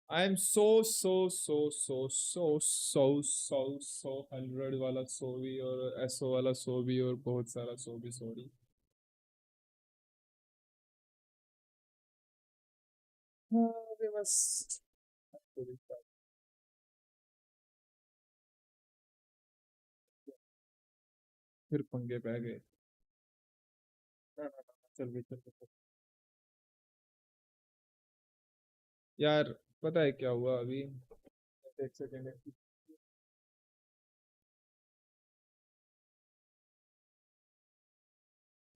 I am so 100 वाला सो भी और एसओ वाला सो भी और बहुत सारा सो भी सॉरी। अरे बस फिर पंगे पै गए। ना ना ना चल भी चल। यार पता है क्या हुआ अभी? एक सेकेंड।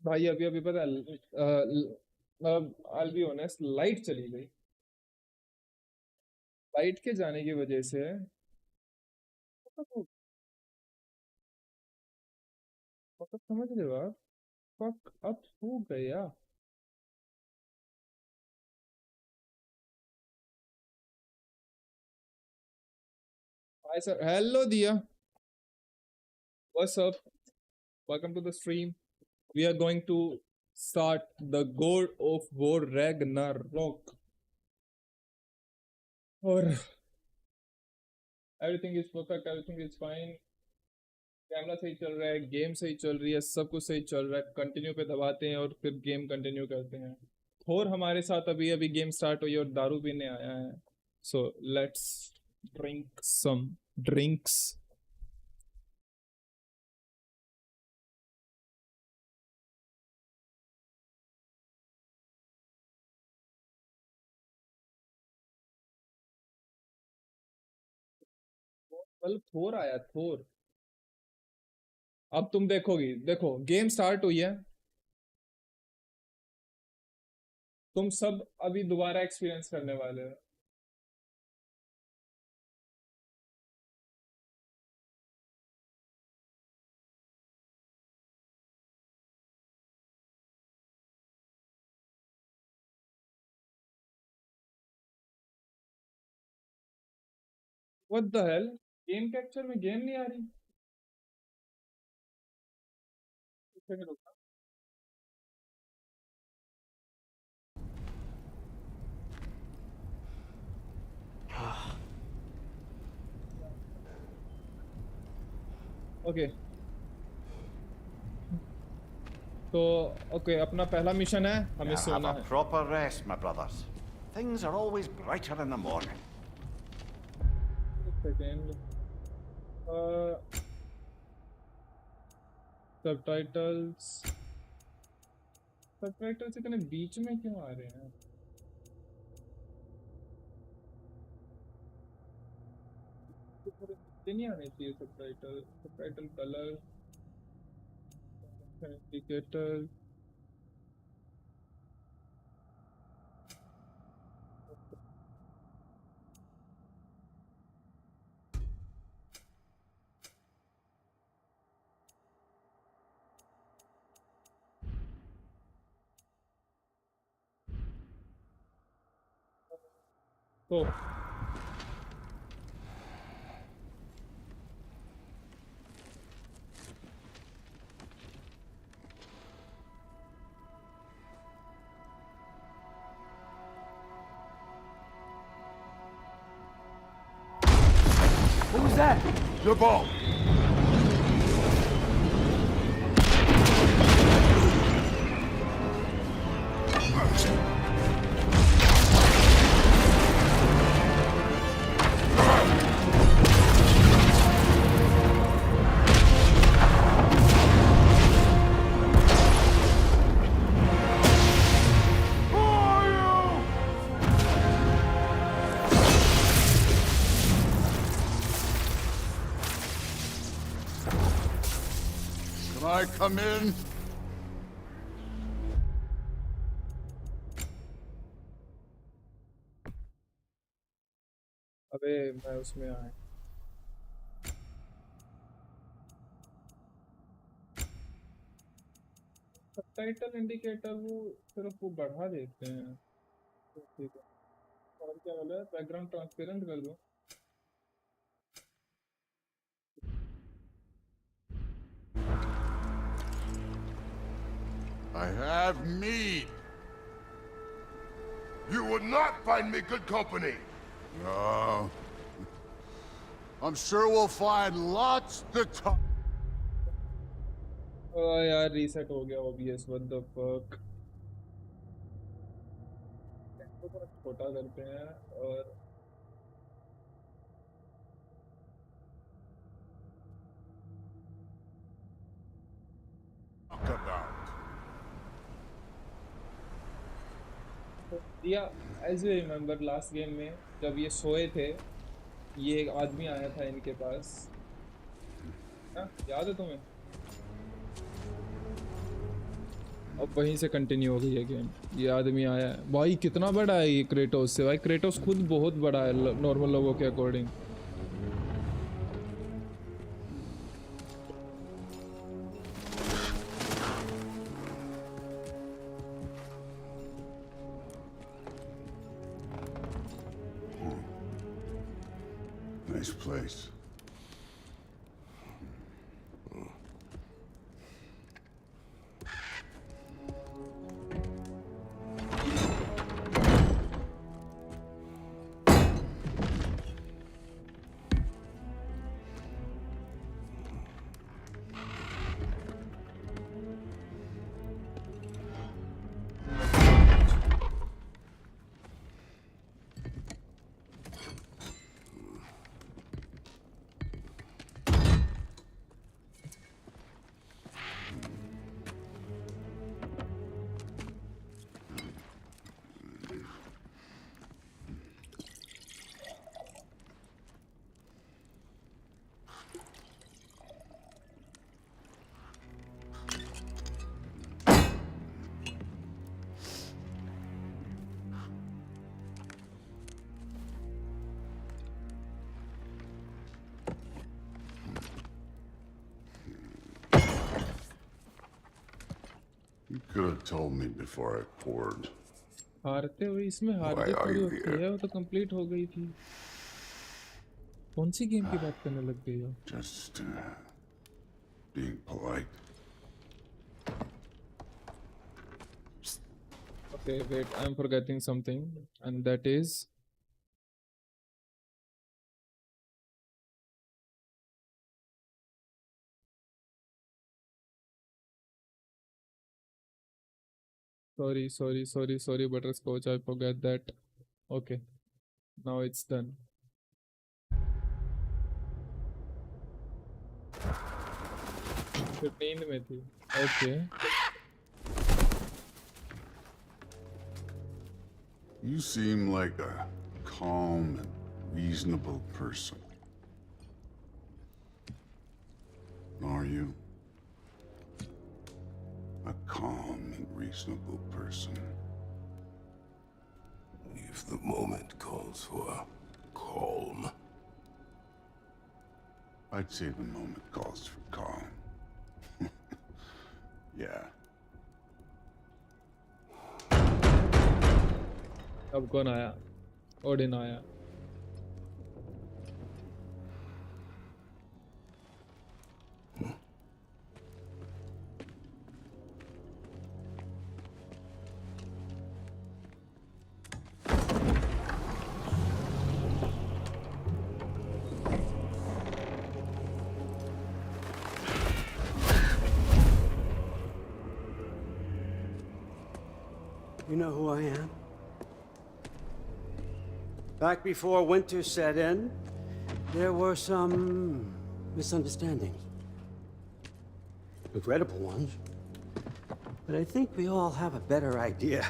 भाई अभी अभी पता है आई बी ऑनेस्ट लाइट चली गई। लाइट के जाने की वजह से मतलब समझ रहे हो आप? फक अप हो गया। हाय सर, हेलो दिया। What's up? Welcome to the stream. We are going to start the God of War Ragnarok. और everything is perfect, everything is fine. Camera सही चल रहा है, गेम सही चल रही है, सब कुछ सही चल रहा है। कंटिन्यू पे दबाते हैं और फिर गेम कंटिन्यू करते हैं। थोर हमारे साथ अभी अभी गेम स्टार्ट हुई और दारू पीने आया है। So let's drink some drinks. कल थोर आया थोर। अब तुम देखोगी, देखो गेम स्टार्ट हुई है। तुम सब अभी दोबारा एक्सपीरियंस करने वाले हो। What the hell? Game capture में गेम नहीं आ रही? एक सेकंड रुकना। ओके तो ओके अपना पहला मिशन है, हमें Now have सोना a है। proper rest, my brothers. Things are always brighter in the morning. एक सेकेंड। सबटाइटल्स। सबटाइटल्स इतने बीच में क्यों आ रहे हैं? ये थोड़े नीचे नहीं आने चाहिए सबटाइटल। Subtitle colour, indicator. तो What was that? Your ball. Can I come in? अबे मैं उसमें आया। सबटाइटल इंडिकेटर वो सिर्फ वो बढ़ा देते हैं। तो ठीक है। और क्या बोला है, बैकग्राउंड ट्रांसपेरेंट कर दो। I have mead. You will not find me good company. Uh, I'm sure we'll find lots to talk. यार रीसेट हो गया OBS, व्हाट द फक। तो थोड़ा छोटा करते हैं और About. या as you remember last game में जब ये सोए थे, ये एक आदमी आया था इनके पास। हाँ, याद है तुम्हें? अब वहीं से कंटिन्यू हो गई है गेम। ये आदमी आया है भाई, कितना बड़ा है ये क्रेटोस से। भाई क्रेटोस खुद बहुत बड़ा है नॉर्मल लोगों के according. Nice place. You could have told me before I poured. हारते हुए इसमें हार Why जीत are थोड़ी you होती here? है, वो तो कंप्लीट हो गई थी। कौन सी गेम की बात करने लग गई हो? Just being polite. Okay, wait, I'm forgetting something, and that is sorry, butterscotch. I forgot that. Okay, now it's done. नींद में थी। Okay. You seem like a calm and reasonable person. Are you? A calm and reasonable person. If the moment calls for calm. I'd say the moment calls for calm. Yeah. अब कौन आया? Odin आया। You know who I am? Back before winter set in, there were some misunderstandings. Regrettable ones. But I think we all have a better idea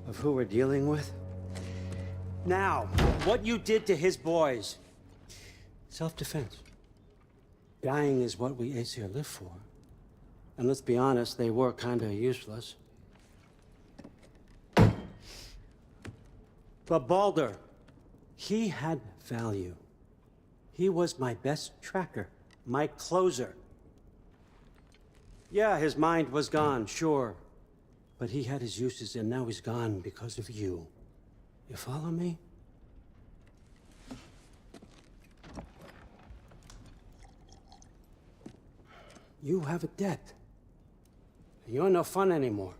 of who we're dealing with. Now, what you did to his boys. Self-defense. Dying is what we Aesir live for. And let's be honest, they were kinda useless. But Baldur, he had value. He was my best tracker, my closer. Yeah, his mind was gone, sure. But he had his uses, and now he's gone because of you. You follow me? You have a debt. You're no fun anymore.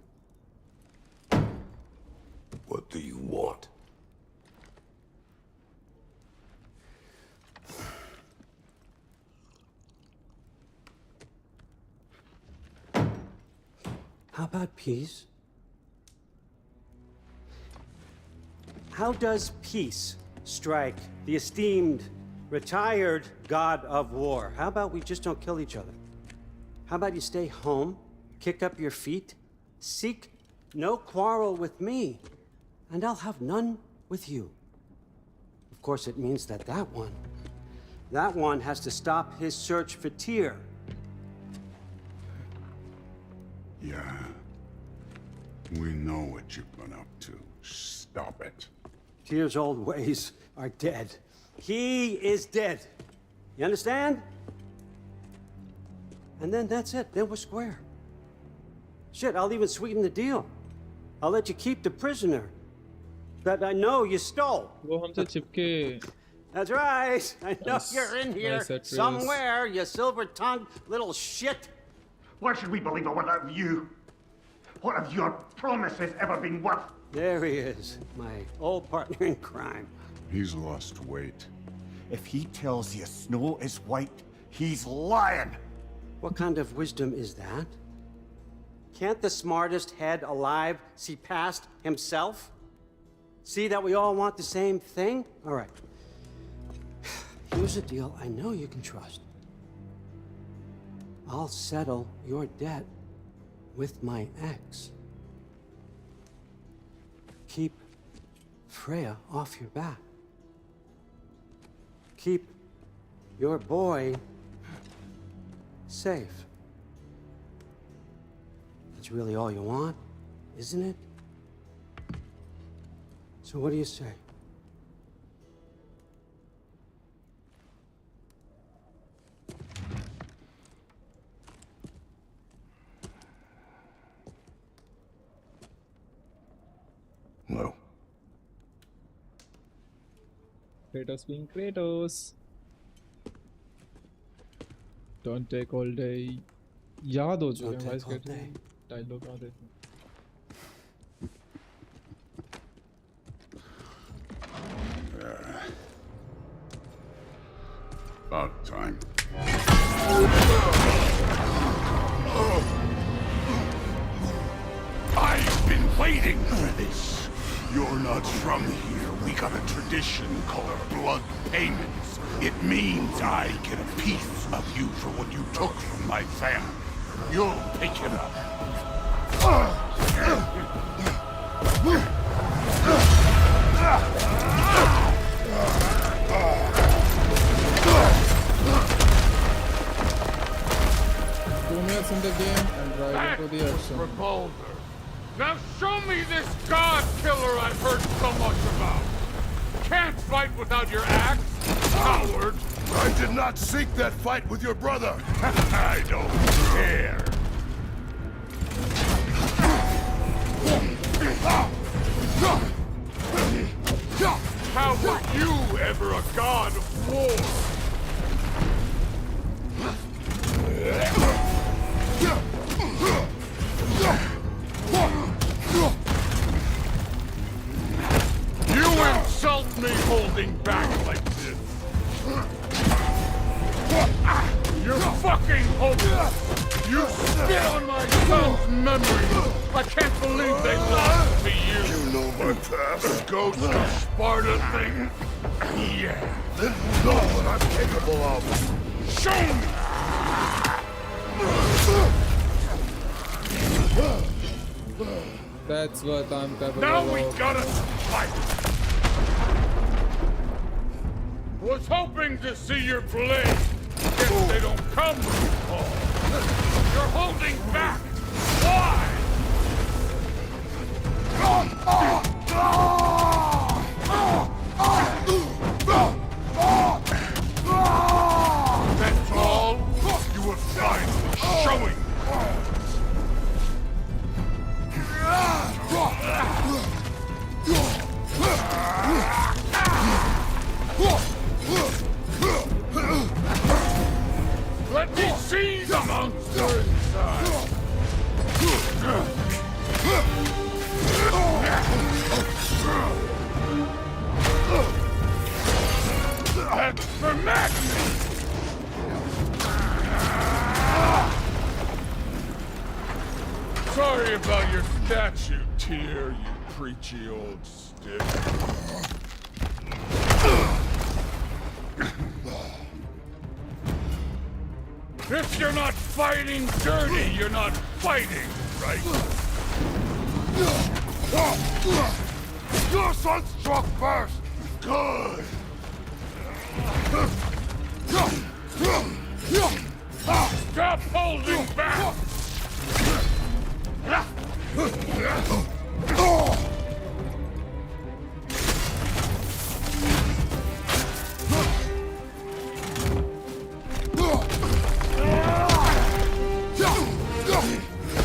What do you want? How about peace? How does peace strike the esteemed, retired god of war? How about we just don't kill each other? How about you stay home, kick up your feet, seek no quarrel with me, and I'll have none with you. Of course, it means that that one has to stop his search for Tyr. Yeah. We know what you've been up to. Stop it. Tyr's old ways are dead. He is dead. You understand? And then that's it. Then we're square. Shit, I'll even sweeten the deal. I'll let you keep the prisoner that I know you stole. वो हमसे चिपके That's right. I know Nice- you're in here nice actress. somewhere, you silver-tongued little shit. Why should we believe a word of you? What have your promises ever been worth? There he is, my old partner in crime. He's lost weight. If he tells you snow is white, he's lying. What kind of wisdom is that? Can't the smartest head alive see past himself? See that we all want the same thing? All right. Here's a deal I know you can trust. I'll settle your debt with my ex. Keep Freya off your back. Keep your boy safe. That's really all you want, isn't it? So what do you say? No. Kratos being Kratos. Don't take all day. याद हो चुके Don't हैं भाई take all इसके day. Dialogue याद है About time. I've been waiting for this. You're not from here. We got a tradition called blood payments. It means I get a piece of you for what you took from my family. You'll pick it up. minutes in the game and right into the action. Revolver. Now show me this god killer I've heard so much about. Can't fight without your axe, coward. I did not seek that fight with your brother. I don't care. How were you ever a god of war? You insult me holding back like this. You're fucking hopeless. You spit on my son's memory. I can't believe they lied to you. You know my past. The ghost of Sparta thing? Yeah. Then know what I'm capable of. Show me! That's what I'm capable Now we of. gotta fight! Was hoping to see your blade. Guess they don't come when you call. You're holding back! Why? That's all? You were finally showing. Let me see the monster inside. That's for madness! Sorry worry about your statue, Tyr, you preachy old stick. If you're not fighting dirty, you're not fighting, right? Your son struck first! Good! Stop holding back!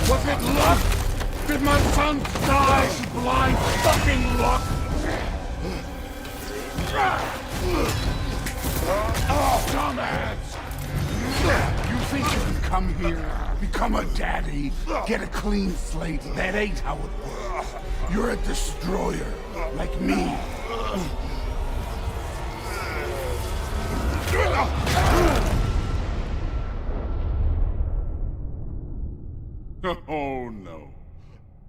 Was it luck? Did my son die to blind fucking luck? Dumbass! You think you can come here, become a daddy, get a clean slate? That ain't how it works. You're a destroyer, like me. Oh no.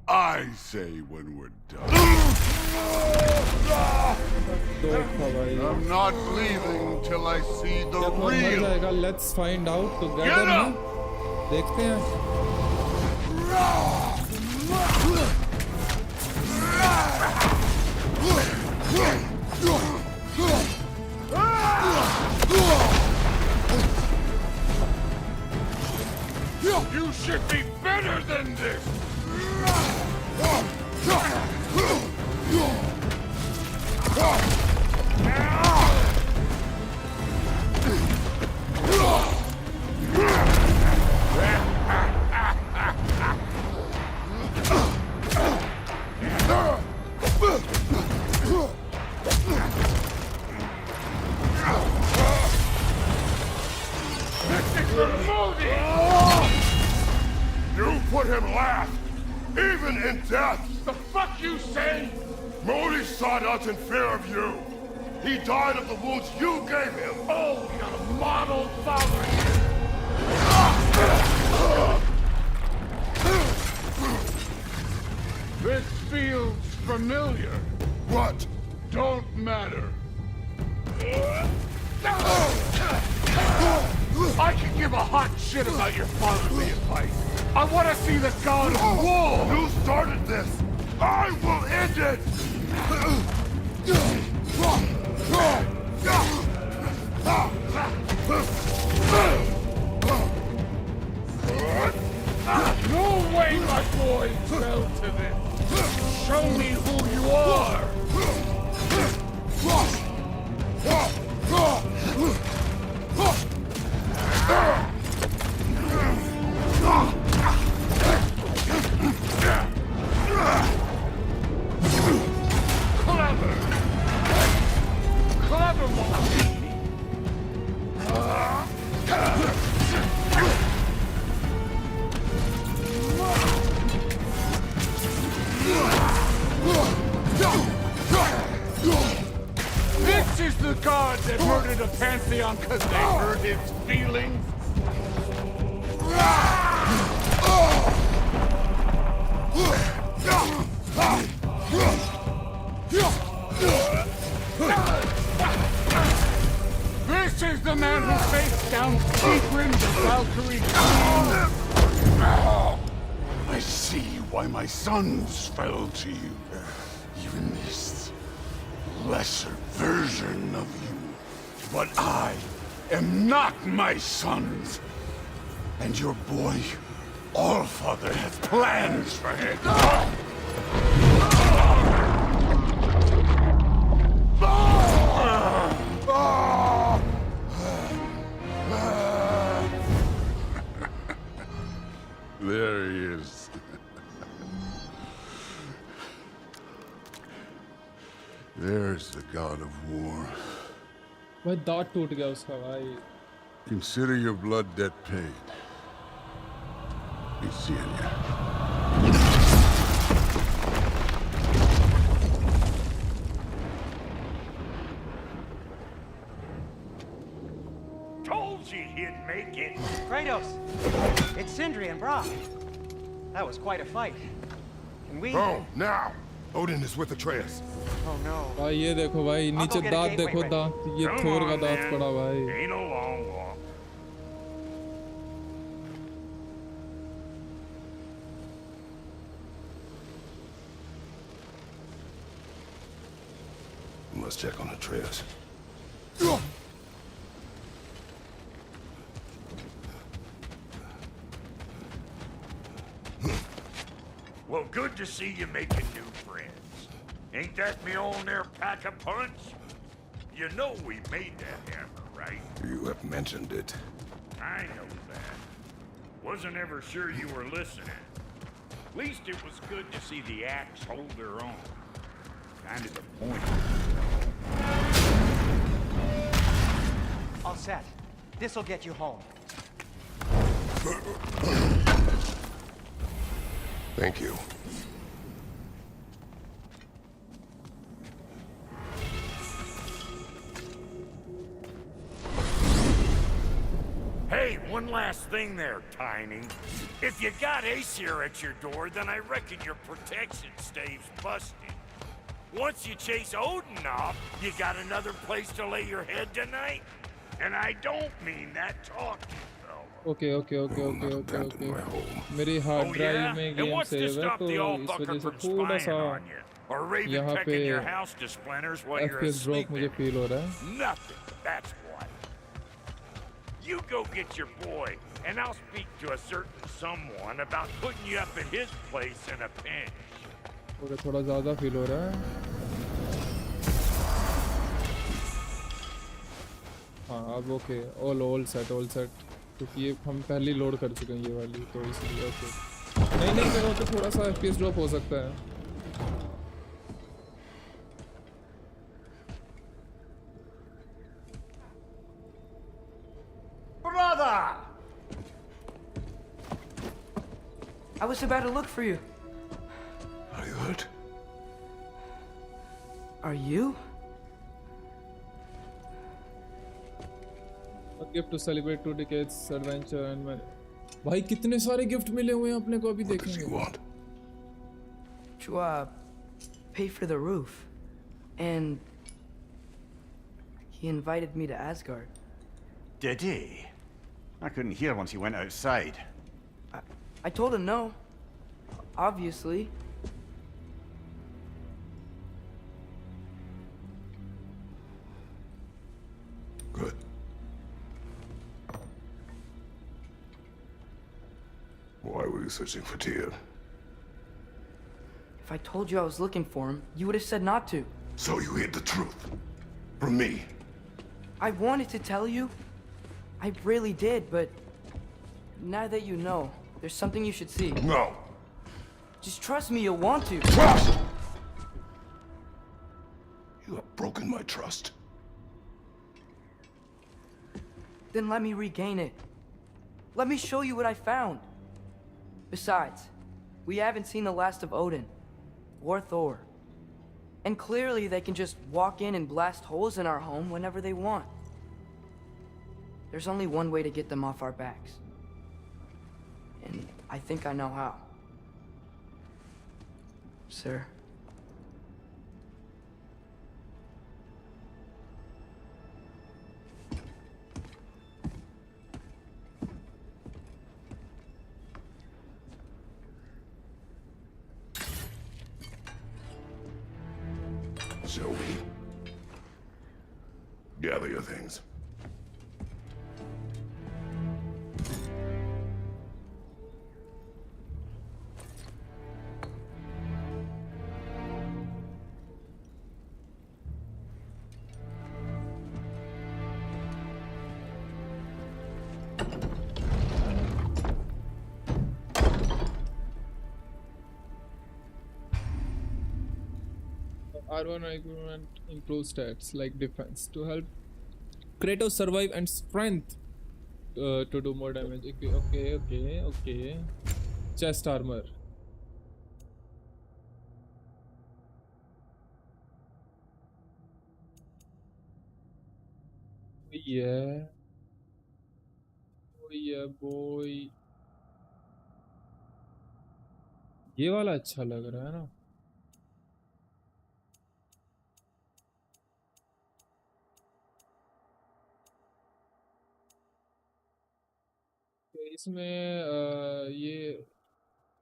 I say when we're done. dope था भाई I'm not leaving till I see the क्या कौन मर real. जाएगा let's find out together Get ना up! देखते हैं You should be better than this! You put him last, even in death. The fuck you say? Modi sought us in fear of you. He died of the wounds you gave him. Oh, we got a model father here. This feels familiar. What? Don't matter. I can give a hot shit about your fatherly advice. I want to see the god of war. You started this. I will end it. No way my boy fell to this. Show me who you are. Clever. Clever, Martini. This is the god that murdered a pantheon because they hurt his feelings? This is the man who faced down Siegfried the Valkyrie Queen. I see why my sons fell to you. Even this lesser version of you. But I am not my sons. And your boy, Allfather, has plans for him. There he is. There's the god of war. भाई दांत टूट गया उसका भाई Consider your blood debt paid. Be seeing ya. Told you he'd make it. Kratos, it's Sindri and Brock. That was quite a fight. Can we? Go, now! Odin is with Atreus. Oh no. भाई ये देखो भाई I'll नीचे go get a दांत gateway देखो ready. दांत ये Come थोर का on, दांत man. पड़ा भाई Ain't a long walk. We must check on Atreus. Well, good to see you making new friends. Ain't that me on there pack a punch? You know we made that hammer, right? You have mentioned it. I know that. Wasn't ever sure you were listening. At least it was good to see the axe hold their own. Kind of the point. All set. This'll get you home. Thank you. Hey, one last thing there, Tiny. If you got Aesir at your door, then I reckon your protection stave's busted. Once you chase Odin off, you got another place to lay your head tonight? And I don't mean that talking, though. Okay okay okay will okay not okay abandon okay my home. मेरी hard Oh, drive yeah? में And game what's to save है stop तो the इस all-fucker वजह से from थोड़ा spying सा on you? Or Raven यहाँ पे pecking your house to splinters while you're FPS asleep drop मुझे in it? फील हो रहा है Nothing, that's what. You go get your boy, and I'll speak to a certain someone about putting you up at his place in a pinch. मुझे थोड़ा ज़्यादा feel हो रहा है हाँ अब ओके ऑल सेट क्योंकि ये हम पहले लोड कर चुके हैं ये वाली तो इसलिए ओके नहीं करो तो थोड़ा सा FPS ड्रॉप हो सकता है Brother! I was about to look for you. Are you hurt? Are you? A gift to celebrate 2 decades adventure and my भाई कितने सारे गिफ्ट मिले हुए हैं अपने को अभी What does he देखेंगे want? To pay for the roof. And he invited me to Asgard. Did he? I couldn't hear once he went outside. I told him no. Obviously. Good. Why were you searching for Tyr? If I told you I was looking for him, you would have said not to. So you hid the truth. From me. I wanted to tell you. I really did, but now that you know, there's something you should see. No. Just trust me, you'll want to. Trust! You have broken my trust. Then let me regain it. Let me show you what I found. Besides, we haven't seen the last of Odin. Or Thor. And clearly they can just walk in and blast holes in our home whenever they want. There's only one way to get them off our backs. And I think I know how. Sir. Shall we? Gather your things. R1 equipment improves stats like defense to help Kratos survive and strength to do more damage. Okay. Chest armor. Yeah. Oh yeah, boy. ये वाला अच्छा लग रहा है ना। तो इसमें ये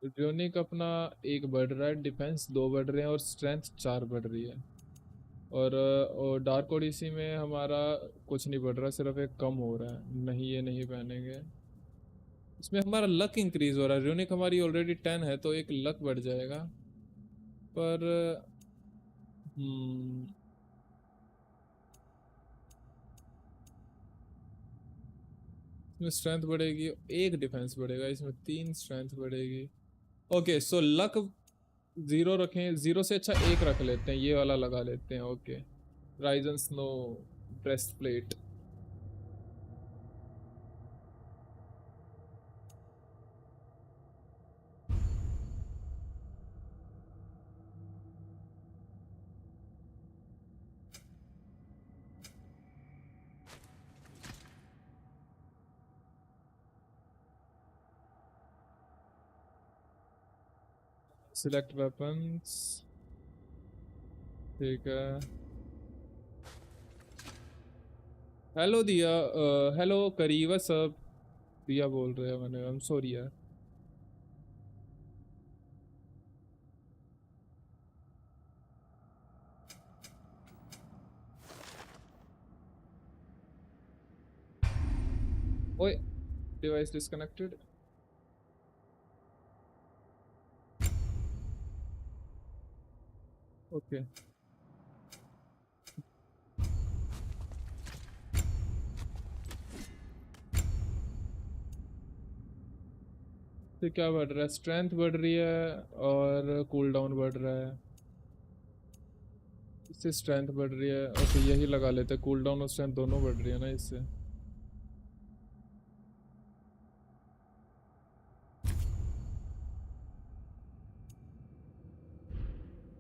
ड्रोनिक अपना एक बढ़ रहा है, डिफेंस 2 बढ़ रहे हैं और स्ट्रेंथ 4 बढ़ रही है। और डार्क ओडिसी में हमारा कुछ नहीं बढ़ रहा, सिर्फ एक कम हो रहा है। नहीं, ये नहीं पहनेंगे। इसमें हमारा लक इंक्रीज हो रहा है। ड्रोनिक हमारी ऑलरेडी 10 है तो एक लक बढ़ जाएगा। पर हम्म इसमें स्ट्रेंथ बढ़ेगी, एक डिफेंस बढ़ेगा, इसमें 3 स्ट्रेंथ बढ़ेगी। ओके, सो लक 0 रखें, 0 से अच्छा 1 रख लेते हैं, ये वाला लगा लेते हैं। Okay, Ryzen snow breast plate. Select weapons, ठीक है। हेलो दिया, हेलो करीवा सब, दिया बोल रहे हैं मैंने, आई एम सॉरी यार। ओए, डिवाइस डिस्कनेक्टेड। ओके, तो क्या बढ़ रहा है? स्ट्रेंथ बढ़ रही है और कूल डाउन बढ़ रहा है। इससे स्ट्रेंथ बढ़ रही है। ओके, यही लगा लेते हैं, कूल डाउन और स्ट्रेंथ दोनों बढ़ रही है ना इससे।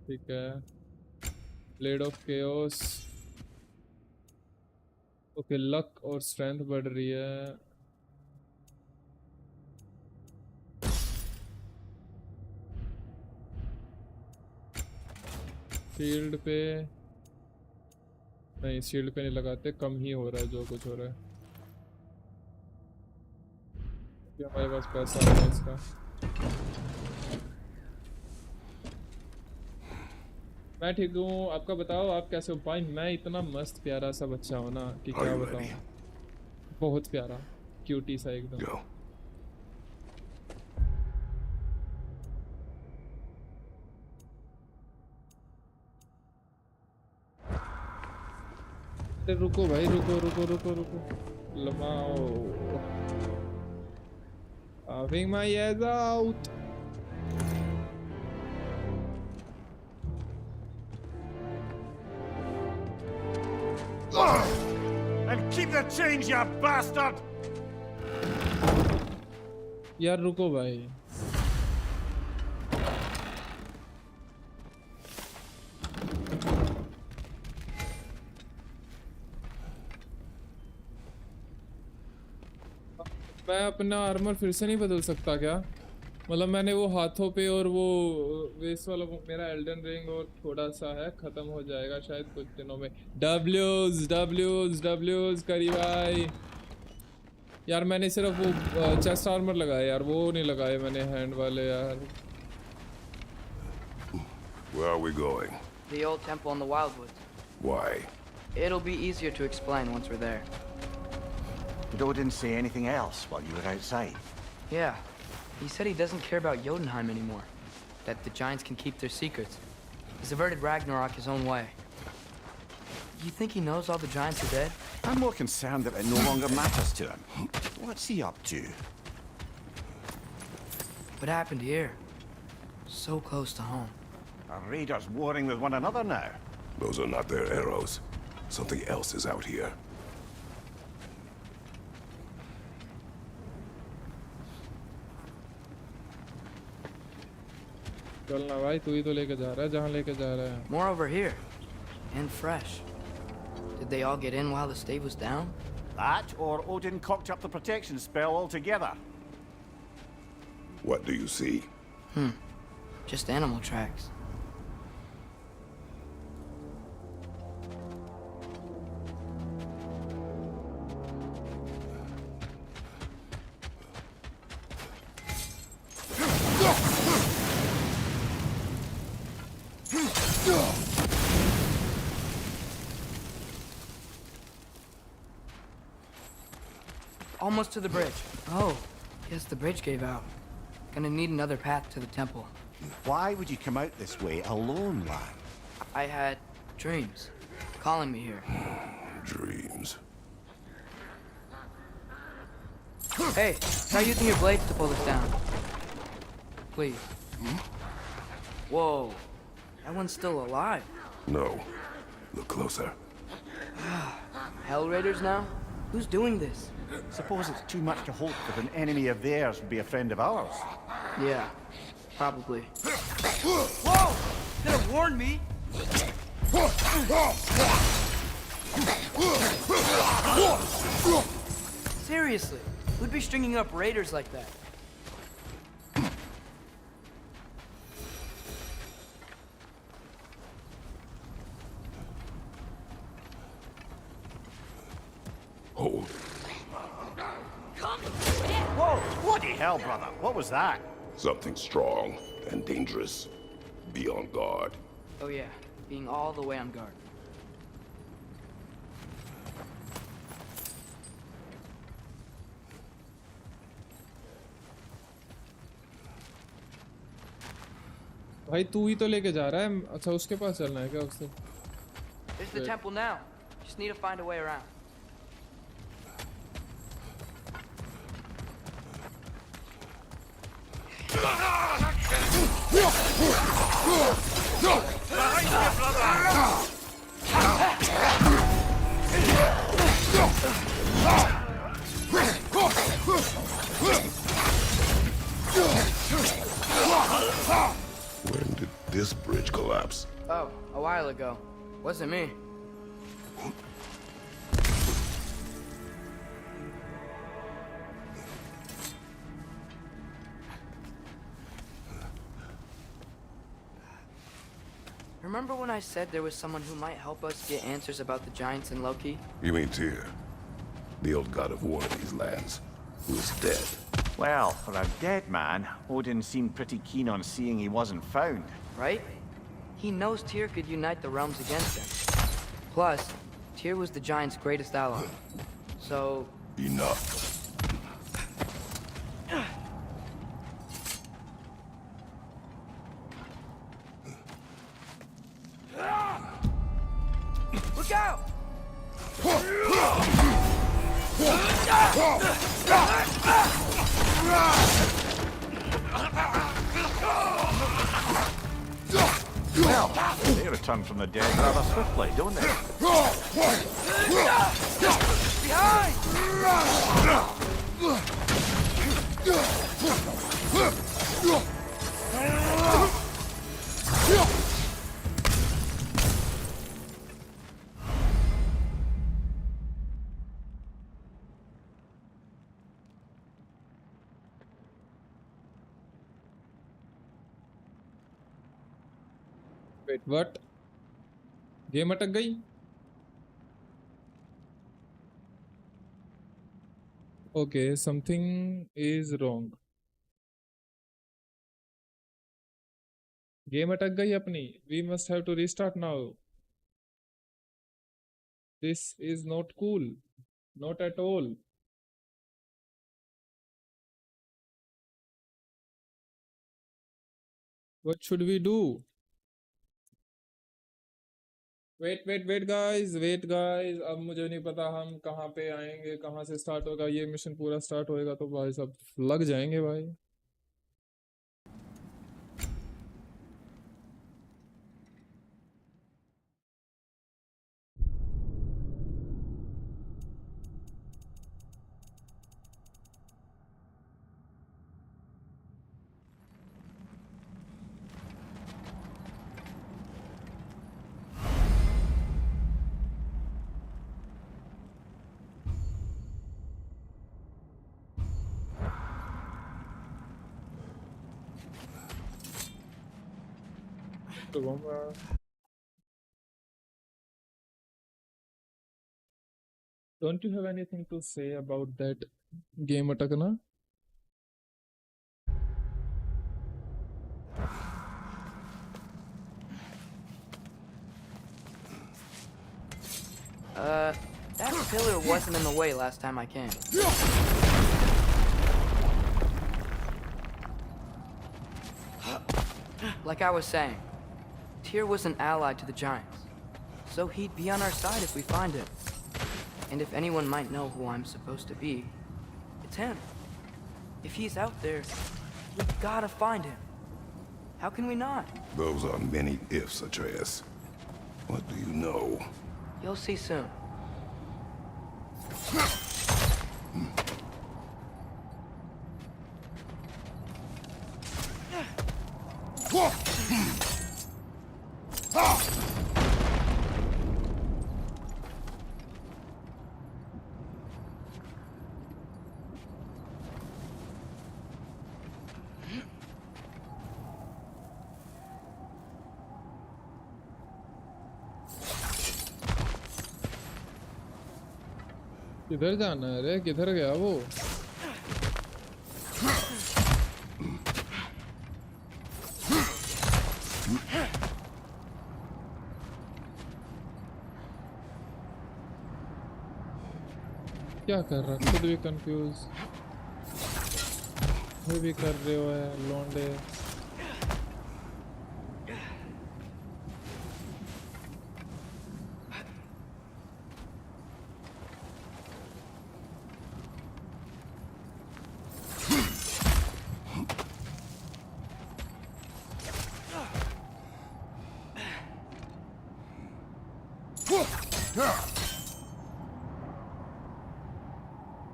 ठीक है, blade of chaos. Okay, luck और स्ट्रेंथ बढ़ रही है। शील्ड पे नहीं, शील्ड पे नहीं लगाते, कम ही हो रहा है जो कुछ हो रहा है। क्या हमारे पास पैसा है इसका? मैं ठीक हूँ, आपका बताओ, आप कैसे हो? भाई मैं इतना मस्त प्यारा सा बच्चा हूँ ना कि क्या बताऊँ। बहुत प्यारा, क्यूटी सा एकदम। Go. अरे रुको भाई, रुको रुको रुको रुको, लमाओ। Having my ass out. And keep the change, you bastard! यार रुको भाई, मैं अपना आर्मर फिर से नहीं बदल सकता क्या? मतलब मैंने वो हाथों पे और वो वेस्ट वाला, मेरा एल्डन रिंग और थोड़ा सा है, खत्म हो जाएगा शायद कुछ दिनों में। डब्ल्यूज डब्ल्यूज डब्ल्यूज करी भाई। यार मैंने सिर्फ वो चेस्ट आर्मर लगाया यार, वो नहीं लगाए मैंने हैंड वाले यार। Where are we going? The old temple in the Wildwoods. Why? It'll be easier to explain once we're there. Did Odin say anything else while you were outside? Yeah. He said he doesn't care about Jotunheim anymore. That the giants can keep their secrets. He's averted Ragnarok his own way. You think he knows all the giants are dead? I'm more concerned that it no longer matters to him. What's he up to? What happened here? So close to home. Are raiders warring with one another now? Those are not their arrows. Something else is out here. चलना भाई, तू ही तो लेके जा रहा है जहाँ लेके जा रहा है। More over here. And fresh. Did they all get in while the stave was down? That, or Odin cocked up the protection spell altogether. What do you see? just animal tracks. Almost to the bridge. Oh, guess the bridge gave out. Gonna need another path to the temple. Why would you come out this way alone, lad? I had dreams calling me here. Dreams. Hey, try using your blades to pull this down. Please. Whoa, that one's still alive. No. Look closer. Hell Raiders now? Who's doing this? Suppose it's too much to hope that an enemy of theirs would be a friend of ours. Yeah, probably. Whoa! Could have warned me! Seriously, who'd be stringing up raiders like that? Hold. Whoa! Bloody hell, brother. What was that? Something strong and dangerous. Be on guard. Oh yeah, being all the way on guard. भाई तू ही तो लेके जा रहा है। अच्छा उसके पास चलना है क्या उससे? This is the temple now. Just need to find a way around. When did this bridge collapse? Oh, a while ago. Wasn't me. Remember when I said there was someone who might help us get answers about the giants and Loki? You mean Tyr? The old god of war of these lands, who is dead. Well, for a dead man, Odin seemed pretty keen on seeing he wasn't found. Right? He knows Tyr could unite the realms against him. Plus, Tyr was the giant's greatest ally. So... Enough. Look out! Well, they return from the dead rather swiftly, don't they? Wait, what? Game अटक गई? Okay, something is wrong. Game अटक गई अपनी. We must have to restart now. This is not cool. Not at all. What should we do? Wait guys, अब मुझे नहीं पता हम कहाँ पे आएंगे, कहाँ से स्टार्ट होगा। ये मिशन पूरा स्टार्ट होएगा तो भाई सब लग जाएंगे भाई। तो घूमगा। Don't you have anything to say about that game अटकना? That pillar wasn't in the way last time I came. Like I was saying, Tyr was an ally to the Giants, so he'd be on our side if we find him. And if anyone might know who I'm supposed to be, it's him. If he's out there, we gotta find him. How can we not? Those are many ifs, Atreus. What do you know? You'll see soon. किधर जाना है रे? किधर गया वो? क्या कर रहा? खुद भी कंफ्यूज, ये भी कर रहे हो है लौंडे।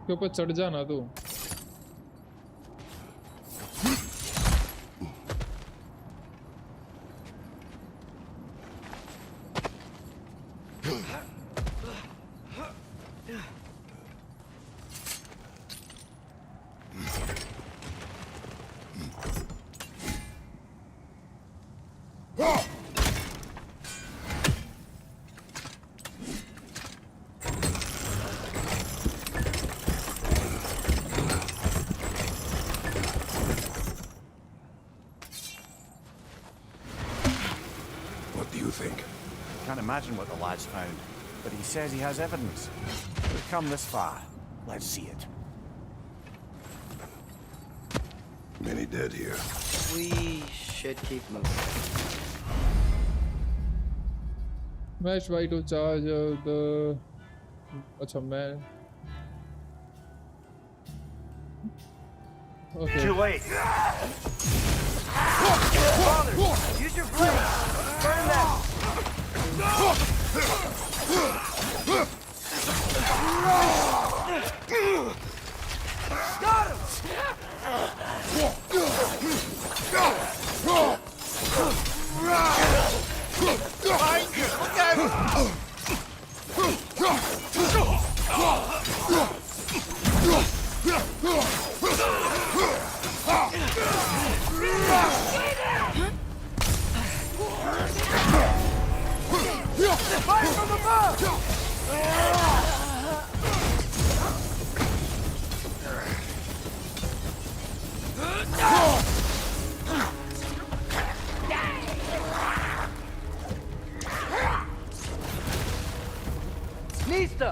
के ऊपर चढ़ जाना तू। Can't imagine what the lad's found, but he says he has evidence. We've come this far. Let's see it. Many dead here. We should keep moving. Match right to charge the. अच्छा मैं. Okay. Too late. Father, use your blade. Burn them. Got him! Fire from above! Nista!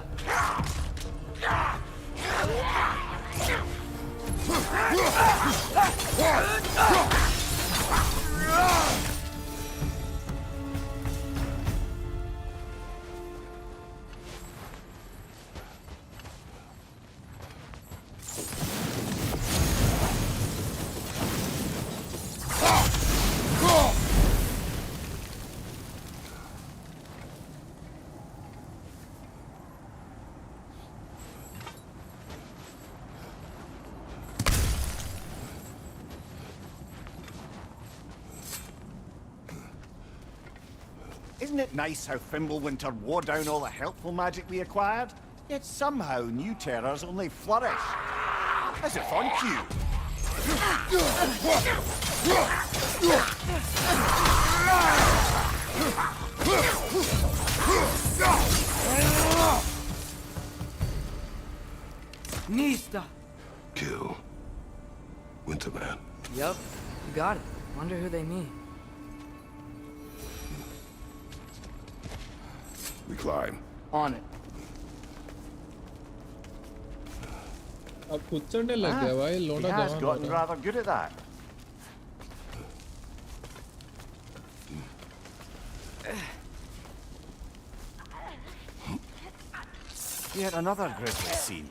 Isn't it nice how Fimbulwinter wore down all the helpful magic we acquired? Yet somehow new terrors only flourish. As if on cue. Nista. Kill Winterman. Yup, you got it. Wonder who they mean. We climb. On it. अब खुद चढ़ने लग गया भाई He लोड़ा has जवान gotten होता है। rather good at that. Yet another grisly scene.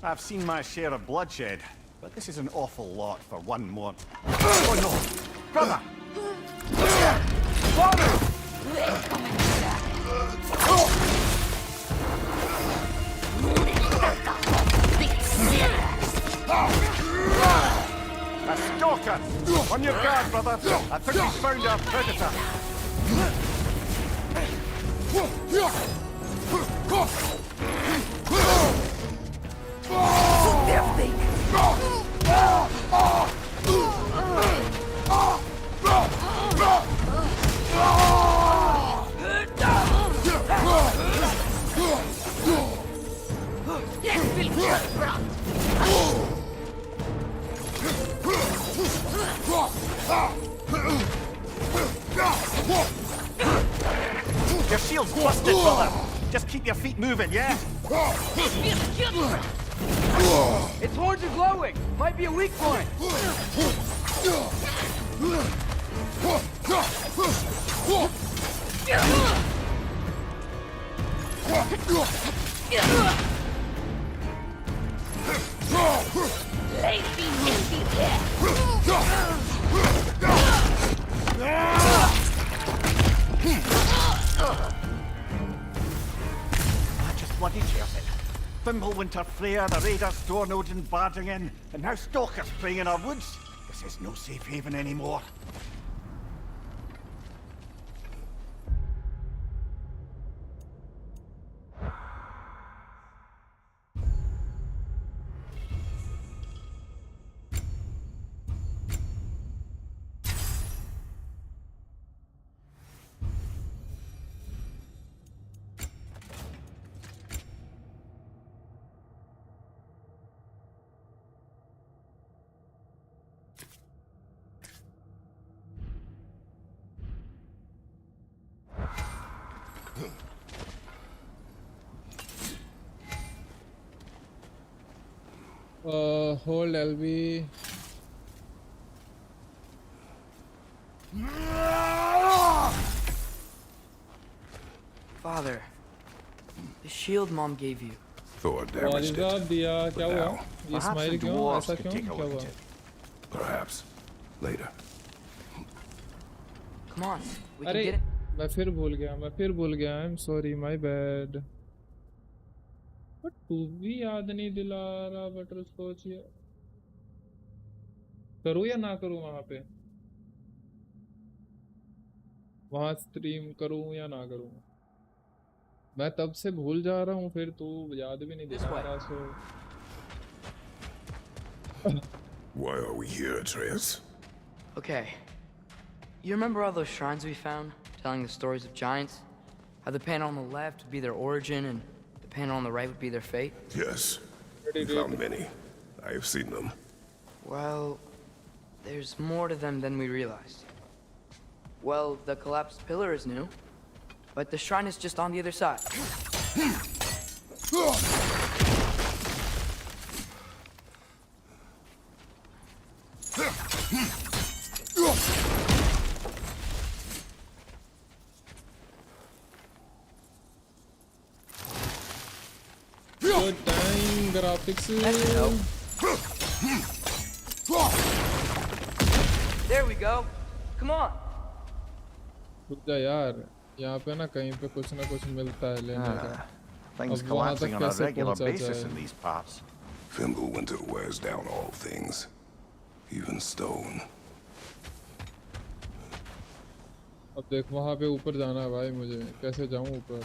I've seen my share of bloodshed, but this is an awful lot for one more. Oh no! Brother! Father! A stalker! On your guard, brother! I think we found our predator! Your shield's busted, brother! Just keep your feet moving, yeah? Its horns are glowing. Might be a weak point. Just bloody chairs it. Fimbulwinter Freya, the raiders, Stornodin barging in, and now stalkers preying in our woods. This is no safe haven anymore. Hold LB. Father, the shield Mom gave you. Thor damaged वालिदा it. दिया क्या But हुआ? now, ये Perhaps smile the क्यों? dwarves ऐसा could क्यों? take a क्या look हुआ? at it. Perhaps. Later. Come on, we can अरे get it. मैं फिर भूल गया I'm sorry my bad. But तू भी याद नहीं दिला रहा बटर स्कॉच ये करूँ या ना करूँ वहां स्ट्रीम करूँ या ना करूँ मैं तब से भूल जा रहा हूँ फिर तू याद भी नहीं दिला रहा सो Why are we here, Atreus? Okay. You remember all those shrines we found, telling the stories of giants? How the panel on the left would be their origin and the panel on the right would be their fate? Yes. We found many. I have seen them. Well, there's more to them than we realized. Well, the collapsed pillar is new, but the shrine is just on the other side. Good time graphics That should help. There we go. Come on. रुक जा यार, यहाँ पे ना कहीं पे कुछ ना कुछ मिलता है लेने का. Things अब वहाँ collapsing तक on a कैसे regular पहुँचा basis जाए? in these parts. Fimbulwinter wears down all things, even stone. अब देख वहाँ पे ऊपर जाना है भाई मुझे, कैसे जाऊँ ऊपर?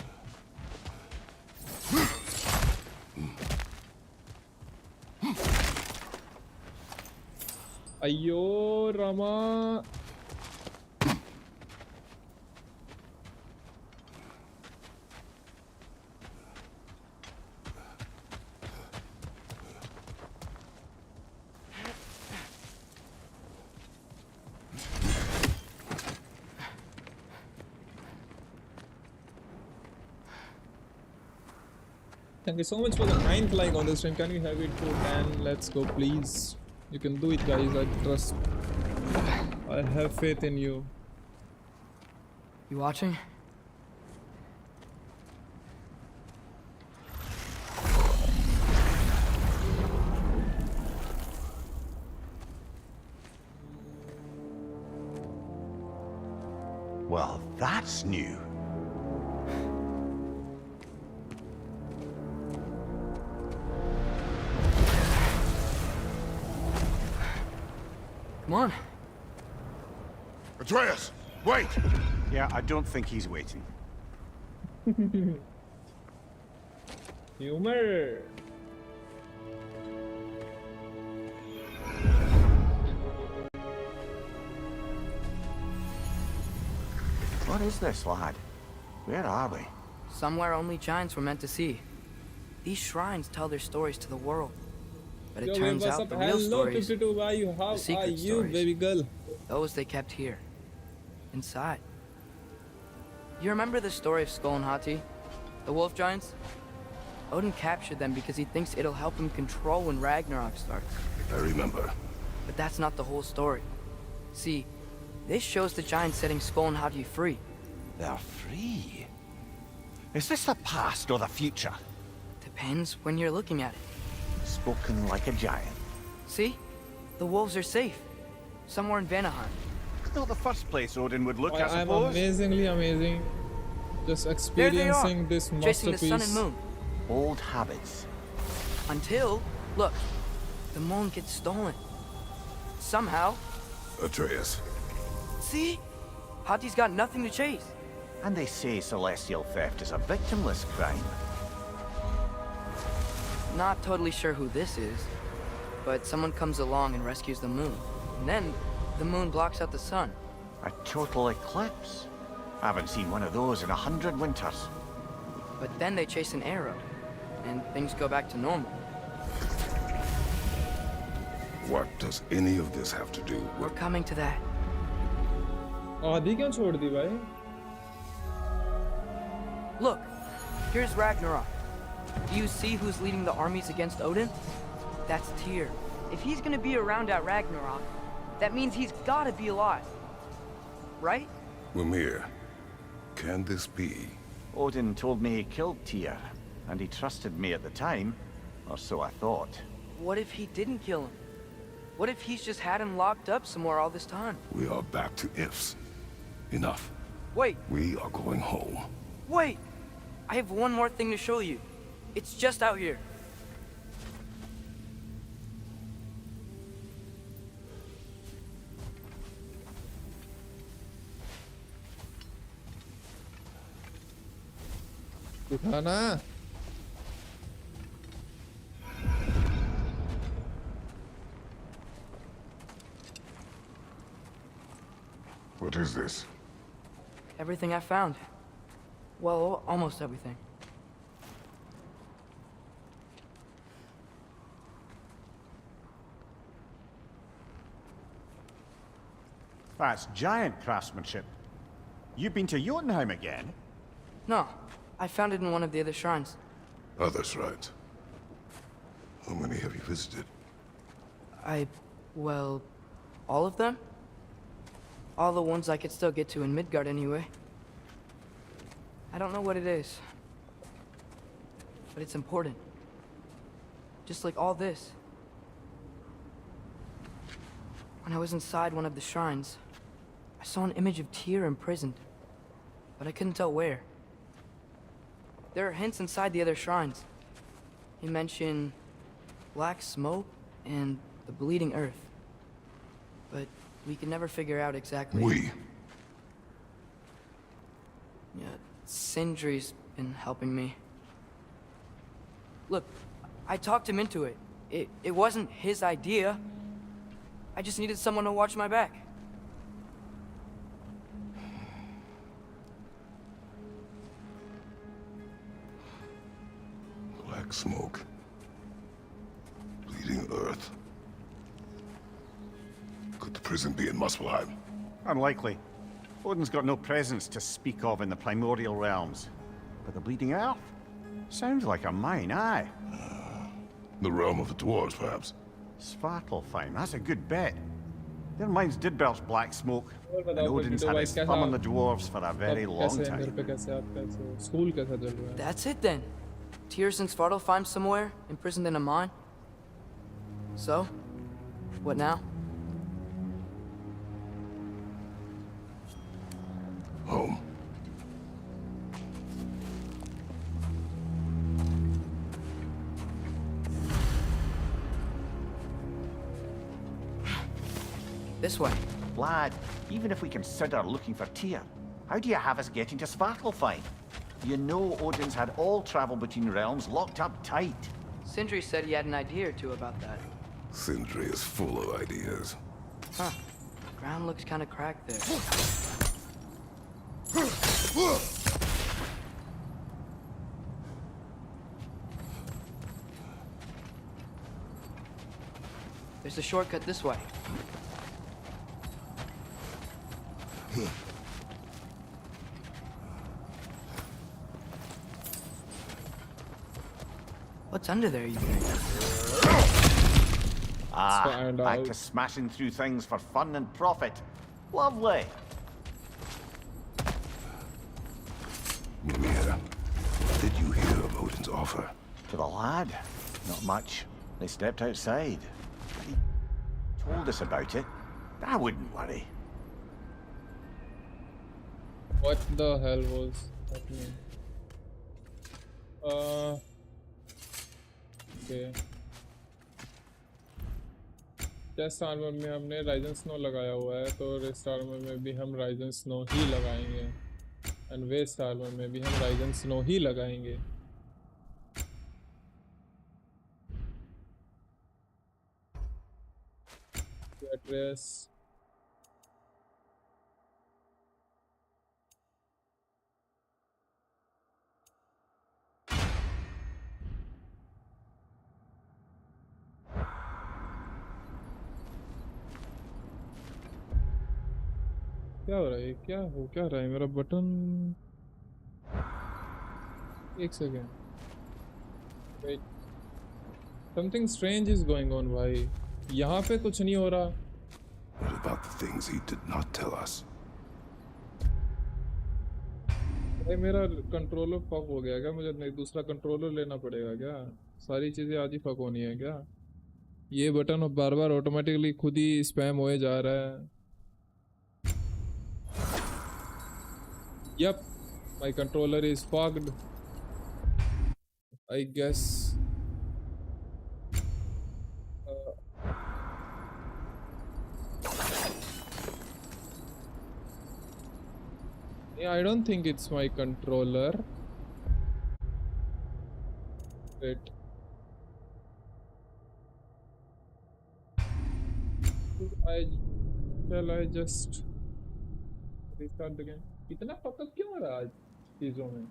अयो Rama. Thank you so much for the 9th like on this stream. Can we have it to 10? Let's go, please. You can do it, guys. I trust. I have faith in you. You watching? Well, that's new. Come on. Atreus, wait! Yeah, I don't think he's waiting. Humor. What is this, lad? Where are we? Somewhere only giants were meant to see. These shrines tell their stories to the world. But it Yo, turns what's out up? the real Hello, stories, 52. How are secret you, stories. baby girl? those they kept here. Inside. You remember the story of Skull and Hati? The wolf giants? Odin captured them because he thinks it'll help him control when Ragnarok starts. I remember. But that's not the whole story. See, this shows the giants setting Skull and Hati free. They're free. Is this the past or the future? Depends when you're looking at it. Spoken like a giant. See? The wolves are safe. Somewhere in Vanaheim. It's not the first place Odin would look, I I'm suppose. amazingly amazing. Just There they are, experiencing this chasing the sun and masterpiece. moon. Old habits. Until, look, the moon gets stolen. Somehow. Atreus. See? Hati's got nothing to chase. And they say celestial theft is a victimless crime. Not totally sure who this is, but someone comes along and rescues the moon. And then, the moon blocks out the sun. A total eclipse. I haven't seen one of those in 100 winters. But then they chase an arrow, and things go back to normal. What does any of this have to do We're with... coming to that. आधी क्यों छोड़ दी भाई? Look, here's Ragnarok. Do you see who's leading the armies against Odin? That's Tyr. If he's gonna be around at Ragnarok, that means he's gotta be alive. Right? Mimir, can this be? Odin told me he killed Tyr, and he trusted me at the time, or so I thought. What if he didn't kill him? What if he's just had him locked up somewhere all this time? We are back to ifs. Enough. Wait, We are going home. wait! I have one more thing to show you. It's just out here. उठाना. What is this? Everything I found. Well, almost everything. That's giant craftsmanship. You've been to Jotunheim again? No, I found it in one of the other shrines. Other shrines. How many have you visited? Well, all of them? All the ones I could still get to in Midgard anyway. I don't know what it is. But it's important. Just like all this. When I was inside one of the shrines, I saw an image of Tyr imprisoned, but I couldn't tell where. There are hints inside the other shrines. He mentioned black smoke and the bleeding earth. But we can never figure out exactly... We? Yeah, Sindri's been helping me. Look, I talked him into it. It wasn't his idea. I just needed someone to watch my back. Black smoke. Bleeding earth. Could the prison be in Muspelheim? Unlikely. Odin's got no presence to speak of in the primordial realms. But the Bleeding Earth? Sounds like a mine, aye. The realm of the dwarves, perhaps? Svartalfheim, that's a good bet. Their mines did belch black smoke, and Odin's had his thumb on the dwarves for a very long time. That's it then. Tyr's in Svartalfheim somewhere, imprisoned in a mine. So, what now? Home. This way. Lad, even if we consider looking for Tyr, how do you have us getting to Svartalfheim? You know Odin's had all travel between realms locked up tight. Sindri said he had an idea or two about that. Sindri is full of ideas. Huh. Ground looks kind of cracked there. There's a shortcut this way. What's under there, you think? Ah, back to smashing through things for fun and profit. Lovely. Mimir, what did you hear of Odin's offer? To the lad? Not much. They stepped outside. He told us about it. I wouldn't worry. What the hell was happening? Okay. Test armour में हमने Ryzen snow लगाया हुआ है, तो rest armour में भी हम Ryzen snow ही लगाएंगे, एंड वेस्ट आर्मर में भी हम राइजन स्नो ही लगाएंगे. एड्रेस क्या हो रहा है? क्या रहा है मेरा बटन? एक second, wait, something strange is going on भाई. यहाँ पे कुछ नहीं हो रहा. What about the things he did not tell us? भाई मेरा कंट्रोलर फक हो गया क्या? मुझे नहीं दूसरा कंट्रोलर लेना पड़ेगा क्या? सारी चीज़ें आज ही फक होनी है क्या? ये बटन बार बार ऑटोमेटिकली खुद ही स्पैम होए जा रहा है. Yep, my controller is fogged. I guess. Yeah, I don't think it's my controller. Wait. Shall I just restart the game? इतना फकअप क्यों हो रहा है चीजों में?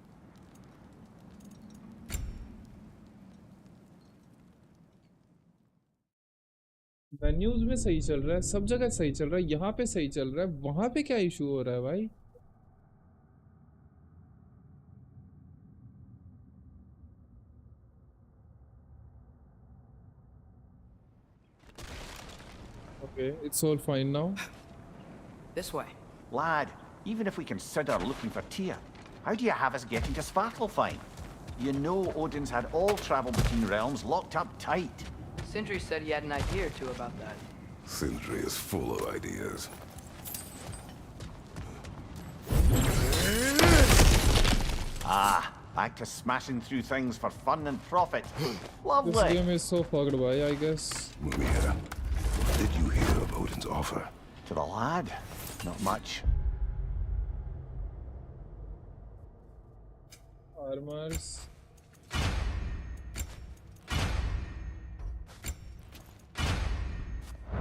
मेन्यूज में सही चल रहा है, सब जगह सही चल रहा है, यहाँ पे सही चल रहा है, वहां पे क्या इशू हो रहा है भाई? Okay, it's all fine now. This way. Lad, even if we consider looking for Tyr, how do you have us getting to Svartalfheim? You know Odin's had all travel between realms locked up tight. Sindri said he had an idea or two about that. Sindri is full of ideas. Ah, back to smashing through things for fun and profit. This Lovely. game is so fucked by, I guess. Mumia, did you hear of Odin's offer? To the lad, not much. Armors.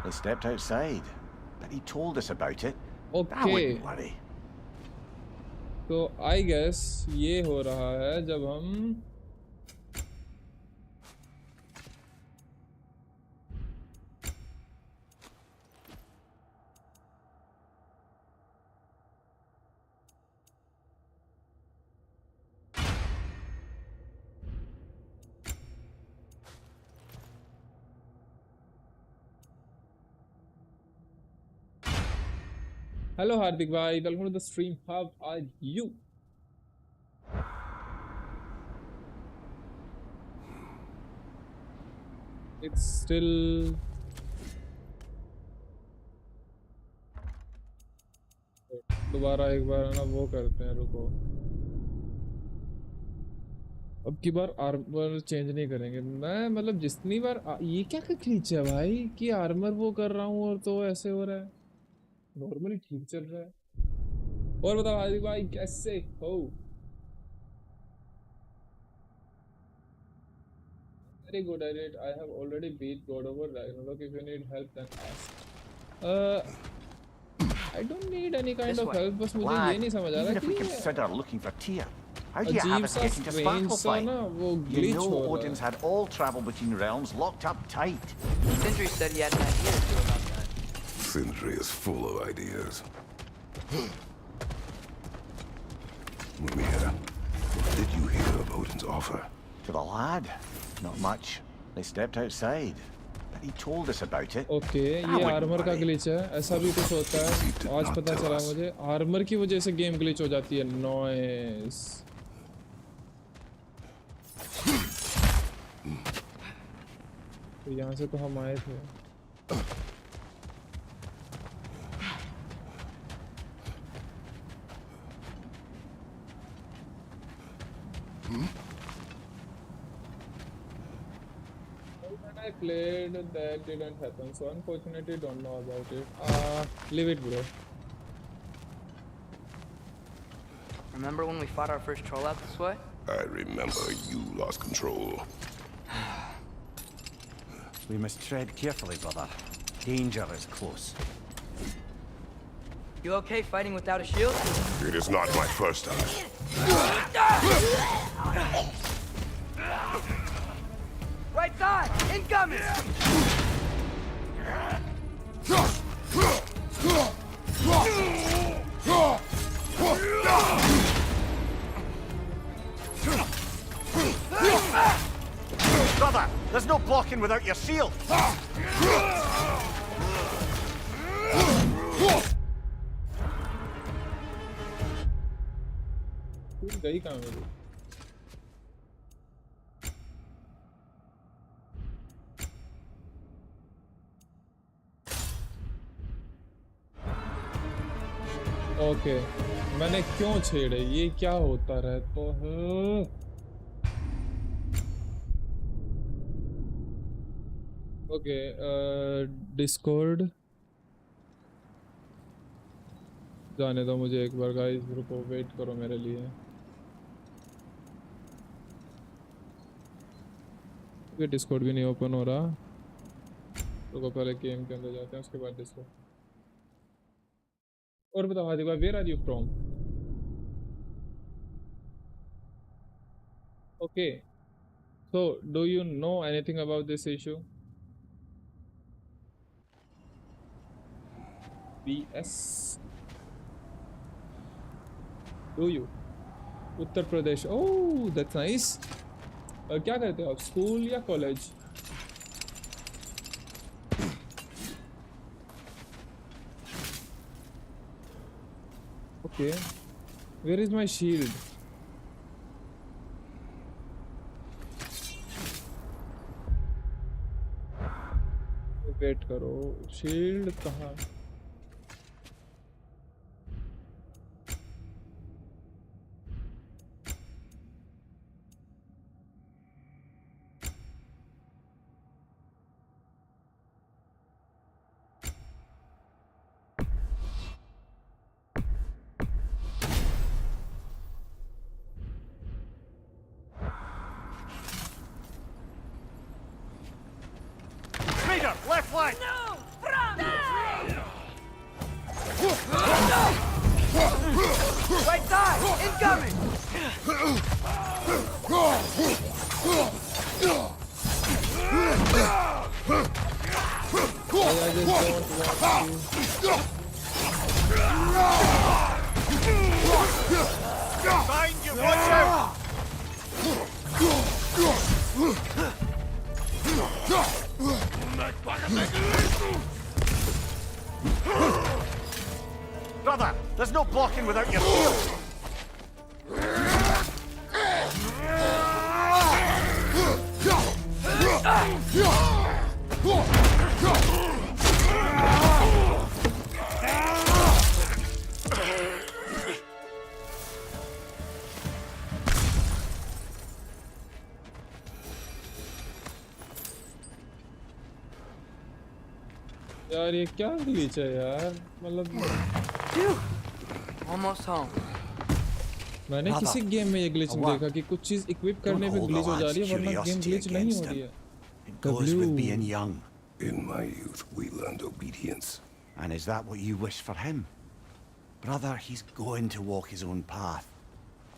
They stepped outside, but he told us about it. I Okay. wouldn't worry. तो I guess ये हो रहा है जब हम hello Hardik भाई, welcome to the stream. How are you? It's still दोबारा एक बार है ना वो करते हैं, रुको। अब की बार आर्मर चेंज नहीं करेंगे। मैं मतलब जितनी बार ये क्या क्लीच है भाई कि आर्मर वो कर रहा हूँ और तो ऐसे हो रहा है। नॉर्मली ठीक चल रहा है। और बताओ हार्दिक भाई कैसे हो? Very good at it. I have already beat God over Ragnarok. If you need help, then ask. I don't need any kind This of way. help. बस मुझे Lad, ये नहीं समझ आ even रहा if we कि consider looking for Tyr, how do you have अजीब us सा getting to strange सा Sparklefly? ना वो You glitch know हो रहा Odin's है। had all travel between realms locked up tight. Sindri said he had an idea or two about that. Sindri is full of ideas. Mumia, did you hear of Odin's offer? To the lad, not much. They stepped outside, but he told us about it. Okay I ये wouldn't armour का worry. Glitch है, ऐसा भी कुछ होता है। आज पता चला मुझे आर्मर की वजह से गेम ग्लिच हो जाती है। नॉइस। तो यहाँ से तो हम आए थे। When I played that didn't happen, so unfortunately don't know about it. Leave it, bro. Remember when we fought our first troll out this way? I remember you lost control. We must tread carefully, brother. Danger is close. You okay fighting without a shield? It is not my first time. Right side! Incoming! Brother, there's no blocking without your shield. गई कहाँ मेरी? Okay मैंने क्यों छेड़े? ये क्या होता रहता है? ओके डिस्कॉर्ड जाने दो मुझे एक बार गाइस, रुको वेट करो मेरे लिए। ये डिस्कॉर्ड भी नहीं ओपन हो रहा, रुको पहले गेम के अंदर जाते हैं उसके बाद डिस्कॉर्ड। और बताओ हादी भाई, where are you from? Okay so do you know anything about this issue? BS do you? Uttar Pradesh, oh that's nice. क्या करते हो आप, स्कूल या college? Okay where is my shield? Wait करो, शील्ड कहाँ? Speeder, left flank! Right side! Incoming! I just don't want to. Behind you, watch out! Brother, there's no blocking without your shield. यार ये क्या glitch है यार, मतलब Phew! Almost home. मैंने किसी गेम में ये ग्लिच नहीं देखा कि कुछ चीज इक्विप करने पे ग्लिच हो जा रही है वरना गेम ग्लिच नहीं हो रही है। It goes with being young. In my youth, we learned obedience. And is that what you wish for him? Brother, he's going to walk his own path.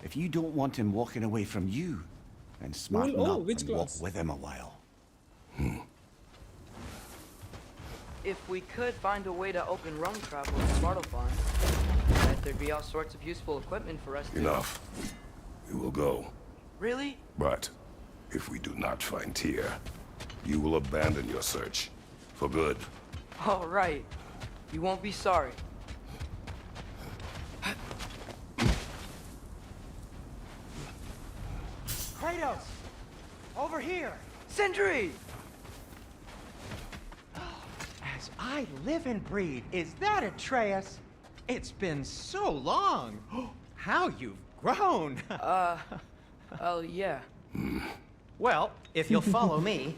If you don't want him walking away from you, then smarten Oh, up which and walk class? with him a while. If we could find a way to open roam travel in Sparta Farm, I bet there'd be all sorts of useful equipment for us to... Enough. We will go. Really? But if we do not find Tyr, you will abandon your search. For good. All right. You won't be sorry. Kratos! Over here! Sindri! As I live and breathe, is that Atreus? It's been so long. How you've grown. Oh, yeah. Well, if you'll follow me,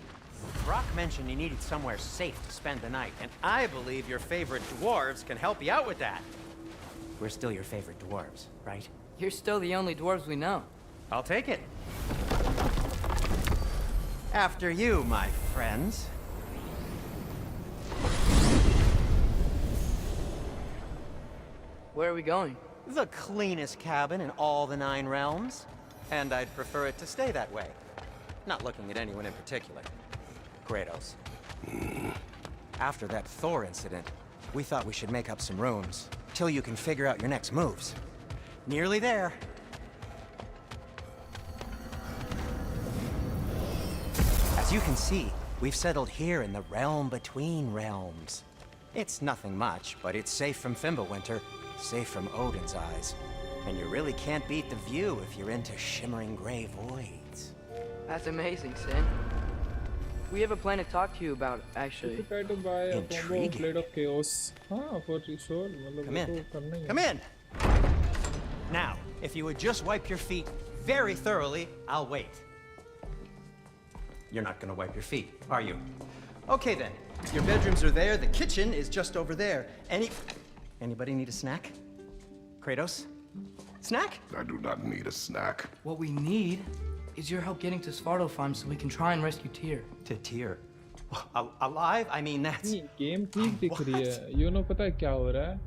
Brock mentioned you needed somewhere safe to spend the night, and I believe your favorite dwarves can help you out with that. We're still your favorite dwarves, right? You're still the only dwarves we know. I'll take it. After you, my friends. Where are we going? The cleanest cabin in all the 9 realms. And I'd prefer it to stay that way. Not looking at anyone in particular. Kratos. After that Thor incident, we thought we should make up some rooms, till you can figure out your next moves. Nearly there. As you can see, we've settled here in the realm between realms. It's nothing much, but it's safe from Fimbulwinter, safe from Odin's eyes. And you really can't beat the view if you're into shimmering gray voids. That's amazing, Sin. We have a plan to talk to you about, actually. Try to buy a combo Intriguing. Blade of Chaos. हाँ, for sure. मतलब Come वो in. तो करना ही है। Come in. Now, if you would just wipe your feet very thoroughly, I'll wait. You're not gonna wipe your feet, are you? Okay then. Your bedrooms are there, the kitchen is just over there. Anybody need a snack? Kratos? Snack? I do not need a snack. What we need is your help getting to Svartalfheim so we can try and rescue Tyr. To Tyr. Alive? I mean, that's... नहीं, game ठीक दिख रही है। You know पता है क्या हो रहा है?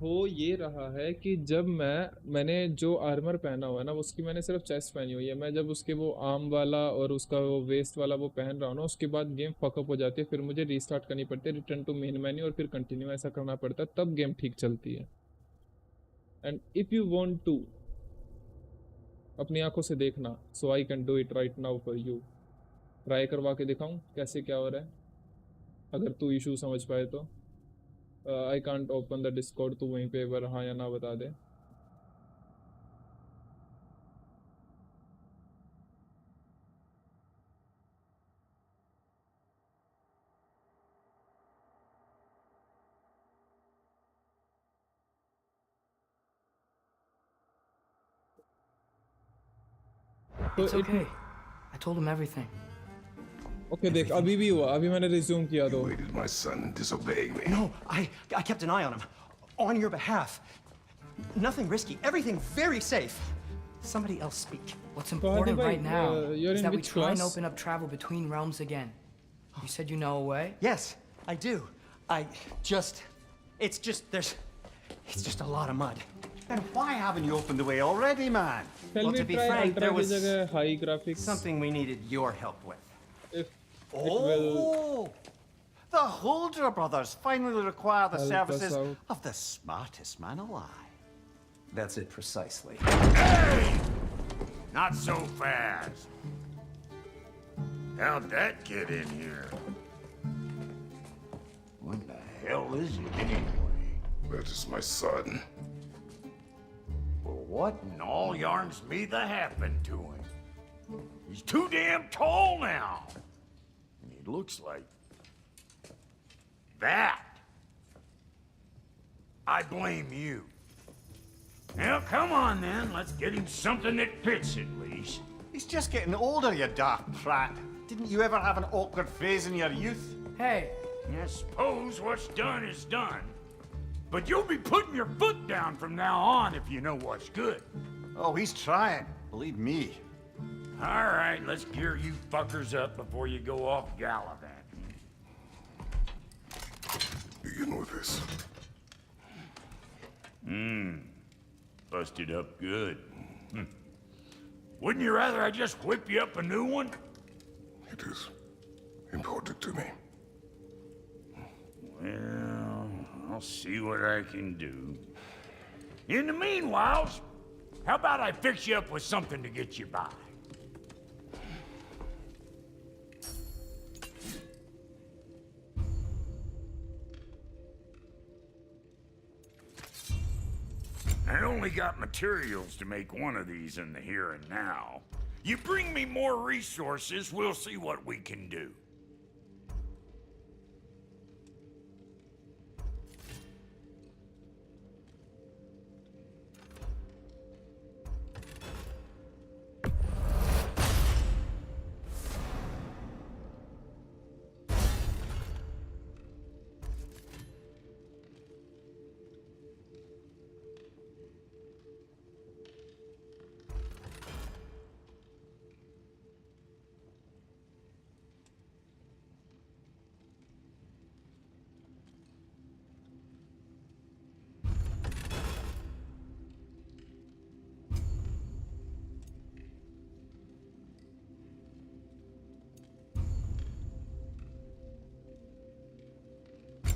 हो ये रहा है कि जब मैंने जो आर्मर पहना हुआ है ना, उसकी मैंने सिर्फ चेस्ट पहनी हुई है। मैं जब उसके वो आर्म वाला और उसका वो वेस्ट वाला वो पहन रहा हूँ ना, उसके बाद गेम फकअप हो जाती है। फिर मुझे रीस्टार्ट करनी पड़ती है, रिटर्न टू मेन मेन्यू और फिर कंटिन्यू ऐसा करना पड़ता है, तब गेम ठीक चलती है। And if you want to अपनी आंखों से देखना, so I can do it right now for you. Try करवा के दिखाऊं कैसे क्या हो रहा है, अगर तू इशू समझ पाए तो। I can't open the Discord, तो वहीं पे एक बार हाँ या ना बता दे। It's okay. I told him everything. Okay देख अभी भी हुआ, अभी मैंने रिज्यूम किया तो You aided my son in disobeying me. No, I kept an eye on him. On your behalf. Nothing risky. Everything very safe. Somebody else speak. What's important bhai, right now you're is in that we which try and class? open up travel between realms again. You said you know a way? Yes, I do. It's just a lot of mud. Then why haven't you opened the way already, man? Can Well, we to be try frank, ultra there की was जगह high graphics Something we needed your help with. if it will Oh! The Holder brothers finally require the Help us services out. of the smartest man alive. That's it precisely. Hey! Not so fast. How'd that get in here? What the hell is it anyway? That is my son. Well, what in all yarns me that happened to him? He's too damn tall now. And he looks like that. I blame you. Well, come on then. Let's get him something that fits at least. He's just getting older, you daft prat. Didn't you ever have an awkward phase in your youth? Hey, I suppose what's done is done. But you'll be putting your foot down from now on if you know what's good. Oh, he's trying. Believe me. All right, let's gear you fuckers up before you go off gallivanting. Begin with this. Busted up good. Wouldn't you rather I just whip you up a new one? It is important to me. Well, I'll see what I can do. In the meanwhile, how about I fix you up with something to get you by? I only got materials to make one of these in the here and now. You bring me more resources, we'll see what we can do.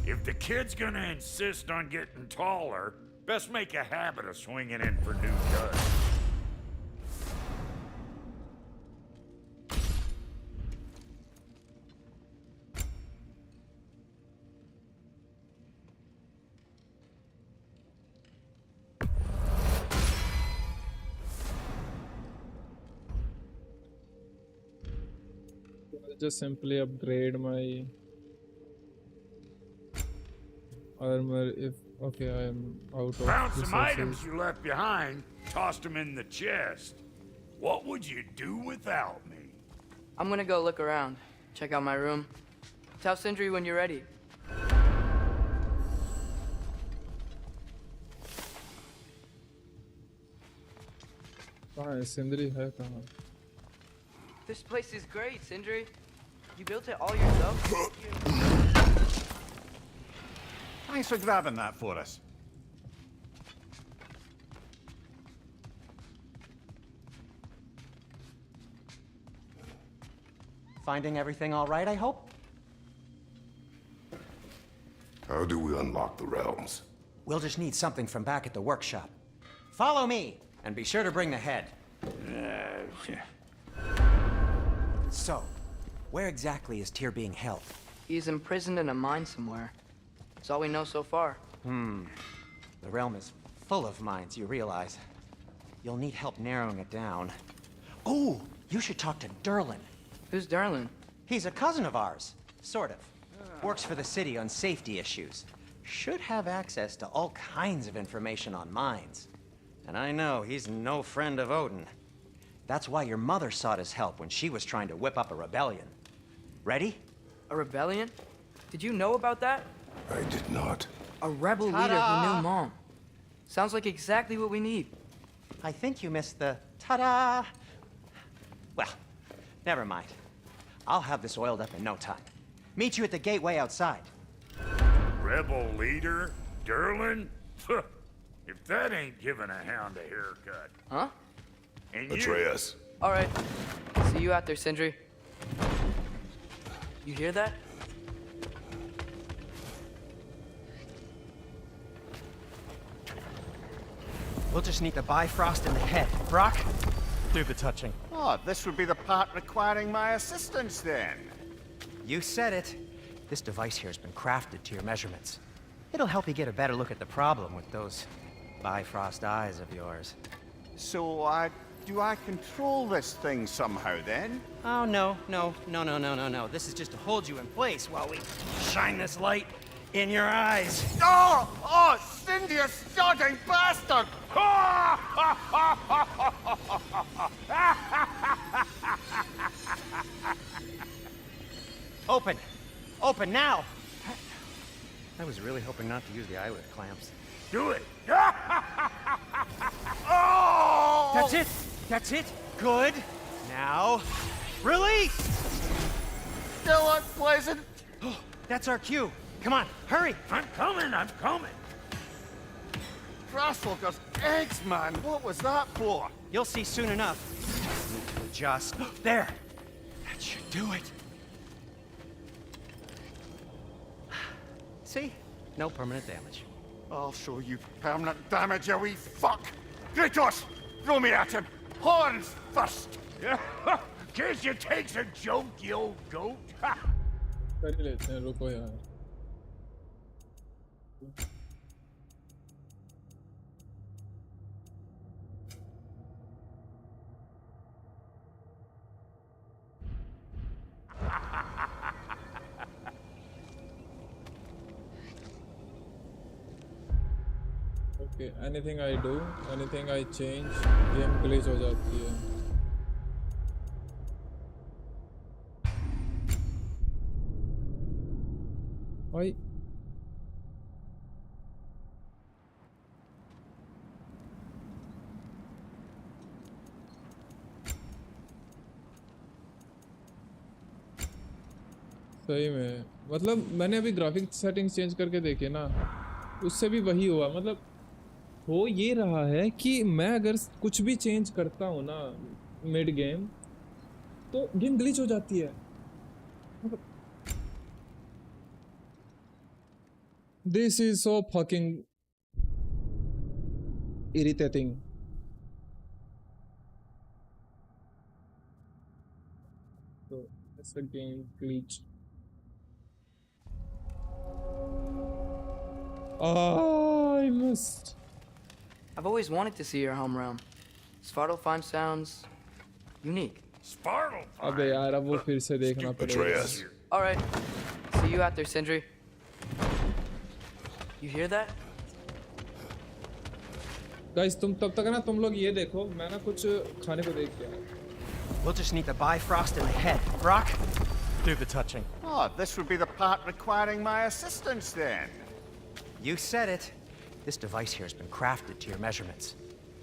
If the kid's gonna insist on getting taller, best make a habit of swinging in for new duds. I'll just simply upgrade my armor if okay I am out of Found some resources. items you left behind, tossed them in the chest. What would you do without me? I'm gonna go look around. Check out my room. Tell Sindri when you're ready. कहाँ है सिंदरी है कहाँ This place is great, Sindri. You built it all yourself? Thanks for grabbing that for us. Finding everything all right, I hope? How do we unlock the realms? We'll just need something from back at the workshop. Follow me, and be sure to bring the head. So, where exactly is Tyr being held? He's imprisoned in a mine somewhere. That's all we know so far. The realm is full of mines, you realize. You'll need help narrowing it down. Oh, you should talk to Derlin. Who's Darlin? He's a cousin of ours, sort of. Works for the city on safety issues. Should have access to all kinds of information on mines. And I know he's no friend of Odin. That's why your mother sought his help when she was trying to whip up a rebellion. Ready? A rebellion? Did you know about that? I did not. A rebel leader who knew Mom. Sounds like exactly what we need. I think you missed the ta-da. Well, never mind. I'll have this oiled up in no time. Meet you at the gateway outside. Rebel leader? Derlin? If that ain't giving a hound a haircut. Huh? And you... Atreus. All right. See you out there, Sindri. You hear that? We'll just need the Bifrost in the head. Brock, do the touching. Oh, this would be the part requiring my assistance then. You said it. This device here has been crafted to your measurements. It'll help you get a better look at the problem with those Bifrost eyes of yours. So, do I control this thing somehow then? Oh, no. This is just to hold you in place while we shine this light in your eyes. Oh! Oh, Cindy, you sodding bastard! Open! Open now! I was really hoping not to use the eyelid clamps. Do it! Oh! That's it! That's it! Good! Now, release! Still unpleasant. That's our cue. Come on, hurry! I'm coming! Grasshopper's eggs, man. What was that for? You'll see soon enough. Need to adjust. There! That should do it. See? No permanent damage. I'll show you permanent damage, you wee fuck. Kratos, throw me at him. Horns first. Guess you takes a joke, you old goat. कर ही लेते हैं रुको यार Okay, anything I do, anything I change, game glitch हो जाती है. Why? सही में मतलब मैंने अभी ग्राफिक सेटिंग्स चेंज करके देखे ना उससे भी वही हुआ मतलब हो ये रहा है कि मैं अगर कुछ भी चेंज करता हूँ ना मिड गेम तो गेम ग्लिच हो जाती है मतलब this is so fucking irritating तो it's a game glitch I must. I've always wanted to see your home realm. Svartalfheim sounds unique. Svartalfheim? अबे यार अब वो फिर से देखना पड़ेगा. Atreus. All right. See you out there, Sindri. You hear that? Guys, तुम तब तक ना तुम लोग ये देखो मैं ना कुछ खाने को देख के आया. We'll just need the Bifrost in the head. Brock, do the touching. Oh, this would be the part requiring my assistance then. You said it. This device here has been crafted to your measurements.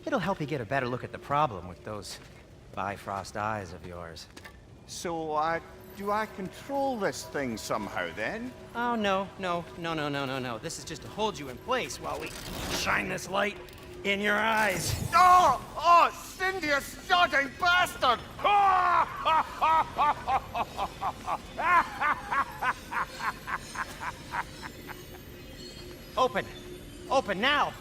It'll help you get a better look at the problem with those Bifrost eyes of yours. So, do I control this thing somehow then? Oh, no. This is just to hold you in place while we shine this light in your eyes. Oh! Oh, Cindy, you sodding bastard! Open! Open now!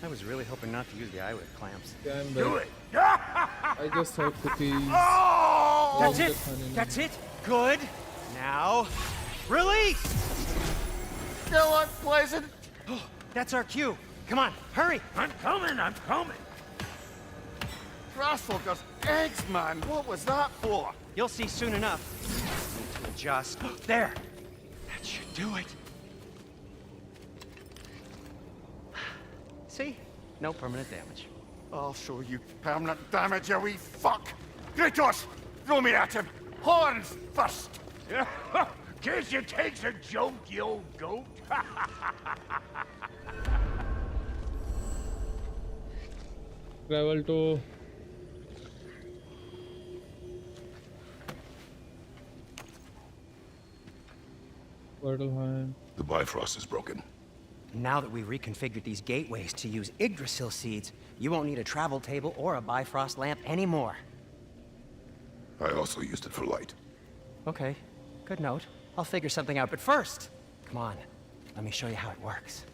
I was really hoping not to use the eyelid clamps. Damn, Do bro. it! I just have cookies. Oh! That's it! That's it! Good! Now, release! Still unpleasant. That's our cue. Come on, hurry! I'm coming! Grasshopper's eggs, man. What was that for? You'll see soon enough. Need to adjust. There! That should do it. See? No permanent damage. I'll show you permanent damage, you wee fuck! Kratos! Throw me at him! Horns first! Guess you takes a joke, you old goat. Travel to Portalheim. The Bifrost is broken. Now that we've reconfigured these gateways to use Yggdrasil seeds, you won't need a travel table or a Bifrost lamp anymore. I also used it for light. Okay, good note. I'll figure something out, but first, come on, let me show you how it works.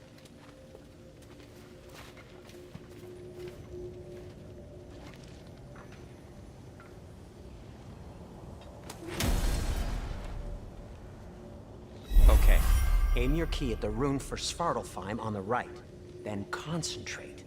Okay, aim your key at the rune for Svartalfheim on the right, then concentrate.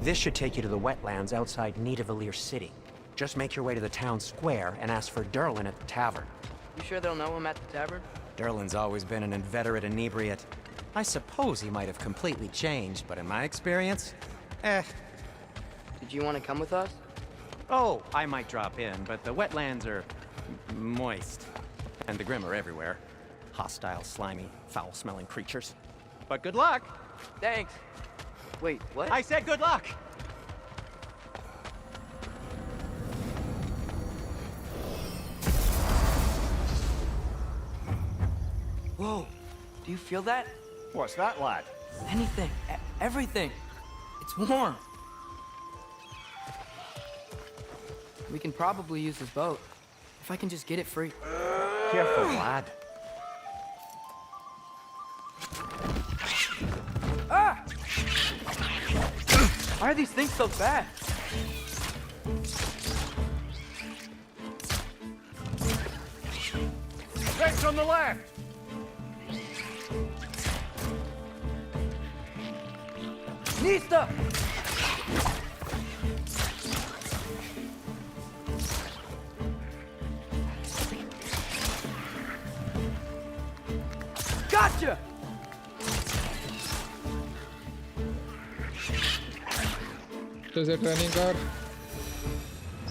This should take you to the wetlands outside Nidavellir City. Just make your way to the town square and ask for Derlin at the tavern. You sure they'll know him at the tavern? Derlin's always been an inveterate inebriate. I suppose he might have completely changed, but in my experience, Did you want to come with us? Oh, I might drop in, but the wetlands are moist. And the Grim are everywhere. Hostile, slimy, foul-smelling creatures. But good luck! Thanks. Wait, what? I said good luck! Whoa, do you feel that? What's that, lad? Anything, everything. It's warm. We can probably use this boat. If I can just get it free. Careful, lad. Ah! Why are these things so fast? Threats on the left! Nista! Gotcha! तो से training car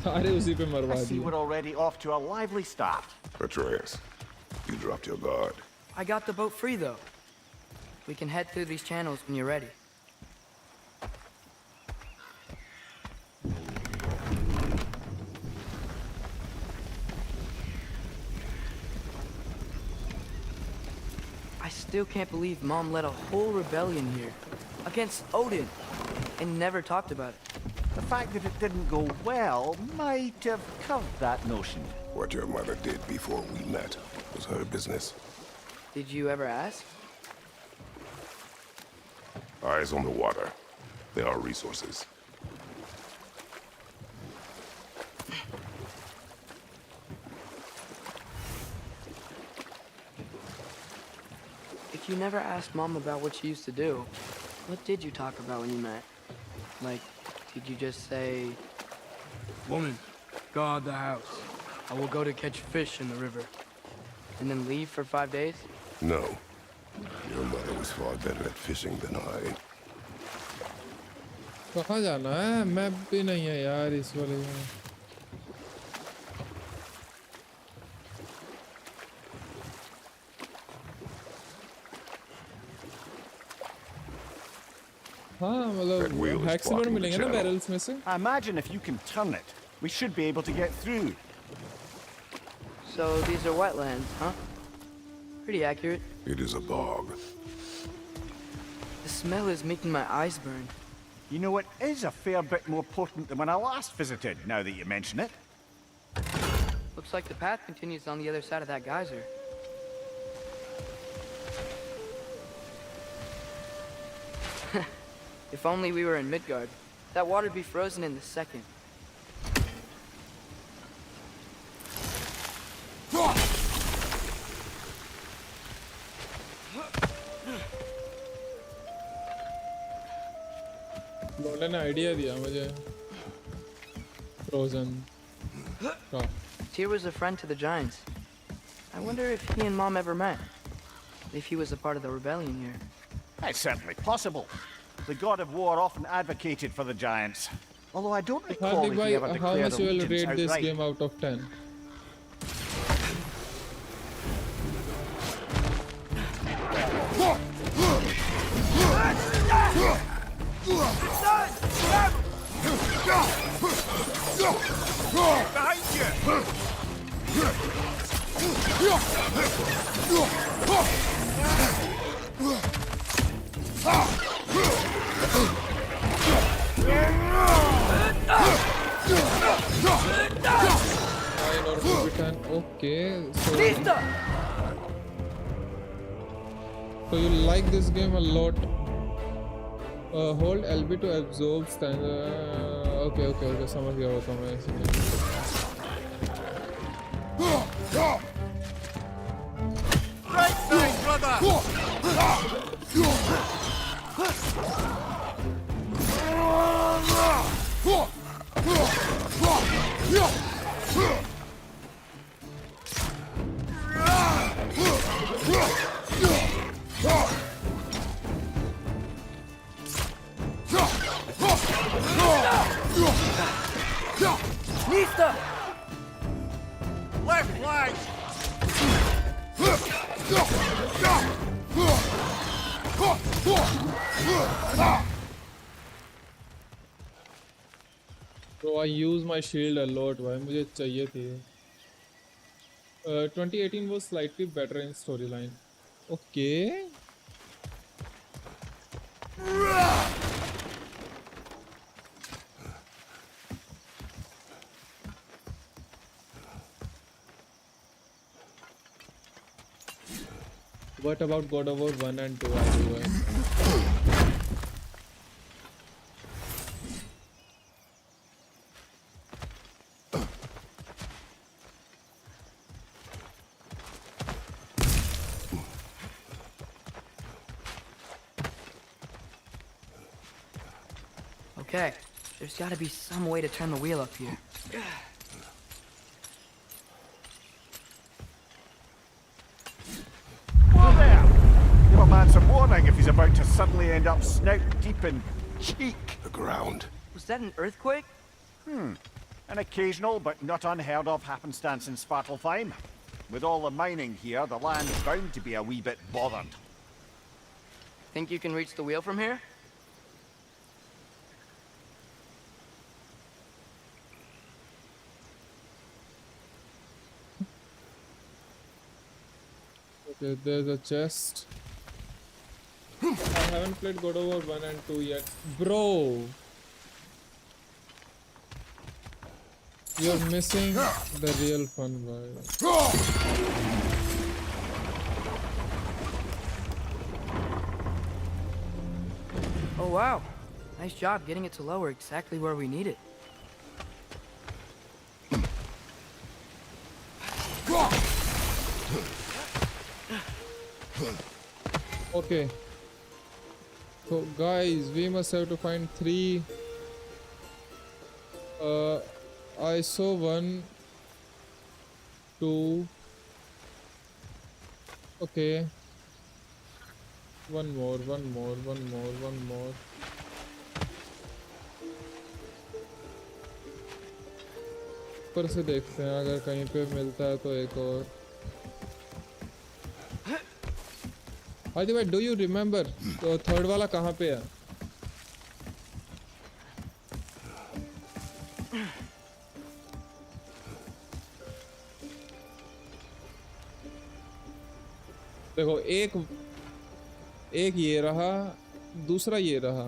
सारे उसी पे मरवा I see दिए. we're already off to a lively start. Atreus, you dropped your guard. I got the boat free, though. We can head through these channels when you're ready. I still can't believe Mom led a whole rebellion here against Odin and never talked about it. The fact that it didn't go well might have curved that notion. What your mother did before we met was her business. Did you ever ask? Eyes on the water. There are resources. If you never asked Mom about what she used to do, what did you talk about when you met? Like, did you just say, "Woman, guard the house. I will go to catch fish in the river," and then leave for 5 days? No. Your mother was far better at fishing than I. कहाँ जाना है? Map भी नहीं है यार इस वाले में. हाँ मतलब maximum मिलेंगे ना barrels में से. I imagine if you can turn it, we should be able to get through. So these are wetlands, huh? Pretty accurate. It is a bog. The smell is making my eyes burn. You know, it is a fair bit more potent than when I last visited, now that you mention it. Looks like the path continues on the other side of that geyser. If only we were in Midgard. That water'd be frozen in the second. लोले ने idea दिया मुझे frozen का। Tyr was a friend to the giants. I wonder if he and Mom ever met. If he was a part of the rebellion here. It's certainly possible. The god of war often advocated for the giants. Although I don't recall Hardik if bhai, he ever how declared much you will allegiance rate this outright. game out of 10? Behind you! Nine or maybe 10. Okay, so you like this game a lot. Hold LB to absorb stand. Okay, समझ गया होता मैं इसलिए. Right side, brother! Nista! Left flank! So I use my shield a lot. भाई मुझे चाहिए थी. 2018 was slightly better in storyline. Okay. What about God of War 1 and 2? Are you Okay, there's gotta be some way to turn the wheel up here. Oh, there! Give a man some warning if he's about to suddenly end up snout deep in cheek. The ground. Was that an earthquake? An occasional but not unheard of happenstance in Svartalfheim. With all the mining here, the land's bound to be a wee bit bothered. Think you can reach the wheel from here? Okay, there's a chest. I haven't played God of War 1 and 2 yet. Bro! You're missing the real fun, boy. Oh wow, nice job getting it to lower exactly where we need it. Okay. So guys, we must have to find 3. I saw 1, 2. Okay. One more. ऊपर से देखते हैं अगर कहीं पे मिलता है तो एक और. हादी भाई, डू यू रिमेम्बर तो थर्ड वाला कहाँ पे है? देखो, एक ये रहा, दूसरा ये रहा.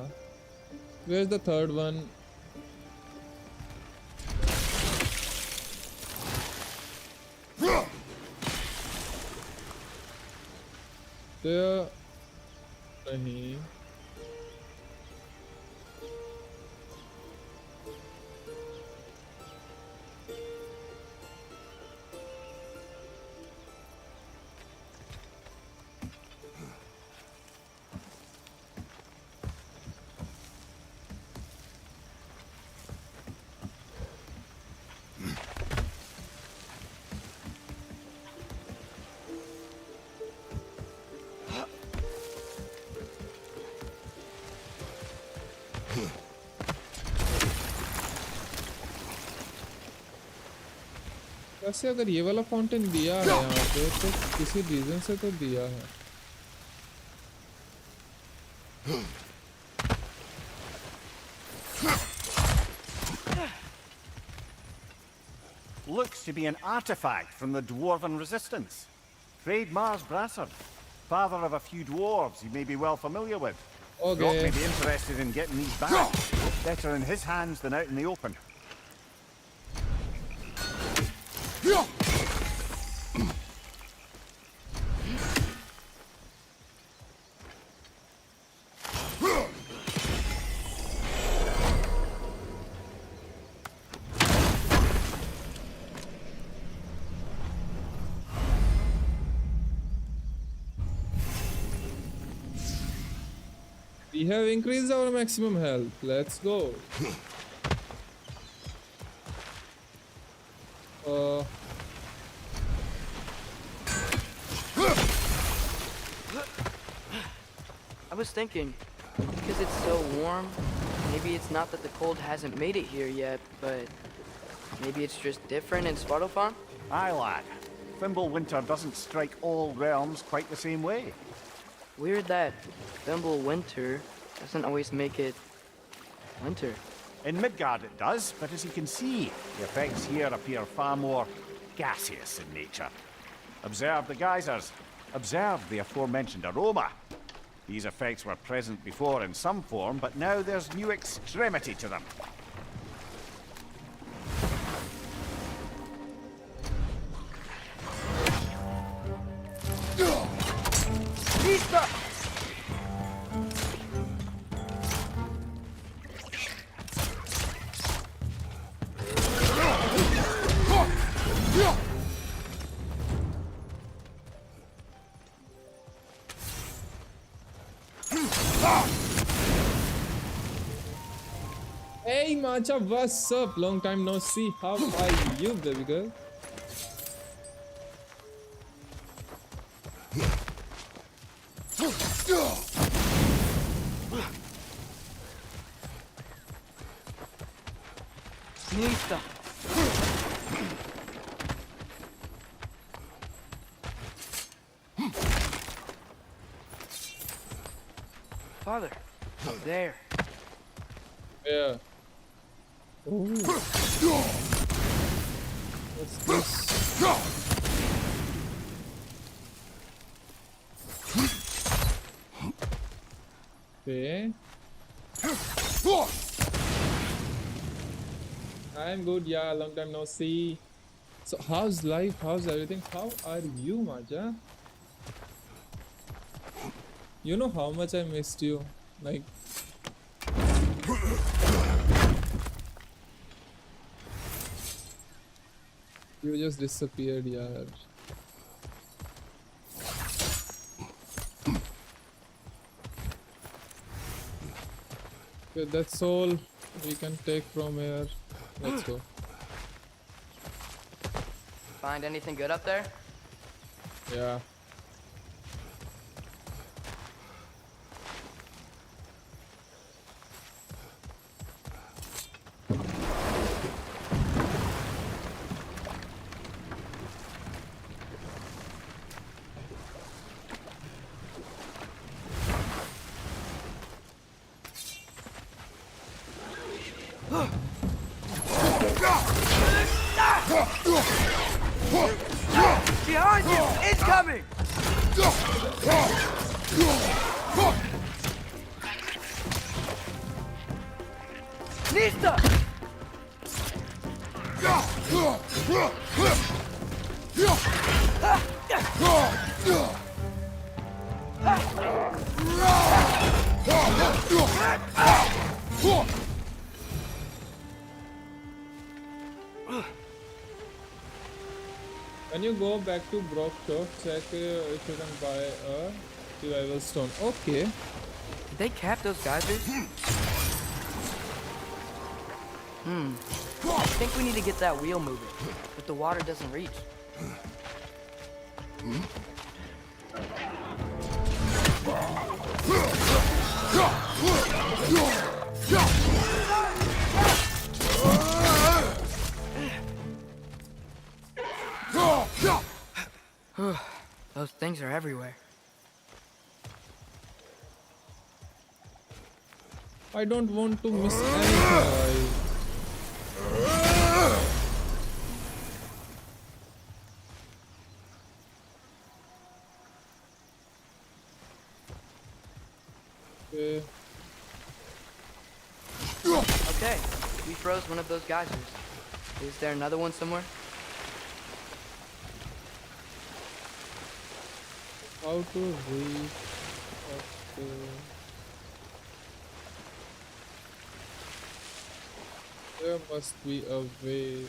Where is the third one? नहीं. वैसे अगर ये वाला फाउंटेन दिया है यहाँ पे तो किसी रीजन से तो दिया है। Looks to be an artifact from the Dwarven Resistance. Freyed Mars Brassard, father of a few dwarves you may be well familiar with. Rock Okay. may be interested in getting these back. Better in his hands than out in the open. We have increased our maximum health. Let's go. I was thinking, because it's so warm, maybe it's not that the cold hasn't made it here yet, but maybe it's just different in Svartalfheim? Aye, lad. Winter doesn't strike all realms quite the same way. Weird that Winter doesn't always make it winter. In Midgard it does, but as you can see, the effects here appear far more gaseous in nature. Observe the geysers. Observe the aforementioned aroma. These effects were present before in some form, but now there's new extremity to them. Lista! Hey Macha, what's up? Long time no see. How are you, baby girl? Lista! Father, there. Yeah. Oh. What's this? Okay. I'm good, yeah, long time no see. So how's life? How's everything? How are you, Maja? You know how much I missed you. Like, you just disappeared, yeah. Okay, that's all we can take from here. Let's go. Find anything good up there? Yeah. Behind you! Incoming! Lista! When you go back to Brock Shop, check if you can buy a survival stone. Okay. Did they cap those geysers? I think we need to get that wheel moving, but the water doesn't reach. Those things are everywhere. I don't want to miss anything. Okay. Okay, we froze one of those geysers. Is there another one somewhere? How to read? Okay. There must be a way.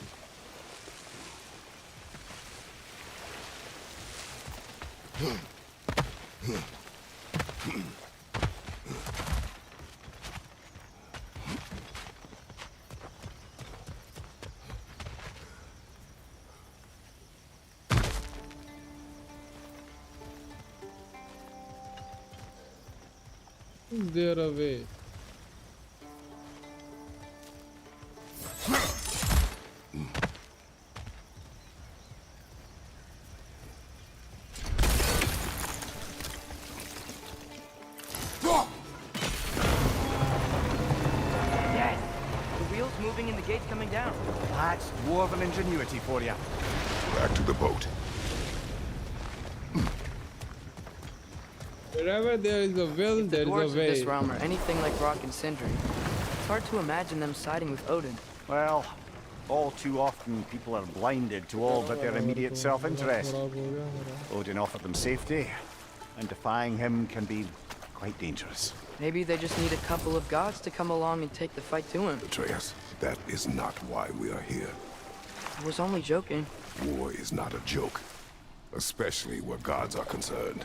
Is there a way? Yes! The wheel's moving and the gate's coming down. That's dwarven ingenuity for you. Back to the boat. Wherever there is a will, If the there dwarves is of a way. this realm are anything like Rock and Sindri, it's hard to imagine them siding with Odin. Well, all too often people are blinded to all but their immediate self-interest. Odin offered them safety, and defying him can be quite dangerous. Maybe they just need a couple of gods to come along and take the fight to him. Atreus, that is not why we are here. I was only joking. War is not a joke, especially where gods are concerned.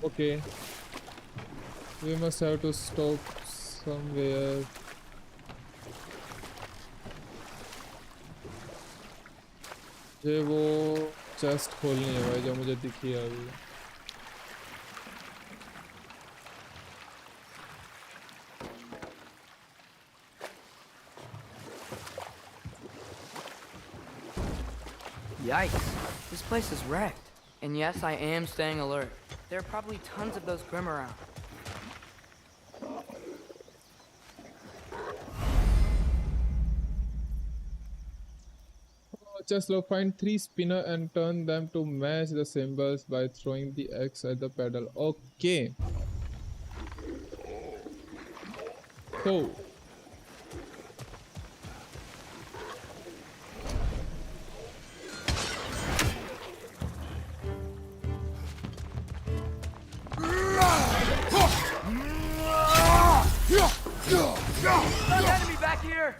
Okay. We must have to stop somewhere. मुझे वो chest खोलनी है भाई जो मुझे दिखी है अभी. Yikes. This place is wrecked. And yes, I am staying alert. There are probably tons of those Grim around. Just look, find 3 spinner and turn them to match the symbols by throwing the X at the pedal. Okay. So. An enemy back here!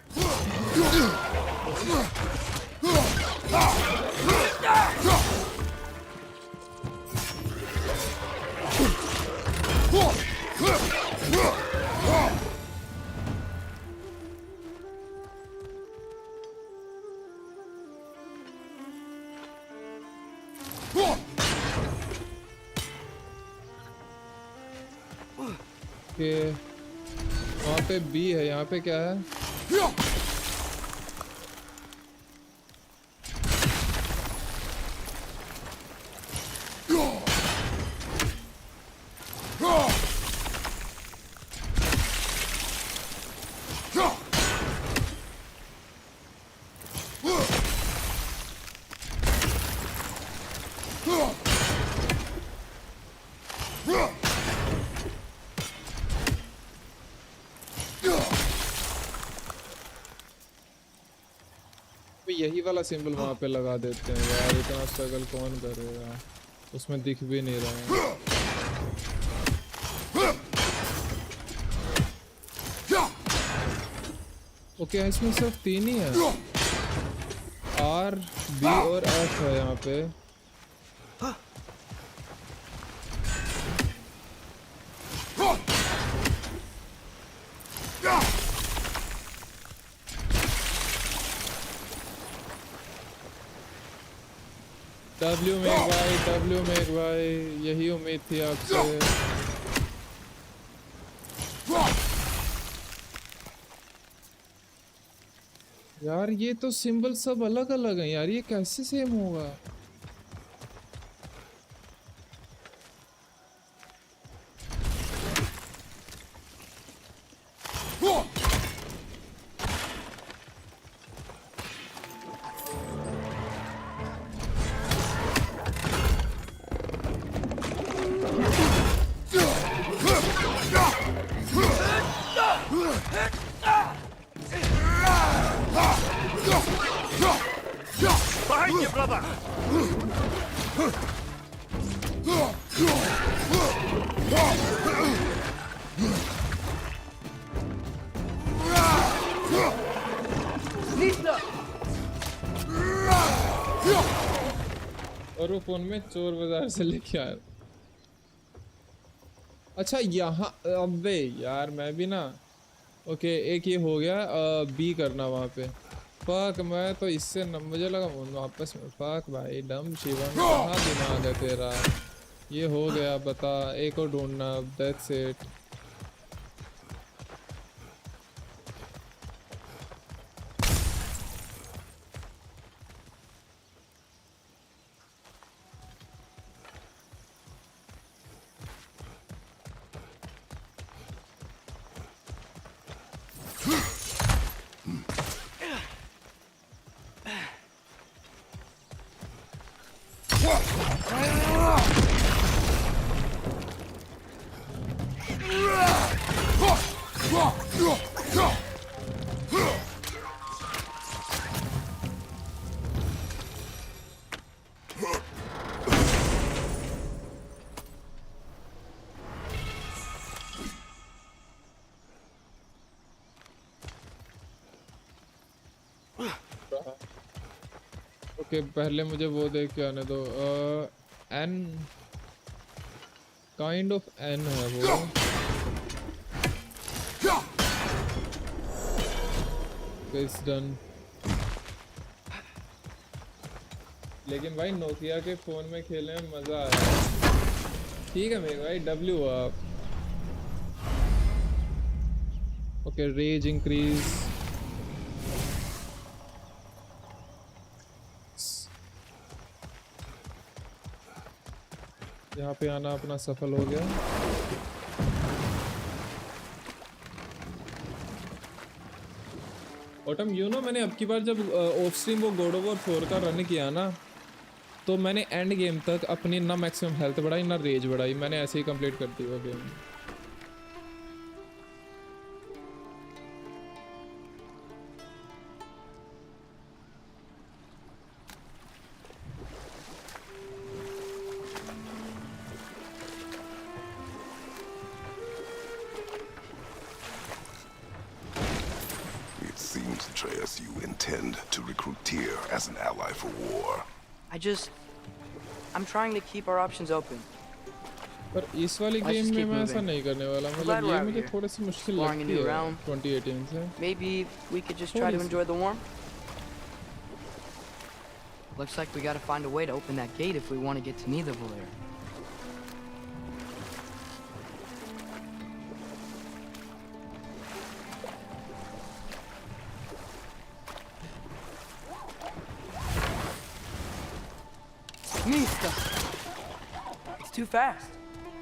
Okay. वहाँ पे B है, यहाँ पे क्या है? यही वाला symbol वहाँ पे लगा देते हैं यार. इतना स्ट्रगल कौन करेगा? उसमें दिख भी नहीं रहा है. ओके इसमें सिर्फ 3 ही है. R, B और F है यहाँ पे. डब्ल्यू मेघ भाई, यही उम्मीद थी आपसे। यार ये तो सिंबल सब अलग अलग हैं यार, ये कैसे सेम होगा? Behind you, brother! और वो फोन में चोर बाजार से लेके आया। अच्छा यहाँ, अबे यार मैं भी ना, ओके एक ये हो गया, बी करना वहाँ पे। फक, मैं तो इससे न, मुझे लगा वापस में। फक भाई, डम शिवम, कहाँ दिमाग है तेरा? ये हो गया, बता एक और ढूंढना, दैट्स इट। ओके पहले मुझे वो देख के आने दो। एन काइंड ऑफ एन है वो। It's done. लेकिन भाई नोकिया के फोन में खेलने में मजा आया। ठीक है मेरे भाई, डब्ल्यू आप। Okay raise increase. यहाँ पे आना अपना सफल हो गया। ऑटम मैंने अब की बार जब ऑफ स्ट्रीम वो गॉड ऑफ वॉर 4 का रन किया ना, तो मैंने एंड गेम तक अपनी ना मैक्सिमम हेल्थ बढ़ाई ना रेज बढ़ाई, मैंने ऐसे ही कंप्लीट कर दी वो game. You intend to recruit Tyr as an ally for war. I'm trying to keep our options open. पर इस वाली गेम में मैं ऐसा नहीं करने वाला, मतलब ये मुझे थोड़ी सी मुश्किल लगती है 2018 से। Maybe we could just try to enjoy the warmth. Looks like we gotta find a way to open that gate if we want to get to Nidavellir. Mista! It's too fast.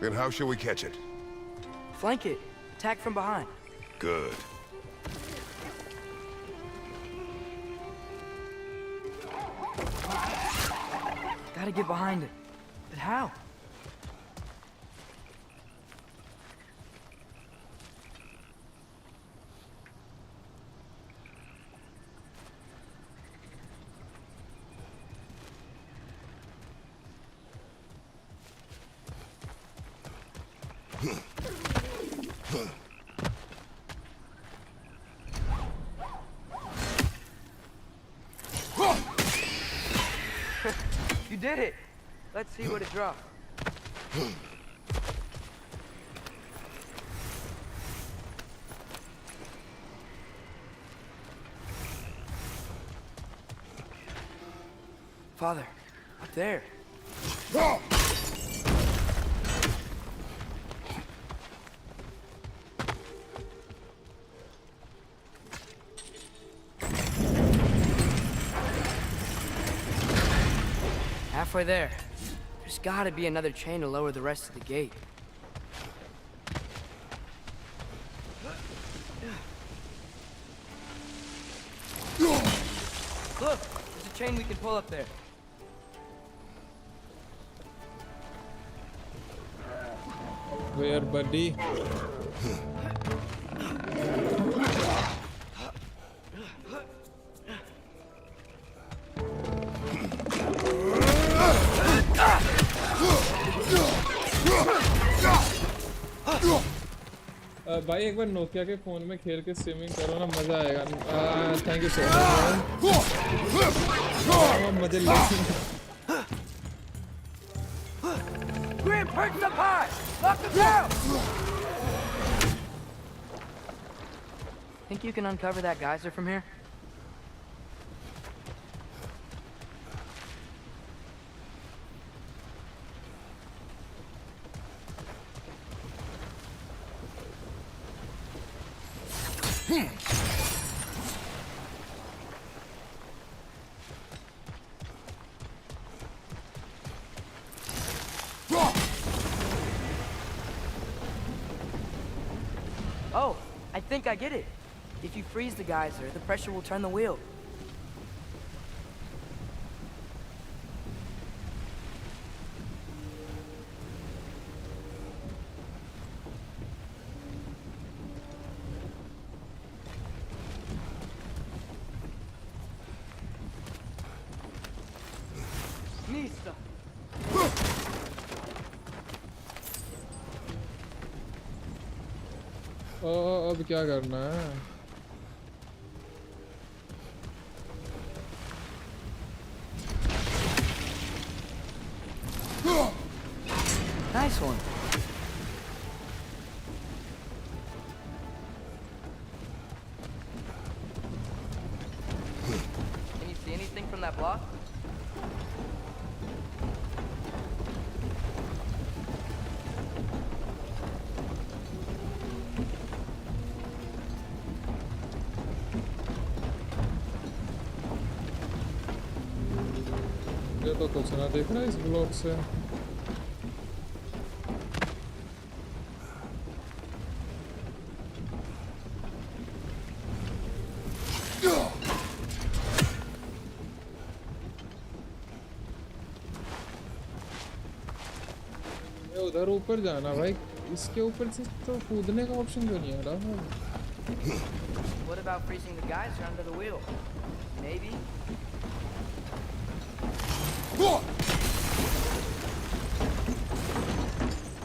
Then how shall we catch it? Flank it. Attack from behind. Good. Gotta get behind it. But how? You did it! Let's see what it dropped. Father, Up there. Halfway there. There's gotta be another chain to lower the rest of the gate. Look, there's a chain we can pull up there. Where, buddy? भाई एक बार Nokia के phone में खेल के streaming करो ना, मजा आएगा। Thank you so much. मजे ले। Grim, perch up high! Lock them down! Think you can uncover that geyser from here? Oh, I think I get it. If you freeze the geyser, the pressure will turn the wheel. Nista. अब क्या करना है? Nice one. Can you see anything from that block? ये तो कुछ ना देख रहा है इस ब्लॉक से। उधर ऊपर जाना भाई, इसके ऊपर से तो कूदने का ऑप्शन क्यों नहीं आ रहा? What about freezing the geyser under the wheel? Maybe.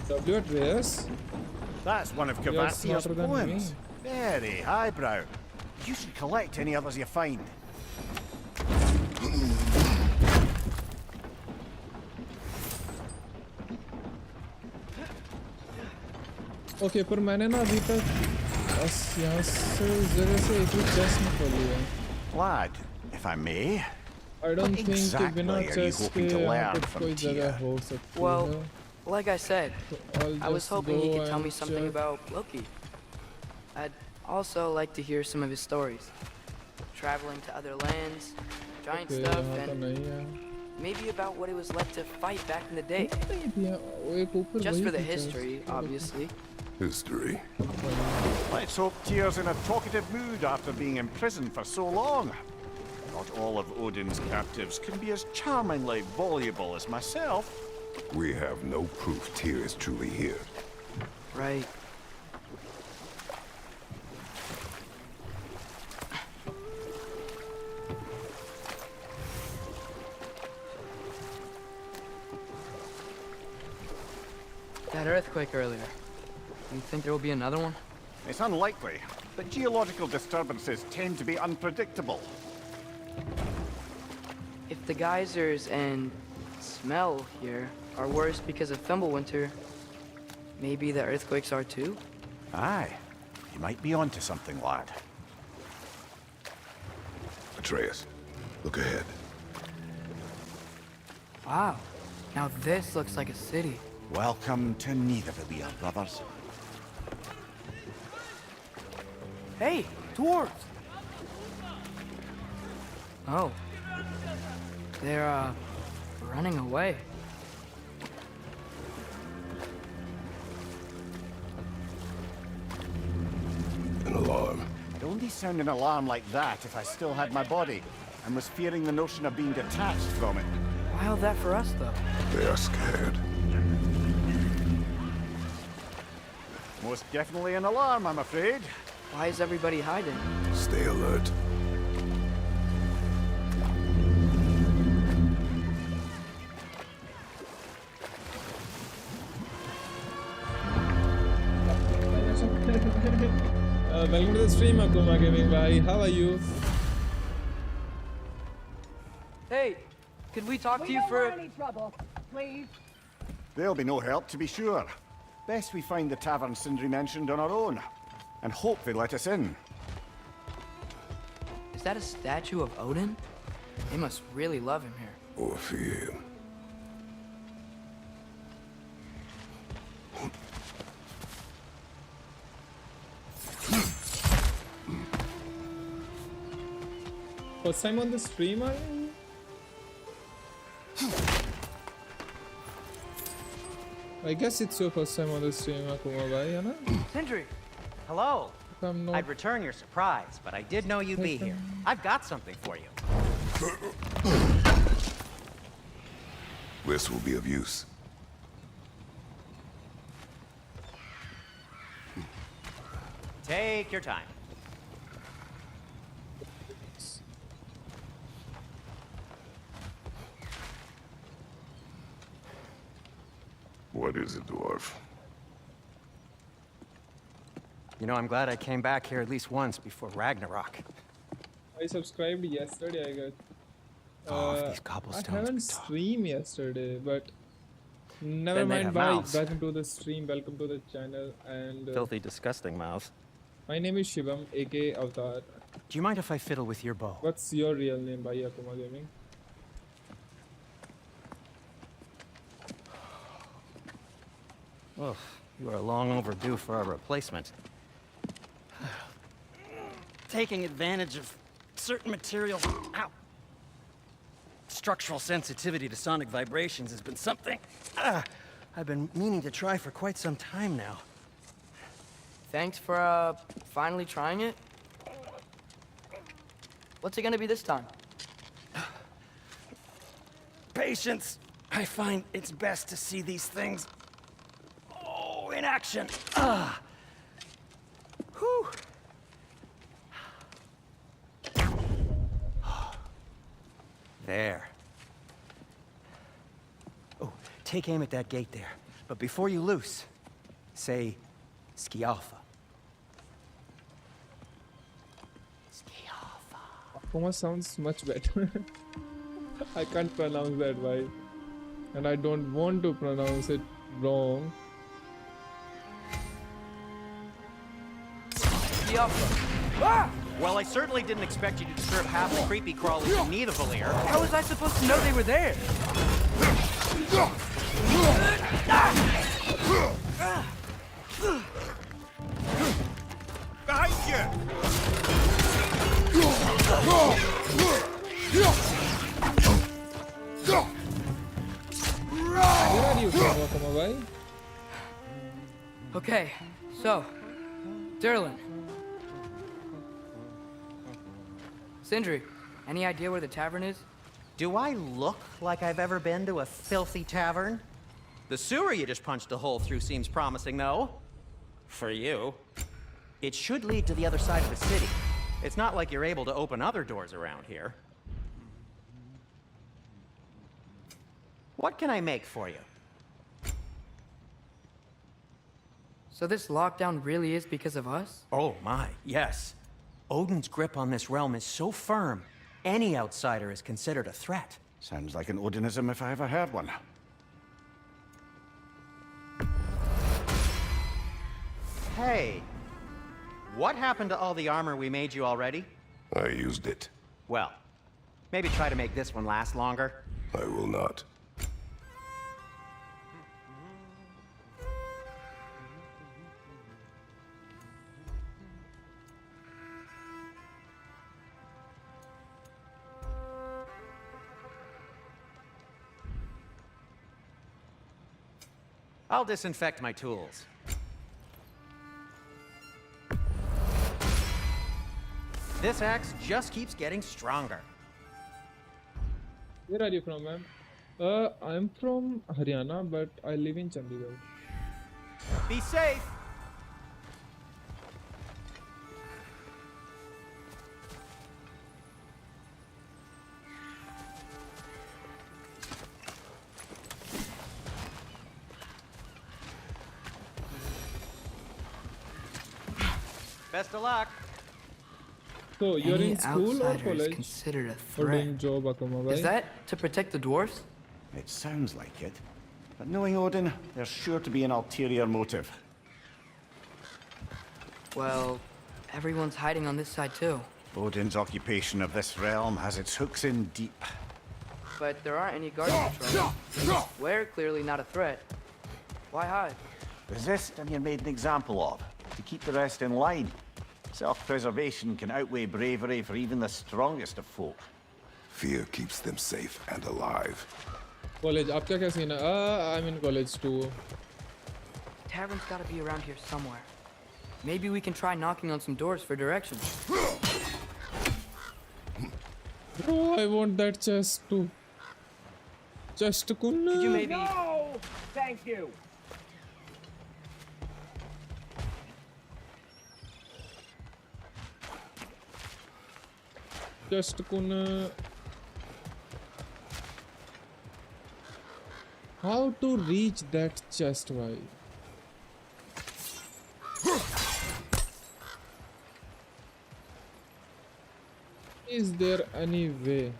W at Reyes? That's one of You're Cavassia's smarter than poems. me. Very highbrow. You should collect any others you find. Okay पर मैंने ना अभी तक बस यहाँ से जगह से एक भी चेस्ट नहीं खोली है। Lad, if I may, I don't what think कि exactly बिना are you चेस्ट के hoping to यहाँ learn पे from कोई जगह Tia? हो सकती Well, है। like I said, I'll I was just hoping he go could tell me and something check. about Loki. I'd also like to hear some of his stories. Traveling to other lands, giant Okay, stuff, यहाँ तो and नहीं है। maybe about what it was like to fight back in the day. नहीं थी, वो एक ऊपर Just वही for the थी chest। history, obviously. History. Let's hope Tyr's in a talkative mood after being imprisoned for so long. Not all of Odin's captives can be as charmingly voluble as myself. We have no proof Tyr is truly here. Right. That earthquake earlier. Do you think there will be another one? It's unlikely, but geological disturbances tend to be unpredictable. If the geysers and smell here are worse because of Thimblewinter, maybe the earthquakes are too? Aye, you might be onto something, lad. Atreus, look ahead. Wow. Now this looks like a city. Welcome to Nidavellir, brothers. Hey, dwarves! Oh. They're, running away. An alarm. I'd only sound an alarm like that if I still had my body, and was fearing the notion of being detached from it. Wild that for us, though. They are scared. Most definitely an alarm, I'm afraid. Why is everybody hiding? Stay alert. Welcome to the stream, Akuma Gaming. Bye. How are you? Hey, could we talk to you for... any trouble, please. There'll be no help, to be sure. Best we find the tavern Sindri mentioned on our own, and hope they let us in. Is that a statue of Odin? They must really love him here. Or fear him. First time on the stream, are you? I guess it's your first time on the stream, Akuma bhai, Anna? Sindri! Hello. If I'm not I'd return your surprise, but I did know you'd be here. I've got something for you. This will be of use. Take your time. What is it, dwarf? You know, I'm glad I came back here at least once before Ragnarok. I subscribed yesterday, I guess. Oh, if these I cobblestones haven't could talk. streamed yesterday, but never Then they mind. have Bye. mouths. Welcome to the stream. Welcome to the channel. And Filthy, disgusting mouths. my name is Shivam, aka Avatar. Do you mind if I fiddle with your bow? What's your real name, bhai, Akuma Gaming? Oh, you are long overdue for a replacement. Taking advantage of certain materials. Ow. Structural sensitivity to sonic vibrations has been something I've been meaning to try for quite some time now. Thanks for, finally trying it. What's it gonna be this time? Patience. I find it's best to see these things, in action. Whew. There. Oh, take aim at that gate there. But before you loose, say, Skialfa. Skialfa. Akuma sounds much better. I can't pronounce that, bhai. And I don't want to pronounce it wrong. Ah! Well, I certainly didn't expect you to disturb half the creepy crawlers in Nidavellir. How was I supposed to know they were there? Behind you! Where are you from, Akuma bhai? Okay, so, Derlin. Sindri, any idea where the tavern is? Do I look like I've ever been to a filthy tavern? The sewer you just punched a hole through seems promising, though. For you. It should lead to the other side of the city. It's not like you're able to open other doors around here. What can I make for you? So this lockdown really is because of us? Oh my, yes. Odin's grip on this realm is so firm, any outsider is considered a threat. Sounds like an Odinism if I ever heard one. Hey, what happened to all the armor we made you already? I used it. Well, maybe try to make this one last longer. I will not. I'll disinfect my tools. This axe just keeps getting stronger. Where are you from, ma'am? I'm from Haryana, but I live in Chandigarh. Be safe! Best of luck. So you're Any in school or outsider is college? considered a Or threat. doing job, Akuma Is bhai? that to protect the dwarfs? It sounds like it. But knowing Odin, there's sure to be an ulterior motive. Well, everyone's hiding on this side too. Odin's occupation of this realm has its hooks in deep. But there aren't any guards patrolling. We're clearly not a threat. Why hide? Resist and you're made an example of, to keep the rest in line. Self-preservation can outweigh bravery for even the strongest of folk. Fear keeps them safe and alive. College, आपका क्या scene है? I'm in college too. Tavern's gotta be around here somewhere. Maybe we can try knocking on some doors for directions. Bro, I want that chest too. Chest kun. Could you maybe... No! Thank you! Chest kun. How to reach that chest, bhai? Is there any way?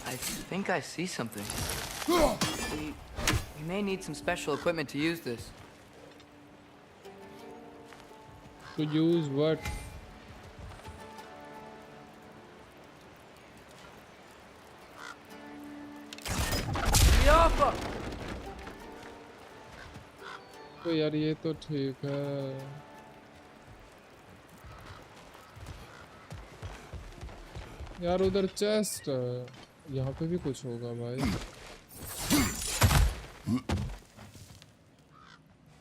I think I see something. We may need some special equipment to use this. To use what? Yaffa! तो यार ये तो ठीक है. यार उधर chest यहाँ पे भी कुछ होगा भाई.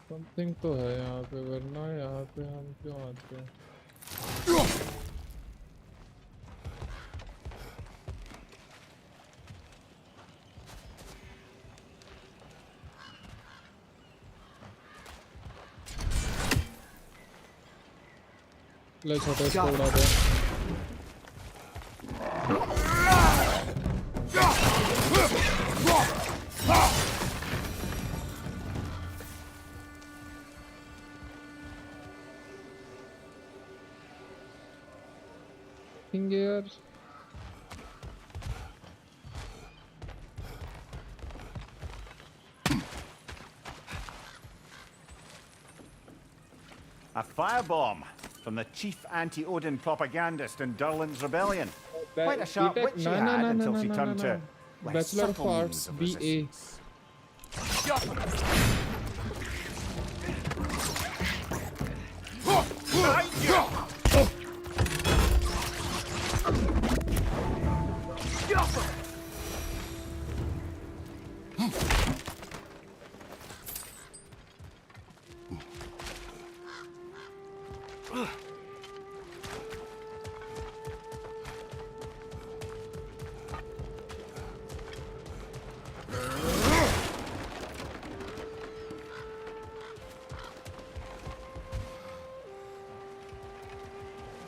समथिंग तो है यहाँ पे, वरना यहाँ पे हम क्यों आते हैं? ले छोटे इसको उड़ा दे. यार A firebomb from the chief anti-Odin propagandist in Durland's rebellion. Quite a sharp wit she had until she turned to less Bachelor of subtle Arts means of BA. resistance.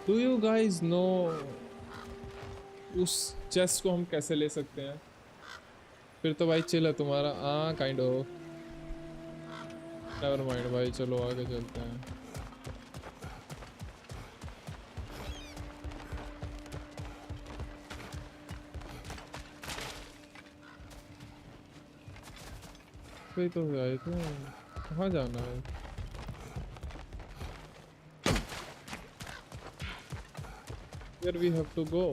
Do you guys know उस chest को हम कैसे ले सकते हैं? फिर तो भाई चिल है तुम्हारा. Kind of. नेवर माइंड भाई, चलो आगे चलते हैं. वही तो आए थे. कहाँ जाना है? Where we have to go?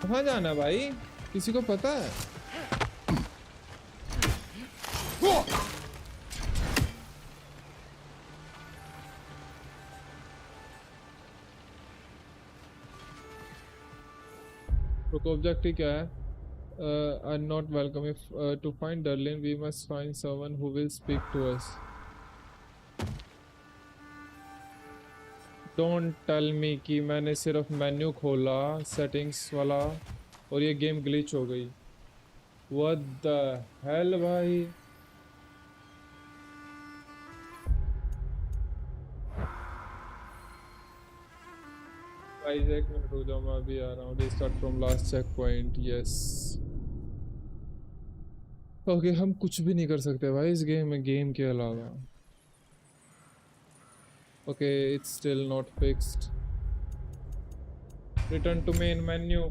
कहाँ जाना है भाई? किसी को पता है? तो ऑब्जेक्टिव क्या है? Are not welcome. If to find Darlene, we must find someone who will speak to us. Don't tell me कि मैंने सिर्फ मेन्यू खोला सेटिंग्स वाला और ये गेम ग्लिच हो गई. What the hell भाई? गाइस एक मिनट रुक जाओ, मैं अभी आ रहा हूँ. Restart from last checkpoint. Yes. Okay हम कुछ भी नहीं कर सकते भाई इस गेम में, गेम के अलावा. Okay it's still not fixed. Return to main menu.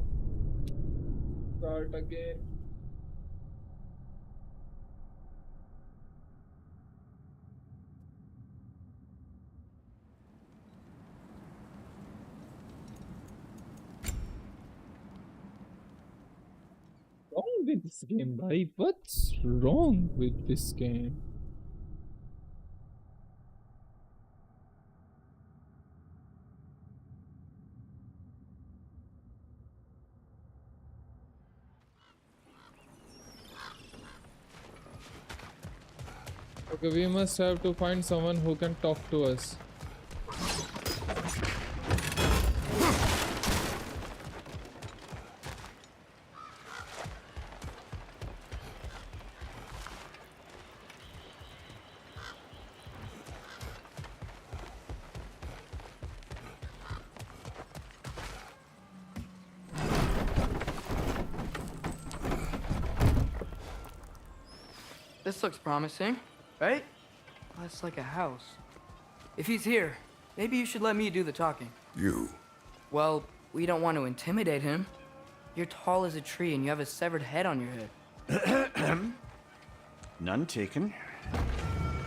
Start again. Wrong with this game, bhai? What's wrong with this game? Okay, we must have to find someone who can talk to us. This looks promising, right? That's like a house. If he's here, maybe you should let me do the talking. You. Well, we don't want to intimidate him. You're tall as a tree and you have a severed head on your head. None taken.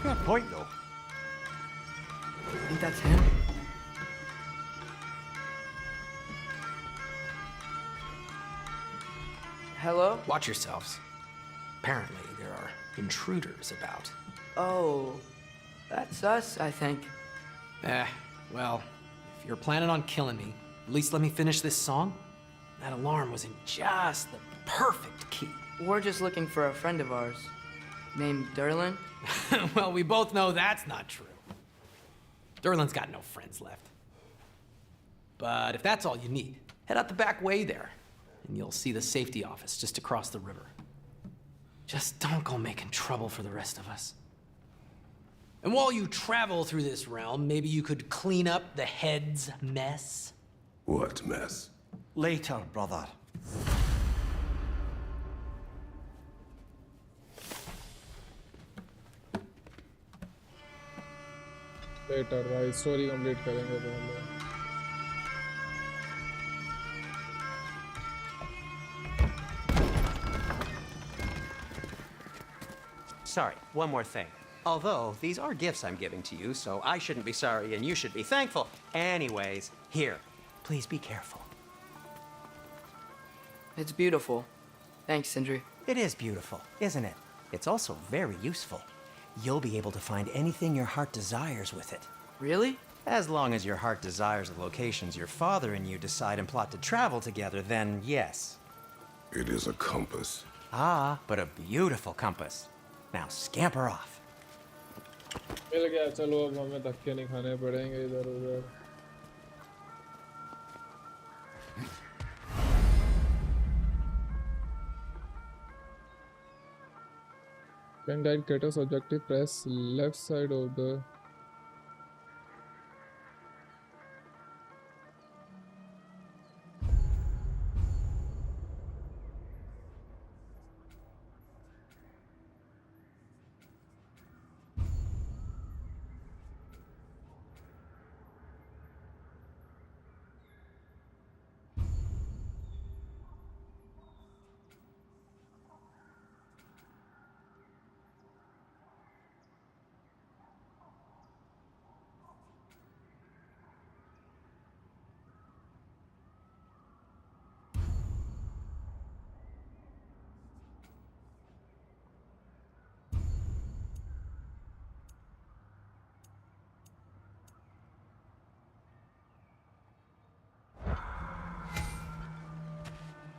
Fair point, though. Think that's him? Hello? Watch yourselves. Apparently, there are intruders about. Oh, that's us, I think. Well, if you're planning on killing me, at least let me finish this song. That alarm was in just the perfect key. We're just looking for a friend of ours named Derlin. Well, we both know that's not true. Derlin's got no friends left. But if that's all you need, head out the back way there, and you'll see the safety office just across the river. Just don't go making trouble for the rest of us. And while you travel through this realm, maybe you could clean up the head's mess? What mess? Later, brother. Later भाई story complete करेंगे पहले. Sorry, one more thing. Although, these are gifts I'm giving to you, so I shouldn't be sorry and you should be thankful. Anyways, here, please be careful. It's beautiful. Thanks, Sindri. It is beautiful, isn't it? It's also very useful. You'll be able to find anything your heart desires with it. Really? As long as your heart desires the locations your father and you decide and plot to travel together, then yes. It is a compass. Ah, but a beautiful compass. Now scamper off. मिल गया, चलो अब हमें धक्के नहीं खाने पड़ेंगे इधर उधर. Can guide Kratos objective, press left side of the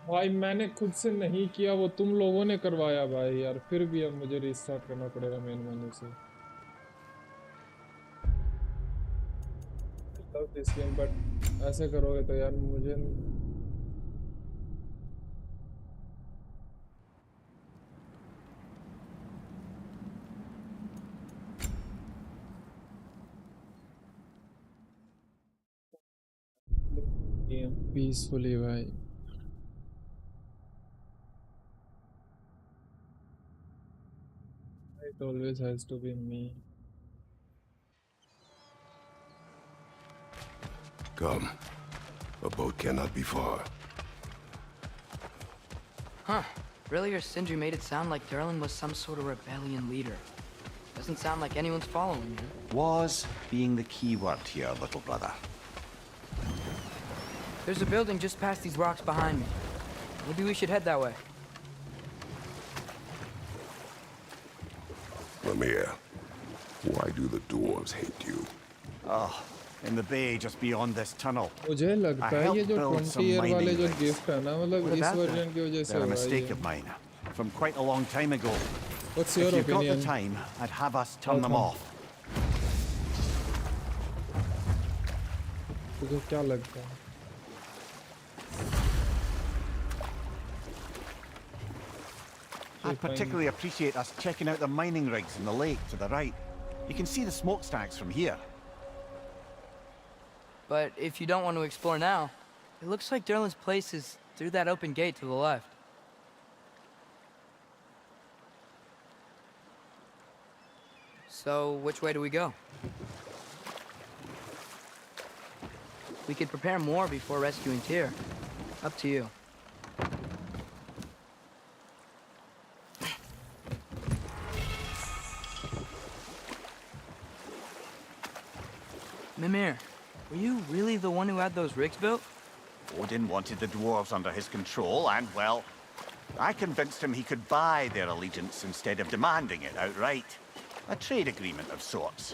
भाई मैंने खुद से नहीं किया, वो तुम लोगों ने करवाया भाई यार, फिर भी अब मुझे रीस्टार्ट करना पड़ेगा मेन मेन्यू से। लव दिस गेम बट ऐसे करोगे तो यार मुझे गेम पीसफुली भाई। It always has to be me. Come. A boat cannot be far. Huh. Earlier, Sindri made it sound like Derlin was some sort of rebellion leader. Doesn't sound like anyone's following him. Was being the key word here, little brother. There's a building just past these rocks behind me. Maybe we should head that way. Lemire, why do the dwarves hate you? Oh, in the bay just beyond this tunnel. मुझे लगता है ये जो 20 year वाले जो gift है ना, मतलब इस वर्जन की वजह से They're a हुआ mistake ये। of mine, from quite a long time ago. What's your If you've got opinion? the time, I'd have us turn them off. तुझे क्या लगता है? I'd particularly appreciate us checking out the mining rigs in the lake to the right. You can see the smokestacks from here. But if you don't want to explore now, it looks like Derlin's place is through that open gate to the left. So, which way do we go? We could prepare more before rescuing Tyr. Up to you. Mimir, were you really the one who had those rigs built? Odin wanted the dwarves under his control, and, well, I convinced him he could buy their allegiance instead of demanding it outright. A trade agreement of sorts.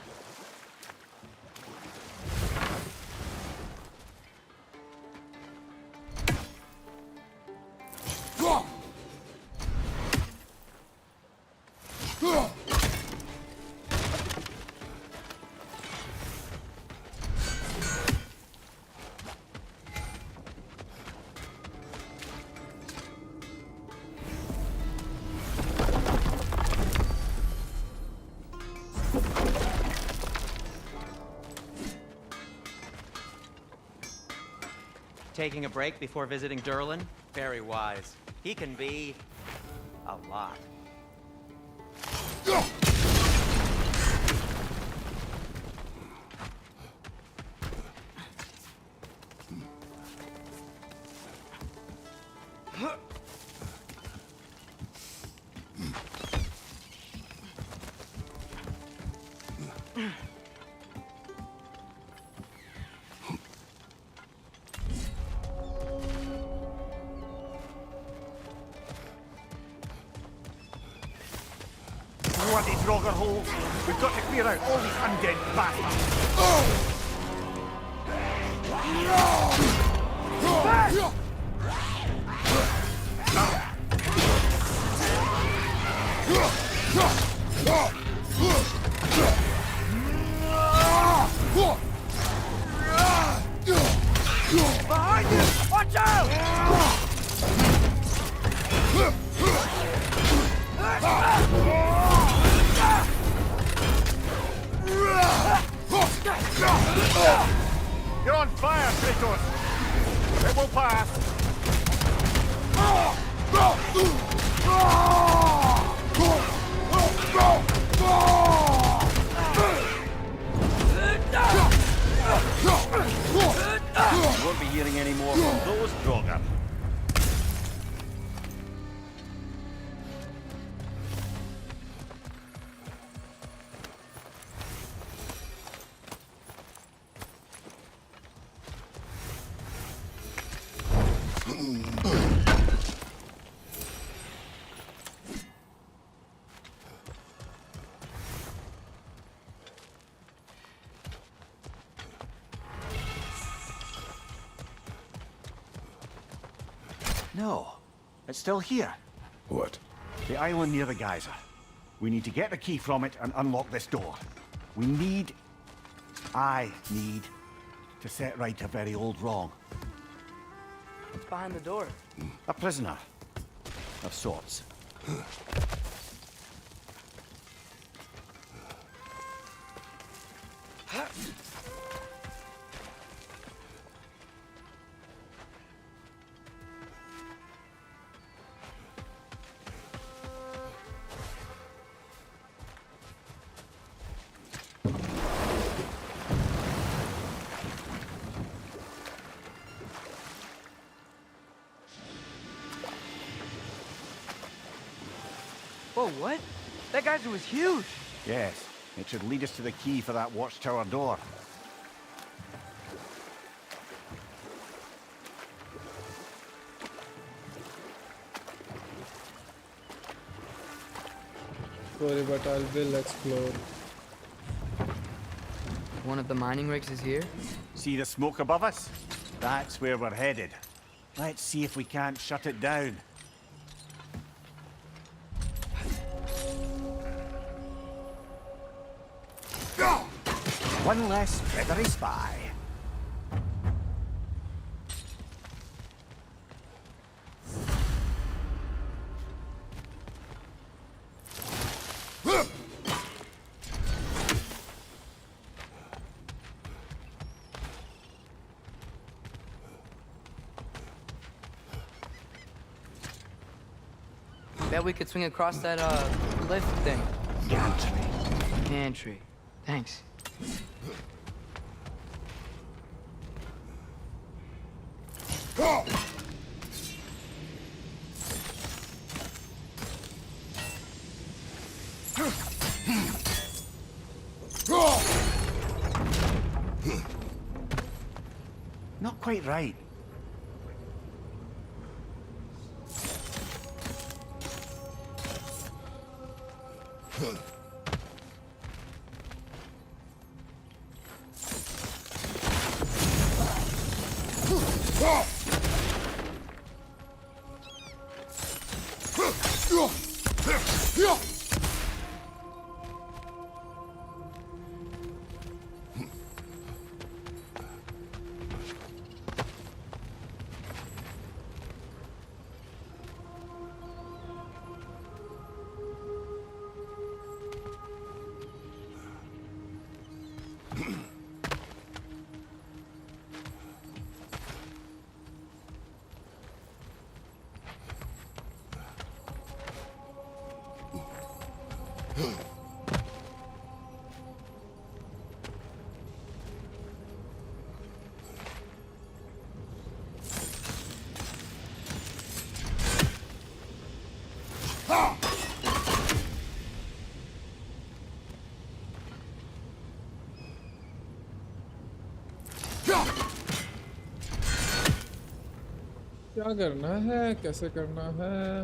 Taking a break before visiting Derlin? Very wise. He can be a lot. Bloody Draugr holes! We've got to clear out all these undead bastards! Behind you! Watch out! You're on fire, Kratos! It will pass! You won't be hearing any more from those Draugr. No, it's still here. What? The island near the geyser. We need to get the key from it and unlock this door. I need to set right a very old wrong. What's behind the door? A prisoner of sorts. Whoa, what? That geyser was huge. Yes, it should lead us to the key for that watchtower door. Sorry, but I will explore. One of the mining rigs is here? See the smoke above us? That's where we're headed. Let's see if we can't shut it down. One less feathery spy. Bet we could swing across that, lift thing. Gantry. Gantry. Thanks. Not quite right. क्या करना है कैसे करना है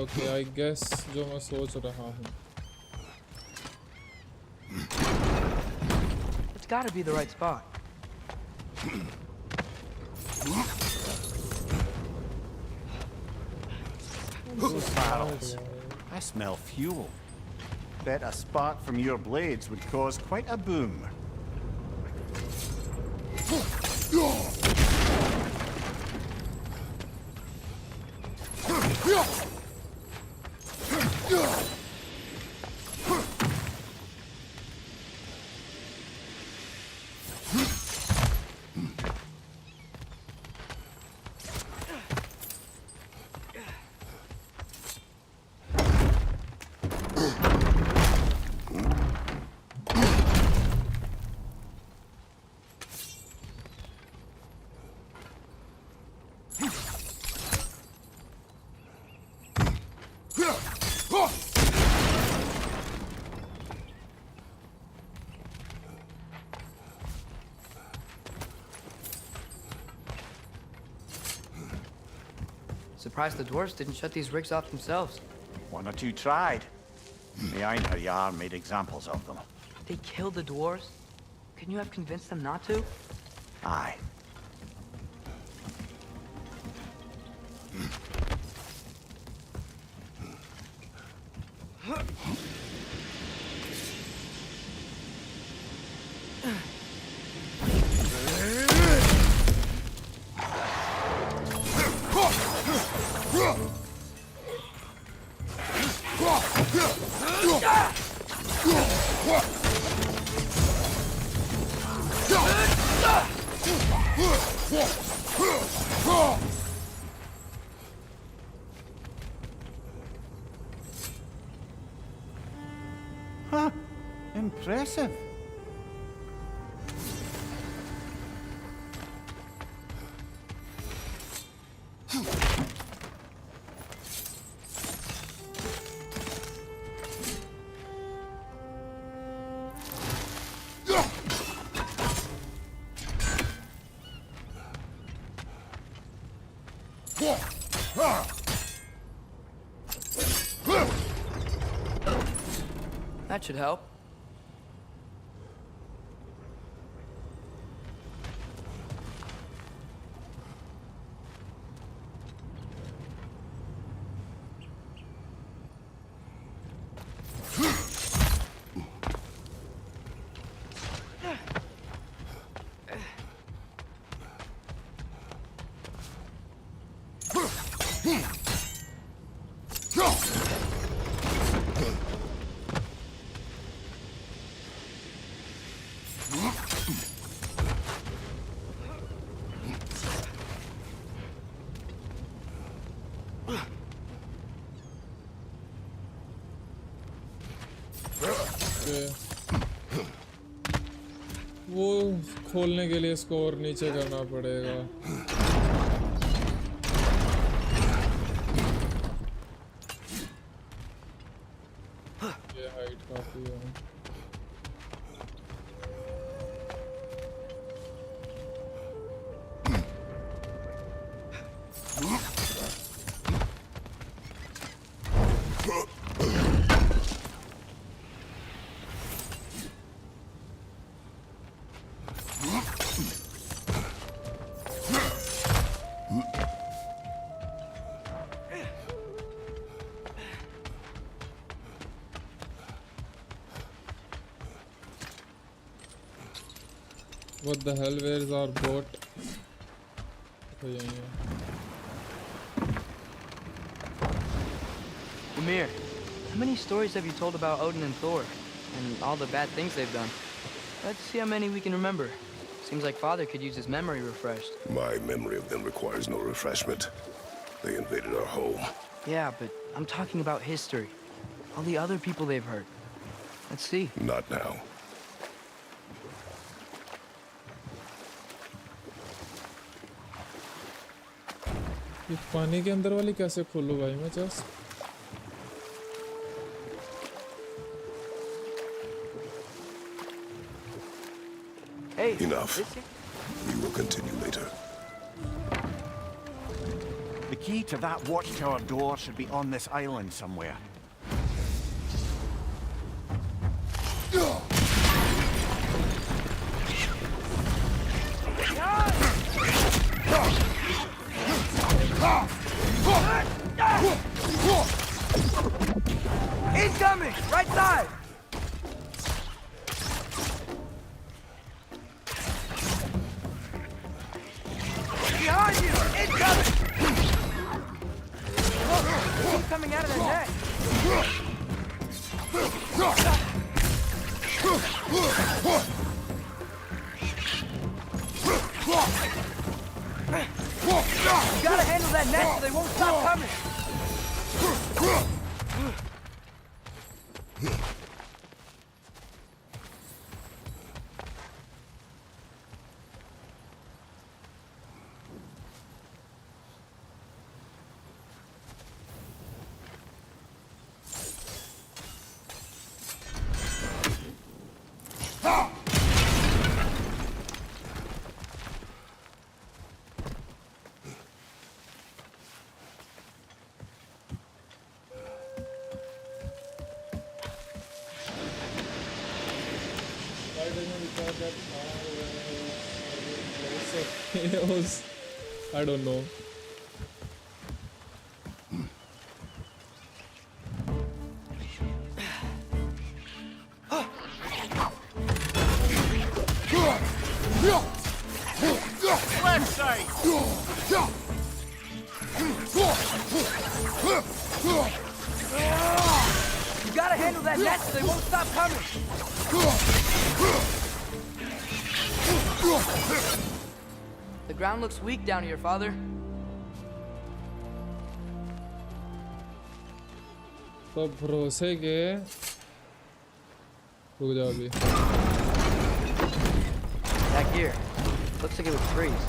okay I guess जो मैं सोच रहा हूँ It's gotta be the right spot. Those barrels. I smell fuel. Bet a spark from your blades would cause quite a boom. Surprised the dwarves didn't shut these rigs off themselves. One or two tried. The Einherjar made examples of them. They killed the dwarves? Couldn't you have convinced them not to? Aye. Huh. Impressive. That should help. वो खोलने के लिए इसको और नीचे करना पड़ेगा। ये हाइट काफी है। What the hell? Where's our boat? Ymir, how many stories have you told about Odin and Thor? And all the bad things they've done? Let's see how many we can remember. Seems like Father could use his memory refreshed. My memory of them requires no refreshment. They invaded our home. Yeah, but I'm talking about history. All the other people they've hurt. Let's see. Not now. ये पानी के अंदर वाली कैसे खोलूं भाई मैं just Hey, enough. We will continue later. The key to that watchtower door should be on this island somewhere. Incoming! Right side! Behind you! Incoming! Keep coming out of the net! You gotta handle that net so they won't stop coming! that chaos. I don't know. Left side! You gotta handle that net so they won't stop coming! The ground looks weak down here, Father. तो भरोसे के रुक जाओ अभी. Back here. Looks like it would freeze.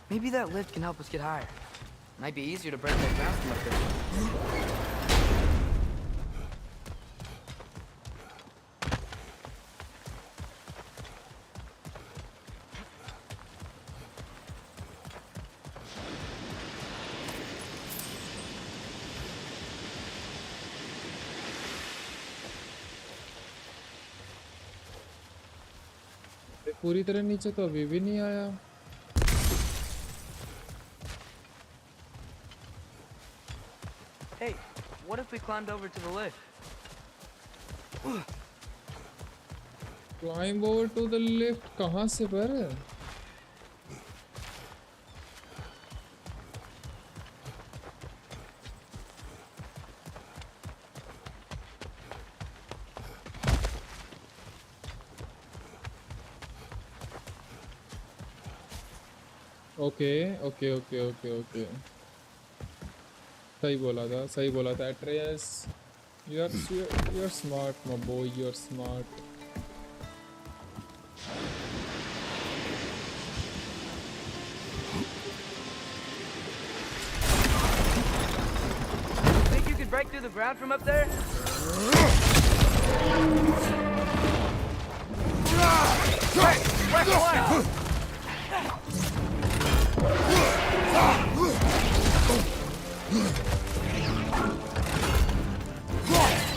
Maybe that lift can help us get higher. Might be easier to break that ground from up there. पूरी तरह नीचे तो अभी भी नहीं आया. Hey, what if we climbed over to the lift? Climb over to the lift. कहाँ से पर? Okay. सही बोला था Atreus. You're smart, my boy. You're smart. Think you could break through the ground from up there?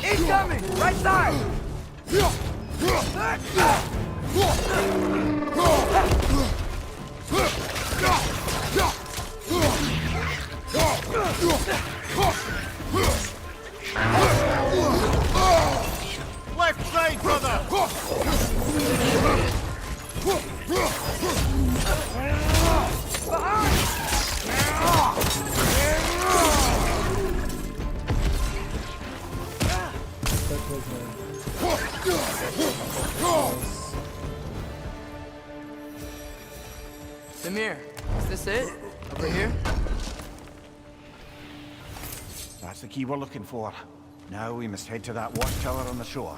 Incoming! Right side! Left side, brother! Samir, is this it? Over here? That's the key we're looking for. Now we must head to that watchtower on the shore.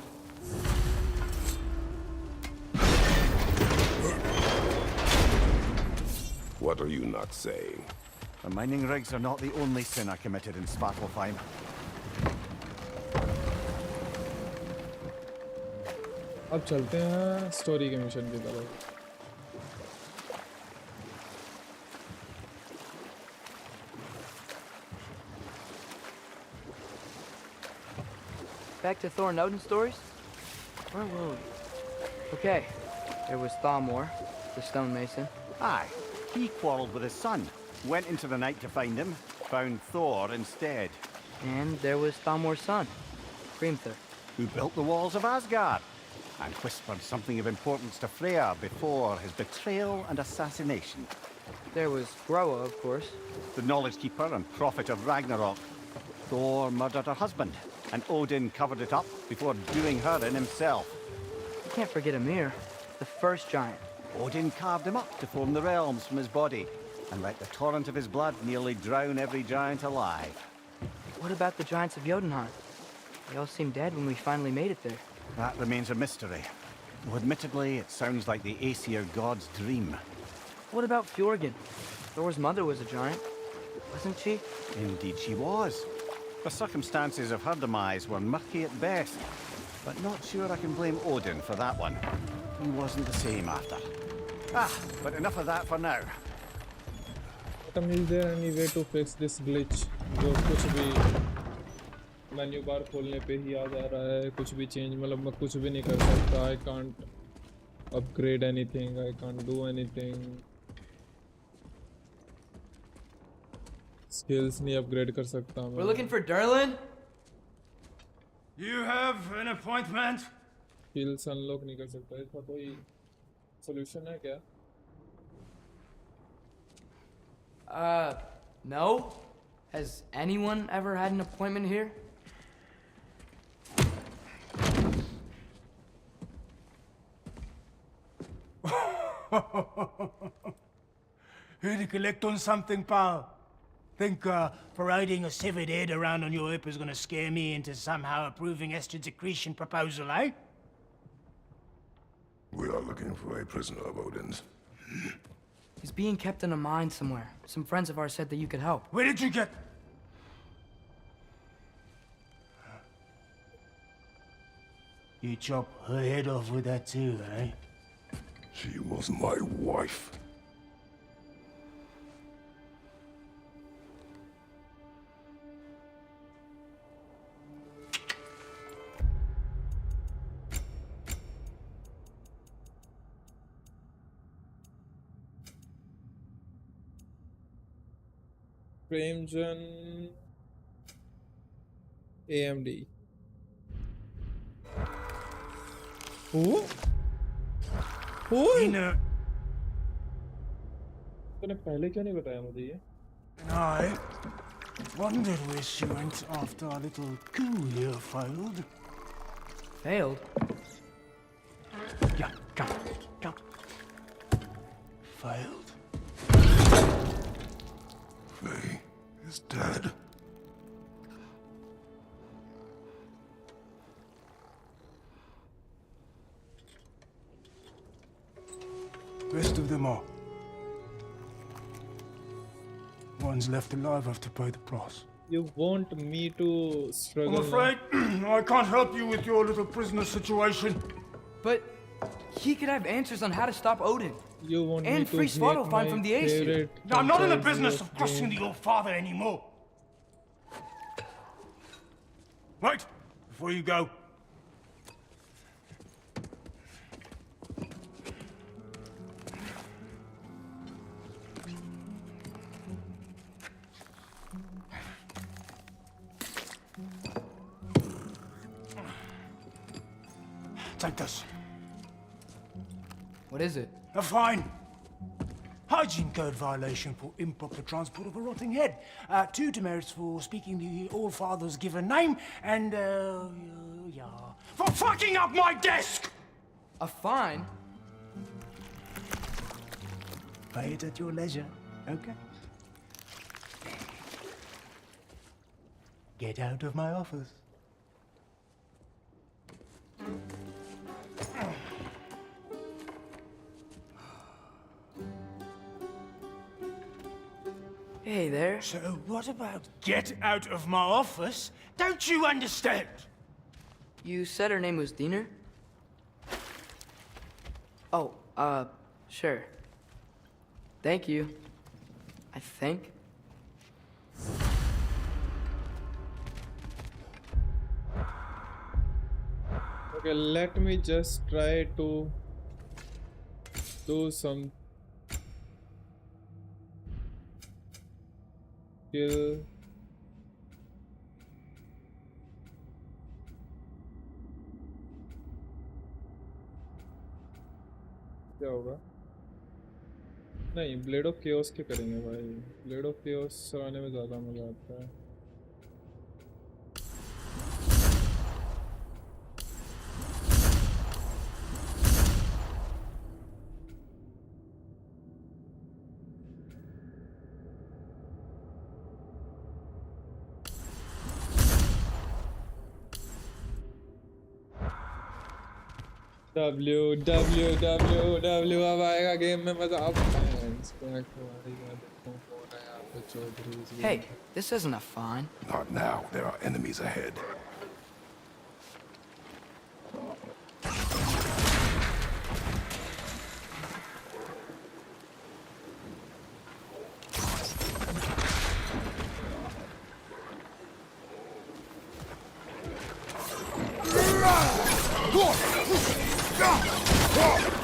What are you not saying? The mining rigs are not the only sin I committed in Svartalfheim. अब चलते हैं story के mission की तरफ. Back to Thor and Odin stories? Where were we? Okay, there was Thalmor, the stonemason. Aye, he quarreled with his son, went into the night to find him, found Thor instead. And there was Thalmor's son, Grimthur. Who built the walls of Asgard, and whispered something of importance to Freya before his betrayal and assassination. There was Groa, of course. The knowledge keeper and prophet of Ragnarok. Thor murdered her husband, and Odin covered it up before doing her in himself. You can't forget Ymir, the first giant. Odin carved him up to form the realms from his body, and let the torrent of his blood nearly drown every giant alive. What about the giants of Jotunheim? They all seemed dead when we finally made it there. That remains a mystery. Though admittedly, it sounds like the Aesir god's dream. What about Fjorgyn? Thor's mother was a giant. Wasn't she? Indeed she was. The circumstances of her demise were murky at best, but not sure I can blame Odin for that one. He wasn't the same after. But enough of that for now. Is there any way to fix this glitch? जो कुछ भी menu bar खोलने पे ही आ जा रहा है, कुछ भी चेंज, मतलब मैं कुछ भी नहीं कर सकता. I can't upgrade anything. I can't do anything. Skills नहीं upgrade कर सकता मैं. We're looking for Durlin? You have an appointment? Skills unlock नहीं कर सकता. इसका कोई solution है क्या? No. Has anyone ever had an appointment here? Here to collect on something, pal. Think parading a severed head around on your hip is gonna scare me into somehow approving Estrid's accretion proposal, eh? We are looking for a prisoner of Odin's. He's being kept in a mine somewhere. Some friends of ours said that you could help. Where did you get... You chop her head off with that too, eh? She was my wife. Framegen AMD. Who? Ina तूने पहले क्यों नहीं बताया मुझे ये? and I wondered where she went after our little coup here failed. Failed? Yeah, come. Failed. Faye is dead. Rest of them are. One's left alive have to pay the price. You want me to struggle? I'm afraid I can't help you with your little prisoner situation. But he could have answers on how to stop Odin. You want and me to free hate Svartalfheim my from the Aesir. favorite I'm not in the franchise business of questioning game? the old father anymore. Wait, before you go. Take this. What is it? A fine. Hygiene code violation for improper transport of a rotting head. 2 demerits for speaking the All-Father's given name, and, for fucking up my desk! A fine? Pay it at your leisure, okay? Get out of my office. Hey there. So what about get out of my office? Don't you understand? You said her name was Diener? Oh, sure. Thank you. I think. Okay, let me just try to do some kill. क्या होगा? नहीं, blade of chaos के करेंगे भाई. Blade of chaos चलाने में ज़्यादा मज़ा आता है. W अब आएगा गेम में मजा. अब हमारी बात देखो हो रहा है. Hey, this isn't a fine. Not now. There are enemies ahead.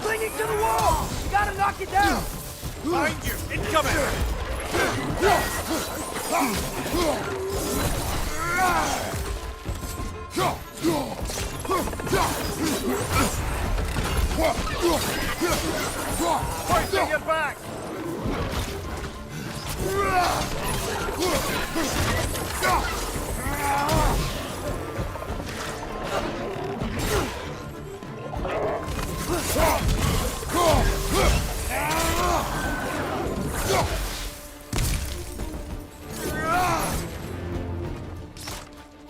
Clinging to the wall! You gotta knock it down! Behind you! Incoming! Fight your back!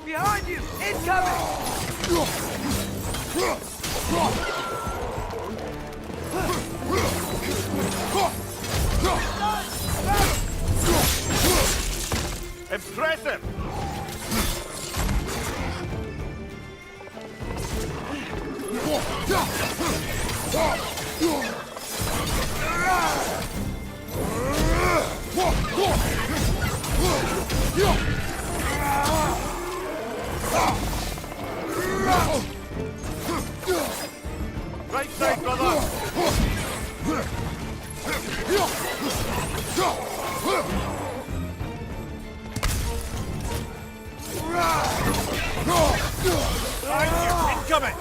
Behind you! Incoming! Impressive! Right side, brother! Behind you! Incoming!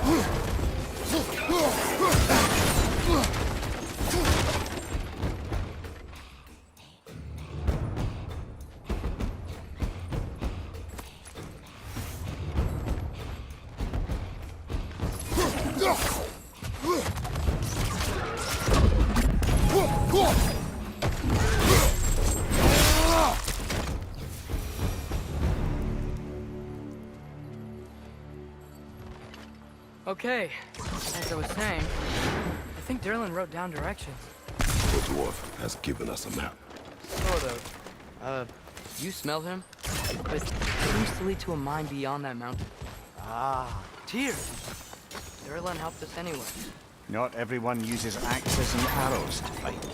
Okay, as I was saying, I think Derlin wrote down directions. The dwarf has given us a map. Sort of. You smell him? But it seems to lead to a mine beyond that mountain. Ah, Tyr! Derlin helped us anyway. Not everyone uses axes and arrows to fight.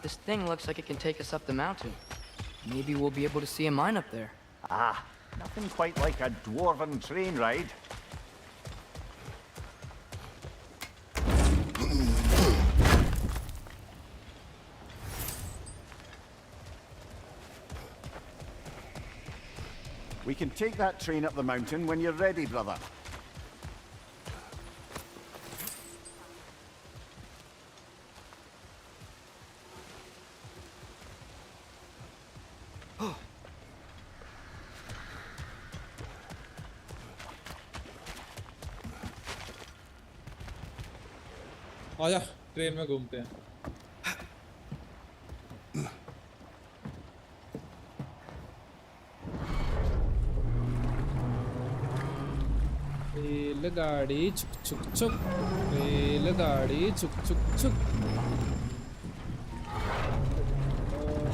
This thing looks like it can take us up the mountain. Maybe we'll be able to see a mine up there. Ah, nothing quite like a dwarven train ride. We can take that train up the mountain when you're ready, brother. आजा train में घूमते हैं। रेलगाड़ी छुक छुक छुक, रेलगाड़ी छुक छुक छुक।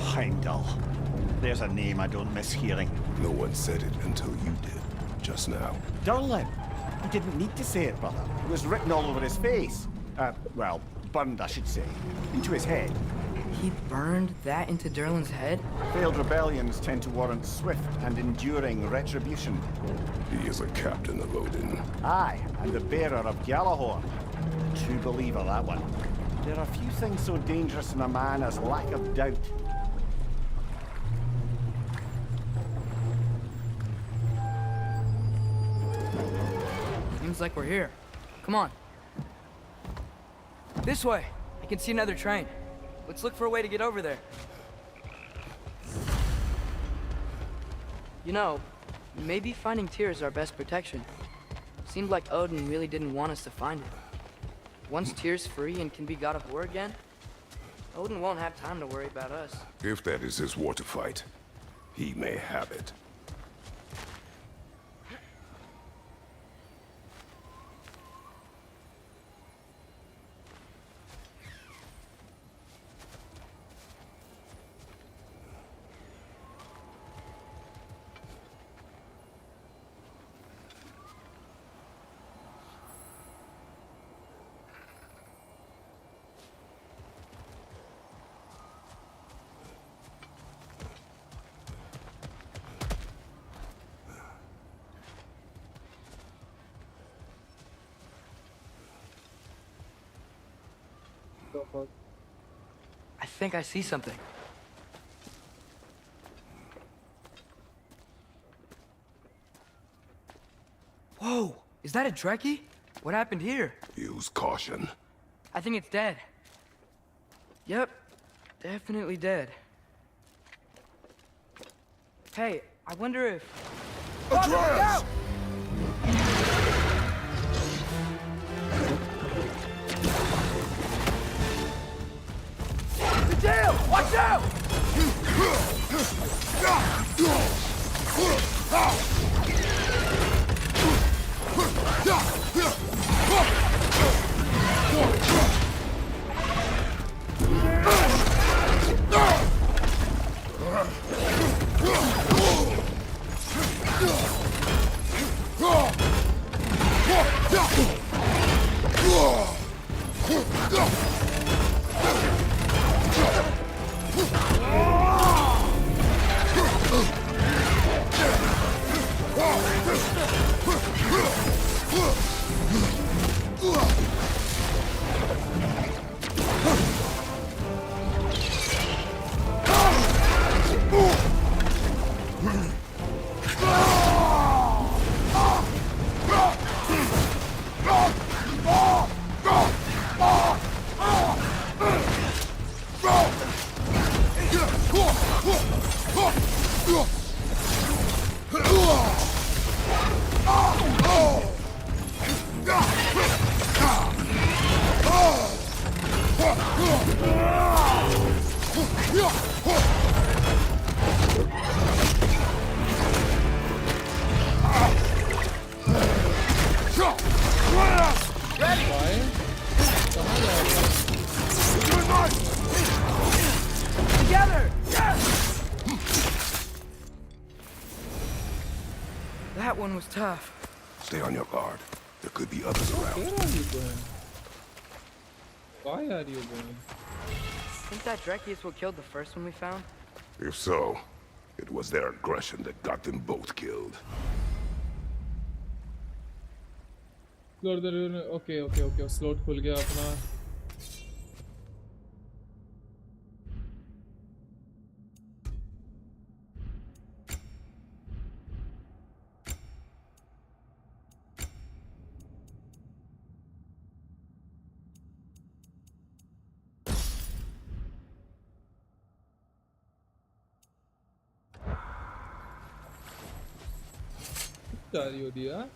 Heimdall. There's a name I don't miss hearing. No one said it until you did, just now. Durlin. He didn't need to say it, brother. It was written all over his face. Well, burned, I should say. Into his head. He burned that into Derlin's head? Failed rebellions tend to warrant swift and enduring retribution. He is a captain of Odin. Aye, and the bearer of Gjallarhorn. True believer, that one. There are few things so dangerous in a man as lack of doubt. Seems like we're here. Come on. This way. I can see another train. Let's look for a way to get over there. You know, maybe finding Tyr is our best protection. Seemed like Odin really didn't want us to find it. Once Tyr's free and can be god of war again, Odin won't have time to worry about us. If that is his war to fight, he may have it. I think I see something. Whoa! Is that a Trekkie? What happened here? Use caution. I think it's dead. Yep. Definitely dead. Hey, I wonder if... Atreus! Tail! Watch out! Together! That one was tough. Stay on your guard. There could be others around. Where are you going? Why are you going? Think that Trekkie is what killed the first one we found? If so, it was their aggression that got them both killed. Okay okay okay slot खुल गया अपना क्या हो दिया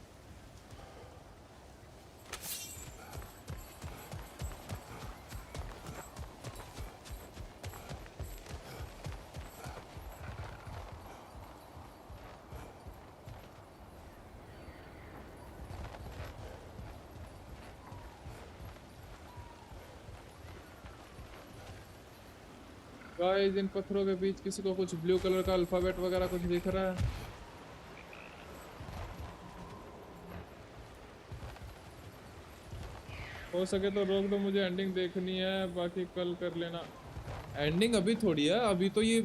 guys in पत्थरों के बीच किसी को कुछ ब्लू कलर का अल्फाबेट वगैरह कुछ दिख रहा है? हो सके तो रोक दो, मुझे एंडिंग देखनी है, बाकी कल कर लेना। एंडिंग अभी थोड़ी है, अभी तो ये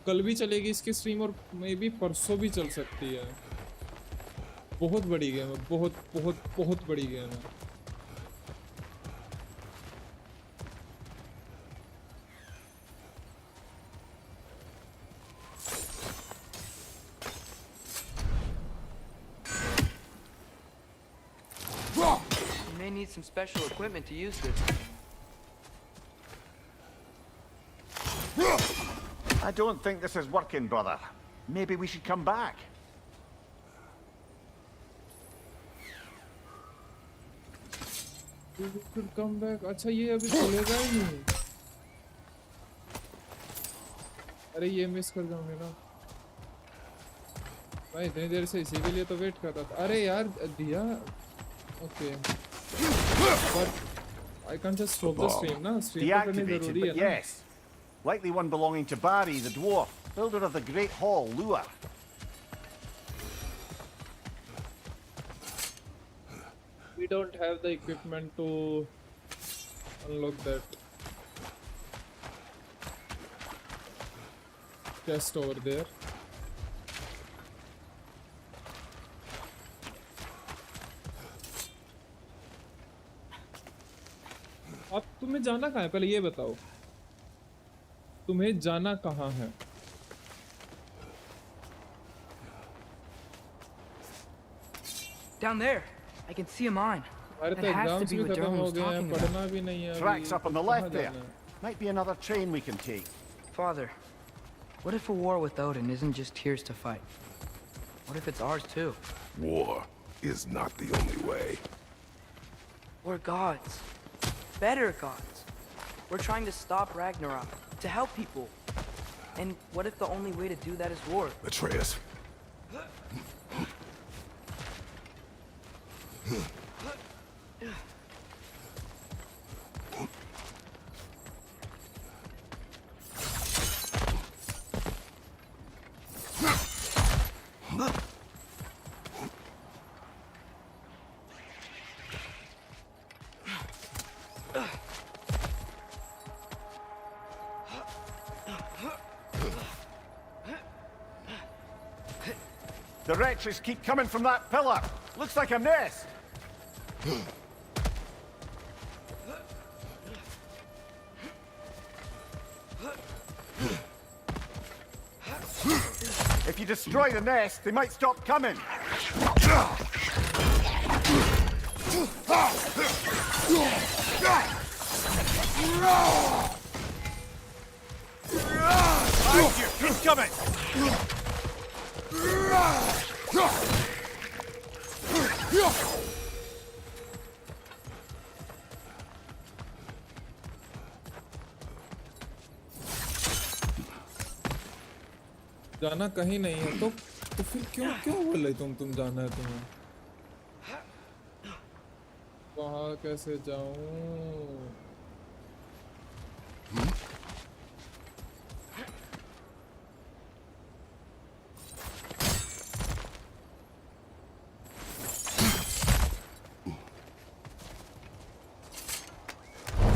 कल भी चलेगी इसकी स्ट्रीम और मे बी परसों भी चल सकती है। बहुत बड़ी गेम है, बहुत बहुत बहुत बड़ी गेम है। You may need some special equipment to use this. I don't think this is working, brother. Maybe we should come back. We should come back. अच्छा ये अभी चलेगा ही नहीं। अरे ये मिस कर जाऊंगे ना भाई, इतनी देर से इसी के लिए तो वेट कर रहा था। अरे यार दिया, okay but I can just stop the stream ना, स्ट्रीम तो करनी Deactivated, जरूरी है but ना। yes. Likely one belonging to Barry, the dwarf, builder of the Great Hall, Lure. We don't have the equipment to unlock that chest over there. अब तुम्हें जाना कहाँ है, पहले ये बताओ, तुम्हें जाना कहाँ है? Down there. I can see a mine. हमारे तो That has to exams be भी what खत्म Durham हो was गए हैं, talking about. पढ़ना भी नहीं है अभी। Tracks up on the कहाँ left there. जाना है? Might be another train we can take. Father, what if a war with Odin isn't just Tyr's to fight? What if it's ours too? War is not the only way. We're gods. Better gods. We're trying to stop Ragnarok, to help people. And what if the only way to do that is war? Atreus. The wretches keep coming from that pillar. Looks like a nest. If you destroy the nest, they might stop coming. Behind you! He's coming! जाना कहीं नहीं है तो फिर क्यों क्यों बोल रहे तुम जाना है तुम्हें? वहाँ कैसे जाऊँ?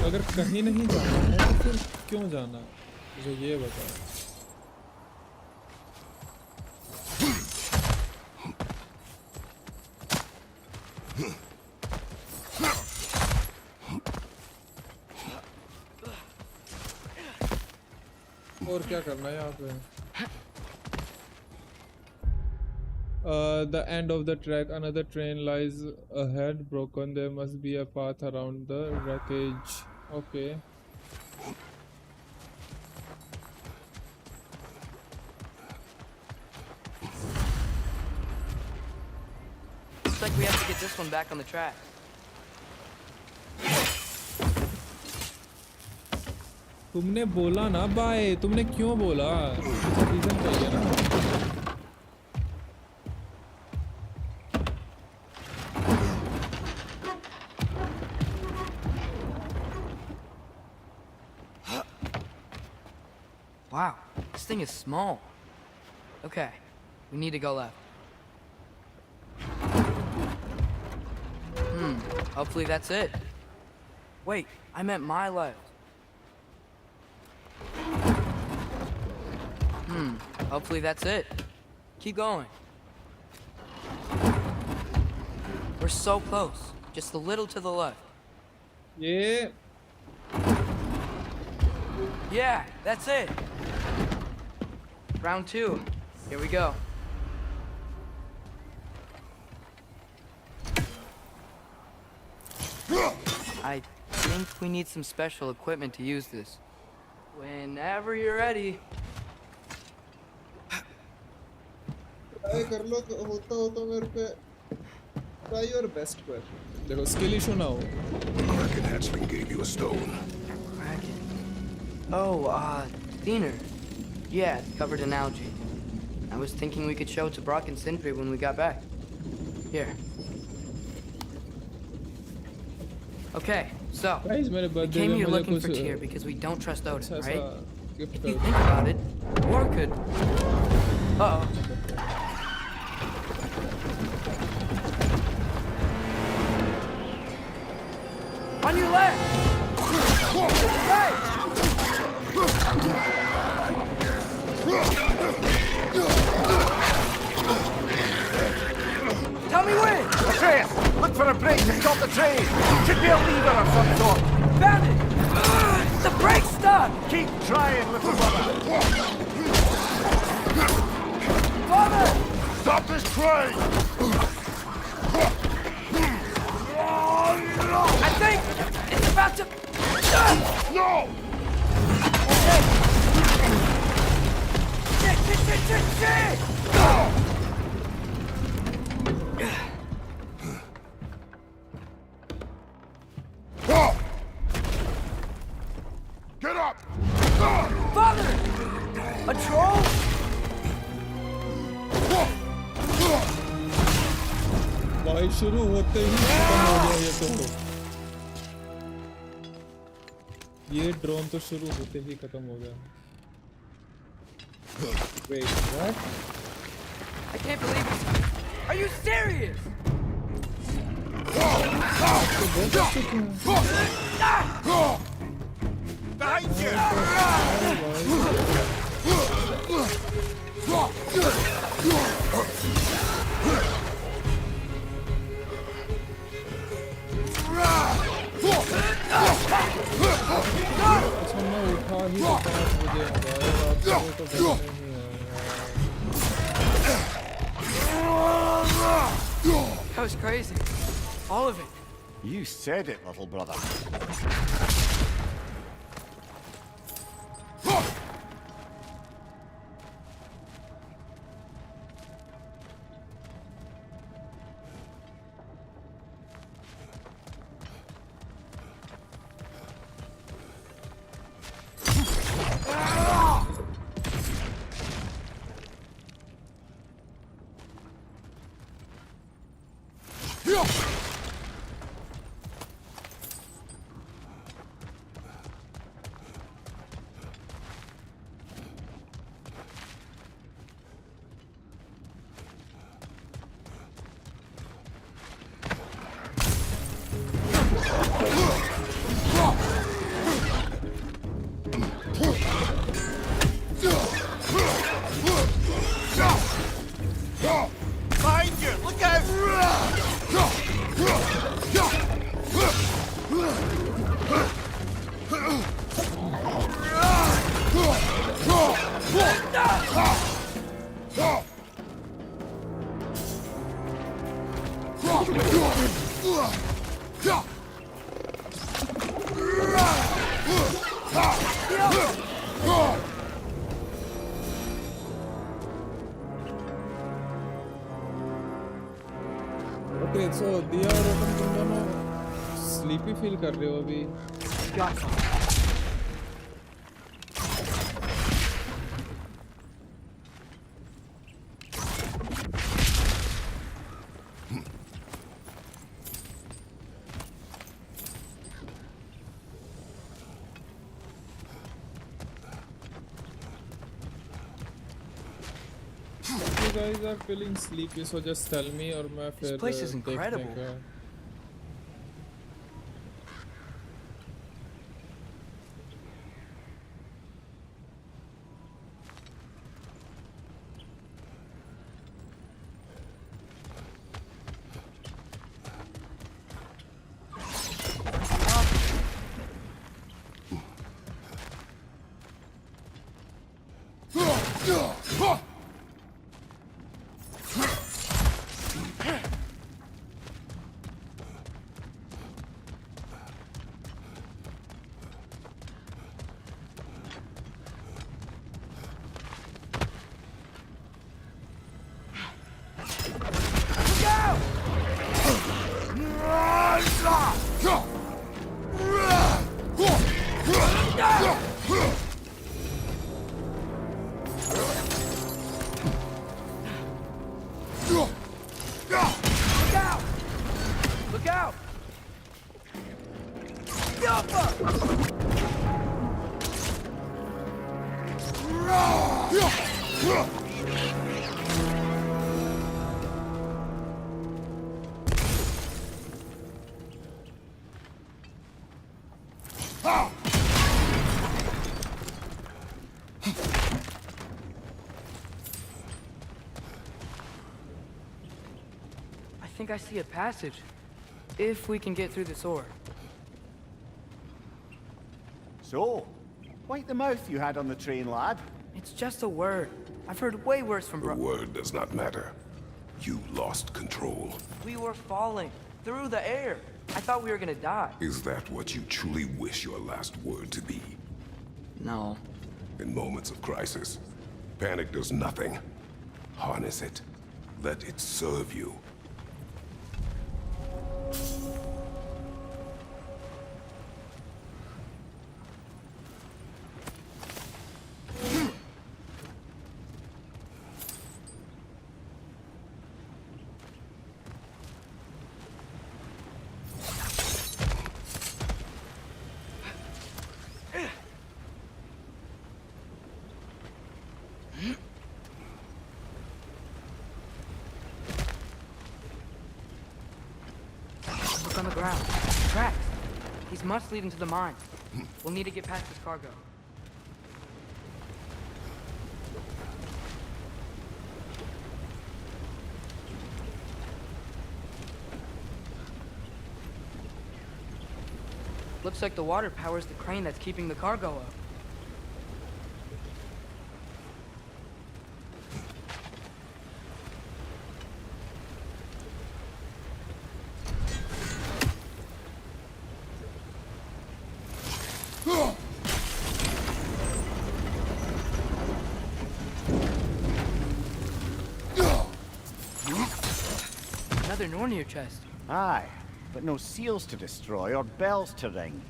अगर कहीं नहीं जाना है तो फिर क्यों जाना, मुझे ये बताओ। और क्या करना है यहाँ पे? The end of the track. Another train lies ahead, broken. There must be a path around the wreckage. Okay. Looks like we have to get this one back on the track. तुमने बोला ना bye, तुमने क्यों बोला? Reason चाहिए ना। Wow, this thing is small. Okay, we need to go left. Hopefully that's it. Wait, I meant my left. Hopefully that's it. Keep going. We're so close. Just a little to the left. ये Yeah, that's it. Round 2. Here we go. I think we need some special equipment to use this. Whenever you're ready. Try कर लो तो होता मेरे पे try your best पर देखो skill issue ना हो Kraken hatchling gave you a stone. Kraken. Oh, Diener. Yeah, it's covered in algae. I was thinking we could show it to Brock and Sindri when we got back. Here. Okay, so guys मेरे we birthday came में here मुझे looking कुछ for Tyr because we don't trust Odin, अच्छा right? सा gift If कर you think about it, war could... Uh-oh. On your left! Right! Tell me when! Atreus, look for a brake to stop the train. Should be a lever of some sort. Found it! The brake's stuck! Keep trying, little brother. Father! Stop this train! I think it's about to... No! Shit! Get up! Father! A troll? भाई शुरू होते ही खत्म हो गया ये drone तो शुरू होते ही खत्म हो गया Wait, what? I can't believe it. Are you serious? Behind you! अच्छा मैं उठा ही लेता हूँ मुझे यार तो That was crazy. All of it. You said it, little brother. Behind you! Look out! Okay so दिया और अपन तुम दोनों स्लीपी फील कर रहे हो अभी you guys are feeling sleepy, so just tell me और मैं This फिर place is देखने incredible. का. Look out! I think I see a passage. If we can get through this ore. So, quite the mouth you had on the train, lad. It's just a word. I've heard way worse from The word does not matter. You lost control. We were falling through the air. I thought we were gonna die. Is that what you truly wish your last word to be? No. In moments of crisis, panic does nothing. Harness it. Let it serve you. Look on the ground. Tracks. These must lead into the mine. We'll need to get past this cargo. Looks like the water powers the crane that's keeping the cargo up. Another Nornir chest. Aye, but no seals to destroy or bells to ring.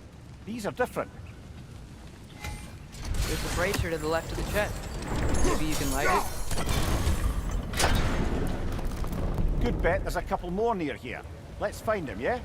These are different. There's a bracer to the left of the chest. Maybe you can light it? Good bet there's a couple more near here. Let's find them, yeah?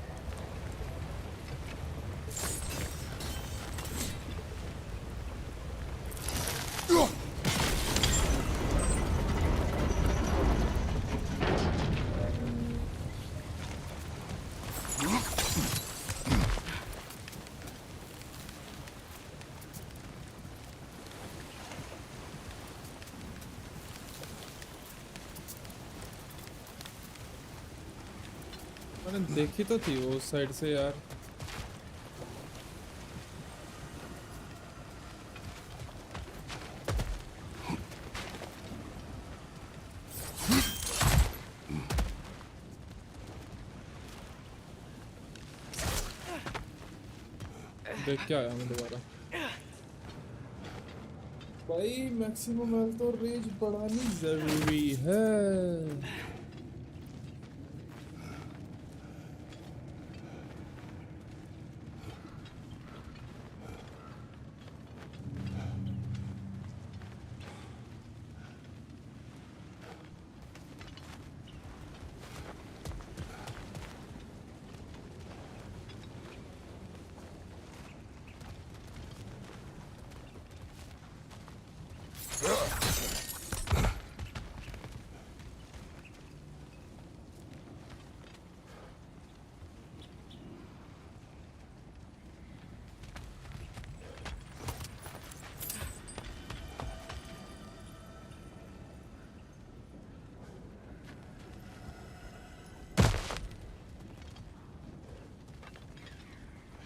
मैंने देखी तो थी वो उस side से यार. देख क्या आया मैं दोबारा. भाई मैक्सिमम हेल्थ और रेंज बढ़ानी जरूरी है.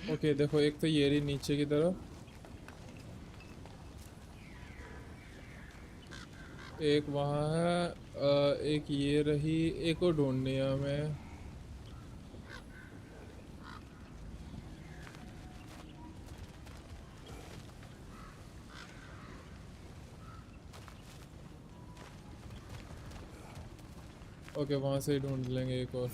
ओके देखो, एक तो ये रही नीचे की तरफ, एक वहाँ है, एक ये रही, एक और ढूंढनी है हमें। ओके वहां से ही ढूंढ लेंगे एक और।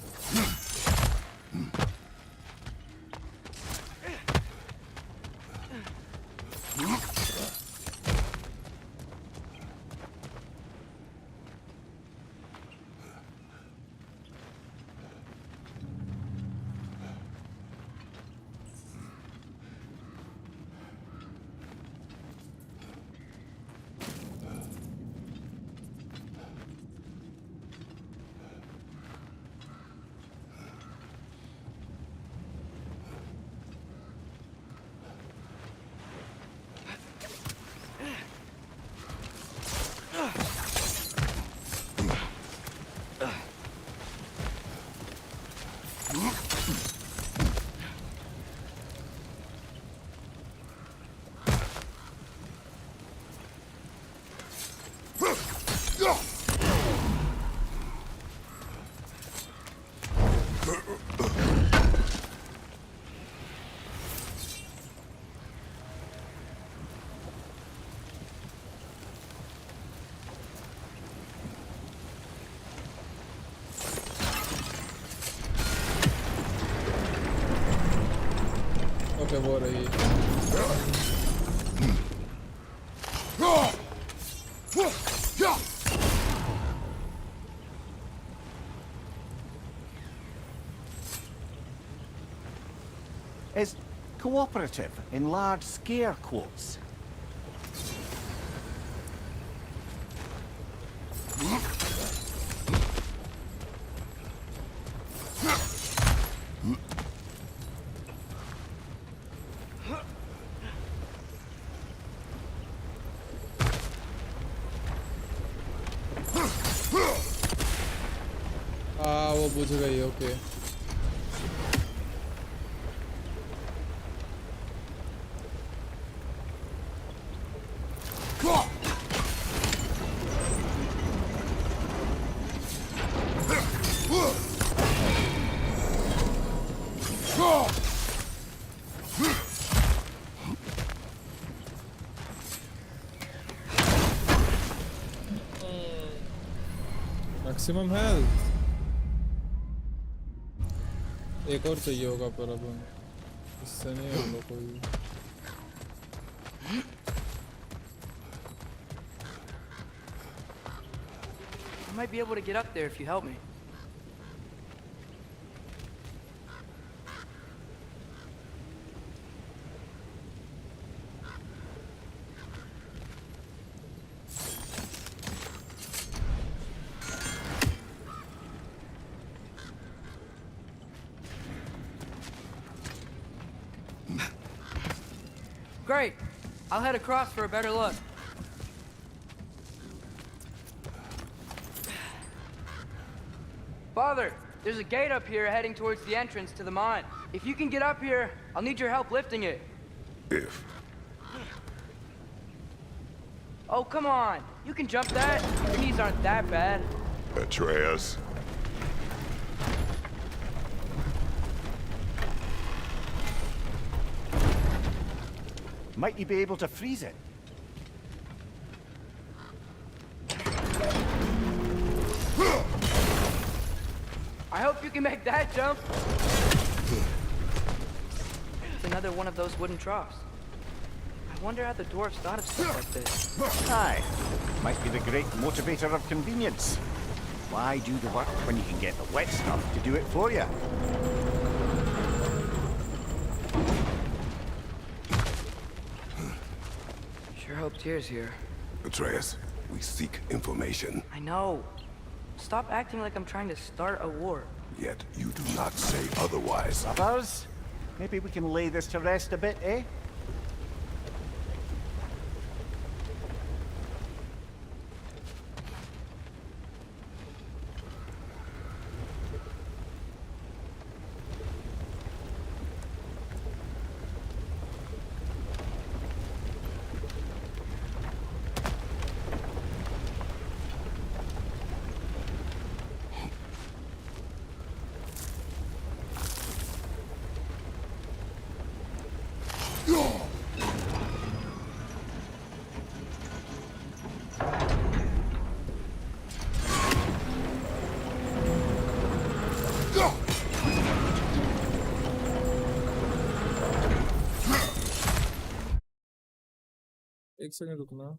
ओके वो रही। Is cooperative in large scare quotes. वो बुझ गई। ओके मैक्सिमम हेल्थ एक और चाहिए होगा, पर अब इससे नहीं होगा कोई। I might be able to get up there if you help me. Great. I'll head across for a better look. Father, there's a gate up here heading towards the entrance to the mine. If you can get up here, I'll need your help lifting it. If. Oh, come on. You can jump that. Your knees aren't that bad. Atreus. Might you be able to freeze it? I hope you can make that jump. It's another one of those wooden troughs. I wonder how the dwarves thought of stuff like this. Aye. Might be the great motivator of convenience. Why do the work when you can get the wet stuff to do it for you? Sure hope Tyr's here. Atreus, we seek information. I know. Stop acting like I'm trying to start a war. Yet you do not say otherwise. Others? Maybe we can lay this to rest a bit, eh? एक second रुकना।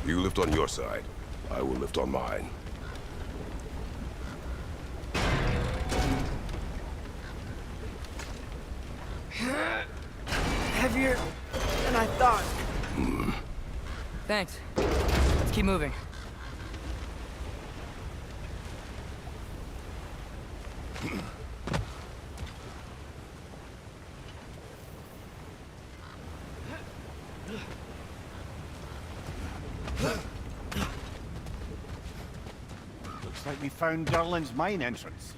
You lift on your side. I will lift on mine. Heavier than I thought. Thanks. Let's keep moving. Looks like we found Durlin's mine entrance.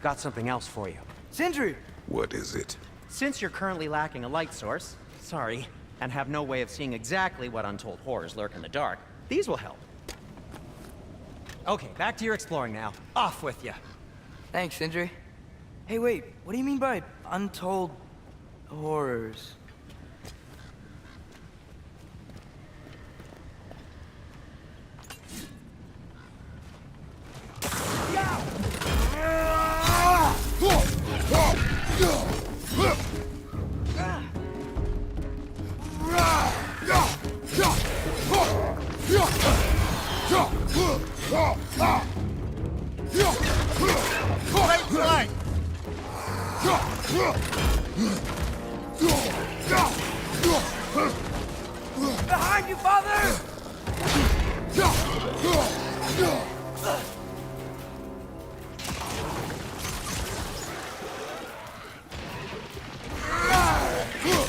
Got something else for you. Sindri! What is it? Since you're currently lacking a light source, sorry, and have no way of seeing exactly what untold horrors lurk in the dark, these will help. Okay, back to your exploring now. Off with you. Thanks, Sindri. Hey, wait, what do you mean by untold horrors? Behind you, father!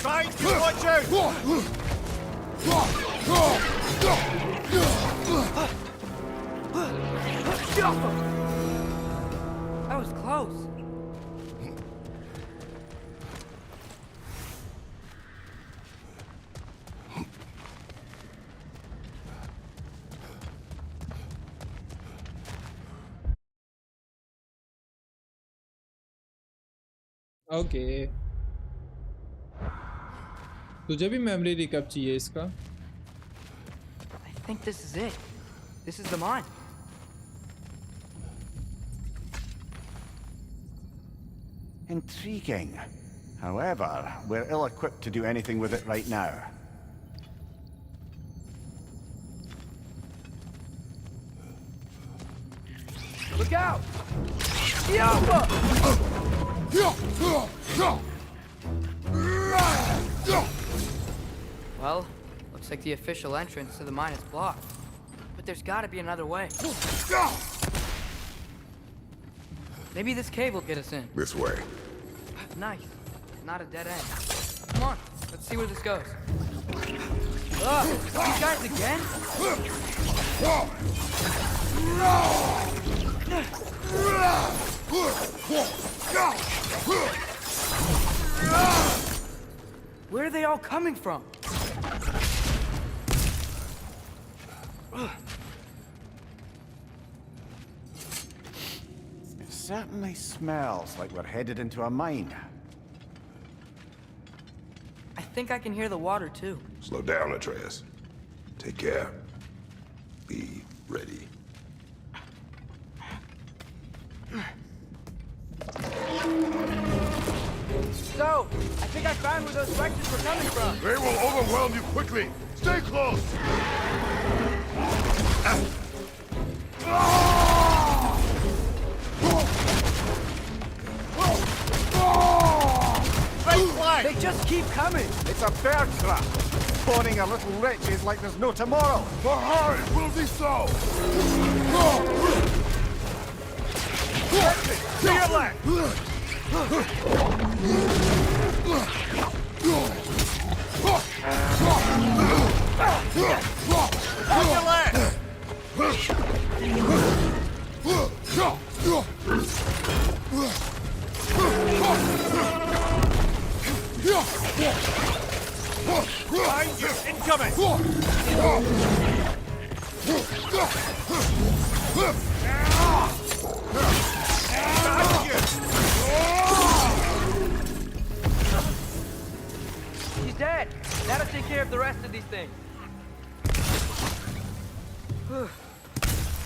Trying to watch out! That was close. Okay, तुझे भी memory recap चाहिए इसका? I think this is it. This is the mine. Intriguing. However, we're ill-equipped to do anything with it right now. Look out! Yapa! Well, looks like the official entrance to the mine is blocked. But there's gotta be another way. Maybe this cave will get us in. This way. Nice. Not a dead end. Come on, let's see where this goes. Ugh, you guys again? Where are they all coming from? It certainly smells like we're headed into a mine. I think I can hear the water too. Slow down, Atreus. Take care. Be ready. So, I think I found where those wrecks were coming from. They will overwhelm you quickly. Stay close. They just keep coming. It's a bear trap. Spawning our little wretches like there's no tomorrow. For her, it will be so. To your left. On your left. Behind you! Incoming! He's dead. That'll take care of the rest of these things.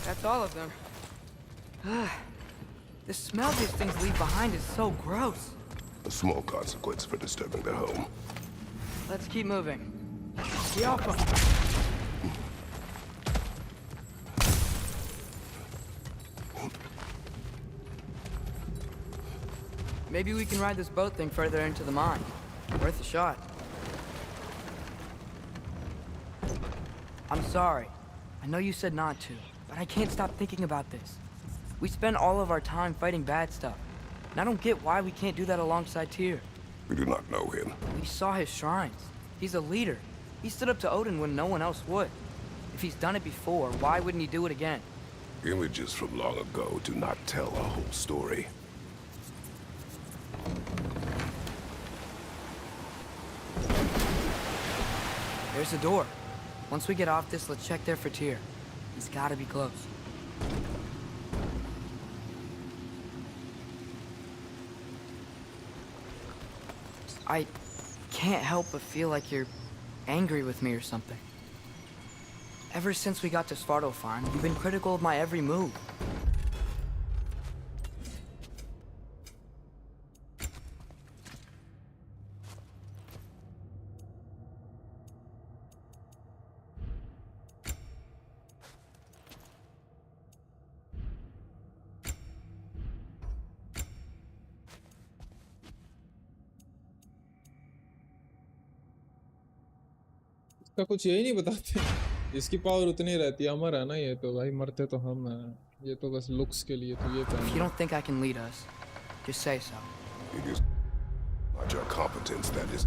That's all of them. The smell these things leave behind is so gross. A small consequence for disturbing their home. Let's keep moving. Be off them. Maybe we can ride this boat thing further into the mine. Worth a shot. I'm sorry. I know you said not to, but I can't stop thinking about this. We spend all of our time fighting bad stuff, and I don't get why we can't do that alongside Tyr. We do not know him. We saw his shrines. He's a leader. He stood up to Odin when no one else would. If he's done it before, why wouldn't he do it again? Images from long ago do not tell a whole story. There's a door. Once we get off this, let's check there for Tyr. He's gotta be close. I can't help but feel like you're angry with me or something. Ever since we got to Svartalfheim, you've been critical of my every move. इसका कुछ यही नहीं बताते। इसकी power उतनी रहती है, अमर है ना ये तो भाई, मरते तो हम हैं। ये तो बस लुक्स के लिए तो ये If you don't think I can lead us, just say so. It is not your competence that is.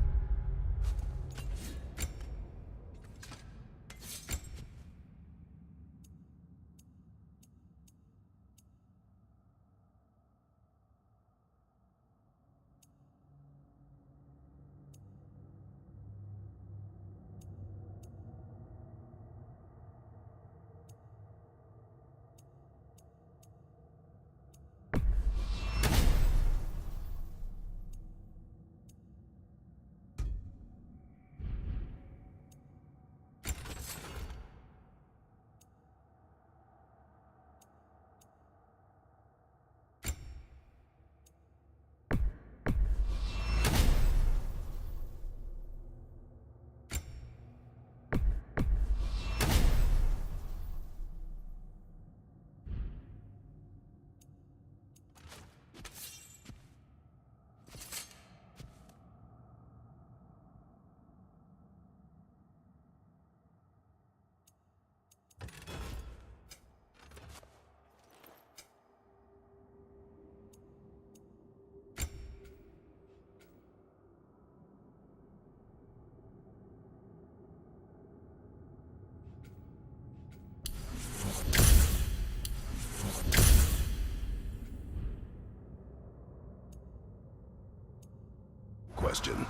Question.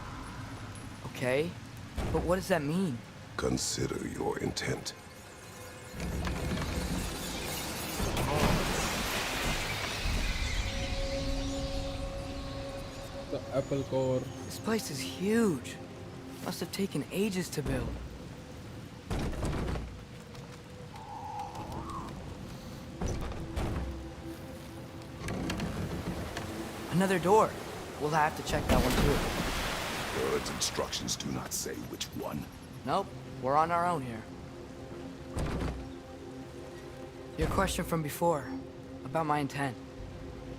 Okay, but what does that mean? Consider your intent. The apple core. This place is huge. Must have taken ages to build. Another door. We'll have to check that one too. Bird's instructions do not say which one. Nope, we're on our own here. Your question from before, about my intent.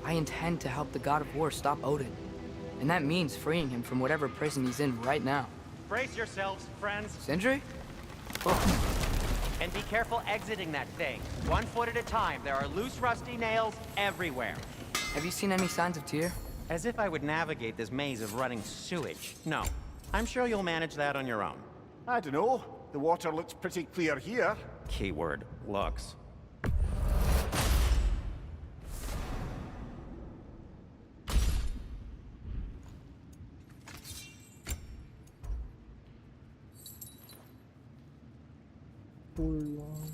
I intend to help the God of War stop Odin. And that means freeing him from whatever prison he's in right now. Brace yourselves, friends. Sindri? And be careful exiting that thing. 1 foot at a time. There are loose, rusty nails everywhere. Have you seen any signs of Tyr? As if I would navigate this maze of running sewage. No. I'm sure you'll manage that on your own. I don't know. The water looks pretty clear here. Keyword, looks. cooldown.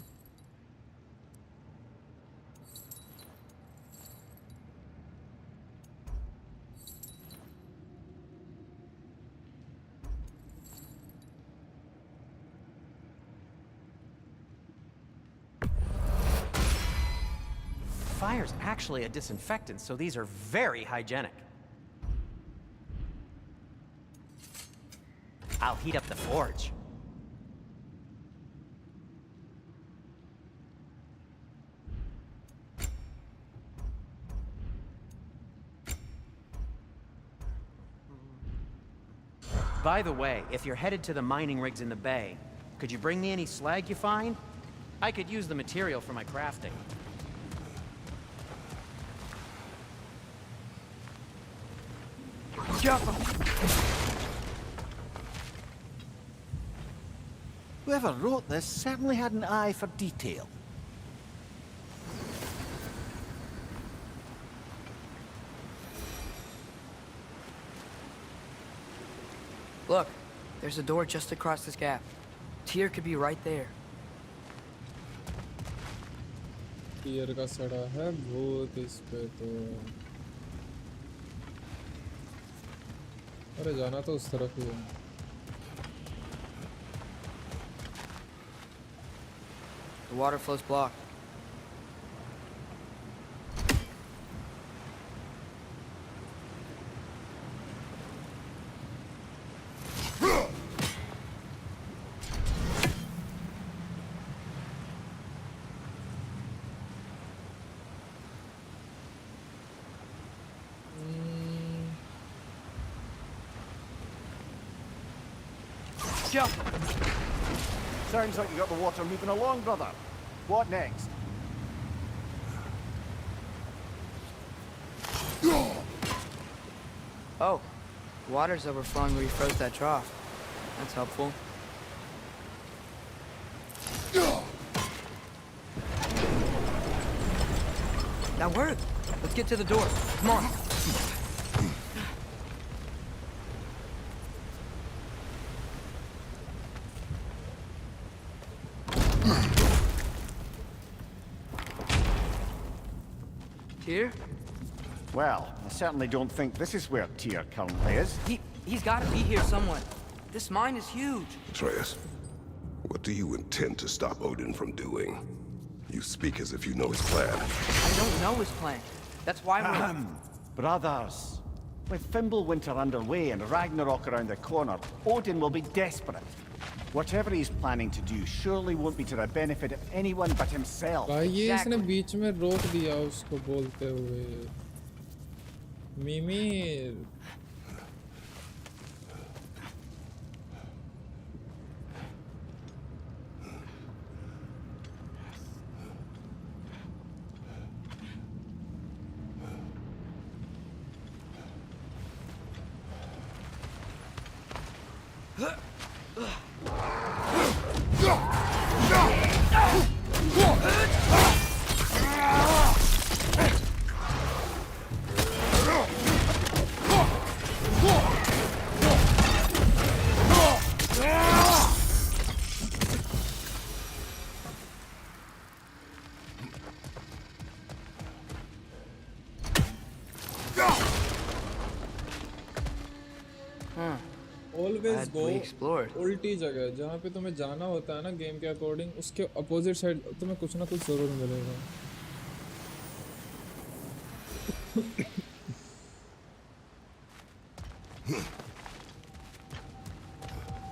Fire's actually a disinfectant, so these are very hygienic. I'll heat up the forge. By the way, if you're headed to the mining rigs in the bay, could you bring me any slag you find? I could use the material for my crafting. Whoever wrote this certainly had an eye for detail. Look, there's a door just across this gap. Tyr could be right there. Tier का सड़ा है भूत इस पे तो। अरे जाना तो उस तरफ ही है। The water flow's blocked. Jump! Sounds like you got the water moving along, brother. What next? Oh, water's overflowing where you froze that trough. That's helpful. That worked. Let's get to the door. Come on. Tyr? Well, I certainly don't think this is where Tyr currently is. He's got to be here somewhere. This mine is huge. Atreus, what do you intend to stop Odin from doing? You speak as if you know his plan. I don't know his plan. That's why we're... Brothers, with Fimbulwinter underway and Ragnarok around the corner, Odin will be desperate. Whatever he's planning to do surely won't be to the benefit of anyone but himself. भाई ये इसने बीच में रोक दिया उसको बोलते हुए। मिमीर always go उल्टी जगह जहाँ पे तुम्हें जाना होता है ना गेम के अकॉर्डिंग, उसके अपोजिट साइड तुम्हें कुछ ना कुछ जरूर मिलेगा।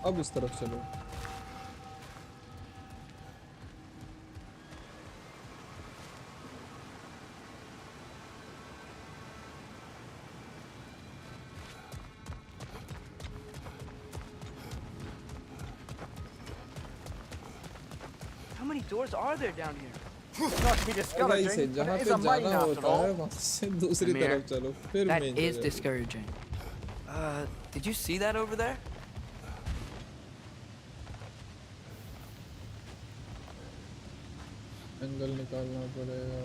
अब इस तरफ चलो। How many doors are there down here? Not to be discouraging, but it is a mine after all. That is discouraging. Did you see that over there? Angle निकालना पड़ेगा।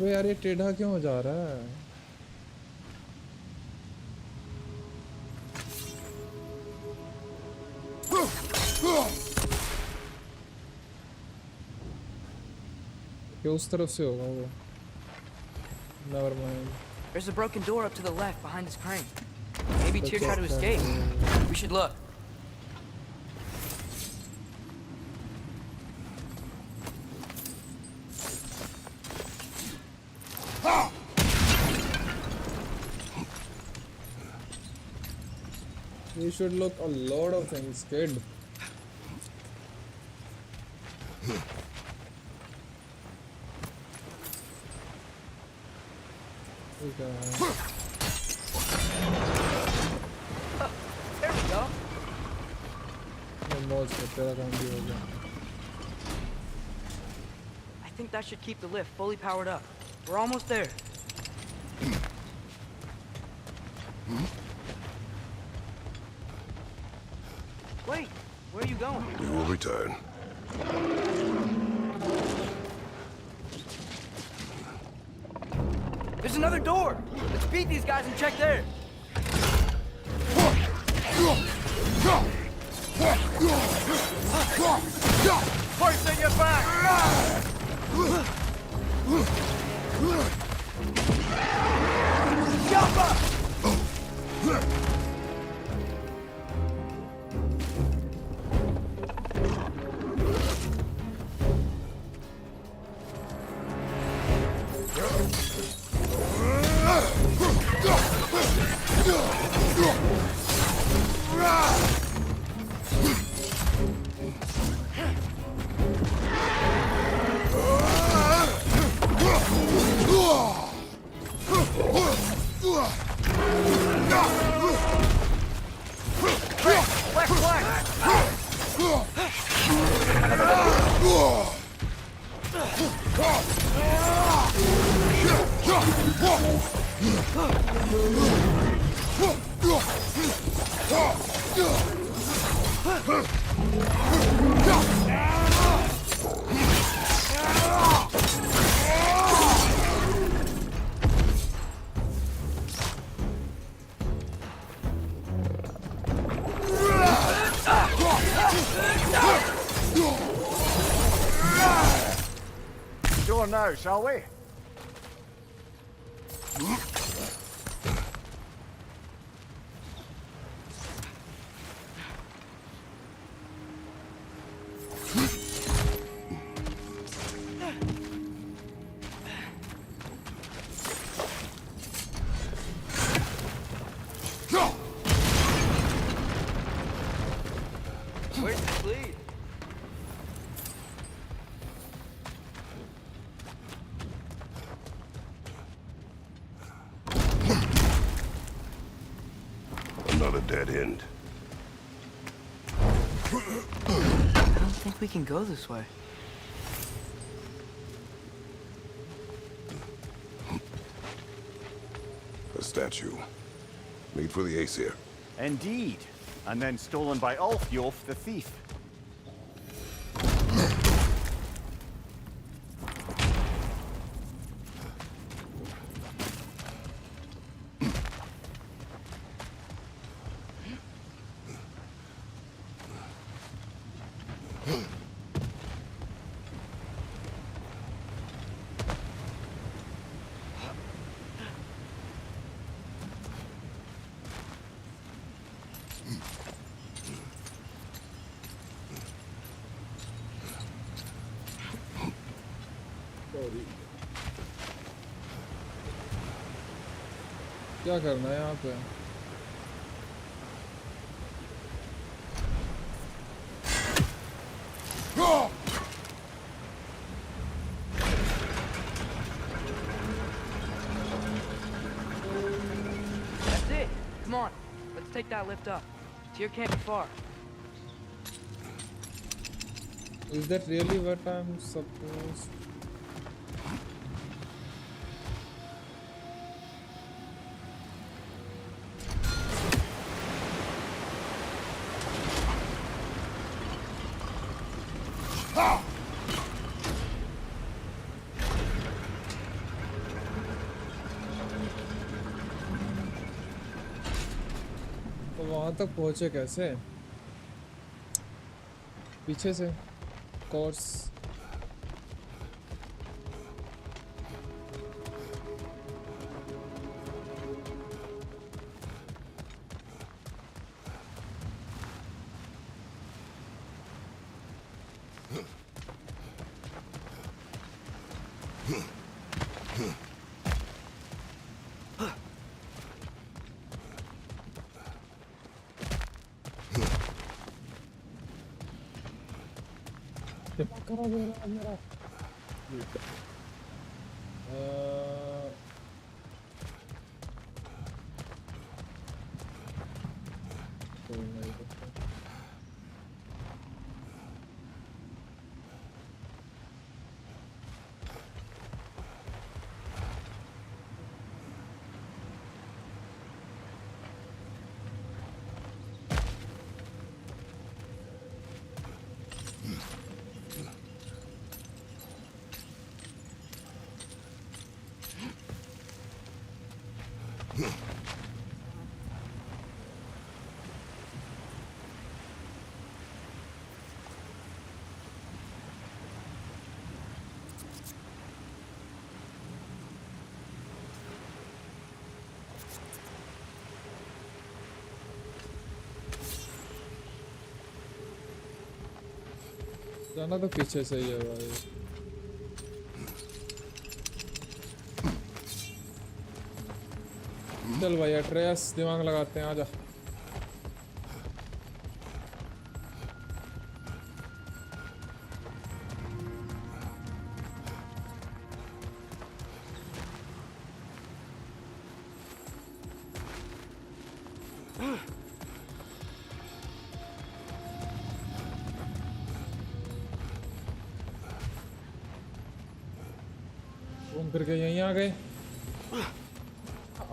अबे यार ये टेढ़ा क्यों हो जा रहा है? ये उस तरफ से होगा वो। Never mind. There's a broken door up to the left behind this crane. Maybe Tyr tried to escape. We should look. We should look a lot of things, kid. There we go. I think that should keep the lift fully powered up. We're almost there. Wait, where are you going? We will return. There's another door. Let's beat these guys and check there. Hoisting you back! Door now, shall we? Where's the lead? Another dead end. I don't think we can go this way. A statue. Made for the Aesir. Indeed. And then stolen by Ulfjolf the thief. क्या करना है यहाँ पे? That's it. Come on. Let's take that lift up. Tyr can't be far. Is that really what I'm supposed? तो वहां तक पहुंचे कैसे? पीछे से कोर्स। दिमाग खराब हो रहा है मेरा। कोई नहीं करता। जाना तो पीछे से ही है भाई। चल भाई एट्रेस दिमाग लगाते हैं, आजा। घूम फिर के यहीं आ गए।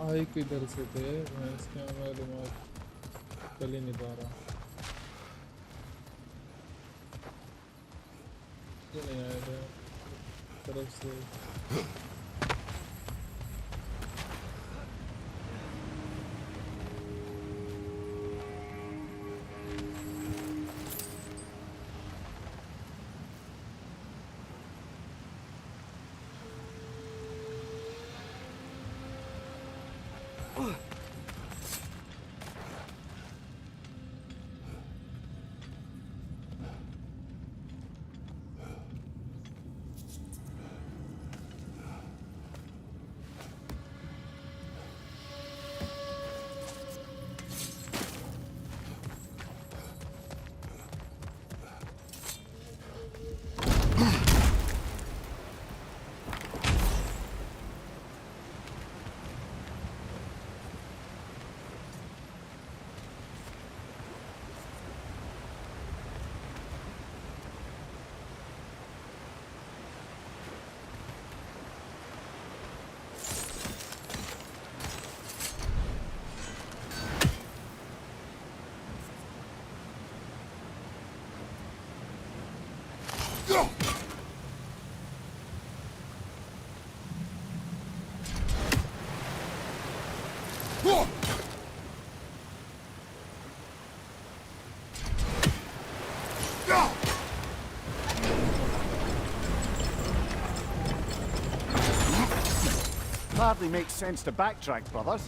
आई किधर से थे इसके, हमारा दिमाग चल ही नहीं पा रहा। क्यों नहीं आए थे तरफ से? Hardly makes sense to backtrack, brothers.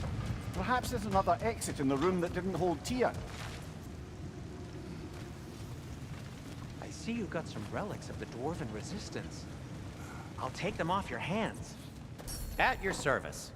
Perhaps there's another exit in the room that didn't hold Tia. I see you got some relics of the Dwarven Resistance. I'll take them off your hands. At your service.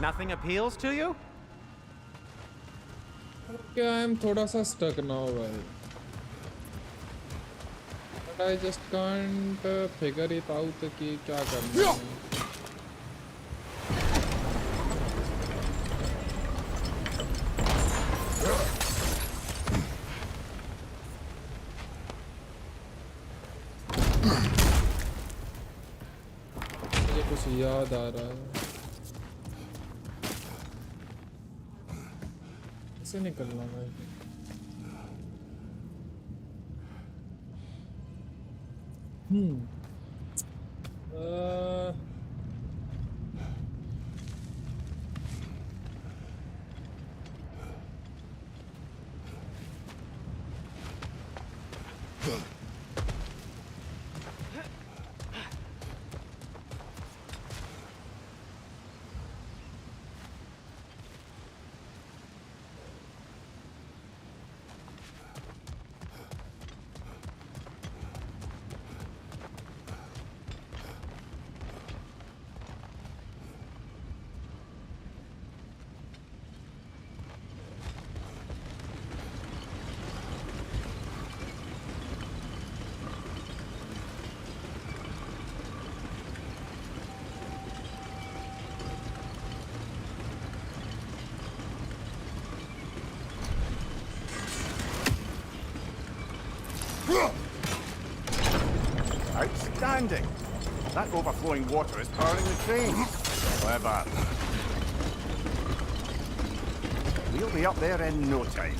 Nothing appeals to you? क्या I am थोड़ा सा stuck now भाई. But I just can't figure it out कि क्या करना है. मुझे कुछ याद आ रहा है. कैसे निकलना भाई? Uh, Outstanding! That overflowing water is powering the train. Clever. We'll be up there in no time.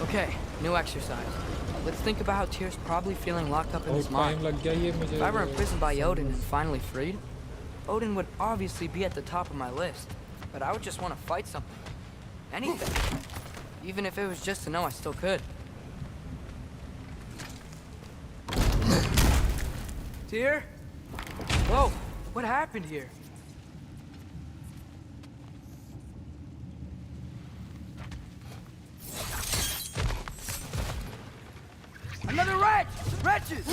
Okay, new exercise. Let's think about how Tyr's probably feeling locked up in his time mind. लग गया ये मुझे. If I were imprisoned by Odin and finally freed, Odin would obviously be at the top of my list. But I would just want to fight something. Anything. Even if it was just to know I still could. Tyr? Whoa, what happened here? Another wretch! Wretches!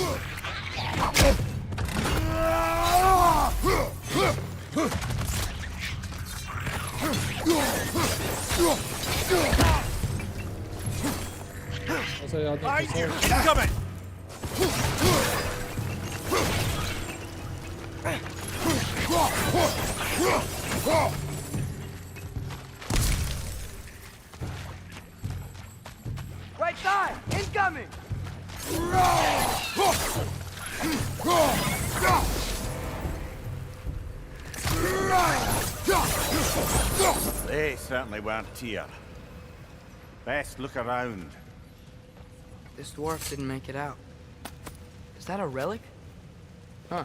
ऐसा याद नहीं Behind you! था. Incoming! Right side! Incoming! They certainly weren't Tyr. Best look around. This dwarf didn't make it out. Is that a relic? Huh.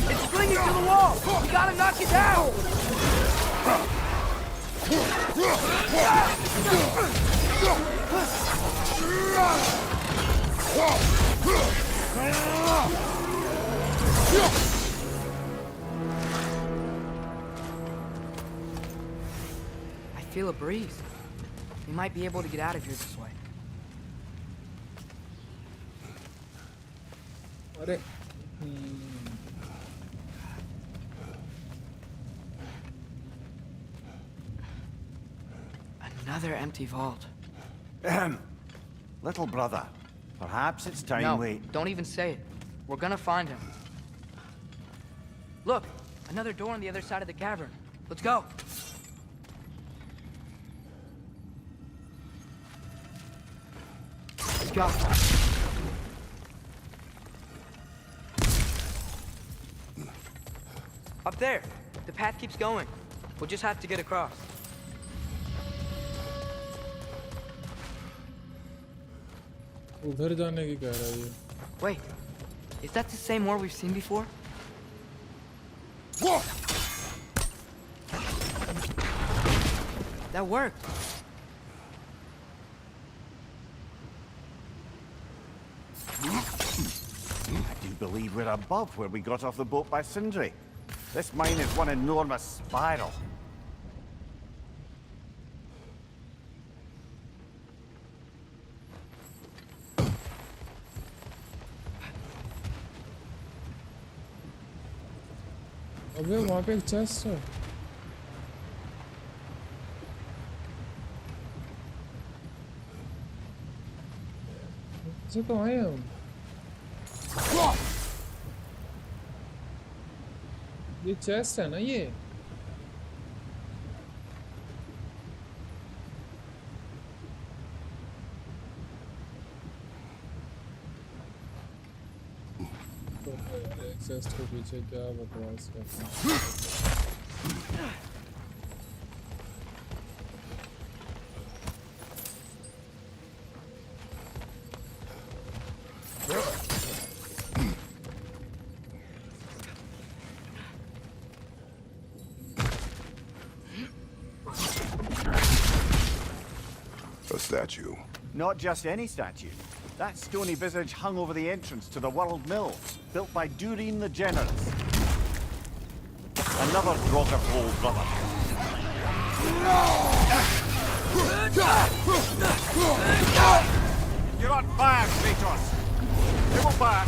It's clinging to the wall! We gotta knock it down! I feel a breeze. We might be able to get out of here this way. अरे. Another empty vault. Little brother, perhaps it's time No, we... don't even say it. We're gonna find him. Look, another door on the other side of the cavern. Let's go. go. Up there. The path keeps going. We'll just have to get across. उधर जाने की कह रहा है ये. Wait. Is that the same war we've seen before? That worked. I do believe we're above where we got off the boat by Sindri. This mine is one enormous spiral. अबे वहाँ पे एक चेस्ट है. से तो आए हम. ये चेस्ट है ना ये. चेस्ट के पीछे क्या बकवास करते हैं. A statue. Not just any statue. That stony visage hung over the entrance to the World Mill, built by Durin the Generous. Another Draugr brother. You're on fire, Kratos! Double back!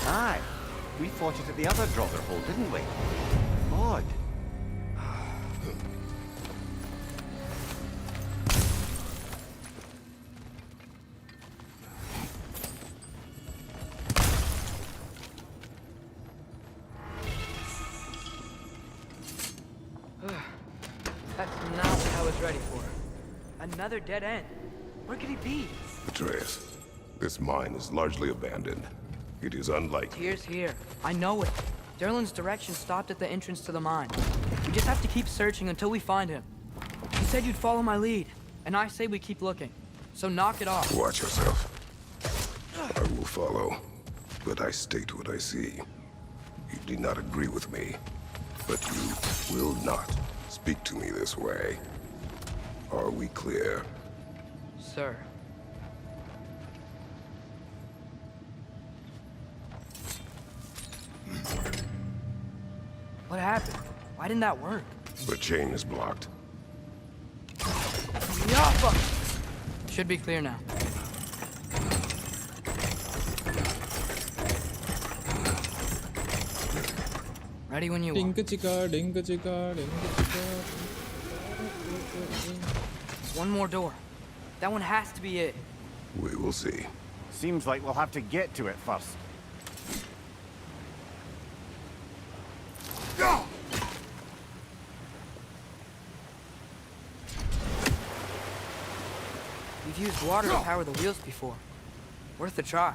Aye, we fought it at the other Draugr hole, didn't we? Odd. That's not what I was ready for. Another dead end. Where could he be? Atreus, this mine is largely abandoned. It is unlikely. Tyr's here. I know it. Derlin's direction stopped at the entrance to the mine. We just have to keep searching until we find him. You said you'd follow my lead, and I say we keep looking. So knock it off. Watch yourself. I will follow, but I state what I see. You do not agree with me, but you will not speak to me this way. Are we clear? Sir. What happened? Why didn't that work? The chain is blocked. Yappa! Should be clear now. Ready when you are. Ding chika, ding chika, ding chika. One more door. That one has to be it. We will see. Seems like we'll have to get to it first. We've used water to power the wheels before. Worth a try.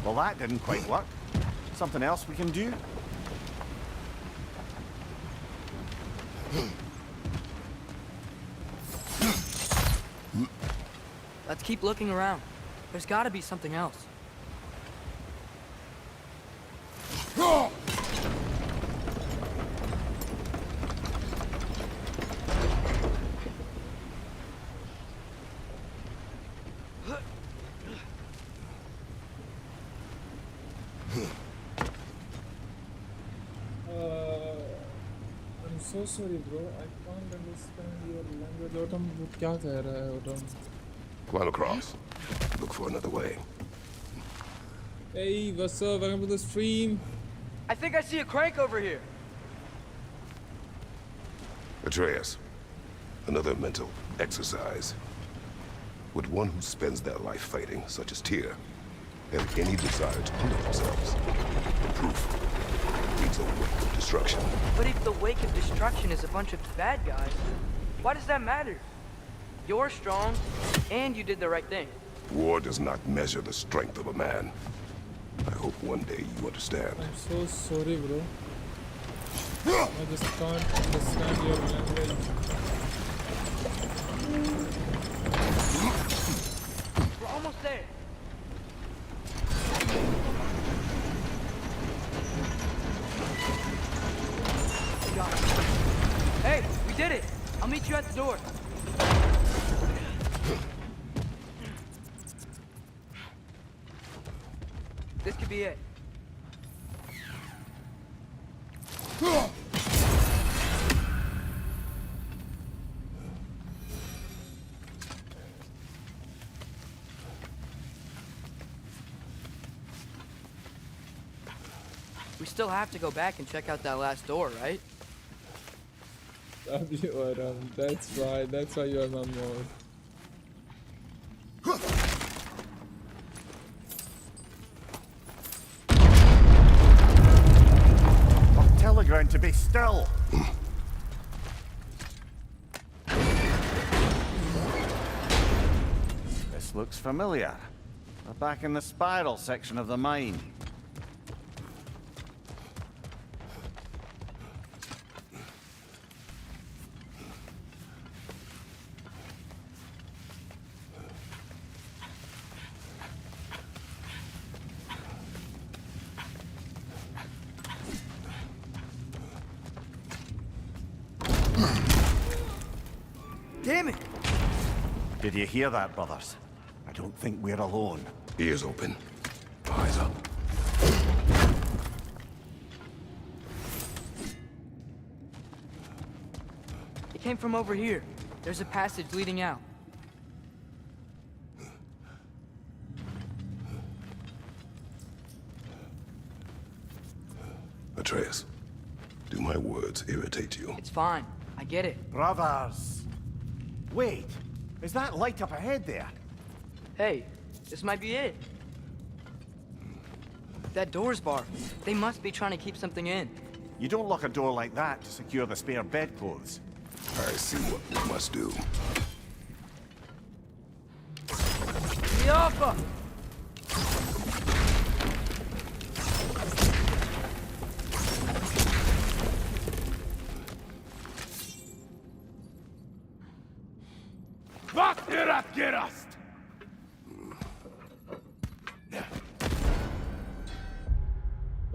Well, that didn't quite work. Something else we can do? Let's keep looking around. There's gotta be something else. I'm so sorry, bro. I can't understand your language. Autumn, वो क्या कह रहा है, Autumn? Climb across. Look for another way. Hey, what's up? Welcome to the stream. I think I see a crank over here. Atreus, another mental exercise. Would one who spends their life fighting, such as Tyr, have any desire to kill themselves? The proof leads a wake of destruction. But if the wake of destruction is a bunch of bad guys, why does that matter? You're strong, and you did the right thing. War does not measure the strength of a man. I hope one day you understand. I'm so sorry, bro. I just can't understand your language. We're almost there. Got it. Hey, we did it! I'll meet you at the door. This could be it. We still have to go back and check out that last door, right? That's right. That's why you are my mod. Telegram to be still. This looks familiar. We're back in the spiral section of the mine. Damn it! Did you hear that, brothers? I don't think we're alone. Ears open. Eyes up. It came from over here. There's a passage leading out. Atreus, do my words irritate you? It's fine. I get it. Brothers! Wait, is that light up ahead there? Hey, this might be it. That door's barred. They must be trying to keep something in. You don't lock a door like that to secure the spare bedclothes. I see what we must do. Yoppa!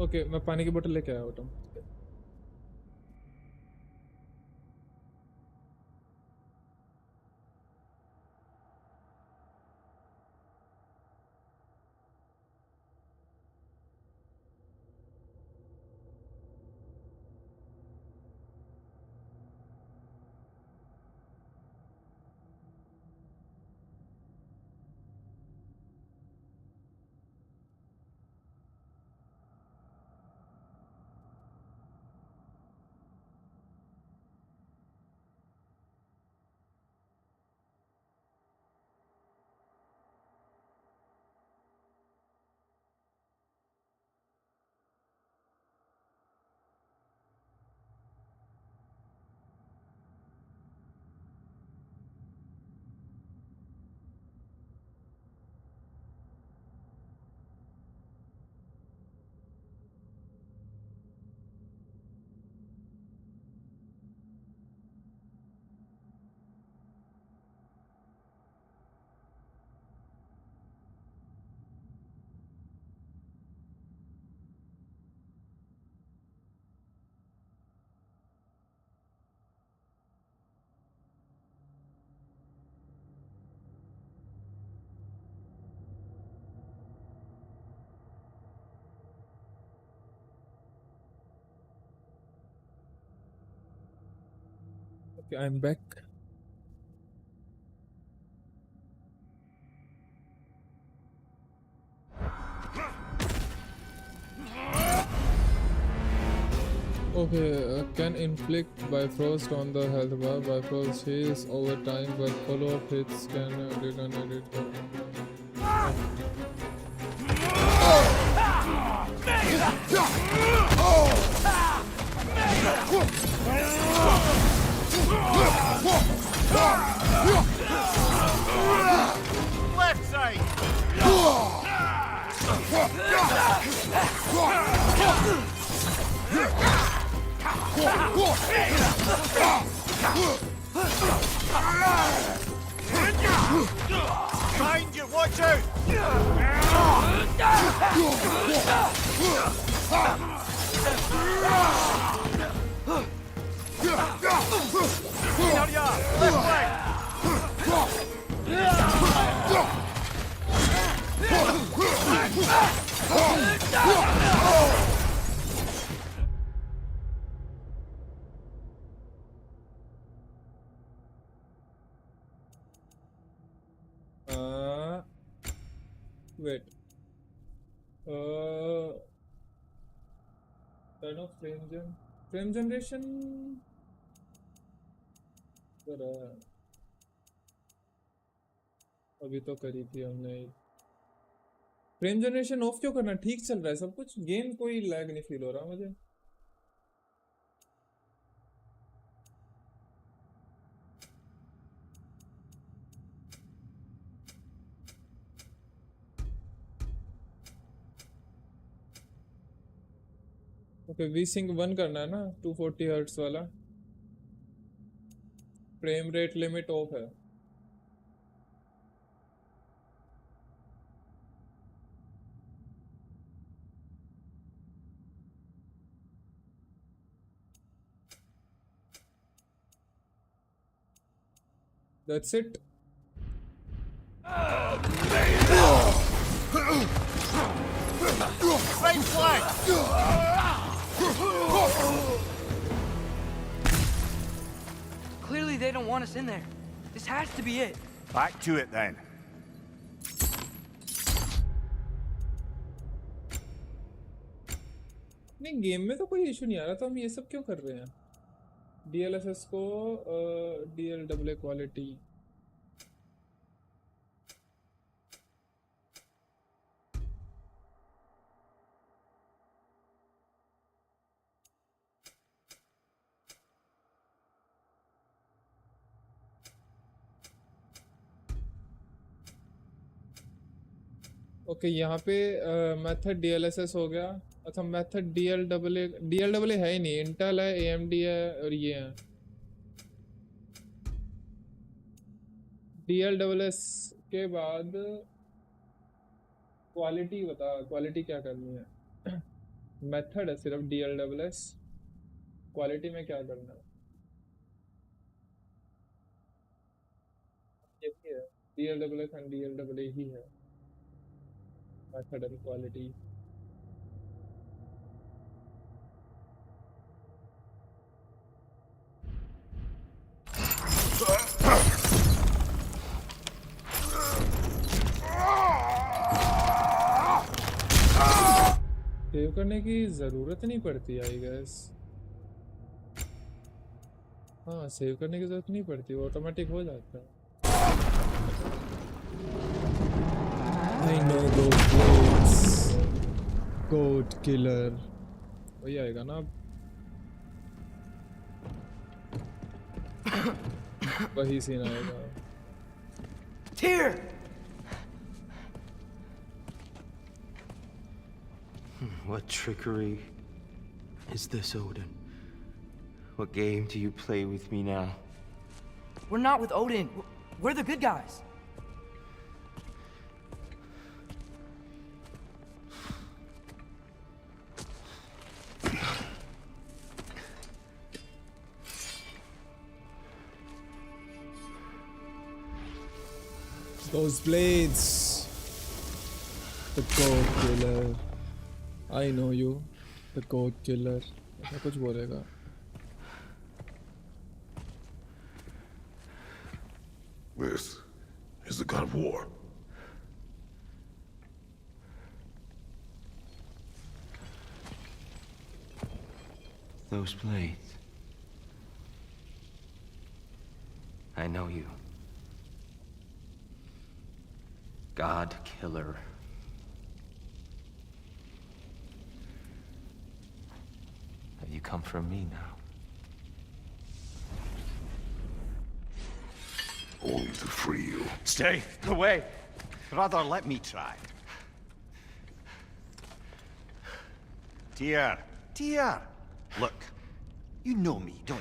Okay मैं पानी की बोतल लेके आया हूँ Okay, I'm back. Okay, can inflict Bifrost on the health bar. Bifrost heals over time, but follow-up hits can regenerate. Left side! Behind you, watch out! Here you are, left Wait. Turn off frame generation. अभी तो करी थी हमने. Frame generation of क्यों करना? ठीक चल रहा है सब कुछ. गेम कोई लैग नहीं फील हो रहा मुझे. ओके, वी सिंक 1 करना है ना, 240 हर्ट्स वाला. फ्रेम रेट लिमिट ऑफ है. That's it. right flank! Clearly they don't want us in there. This has to be it. Back to it then. नहीं, गेम में तो कोई इशू नहीं आ रहा, तो हम ये सब क्यों कर रहे हैं? DLSS को DLAA क्वालिटी. ओके, यहाँ पे मेथड DLSS हो गया. अच्छा, मेथड DLAA है ही नहीं. इंटेल है, AMD है और ये है. DLSS के बाद क्वालिटी बता, क्वालिटी क्या करनी है? मेथड है सिर्फ DLSS. क्वालिटी में क्या करना है? ये भी है, DLSS एंड DLAA ही है. Method and quality. सेव करने की जरूरत नहीं पड़ती आई गेस. हाँ, सेव करने की जरूरत नहीं पड़ती, वो ऑटोमेटिक हो जाता है. I know those words. Goat killer. वही आएगा ना अब. वही सीन आएगा. Here! What trickery is this, Odin? What game do you play with me now? We're not with Odin. We're the good guys. Those blades. The goat killer. I know you. The goat killer. ऐसा कुछ बोलेगा. This is the god of war. Those blades. I know you. God Killer. Have you come for me now? Only to free you. Stay away. Rather, let me try. Dear. Look, you know me, don't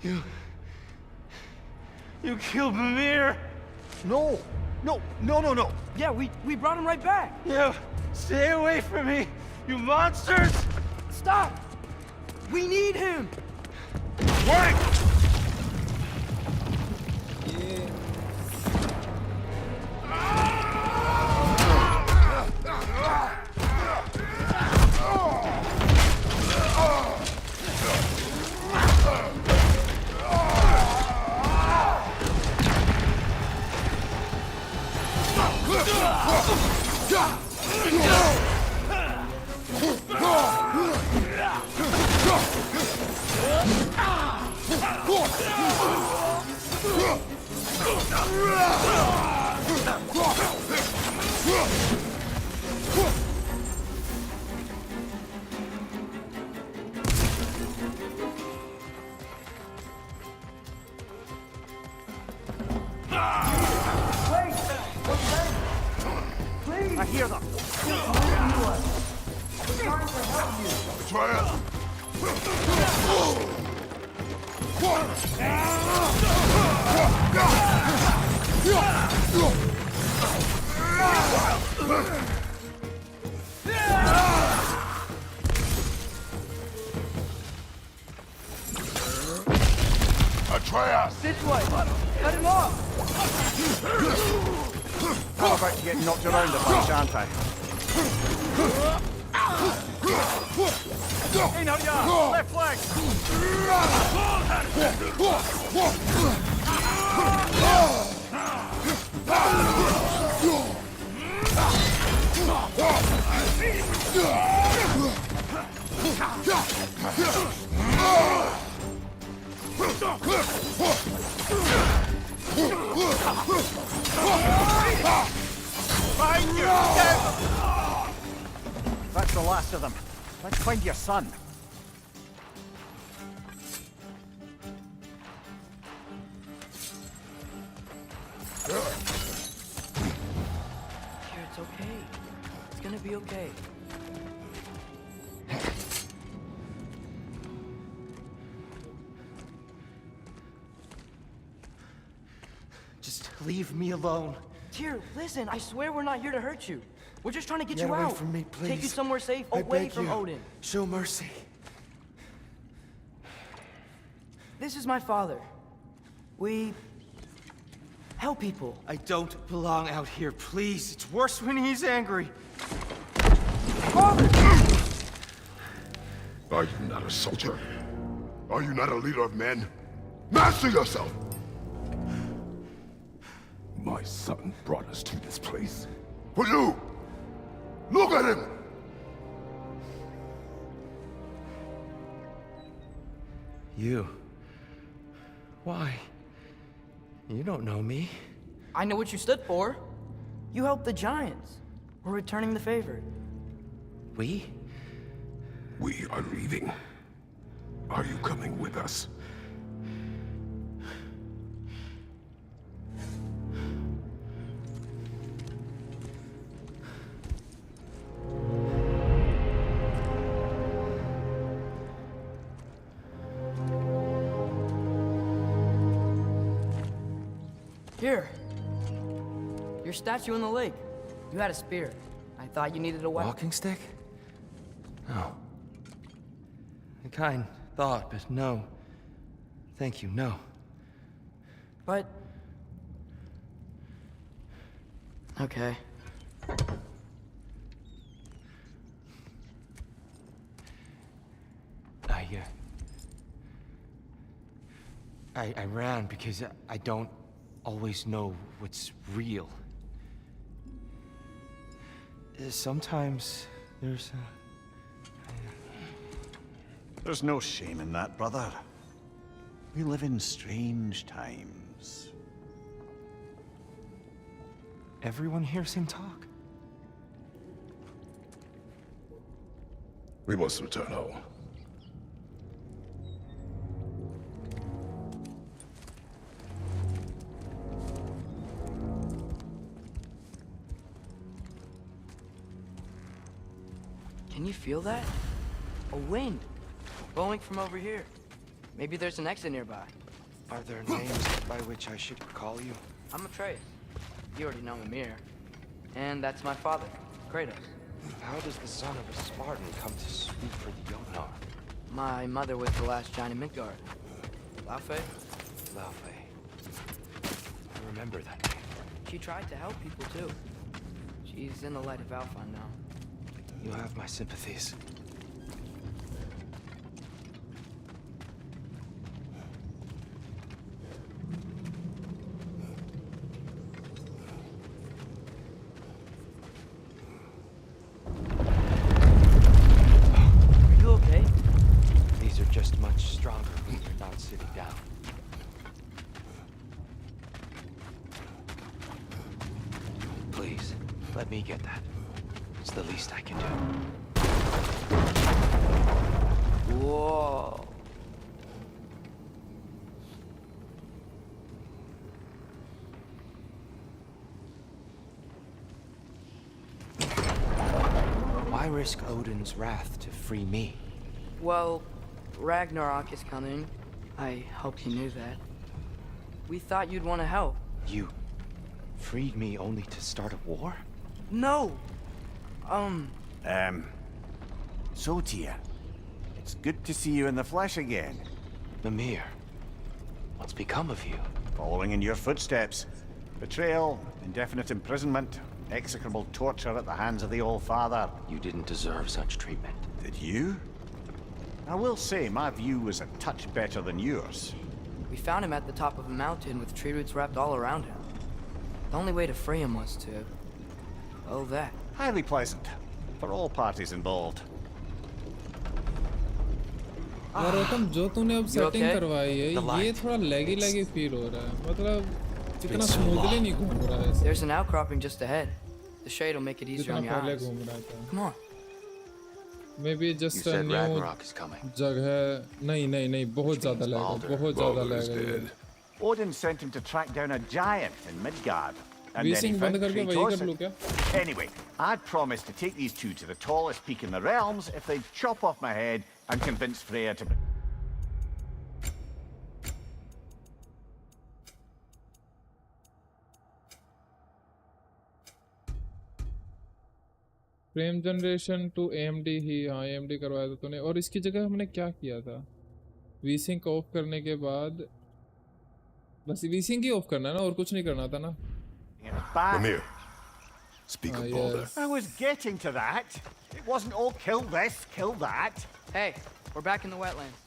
you? You killed Mimir! No! Yeah, we brought him right back. Yeah, stay away from me, you monsters! Stop! We need him! Warning! I hear them. Atreus! This way! Cut him off! I'm about to get knocked around a bunch, aren't I? Hey, now, yeah! Left flank! Behind you! That's the last of them. Let's find your son. Here, it's okay. It's gonna be okay. Just leave me alone. Tyr, listen, I swear we're not here to hurt you. We're just trying to get Get you away out. from me, Take you please. somewhere safe, I away beg from you. Odin. Show mercy. This is my father. We help people. I don't belong out here, please. It's worse when he's angry. Father! Are you not a soldier? Are you not a leader of men? Master yourself! My son brought us to this place. For you! Look at him! You. Why? You don't know me. I know what you stood for. You helped the Giants. We're returning the favor. We? We are leaving. Are you coming with us? Here. Your statue in the lake. You had a spear. I thought you needed a weapon. Walking stick? No. A kind thought, but no. Thank you, no. But... Okay. I ran because I don't always know what's real. Sometimes there's There's no shame in that, brother. We live in strange times. Everyone hears him talk. We must return home. Can you feel that? A wind blowing from over here. Maybe there's an exit nearby. Are there names by which I should call you? I'm Atreus. You already know Mimir. And that's my father, Kratos. How does the son of a Spartan come to speak for the Jotnar? My mother was the last giant in Midgard. Laufey? Laufey. I remember that name. She tried to help people too. She's in the light of Alpha now. You have my sympathies. Are you okay? These are just much stronger when you're not sitting down. Please, let me get that. It's the least I can do. Whoa. Why risk Odin's wrath to free me? Well, Ragnarok is coming. I hope you knew that. We thought you'd want to help. You freed me only to start a war? No! So Tia, it's good to see you in the flesh again. Mimir, what's become of you? Following in your footsteps. Betrayal, indefinite imprisonment, execrable torture at the hands of the Old Father. You didn't deserve such treatment. Did you? I will say my view was a touch better than yours. We found him at the top of a mountain with tree roots wrapped all around him. The only way to free him was to... well, that. Highly pleasant. For all parties involved. Gautam जो तूने अब setting okay? करवाई है ये थोड़ा लैगी feel हो रहा है मतलब इतना स्मूथली नहीं घूम रहा है There's an outcropping just ahead. The shade will make it easier जितना on your पहले eyes. घूम रहा था Come on. maybe You just a said new Ragnarok is coming. जगह नहीं बहुत ज़्यादा लगेगा बहुत ज़्यादा Balder's लगेगा dead. Odin sent him to track down a giant in Midgard. And then he Vising found बंद करके वही Kratos कर लूँ क्या Anyway, I'd promised to take these two to the tallest peak in the realms if they'd chop off my head and convince Freya to... frame generation to AMD ही हाँ AMD करवाया था तूने और इसकी जगह हमने क्या किया था वीसिंग ऑफ करने के बाद बस वीसिंग ही ऑफ करना है ना और कुछ नहीं करना था ना Mimir, speak of Balder. yes. I was getting to that. It wasn't all kill this, kill that. Hey, we're back in the wetlands.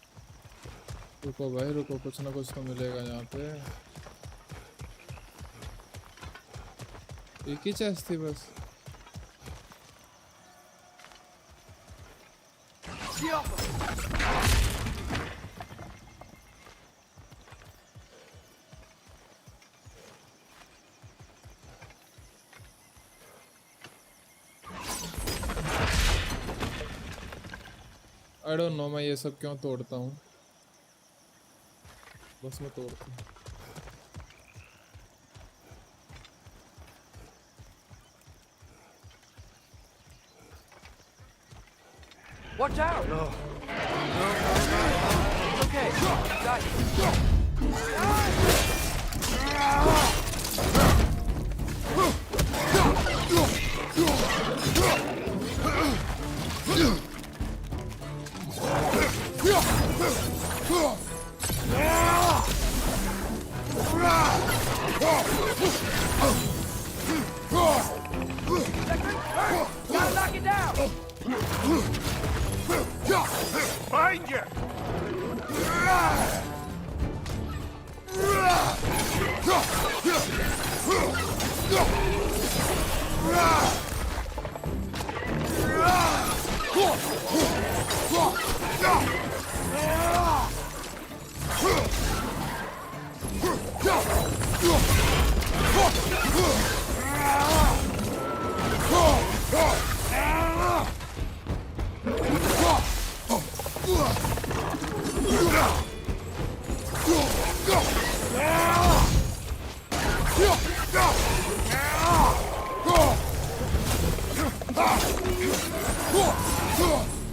रुको भाई रुको कुछ ना कुछ तो मिलेगा यहाँ पे एक ही चेस्ट थी बस I don't know मैं ये सब क्यों तोड़ता हूँ बस मैं तोड़ता हूँ Watch out! No. Okay, got you. Gotta knock it down! Find you!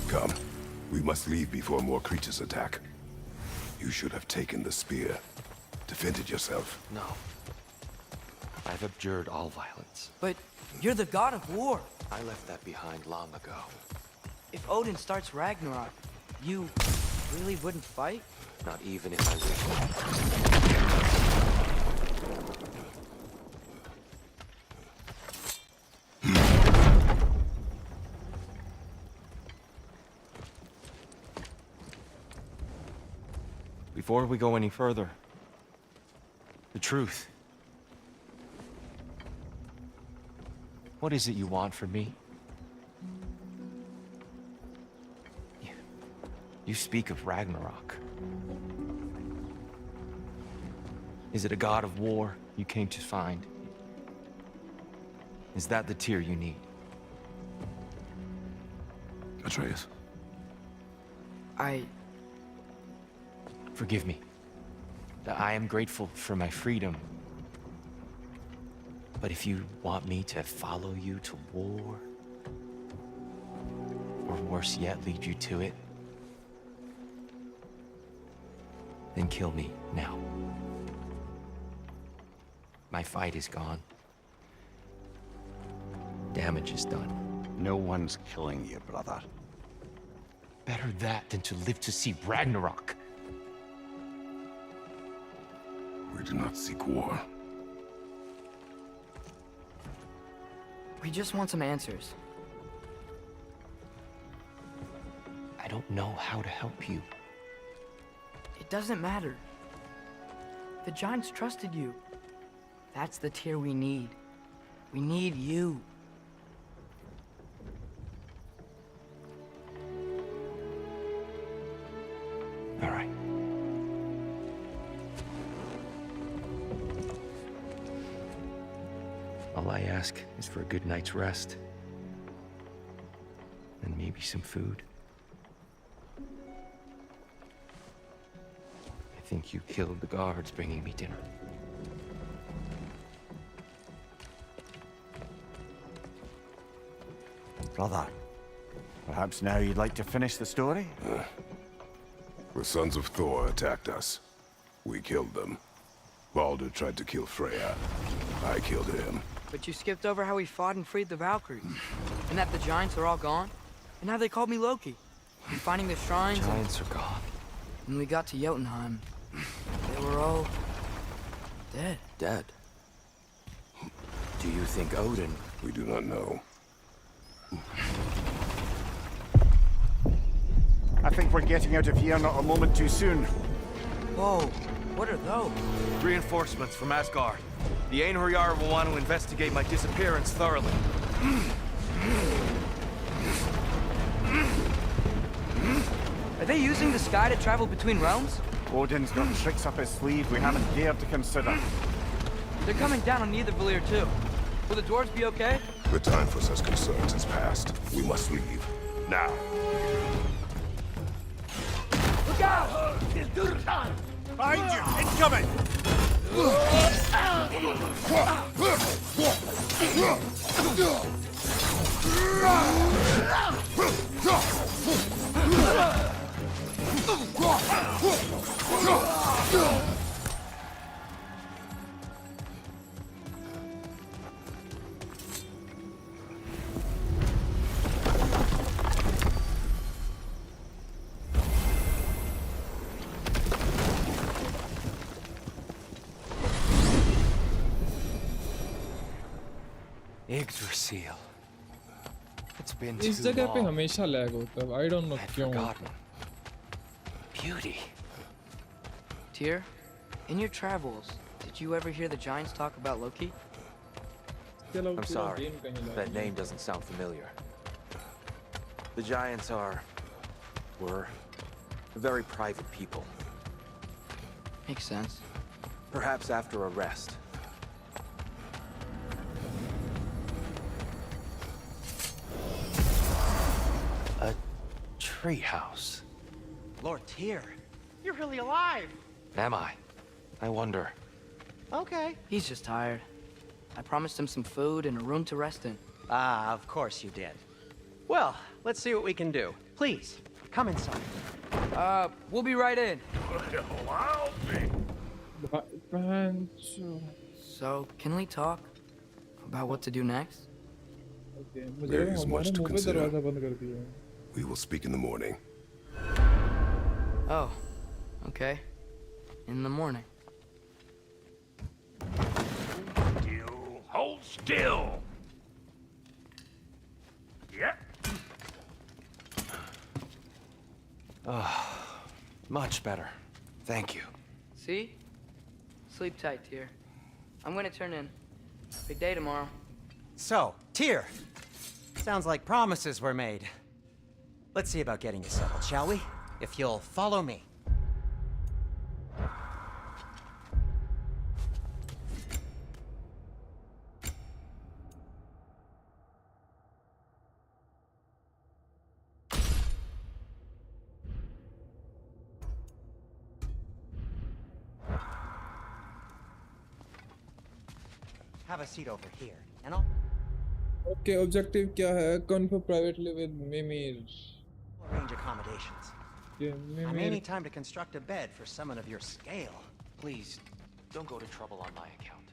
Come. We must leave before more creatures attack. You should have taken the spear. Defended yourself. No. I've abjured all violence. But you're the god of war. I left that behind long ago. If Odin starts Ragnarok, you really wouldn't fight? Not even if I wished. Before we go any further, the truth. What is it you want from me? You speak of Ragnarok. Is it a god of war you came to find? Is that the tear you need? Atreus. Forgive me. I am grateful for my freedom. But if you want me to follow you to war, or worse yet, lead you to it, then kill me now. My fight is gone. Damage is done. No one's killing you, brother. Better that than to live to see Ragnarok. We do not seek war. We just want some answers. I don't know how to help you. It doesn't matter. The Giants trusted you. That's the tear we need. We need you. All right. All I ask is for a good night's rest. And maybe some food. I think you killed the guards bringing me dinner. Brother, perhaps now you'd like to finish the story? The sons of Thor attacked us. We killed them. Baldur tried to kill Freya. I killed him. But you skipped over how we fought and freed the Valkyries. And that the Giants are all gone. And how they called me Loki. And finding the shrines. Giants are gone. When we got to Jotunheim, they were all dead. Dead? Do you think Odin? We do not know. I think we're getting out of here not a moment too soon. Whoa, what are those? Reinforcements from Asgard. The Einherjar will want to investigate my disappearance thoroughly. Are they using the sky to travel between realms? Odin's got tricks up his sleeve we haven't dared to consider. They're coming down on Nidavellir too. Will the dwarves be okay? The time for such concerns has passed. We must leave. Now. Look out! Behind you! Incoming! Yggdrasil. It's been इस too जगह पे long. हमेशा lag होता है I don't know I'd क्यों forgotten. Beauty. Tyr, in your travels, did you ever hear the Giants talk about Loki? इसके अलावा I'm पूरा sorry. गेम कहीं That name doesn't sound familiar. The Giants were very private people. Makes sense. Perhaps after a rest. A treehouse. Lord Tyr, you're really alive. Am I? I wonder. Okay. He's just tired. I promised him some food and a room to rest in. Ah, of course you did. Well, let's see what we can do. Please, come inside. We'll be right in. Well, I'll be. So, can we talk about what to do next? There is much to consider. We will speak in the morning. Oh, okay. In the morning. Still. Hold still. Yep. Much better. Thank you. See? Sleep tight, Tyr. I'm gonna turn in. Big day tomorrow. So, Tyr. Sounds like promises were made. Let's see about getting you settled, shall we? If you'll follow me. Have a seat over here, and I'll Okay, objective क्या है? Confer privately with Mimir. arrange accommodations. Yeah, I may Mimir. need time to construct a bed for someone of your scale. Please, don't go to trouble on my account.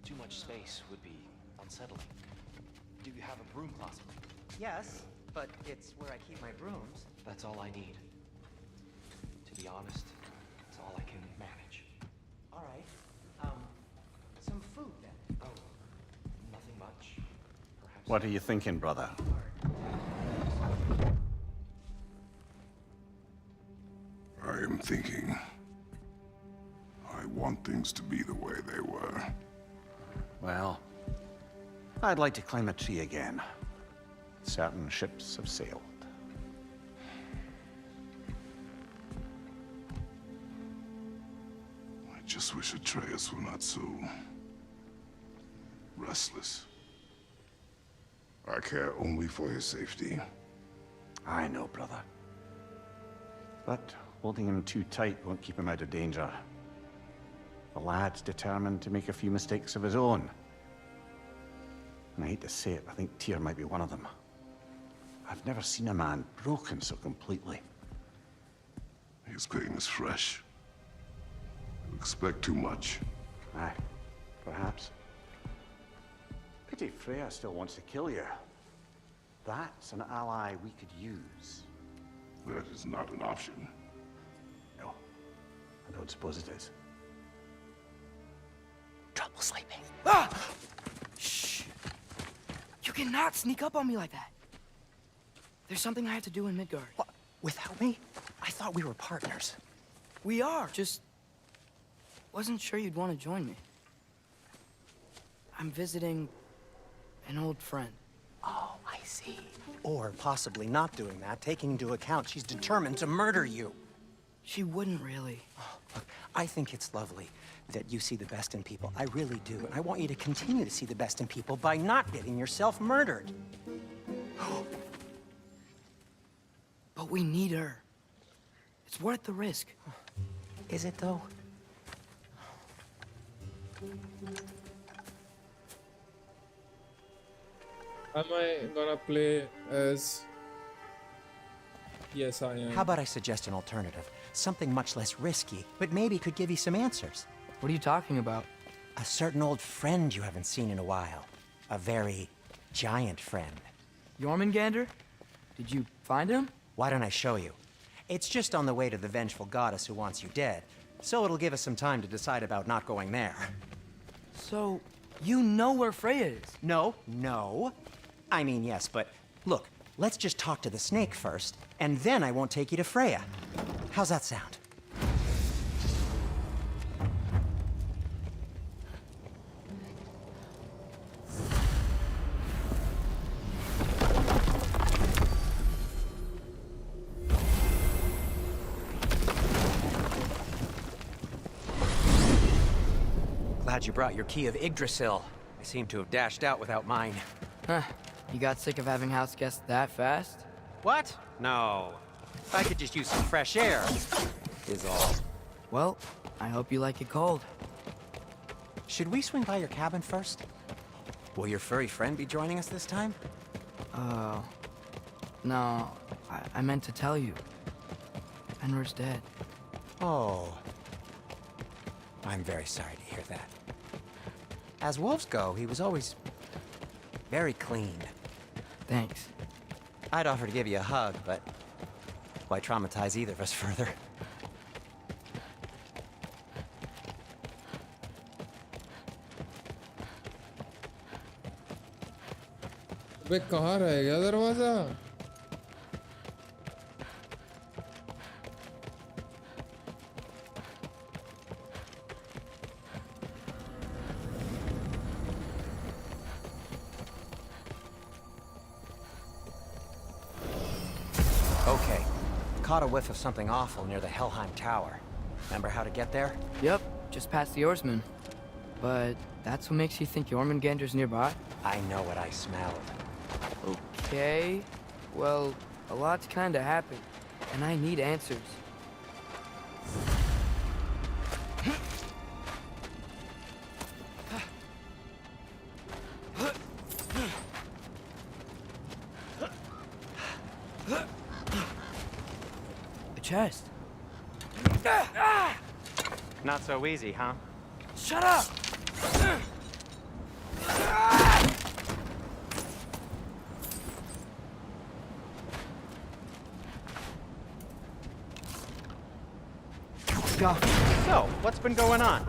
Too much space would be unsettling. Do you have a broom closet? Yes, but it's where I keep my brooms. That's all I need. To be honest, it's all I can manage. All right. Some food then. Oh, nothing much. Perhaps. What are you thinking, brother? I am thinking. I want things to be the way they were. Well, I'd like to climb a tree again. Certain ships have sailed. I just wish Atreus were not so restless. I care only for his safety. I know, brother. But holding him too tight won't keep him out of danger. The lad's determined to make a few mistakes of his own. And I hate to say it, I think Tyr might be one of them. I've never seen a man broken so completely. His pain is fresh. You expect too much. Aye, perhaps. Pity Freya still wants to kill you. That's an ally we could use. That is not an option. No, I don't suppose it is. Trouble sleeping. Ah! Shh! You cannot sneak up on me like that. There's something I have to do in Midgard. What? Without me? I thought we were partners. We are. Just wasn't sure you'd want to join me. I'm visiting an old friend. Oh, I see. Or possibly not doing that, taking into account she's determined to murder you. She wouldn't really. Oh, look, I think it's lovely that you see the best in people. I really do. And I want you to continue to see the best in people by not getting yourself murdered. But we need her. It's worth the risk. Is it, though? Am I gonna play as... Yes, I am. How about I suggest an alternative? Something much less risky, but maybe could give you some answers. What are you talking about? A certain old friend you haven't seen in a while. A very giant friend. Jormungandr? Did you find him? Why don't I show you? It's just on the way to the vengeful goddess who wants you dead, so it'll give us some time to decide about not going there. So, you know where Freya is? No. I mean, yes, but look, let's just talk to the snake first, and then I won't take you to Freya. How's that sound? glad you brought your key of Yggdrasil. I seem to have dashed out without mine. Huh. You got sick of having house guests that fast? What? No. I could just use some fresh air, is all. Well, I hope you like it cold. Should we swing by your cabin first? Will your furry friend be joining us this time? No. I meant to tell you. Fenrir's dead. Oh. I'm very sorry to hear that. As wolves go, he was always very clean. Thanks. I'd offer to give you a hug, but why traumatize either of us further? अबे कहाँ रह गया दरवाजा? Okay. Caught a whiff of something awful near the Helheim Tower. Remember how to get there? Yep, just past the oarsman. But that's what makes you think Jormungandr's nearby? I know what I smelled. Okay. Well, a lot's kinda happened, and I need answers. A chest. Not so easy, huh? Shut up! Go. So, what's been going on?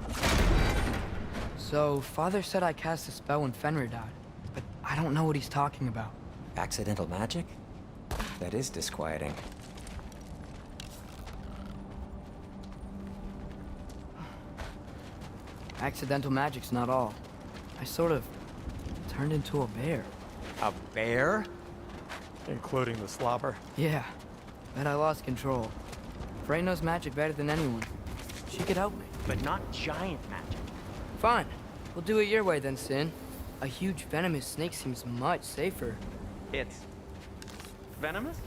So, Father said I cast a spell when Fenrir died, but I don't know what he's talking about. Accidental magic? That is disquieting. Accidental magic's not all. I sort of turned into a bear. A bear? Including the slobber? Yeah, but I lost control. Frey knows magic better than anyone. She could help me. But not giant magic. Fine. We'll do it your way then, Sin. A huge venomous snake seems much safer. It's venomous?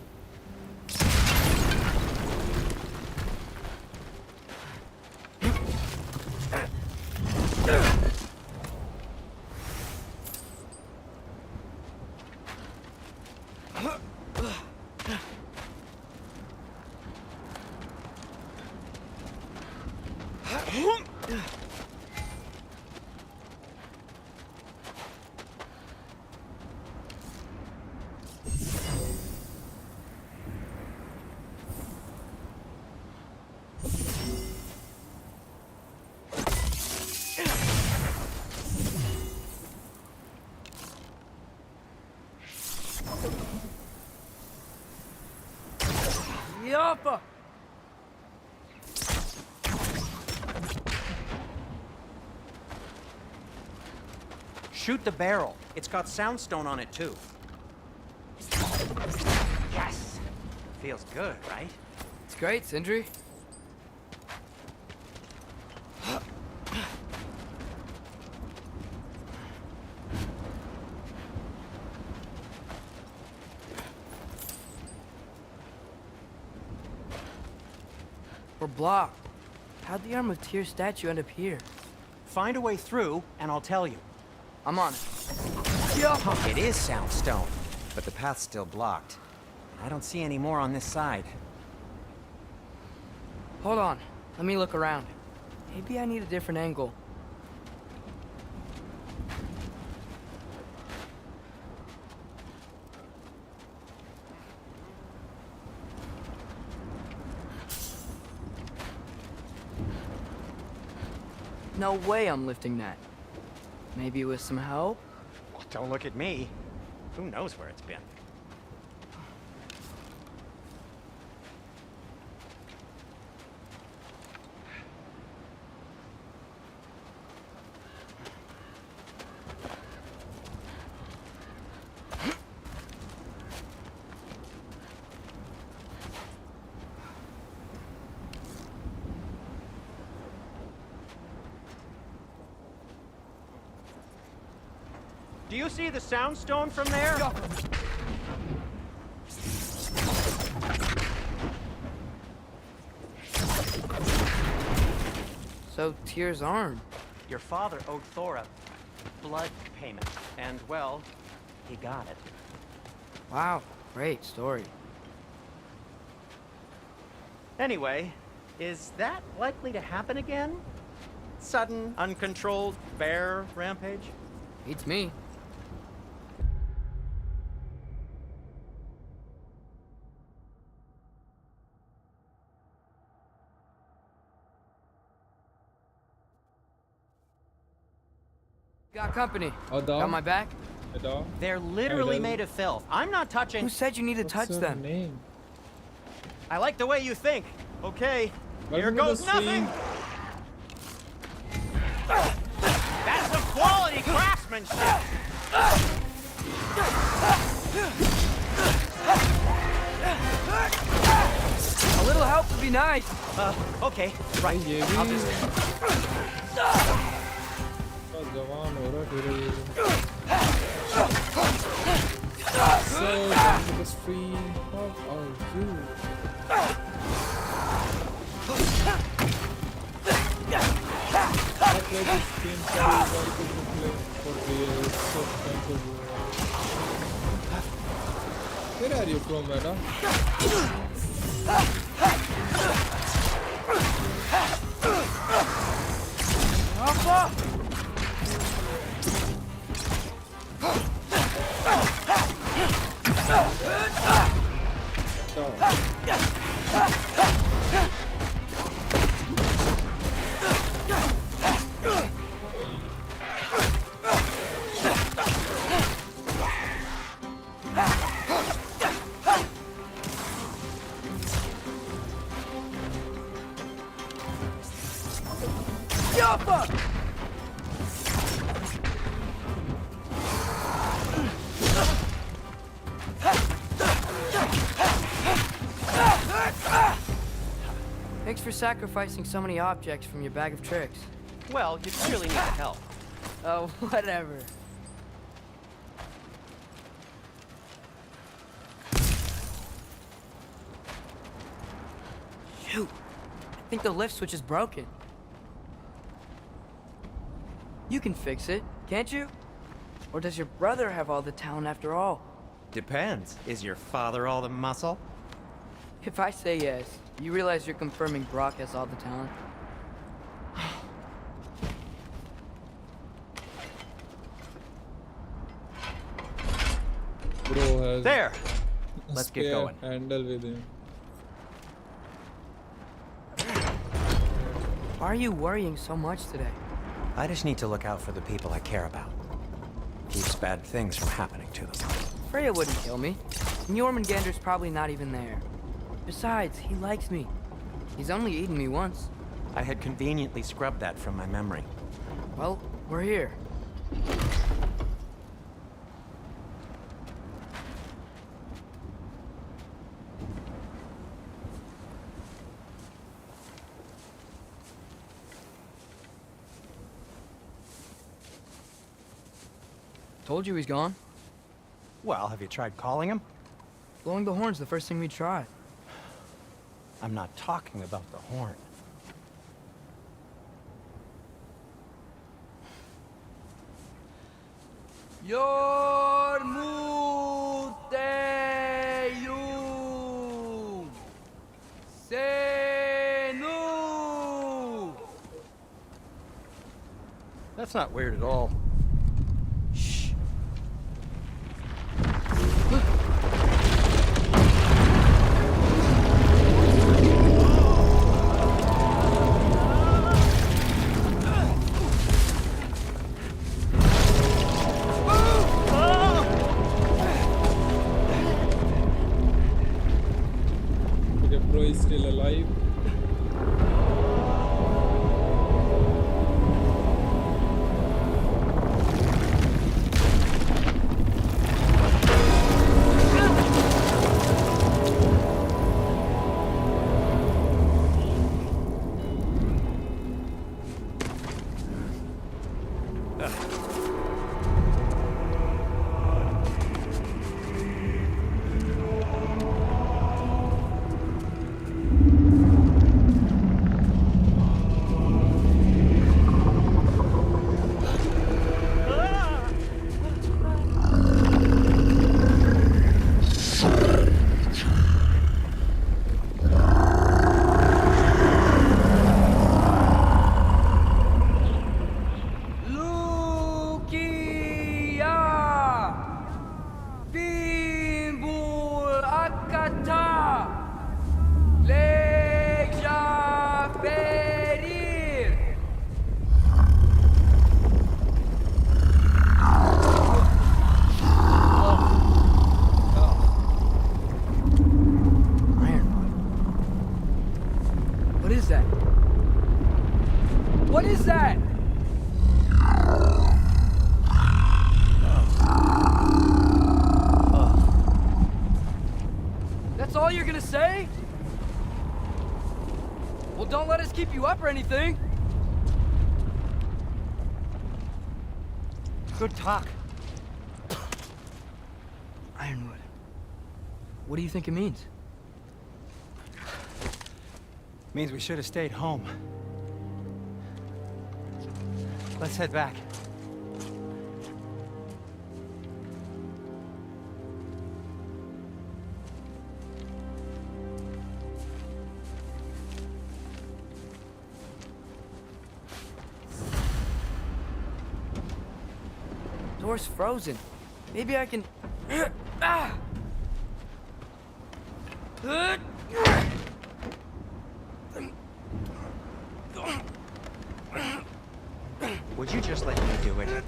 Yappa! Shoot the barrel. It's got soundstone on it, too. Yes! Feels good, right? It's great, Sindri. We're blocked. How'd the Arm of Tyr statue end up here? Find a way through, and I'll tell you. I'm on it. It is soundstone, but the path's still blocked. I don't see any more on this side. Hold on. Let me look around. Maybe I need a different angle. No way I'm lifting that. Maybe with some help? Well, don't look at me. Who knows where it's been? Do you see the sound stone from there? So, Tyr's arm. Your father owed Thor a blood payment, and well, he got it. Wow, great story. Anyway, is that likely to happen again? Sudden, uncontrolled bear rampage? Beats me. Got company. Got my back? They're literally made of filth. I'm not touching. Who said you need to touch them? Name? I like the way you think. Okay, here Welcome to goes the nothing. That's some quality craftsmanship. A little help would be nice. Okay, right. I'll just... जवान हो रहा है So, to the stream, how are you? I played this game for real, so expensive. Where are you from, Anna? Thanks for sacrificing so many objects from your bag of tricks. Well, you clearly need help. Oh, whatever. Shoot! I think the lift switch is broken. You can fix it, can't you? Or does your brother have all the talent after all? Depends. Is your father all the muscle? If I say yes, you realize you're confirming Brock has all the talent? Bro has there. Let's get spare going. Handle with him. Why are you worrying so much today? I just need to look out for the people I care about. Keeps bad things from happening to them. Freya wouldn't kill me. And Jormungandr's probably not even there. Besides, he likes me. He's only eaten me once. I had conveniently scrubbed that from my memory. Well, we're here. Told you he's gone. Well, have you tried calling him? Blowing the horn's the first thing we tried. I'm not talking about the horn. Yormuteyum Senu. That's not weird at all. Shh. The bro is still alive. all you're gonna say? Well, don't let us keep you up or anything. Good talk. Ironwood. What do you think it means? Means we should have stayed home. Let's head back. Door's frozen. Maybe I can... Ah! Would you just let me do it?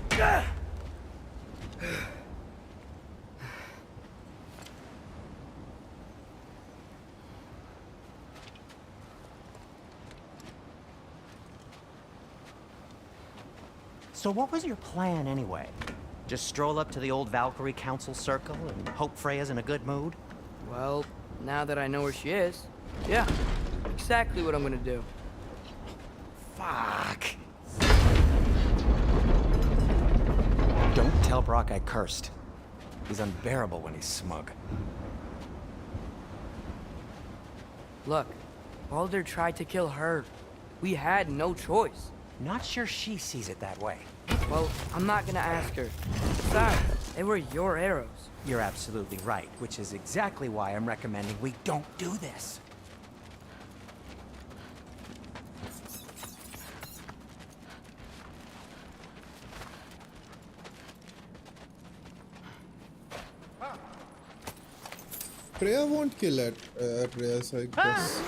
So what was your plan anyway? Just stroll up to the old Valkyrie Council circle and hope Freya's in a good mood? Well, now that I know where she is, yeah, exactly what I'm gonna do. Fuck. Don't tell Brock I cursed. He's unbearable when he's smug. Look, Baldur tried to kill her. We had no choice. Not sure she sees it that way. Well, I'm not gonna ask her. Besides, they were your arrows. You're absolutely right, which is exactly why I'm recommending we don't do this. Freya won't kill at Reyes, I guess.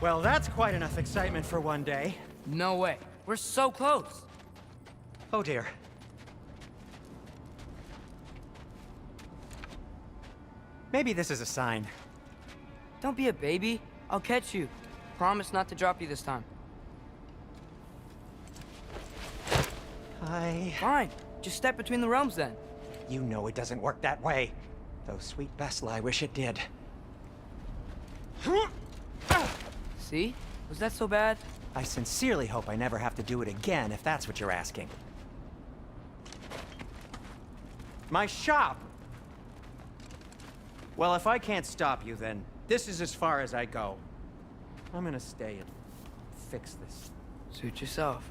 Well, that's quite enough excitement for one day. No way. We're so close. Oh dear. Maybe this is a sign. Don't be a baby. I'll catch you. Promise not to drop you this time. Fine. Just step between the realms then. You know it doesn't work that way. Though sweet Bessel, I wish it did. See? Was that so bad? I sincerely hope I never have to do it again, if that's what you're asking. My shop! Well, if I can't stop you, then this is as far as I go. I'm gonna stay and fix this. Suit yourself.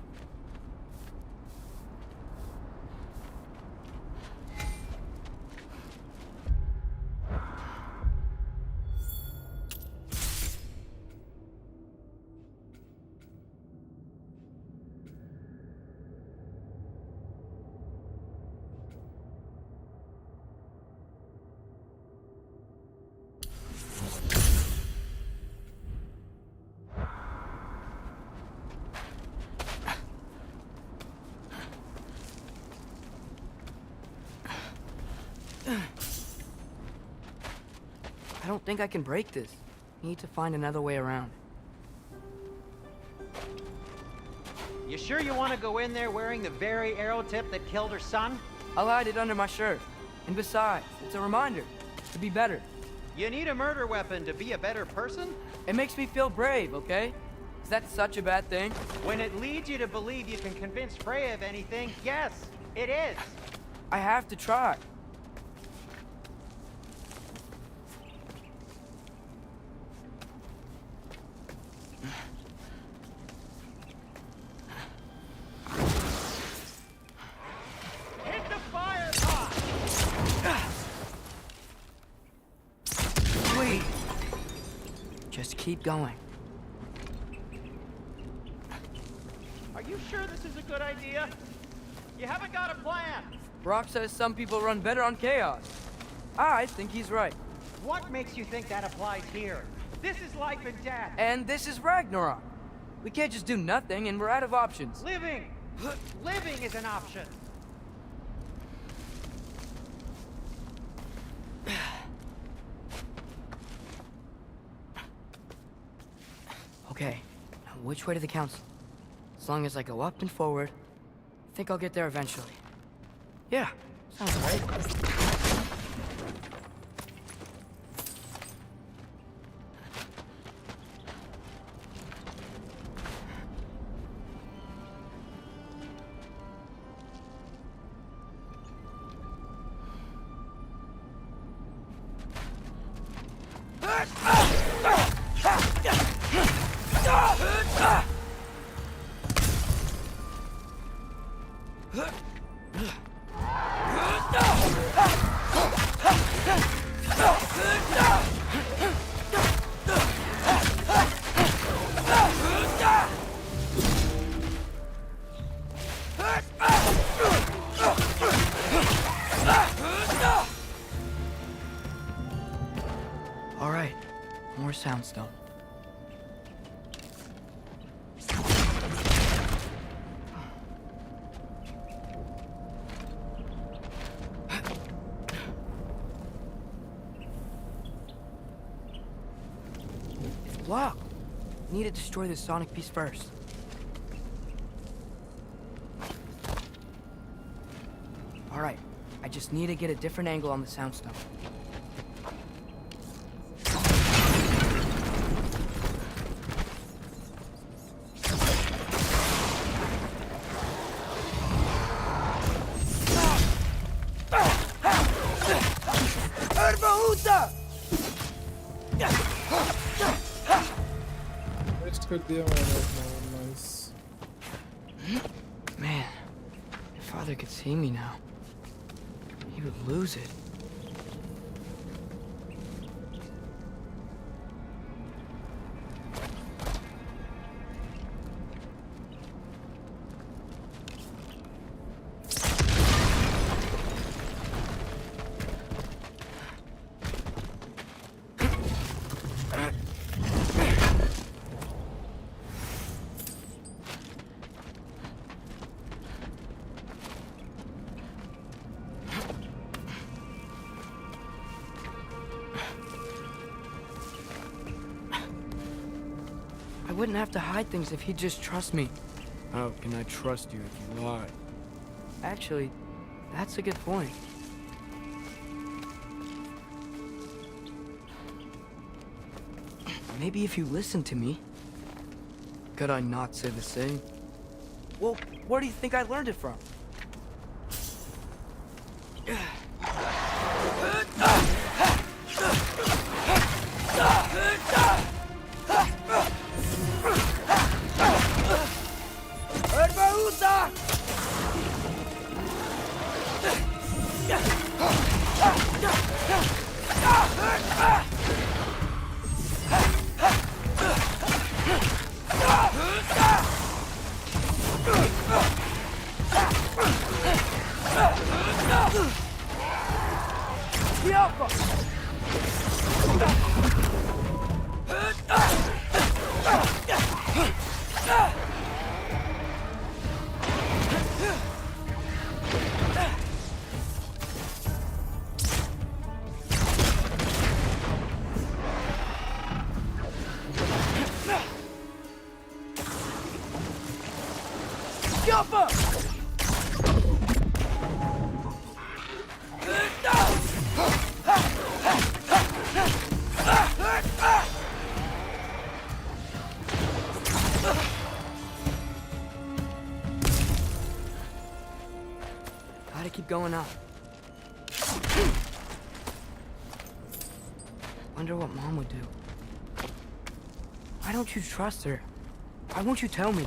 I don't think I can break this. Need to find another way around. You sure you want to go in there wearing the very arrow tip that killed her son? I'll hide it under my shirt. And besides, it's a reminder to be better. You need a murder weapon to be a better person? It makes me feel brave, okay? Is that such a bad thing? When it leads you to believe you can convince Freya of anything, yes, it is. I have to try. Just keep going. Are you sure this is a good idea? You haven't got a plan. Brock says some people run better on chaos. I think he's right. What makes you think that applies here? This is life and death. And this is Ragnarok. We can't just do nothing, and we're out of options. Living! Living is an option. Okay, now which way to the council? As long as I go up and forward, I think I'll get there eventually. Yeah, sounds right. All right, more soundstone. It's blocked. Need to destroy the sonic piece first. All right, I just need to get a different angle on the soundstone. कर दिया मैंने nice. Man, if Father could see me now, he would lose it. I wouldn't have to hide things if he'd just trust me. How can I trust you if you lie? Actually, that's a good point. Maybe if you listen to me. Could I not say the same? Well, where do you think I learned it from? Gotta keep going up. Wonder what Mom would do. Why don't you trust her? Why won't you tell me?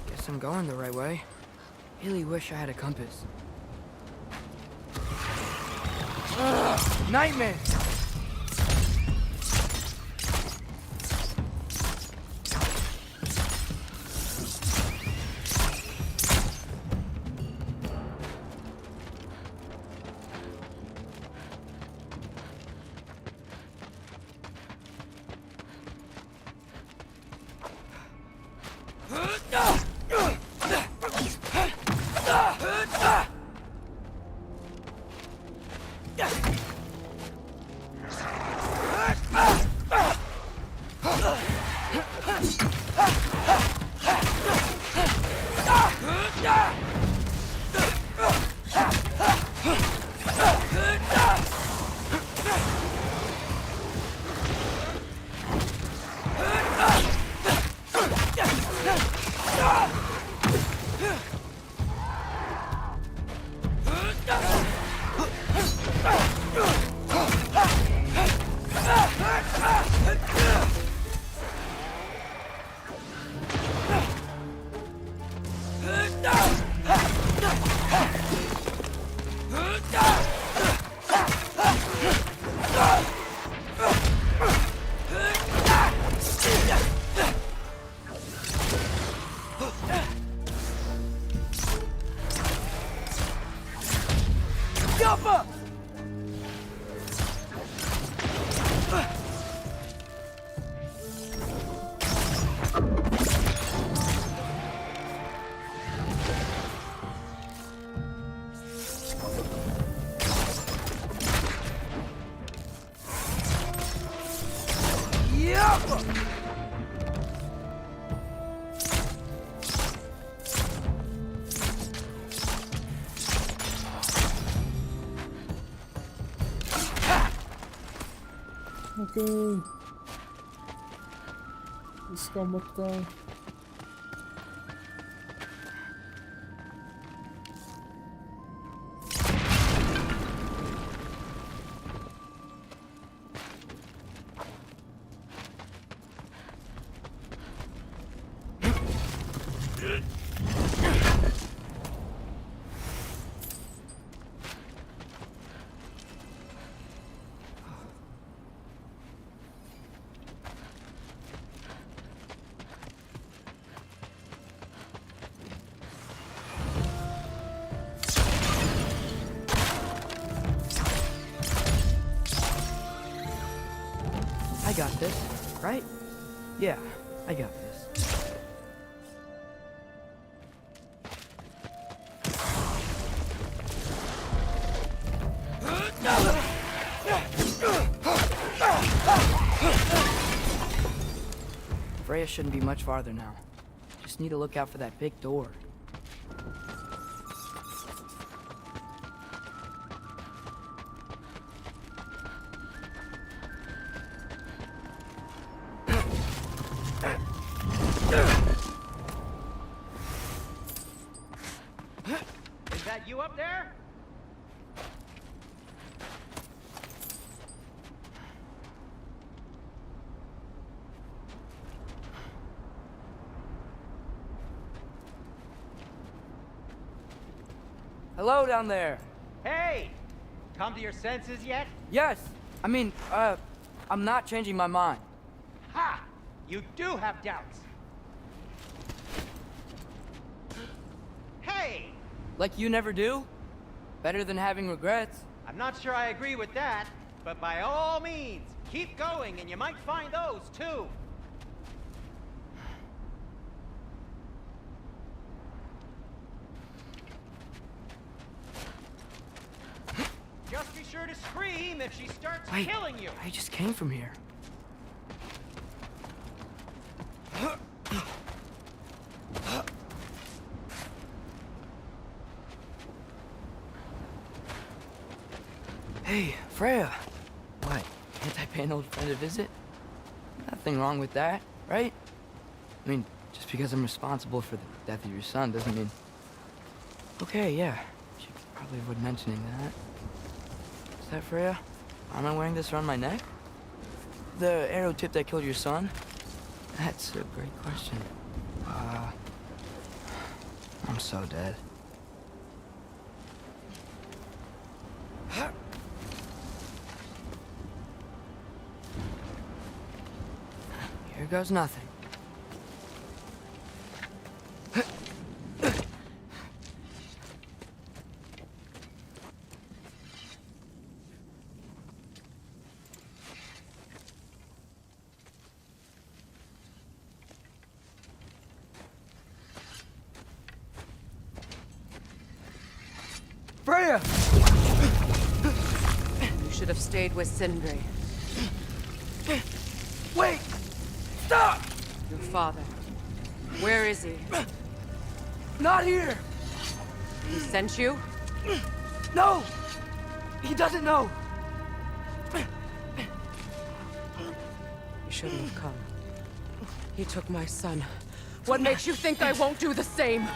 Guess I'm going the right way. Really wish I had a compass. Ugh, nightmare! Okay इसका मतलब I got this, right? Yeah, I got this. Freya shouldn't be much farther now. Just need to look out for that big door. Is that you up there? Hello down there. Hey! Come to your senses yet? Yes. I mean, I'm not changing my mind. Ha! You do have doubts. Hey! Like you never do? Better than having regrets. I'm not sure I agree with that, but by all means, keep going and you might find those too. Just be sure to scream if she starts Wait, killing you. I just came from here. Hey, Freya. What? Can't I pay an old friend a visit? Nothing wrong with that, right? I mean, just because I'm responsible for the death of your son doesn't mean... Okay, yeah. Should probably avoid mentioning that. Is that Freya? Am I wearing this around my neck? The arrow tip that killed your son? That's a great question. I'm so dead. Here goes nothing. Freya! You should have stayed with Sindri. Wait! Stop! Your father. Where is he? Not here! He sent you? No! He doesn't know! You shouldn't have come. He took my son. What makes you think I won't do the same?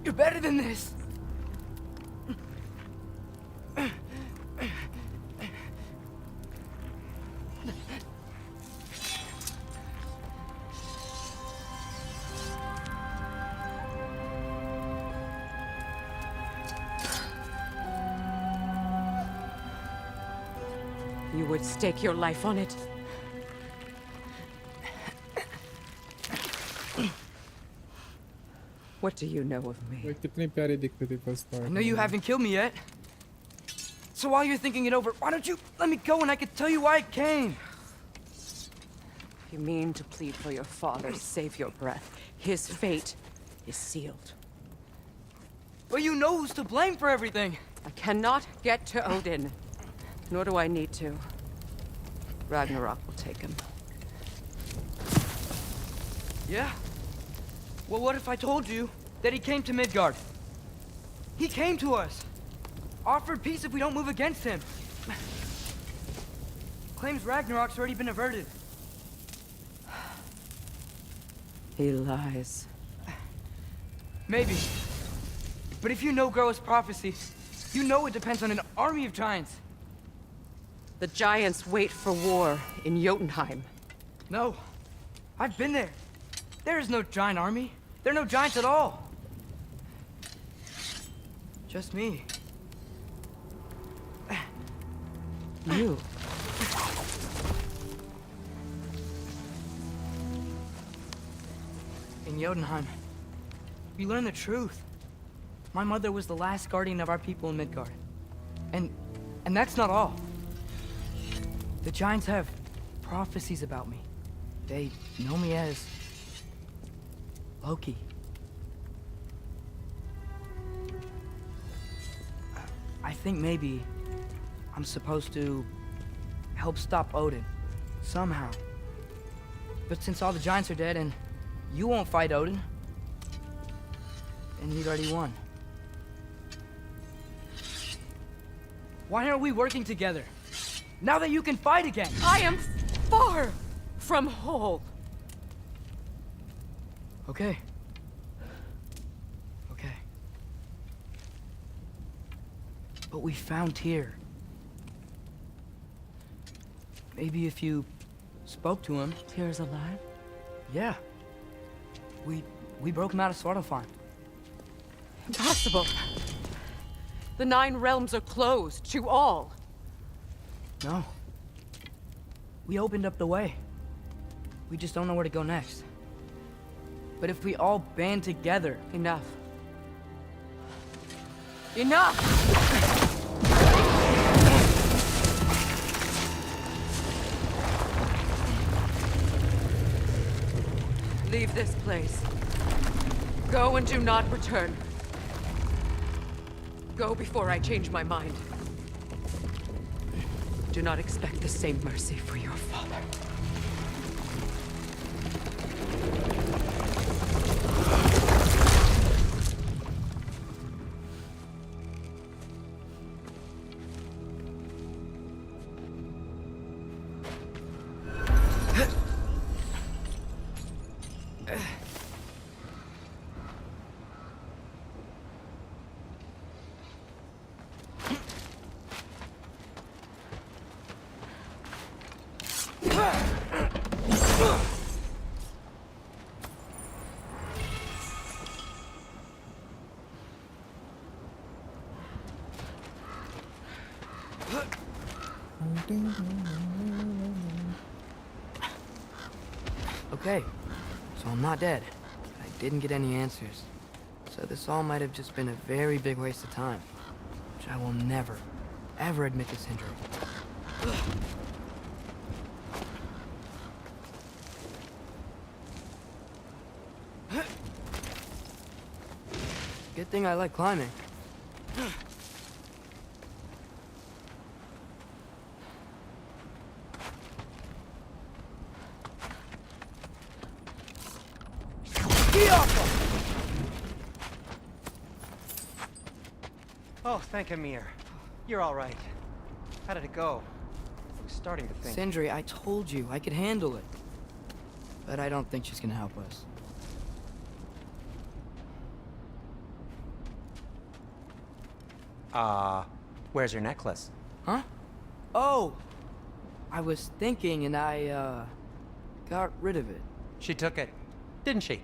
You're better than this! You would stake your life on it? What do you know of me? कितनी प्यारी दिखती थी first part. I know you haven't killed me yet. So while you're thinking it over, why don't you let me go and I can tell you why I came? You mean to plead for your father, save your breath. His fate is sealed. But you know who's to blame for everything. I cannot get to Odin. Nor do I need to. Ragnarok will take him. Yeah? Well, what if I told you that he came to Midgard? He came to us. Offered peace if we don't move against him. Claims Ragnarok's already been averted. He lies. Maybe. But if you know Groa's prophecy, you know it depends on an army of giants. The giants wait for war in Jotunheim. No. I've been there. There is no giant army. There are no giants at all. Just me. You. In Jotunheim, we learn the truth. My mother was the last guardian of our people in Midgard. And that's not all. The giants have prophecies about me. They know me as Loki. I think maybe I'm supposed to help stop Odin, somehow. But since all the giants are dead and you won't fight Odin, and he'd already won. Why aren't we working together? Now that you can fight again! I am far from whole. Okay. Okay. But we found Tyr. Maybe if you spoke to him... Tyr's alive? Yeah. We broke him out of Svartalfheim. Impossible. The 9 realms are closed to all. No. We opened up the way. We just don't know where to go next. But if we all band together... Enough. Enough! Leave this place. Go and do not return. Go before I change my mind. Do not expect the same mercy for your father. Okay, so I'm not dead. I didn't get any answers. So this all might have just been a very big waste of time. Which I will never, ever admit to Sindri. Good thing I like climbing. Oh, thank Amir. You're all right. How did it go? I was starting to think... Sindri, I told you I could handle it. But I don't think she's gonna help us. Where's your necklace? Huh? Oh! I was thinking and I, got rid of it. She took it, didn't she?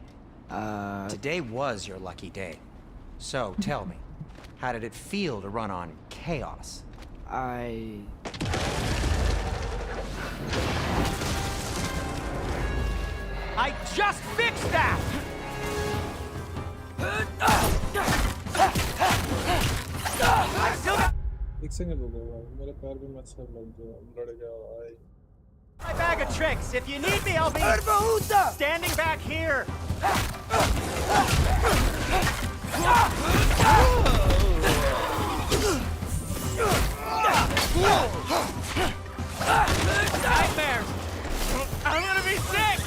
Today was your lucky day. So, tell me, how did it feel to run on chaos? I just fixed that! I still got... एक second रुको भाई, मेरे पैर पे मच्छर लग गया, लड़ गया भाई। My bag of tricks. If you need me, I'll be standing back here. Nightmares. I'm gonna be sick.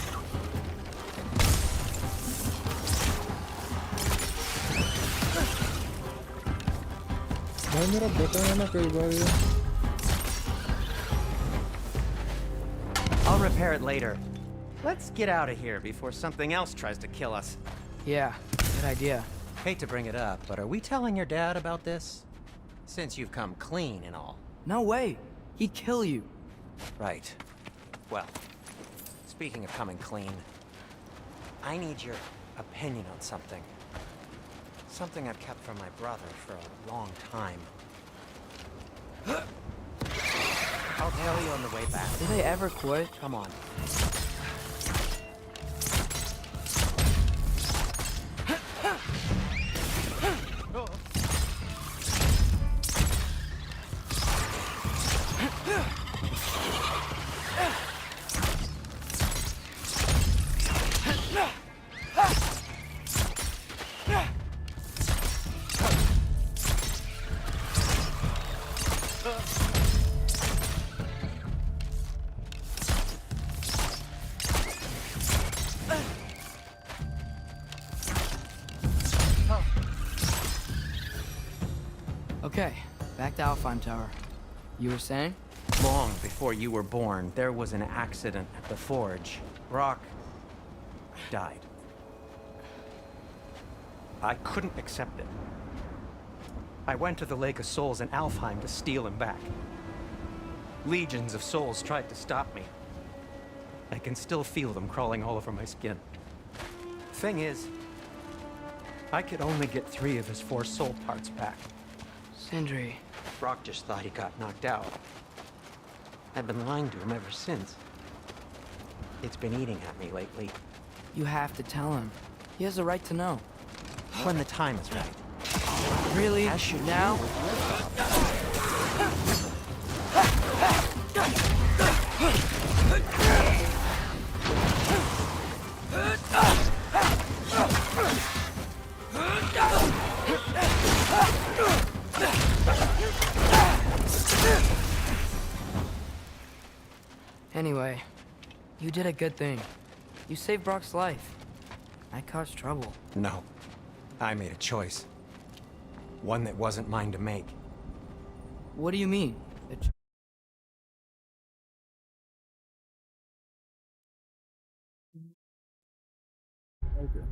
भाई मेरा बटन है ना कई बार ये। I'll repair it later. Let's get out of here before something else tries to kill us. Yeah, good idea. Hate to bring it up, but are we telling your dad about this? Since you've come clean and all. No way. He'd kill you. Right. Well, speaking of coming clean, I need your opinion on something. Something I've kept from my brother for a long time. I'll tell you on the way back. Did they ever quit? Come on. Okay, back to Alfheim Tower. You were saying? Long before you were born, there was an accident at the forge. Brock died. I couldn't accept it. I went to the Lake of Souls in Alfheim to steal him back. Legions of souls tried to stop me. I can still feel them crawling all over my skin. Thing is, I could only get 3 of his 4 soul parts back. Sindri. Brock just thought he got knocked out. I've been lying to him ever since. It's been eating at me lately. You have to tell him. He has the right to know. When the time is right. Really? As should now? Anyway, you did a good thing. You saved Brock's life. I caused trouble. No. I made a choice. One that wasn't mine to make. What do you mean? Okay.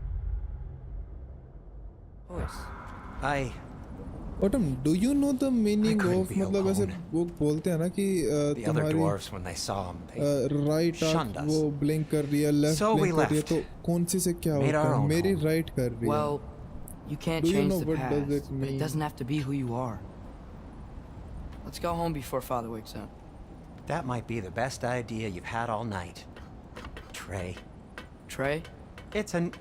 Voice. Autumn, do you know the meaning of be मतलब ऐसे alone. वो बोलते हैं ना कि The other तुम्हारी dwarfs, when they saw him, they right shunned आंख us. वो ब्लिंक कर रही है, लेफ्ट So we ब्लिंक कर रही है, left. तो कौन सी से क्या Made होता our है? own मेरी home. राइट कर रही है. Well, you can't Do you change know the what does past, it but it mean? doesn't have to be who you are. Let's go home before Father wakes up. That might be the best idea you've had all night. Trey. Trey? It's an...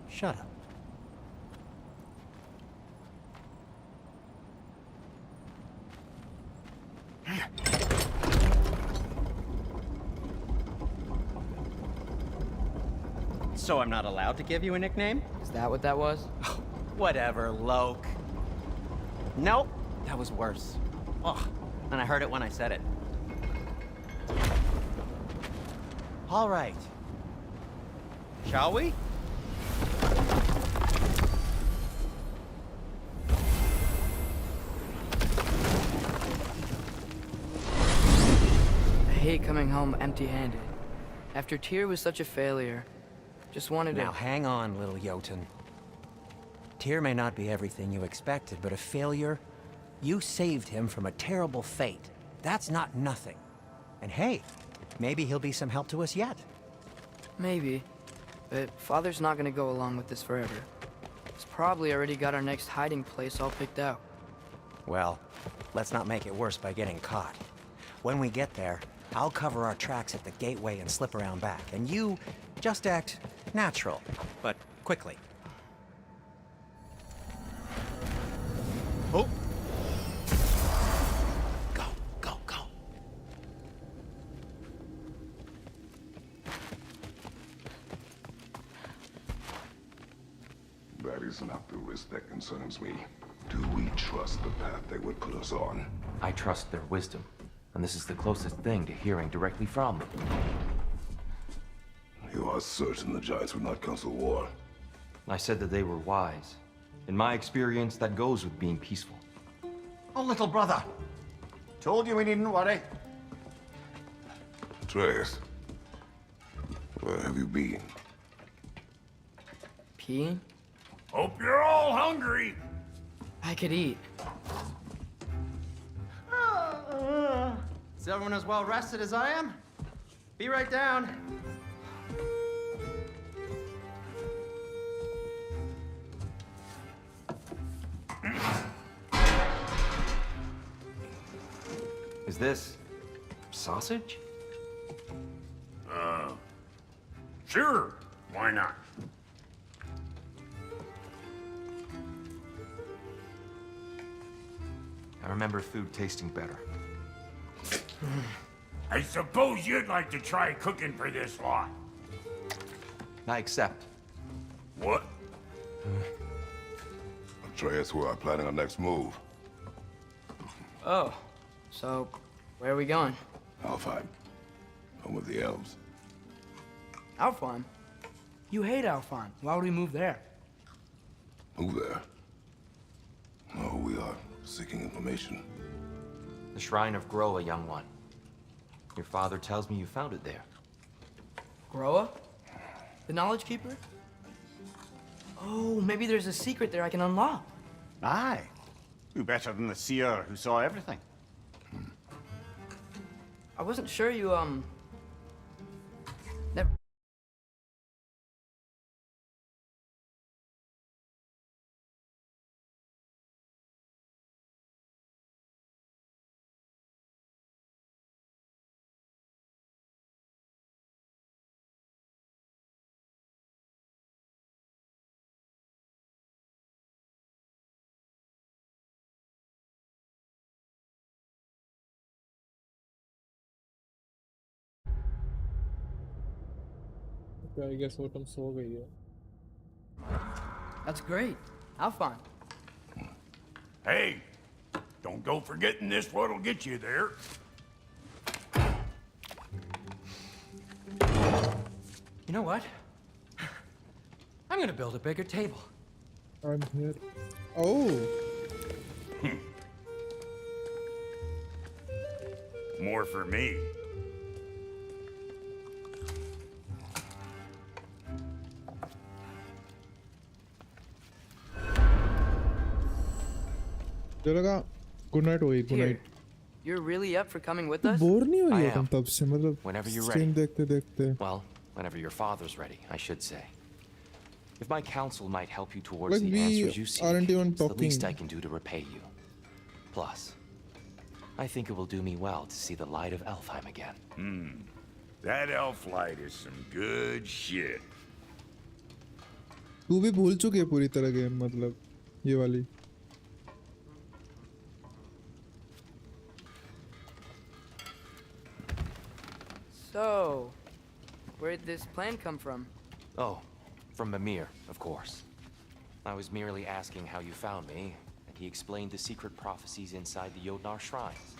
Shut up. So I'm not allowed to give you a nickname? Is that what that was? Whatever, Loke. Nope, that was worse. Ugh, and I heard it when I said it. All right. Shall we? I hate coming home empty-handed. After Tyr was such a failure, just wanted to... Now hang on, little Jotun. Tyr may not be everything you expected, but a failure? You saved him from a terrible fate. That's not nothing. And hey, maybe he'll be some help to us yet. Maybe. But Father's not gonna go along with this forever. He's probably already got our next hiding place all picked out. Well, let's not make it worse by getting caught. When we get there, I'll cover our tracks at the gateway and slip around back. And you just act natural, but quickly. Oh! Go, go, go. That is not the risk that concerns me. Do we trust the path they would put us on? I trust their wisdom, and this is the closest thing to hearing directly from them. You are certain the Giants would not counsel war? I said that they were wise. In my experience, that goes with being peaceful. Oh, little brother. Told you we needn't worry. Atreus, where have you been? Peeing? Hope you're all hungry. I could eat. Is everyone as well rested as I am? Be right down. Is this sausage? Sure. Why not? I remember food tasting better. I suppose you'd like to try cooking for this lot. I accept. What? Atreus, we are planning our next move. Oh, so where are we going? Alfheim, home of the elves. Alfheim? You hate Alfheim. Why would we move there? Move there? No, we are seeking information. The Shrine of Groa, young one. Your father tells me you found it there. Groa? The Knowledge Keeper? Oh, maybe there's a secret there I can unlock. Aye. Who better than the seer who saw everything? I wasn't sure you, never... I guess Autumn सो गई है. That's great. Alfheim. Hey, don't go forgetting this what'll get you there. You know what? I'm gonna build a bigger table. I'm here. Oh. More for me. मुझे लगा good night हुई good Here, night. you're really up for coming with us? Bore नहीं हो I रही हो तुम am. तब से मतलब Whenever you're स्ट्रीम ready. देखते देखते. Well, whenever your father's ready, I should say. If my counsel might help you towards Like the we answers you seek, aren't even it's the least I talking. can do to repay you. Plus, I think it will do me well to see the light of Elfheim again. That elf light is some good shit. तू भी भूल चुकी है पूरी तरह game मतलब ये वाली. So, where'd this plan come from? Oh, from Mimir, of course. I was merely asking how you found me, and he explained the secret prophecies inside the Jotnar shrines.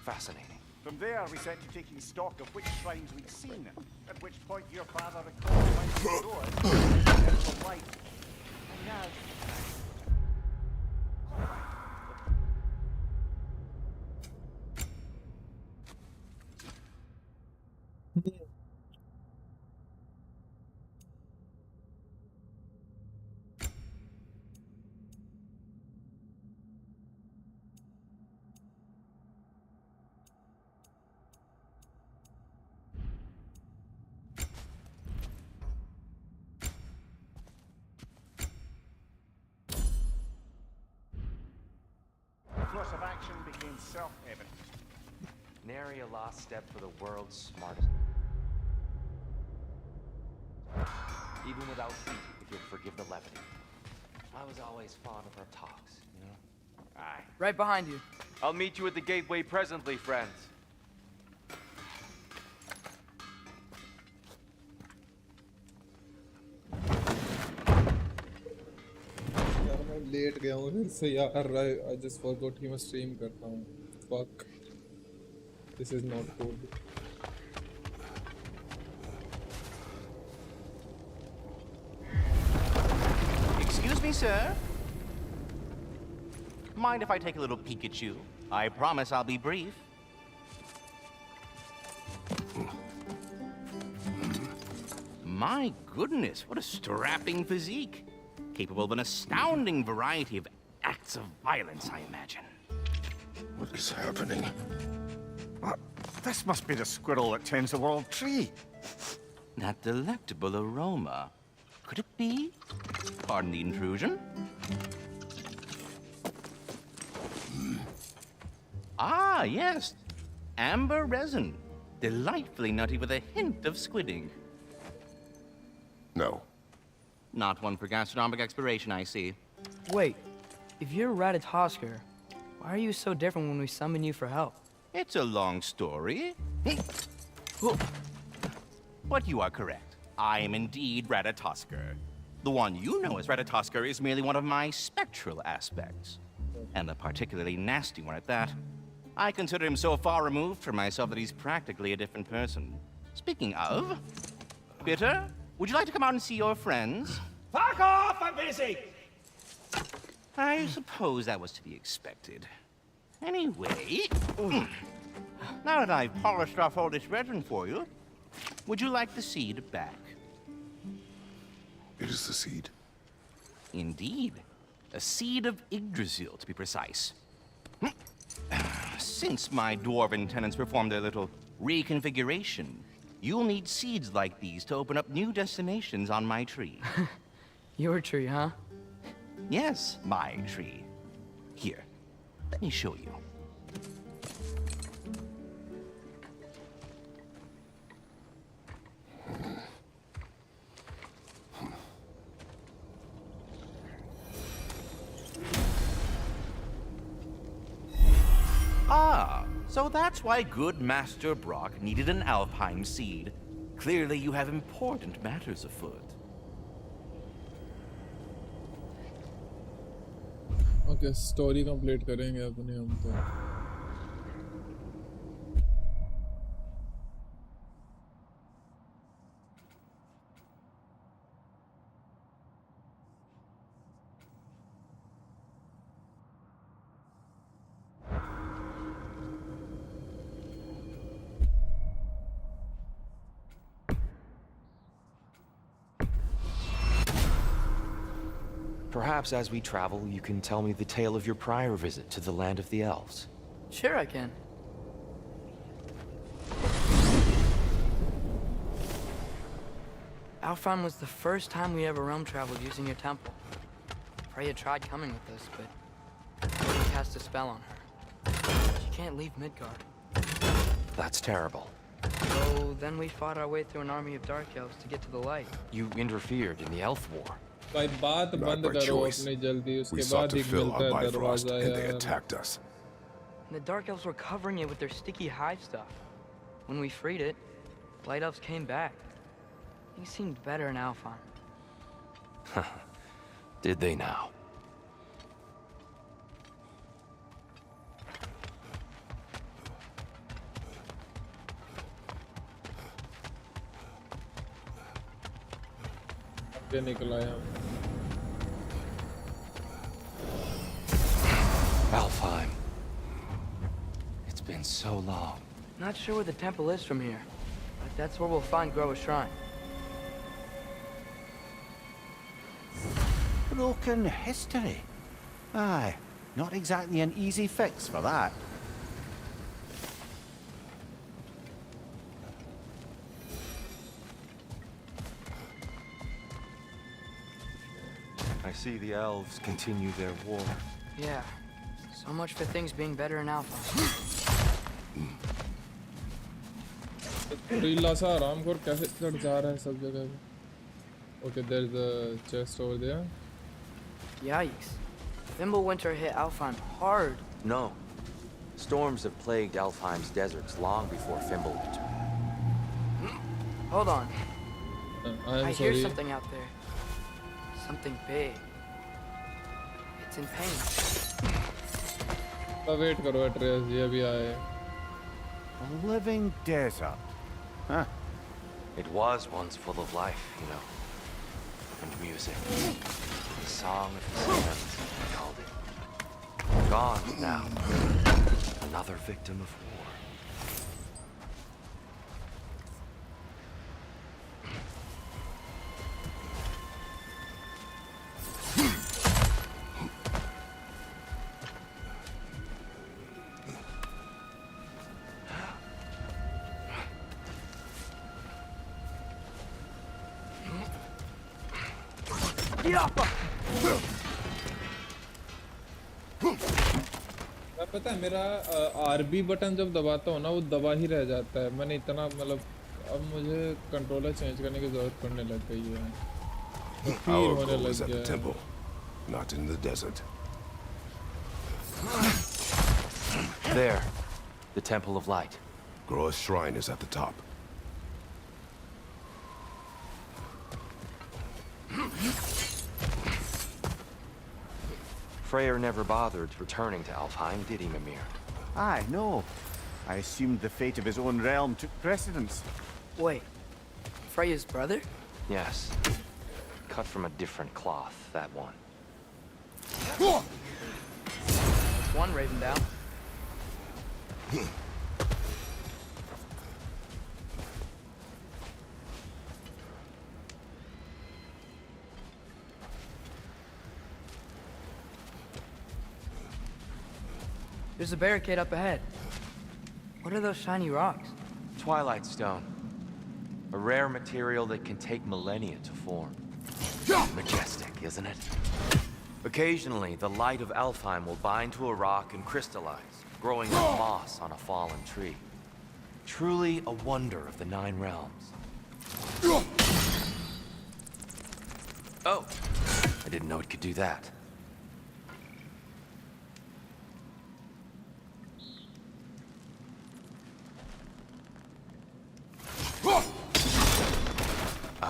Fascinating. From there, we set to taking stock of which shrines we'd seen, at which point your father recalled finding the door of light. And now... The course of action became self-evident. Nary a lost step for the world's smartest. Even without feet, if you'll forgive the levity. I was always fond of our talks, you know? Aye. Right behind you. I'll meet you at the gateway presently, friends. यार मैं late गया हूँ फिर से यार. I just forgot कि मैं stream करता हूँ. Fuck. This is not good. Excuse me, sir. Mind if I take a little peek at you? I promise I'll be brief. My goodness, what a strapping physique. Capable of an astounding variety of acts of violence, I imagine. What is happening? This must be the squirrel that tends the world tree. That delectable aroma. Could it be? Pardon the intrusion. Ah, yes. Amber resin. Delightfully nutty with a hint of squidding. No. Not one for gastronomic exploration, I see. Wait, if you're Ratatosker, why are you so different when we summon you for help? It's a long story. But you are correct. I am indeed Ratatosker. The one you know as Ratatosker is merely one of my spectral aspects. And a particularly nasty one at that. I consider him so far removed from myself that he's practically a different person. Speaking of... Bitter, would you like to come out and see your friends? Fuck off! I'm busy! I suppose that was to be expected. Anyway... Now that I've polished off all this resin for you, would you like the seed back? It is the seed. Indeed. A seed of Yggdrasil, to be precise. Since my dwarven tenants performed their little reconfiguration, you'll need seeds like these to open up new destinations on my tree. Your tree, huh? Yes, my tree. Here, let me show you. Ah, so that's why good Master Brock needed an Alfheim seed. Clearly you have important matters afoot. Okay, story complete करेंगे अपने हम तो. Perhaps as we travel, you can tell me the tale of your prior visit to the land of the elves. Sure, I can. Alfheim was the first time we ever realm traveled using your temple. Freya tried coming with us, but Odin cast a spell on her. She can't leave Midgard. That's terrible. So then we fought our way through an army of dark elves to get to the light. You interfered in the elf war. भाई बात बंद by करो choice. अपनी जल्दी उसके We sought बाद to he fill मिलता our है Bifrost, दरवाजा and they यार attacked us. And the dark elves were covering it with their sticky hive stuff. When we freed it, light elves came back. They seemed better in Alfheim. Did they now? क्या निकला है Alfheim. It's been so long. Not sure where the temple is from here, but that's where we'll find Groa's shrine. Broken history. Aye, not exactly an easy fix for that. I see the elves continue their war. Yeah, so much for things being better in Alpha. Reela सा आराम कर कैसे चढ़ जा रहा है सब जगह पे Okay, there's a chest over there. Yikes. Fimbulwinter hit Alfheim hard. No. Storms have plagued Alfheim's deserts long before Fimbulwinter. Hold on. I hear something out there. Something big. It's in pain. Wait करो address ये भी आए. A living desert. Huh. It was once full of life, you know. And music. The song of the sands, I called it. Gone now. Another victim of war. पता है मेरा RB button जब दबाता हूँ ना वो दबा ही रह जाता है मैंने इतना मतलब अब मुझे कंट्रोलर चेंज करने की जरूरत पड़ने लग गई है तो फील Our होने goal लग is at गया the है temple, not in the desert. There. The Temple of Light. Groa's shrine is at the top. Freyr never bothered returning to Alfheim, did he, Mimir? Aye, no. I assumed the fate of his own realm took precedence. Wait. Freya's brother? Yes. Cut from a different cloth, that one. That's one Ravendale. There's a barricade up ahead. What are those shiny rocks? Twilight Stone. A rare material that can take millennia to form. Majestic, isn't it? Occasionally, the light of Alfheim will bind to a rock and crystallize, growing like moss on a fallen tree. Truly a wonder of the Nine Realms. Oh, I didn't know it could do that.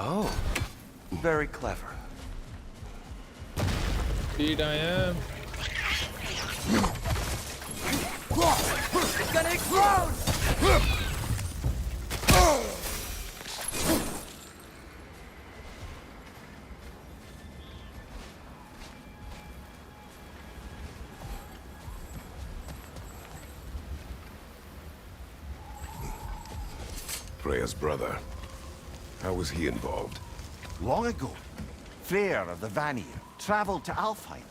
Oh, very clever. Indeed I am. It's gonna explode! Freya's brother. How was he involved? Long ago, Freyr of the Vanir traveled to Alfheim,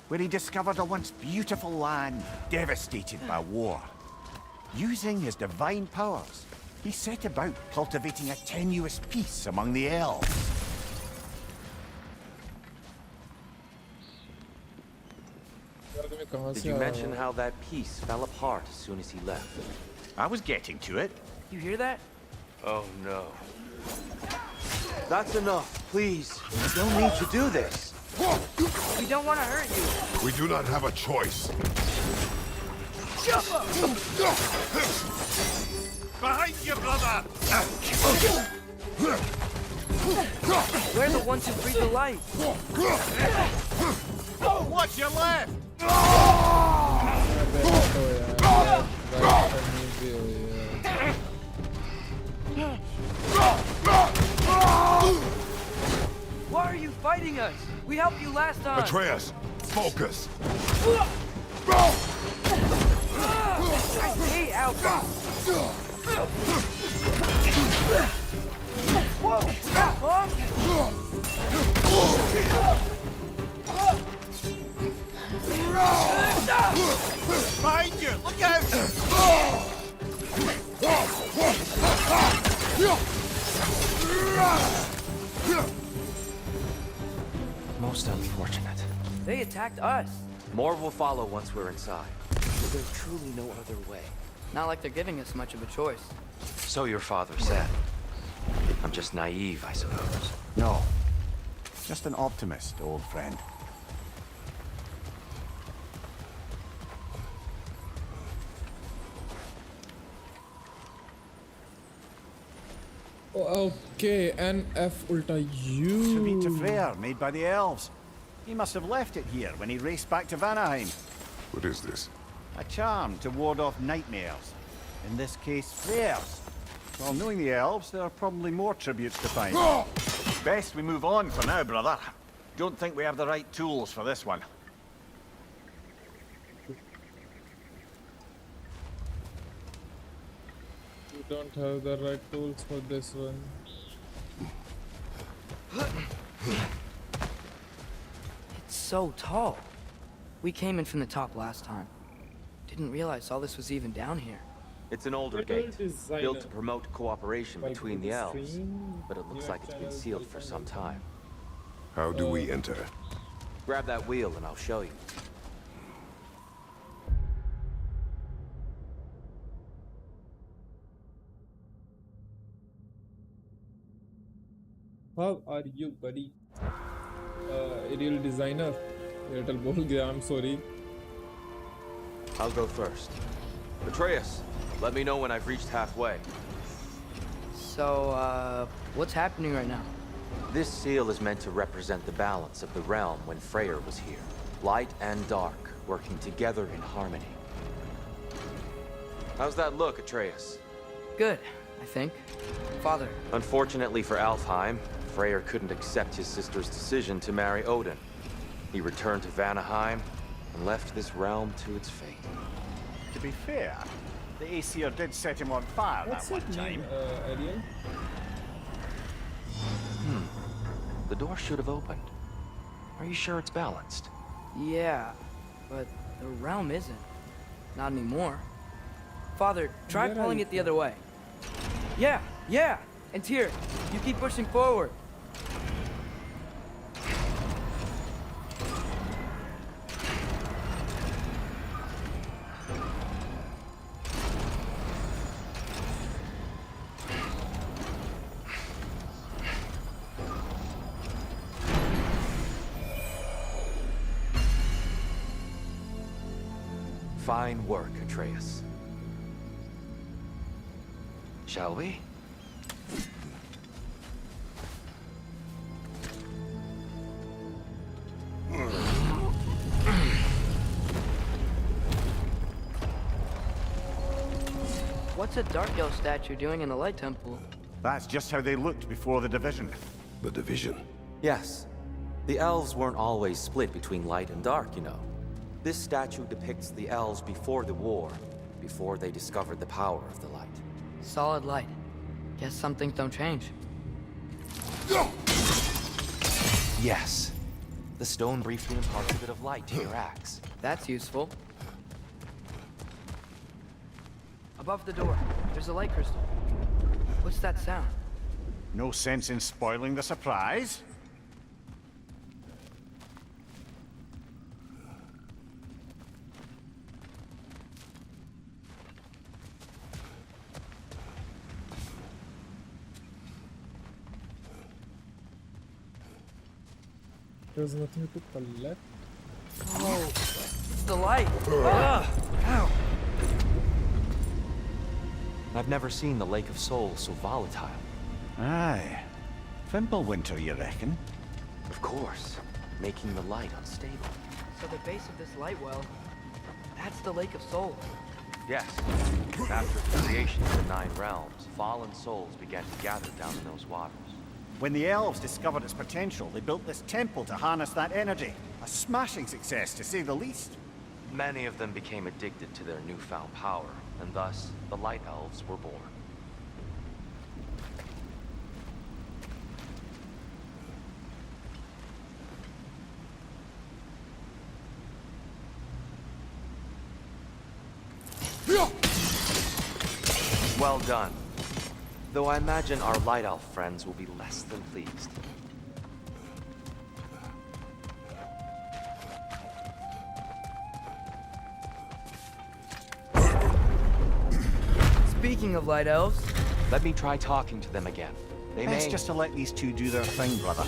where he discovered a once beautiful land devastated by war. Using his divine powers, he set about cultivating a tenuous peace among the elves. Did you mention how that peace fell apart as soon as he left? I was getting to it. You hear that? Oh no. That's enough, please. You don't need to do this. We don't want to hurt you. We do not have a choice. Behind you, brother! We're the ones who breathe the light. What's your left? Why are you fighting us? We helped you last time. Atreus, focus. I hate Alpha. Whoa! Behind you! Look out! Most unfortunate. They attacked us. More will follow once we're inside. There's truly no other way. Not like they're giving us much of a choice. So your father said. I'm just naive, I suppose. No. Just an optimist, old friend. Okay, NF ulta U. Tribute to Freyr, made by the elves. He must have left it here when he raced back to Vanaheim. What is this? A charm to ward off nightmares. In this case, Freyr's. Well, knowing the elves, there are probably more tributes to find. Best we move on for now, brother. Don't think we have the right tools for this one. We don't have the right tools for this one. It's so tall. We came in from the top last time. Didn't realize all this was even down here. It's an older gate, built to promote cooperation between the elves, but it looks like it's been sealed for some time. How do we enter? Grab that wheel and I'll show you. How are you, buddy? Aerial designer. Airtel बोल गया. I'm sorry. I'll go first. Atreus, let me know when I've reached halfway. So, what's happening right now? This seal is meant to represent the balance of the realm when Freyr was here. Light and dark, working together in harmony. How's that look, Atreus? Good, I think. Father. Unfortunately for Alfheim, Freyr couldn't accept his sister's decision to marry Odin. He returned to Vanaheim and left this realm to its fate. To be fair, the Aesir did set him on fire that one time. Ariel? The door should have opened. Are you sure it's balanced? Yeah, but the realm isn't. Not anymore. Father, try pulling it the other way. Yeah! And here, you keep pushing forward. Fine work, Atreus. Shall we? What's a Dark Elf statue doing in the Light Temple? That's just how they looked before the division. The division? Yes. The elves weren't always split between light and dark, you know. This statue depicts the elves before the war, before they discovered the power of the light. Solid light. Guess some things don't change. Yes. The stone briefly imparts a bit of light to your axe. That's useful. Above the door, there's a light crystal. What's that sound? No sense in spoiling the surprise. There's nothing to collect. Oh, it's the light. Ow. I've never seen the Lake of Souls so volatile. Aye. Fimbulwinter, you reckon? Of course, making the light unstable. So the base of this light well, that's the Lake of Souls. Yes. After the creation of the 9 realms, fallen souls began to gather down in those waters. When the elves discovered its potential, they built this temple to harness that energy. A smashing success, to say the least. Many of them became addicted to their newfound power, and thus, the Light Elves were born. Well done. Though I imagine our Light Elf friends will be less than pleased. Speaking of light elves, let me try talking to them again. They Best may... just to let these two do their thing, brother.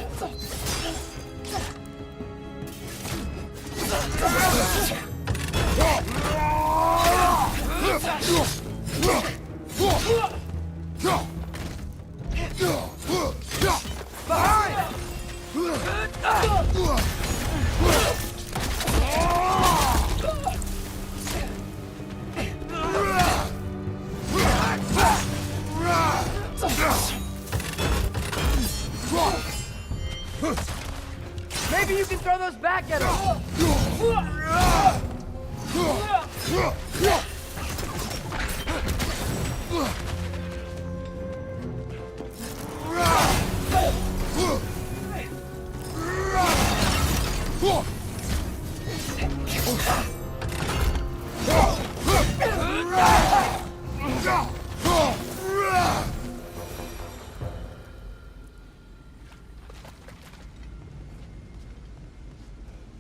maybe you can throw those back at him.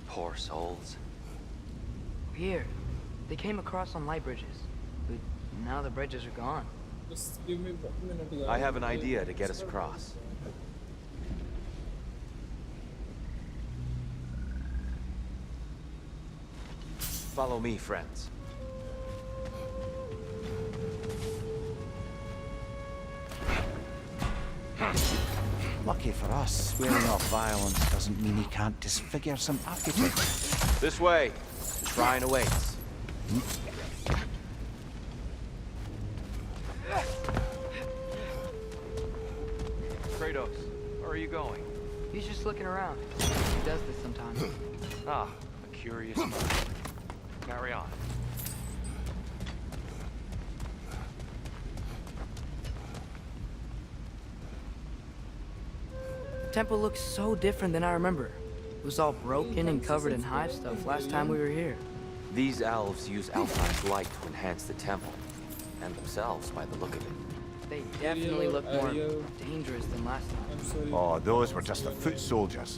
Poor souls. Here, they came across on light bridges, but now the bridges are gone. Just give me a minute. Guys. I have an idea to get us across. Follow me, friends. Lucky for us, swearing off violence doesn't mean he can't disfigure some architecture. This way. The shrine awaits. Kratos, where are you going? He's just looking around. He does this sometimes. Ah, a curious man. Carry on. The temple looks so different than I remember. It was all broken and covered in hive stuff last time we were here. These elves use Alphine's light to enhance the temple, and themselves by the look of it. They definitely look more dangerous than last time. Oh, those were just the foot soldiers.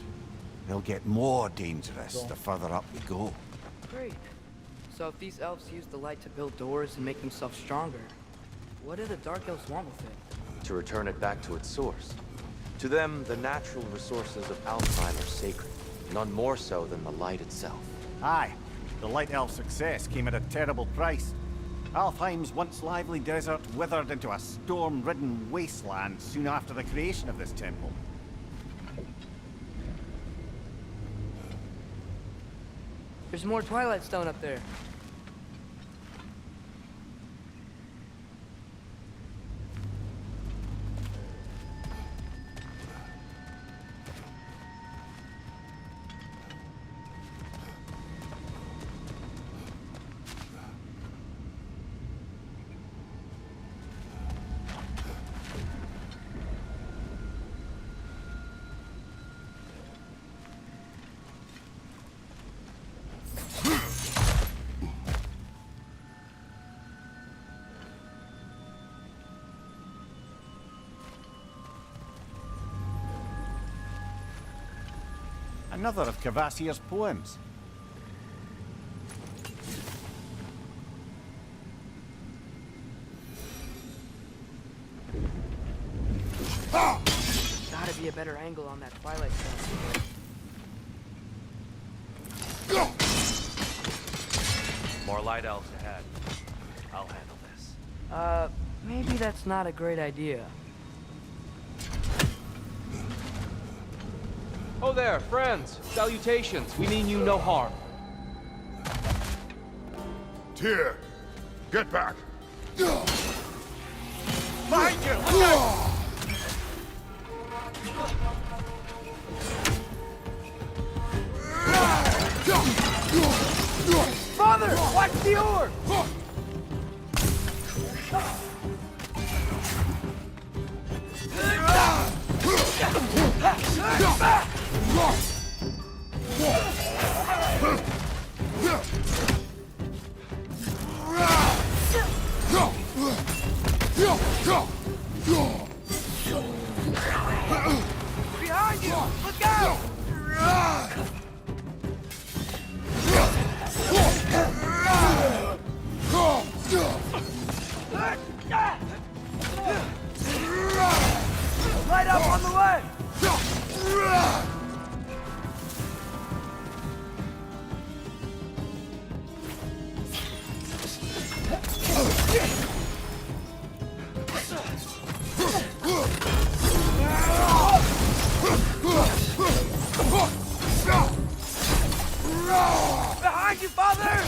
They'll get more dangerous the further up we go. Great. So if these elves use the light to build doors and make themselves stronger, what do the Dark Elves want with it? To return it back to its source. To them, the natural resources of Alpine are sacred, none more so than the light itself. Aye, the Light Elf success came at a terrible price. Alfheim's once lively desert withered into a storm-ridden wasteland soon after the creation of this temple. There's more Twilight Stone up there. Another of Cavassier's poems. Gotta be a better angle on that twilight zone. More light elves ahead. I'll handle this. Maybe that's not a great idea. Oh there, friends. Salutations. We mean you no harm. Tyr, get back. Behind you! Look out! Father, watch the orb! Behind you! Look out! Light up on the left! Behind you, father!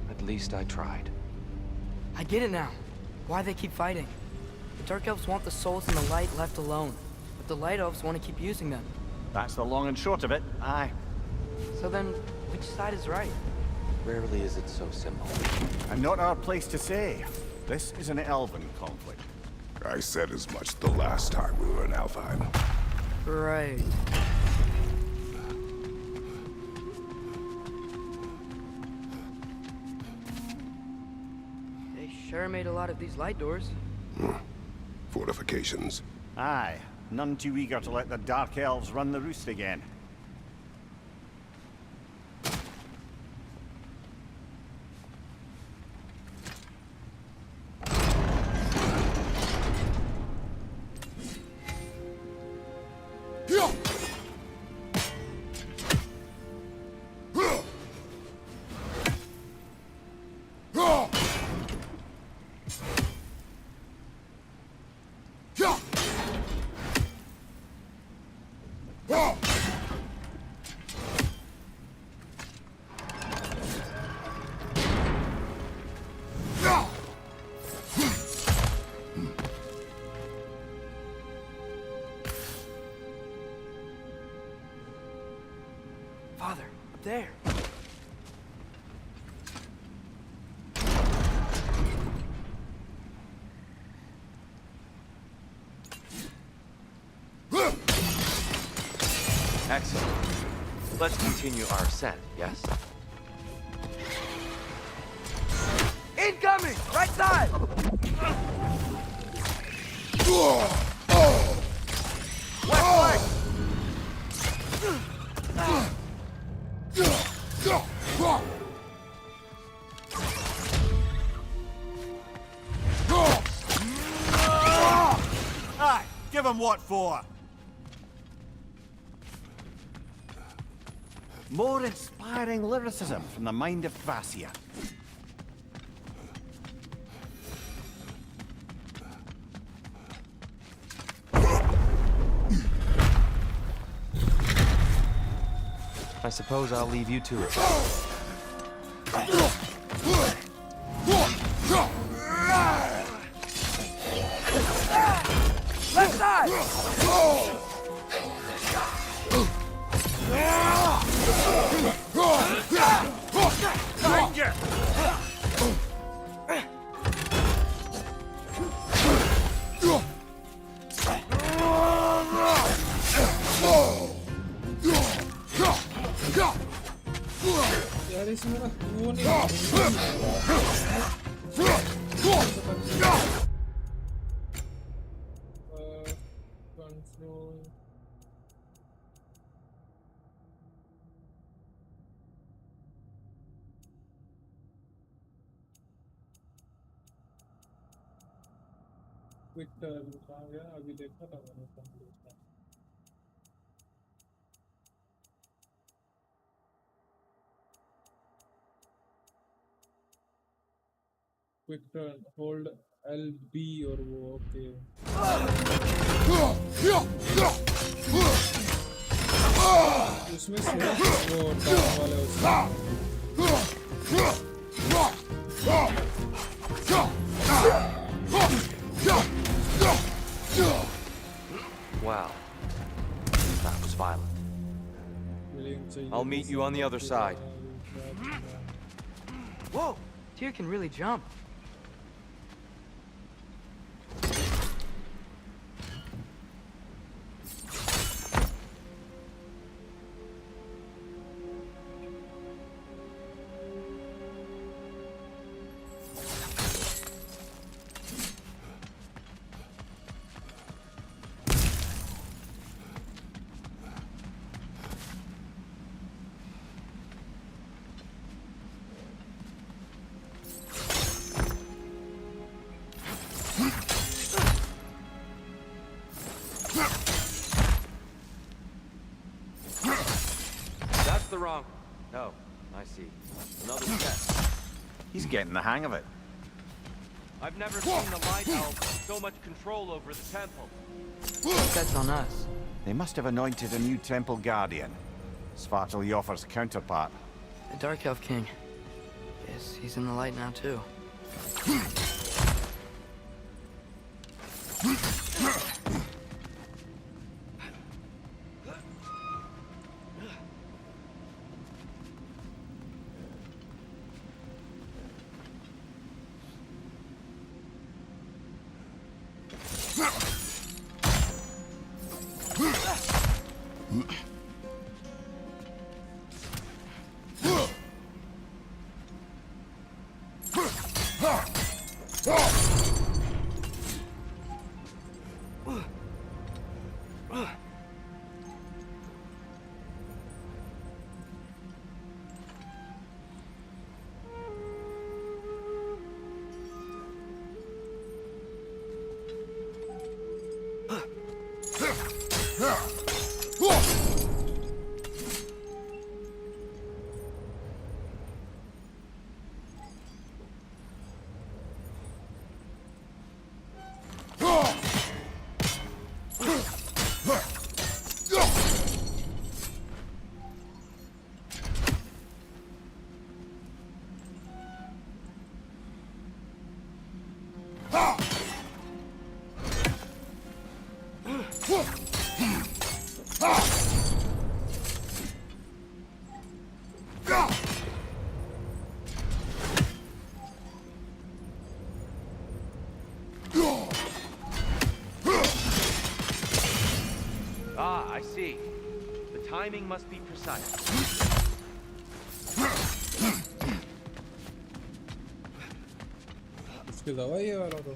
At least I tried. I get it now. Why they keep fighting. The Dark Elves want the souls in the light left alone, but the Light Elves want to keep using them. That's the long and short of it, aye. So then, which side is right? Rarely is it so simple. And not our place to say. This is an elven conflict. I said as much the last time we were in Alfheim. Right. They sure made a lot of these light doors. Fortifications. Aye, none too eager to let the Dark Elves run the roost again. Father, up there. Excellent. Let's continue our ascent, yes? Incoming! Right side! Left Aye, give him what for. More inspiring lyricism from the mind of Kvasir. I suppose I'll leave you to it. यार इसमें मेरा वो नहीं control quick turn कहाँ गया अभी देखा था मैंने complete quick turn hold LB और वो ओके उसमें सिर्फ वो डाउन वाले Wow. That was violent. I'll meet you on the other side. Whoa! Tyr can really jump. That's the wrong. Oh, I see. Another step. He's getting the hang of it. I've never seen the Light Elves with so much control over the temple. That's on us. They must have anointed a new temple guardian. Svartaljofar's counterpart. The Dark Elf King. Yes, he's in the light now too. Ah, I see. The timing must be precise. इसके अलावा ये वाला तो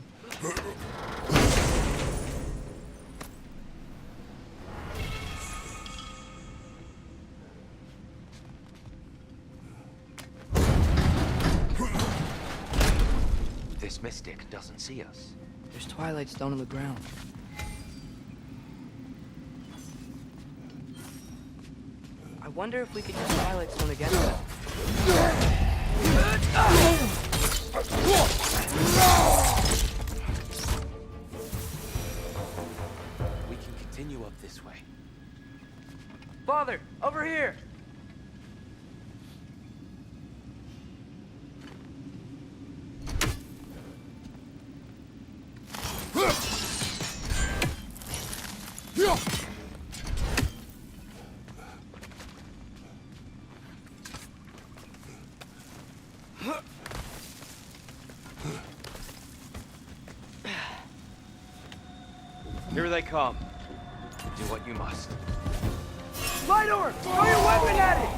This mystic doesn't see us. There's Twilight Stone on the ground. I wonder if we could use Twilight Stone against them. We can continue up this way. Father, over here! Here they come. Do what you must. Light orb! Throw your weapon at it!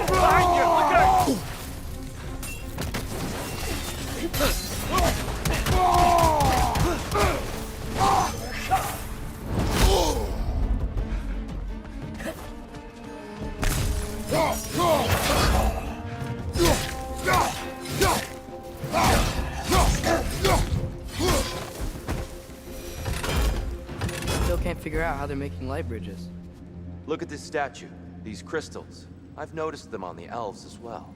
Behind you! Look out! Still can't figure out how they're making light bridges. Look at this statue, these crystals. I've noticed them on the elves as well.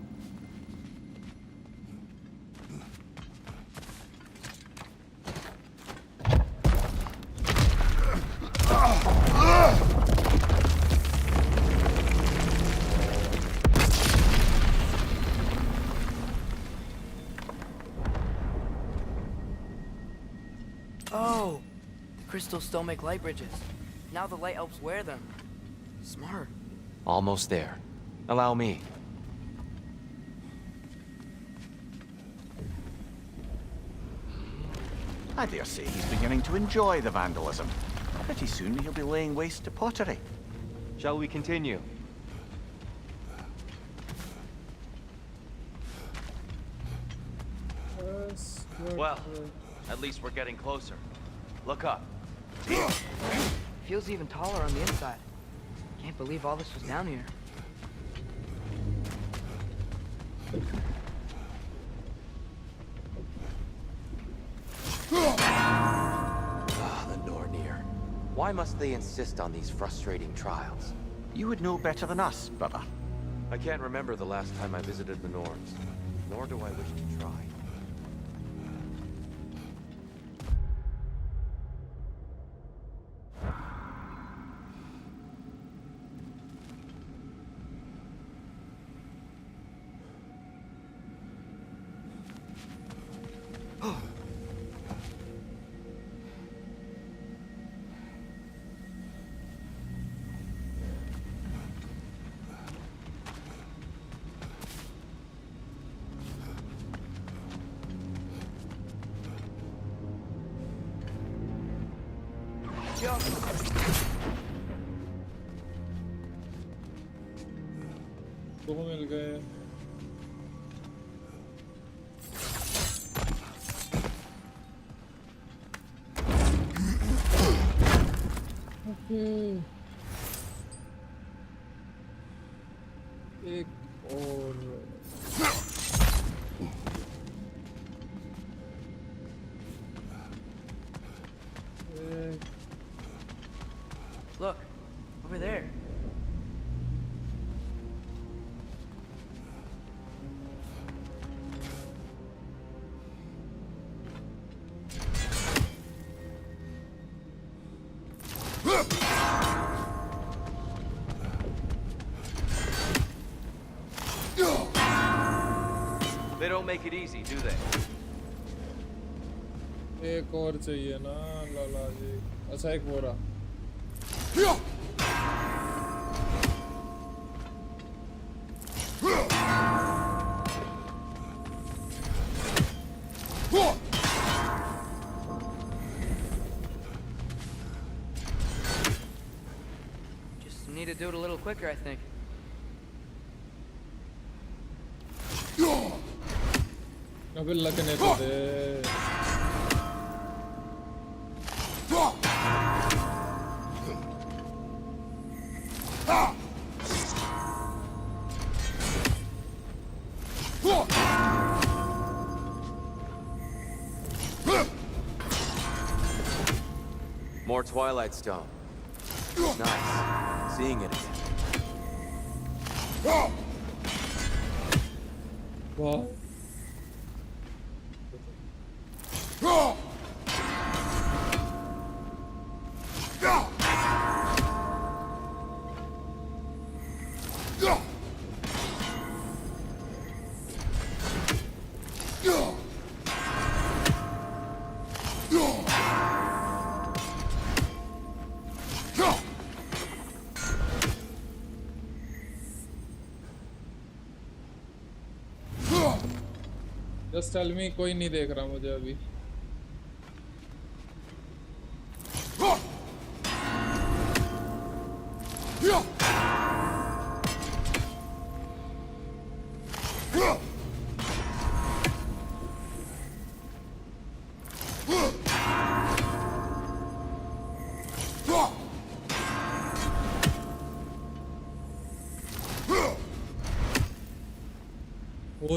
Oh! The crystals still make light bridges. Now the light elves wear them. Smart. Almost there. Allow me. I dare say he's beginning to enjoy the vandalism. Pretty soon he'll be laying waste to pottery. Shall we continue? Well, at least we're getting closer. Look up. Feels even taller on the inside. Can't believe all this was down here. Ah, the Nornir. Why must they insist on these frustrating trials? You would know better than us, brother. I can't remember the last time I visited the Norns, nor do I wish to try. दो मिल गए एक और Look, over there. They don't make it easy, do they? एक और चाहिए ना लाला जी अच्छा एक हो रहा Just need to do it a little quicker, I think. अबे लगने तो दे More Twilight Stone. Nice. Seeing it again. Wow. Just tell me कोई नहीं देख रहा मुझे अभी हो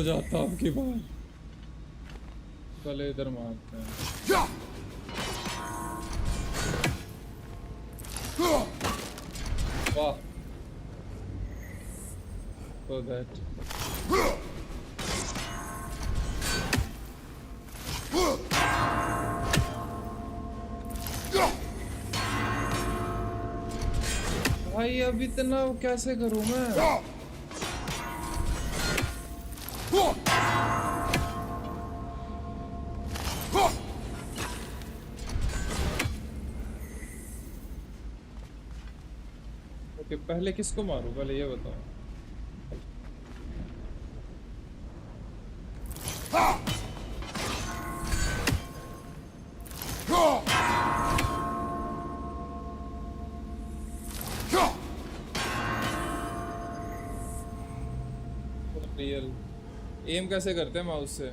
जाता आपकी बार। पहले इधर मारते हैं। वाह। So that. भाई अब इतना कैसे करूं मैं? ओके, पहले किसको मारूं? पहले ये बताओ। रियल एम कैसे करते हैं माउस से?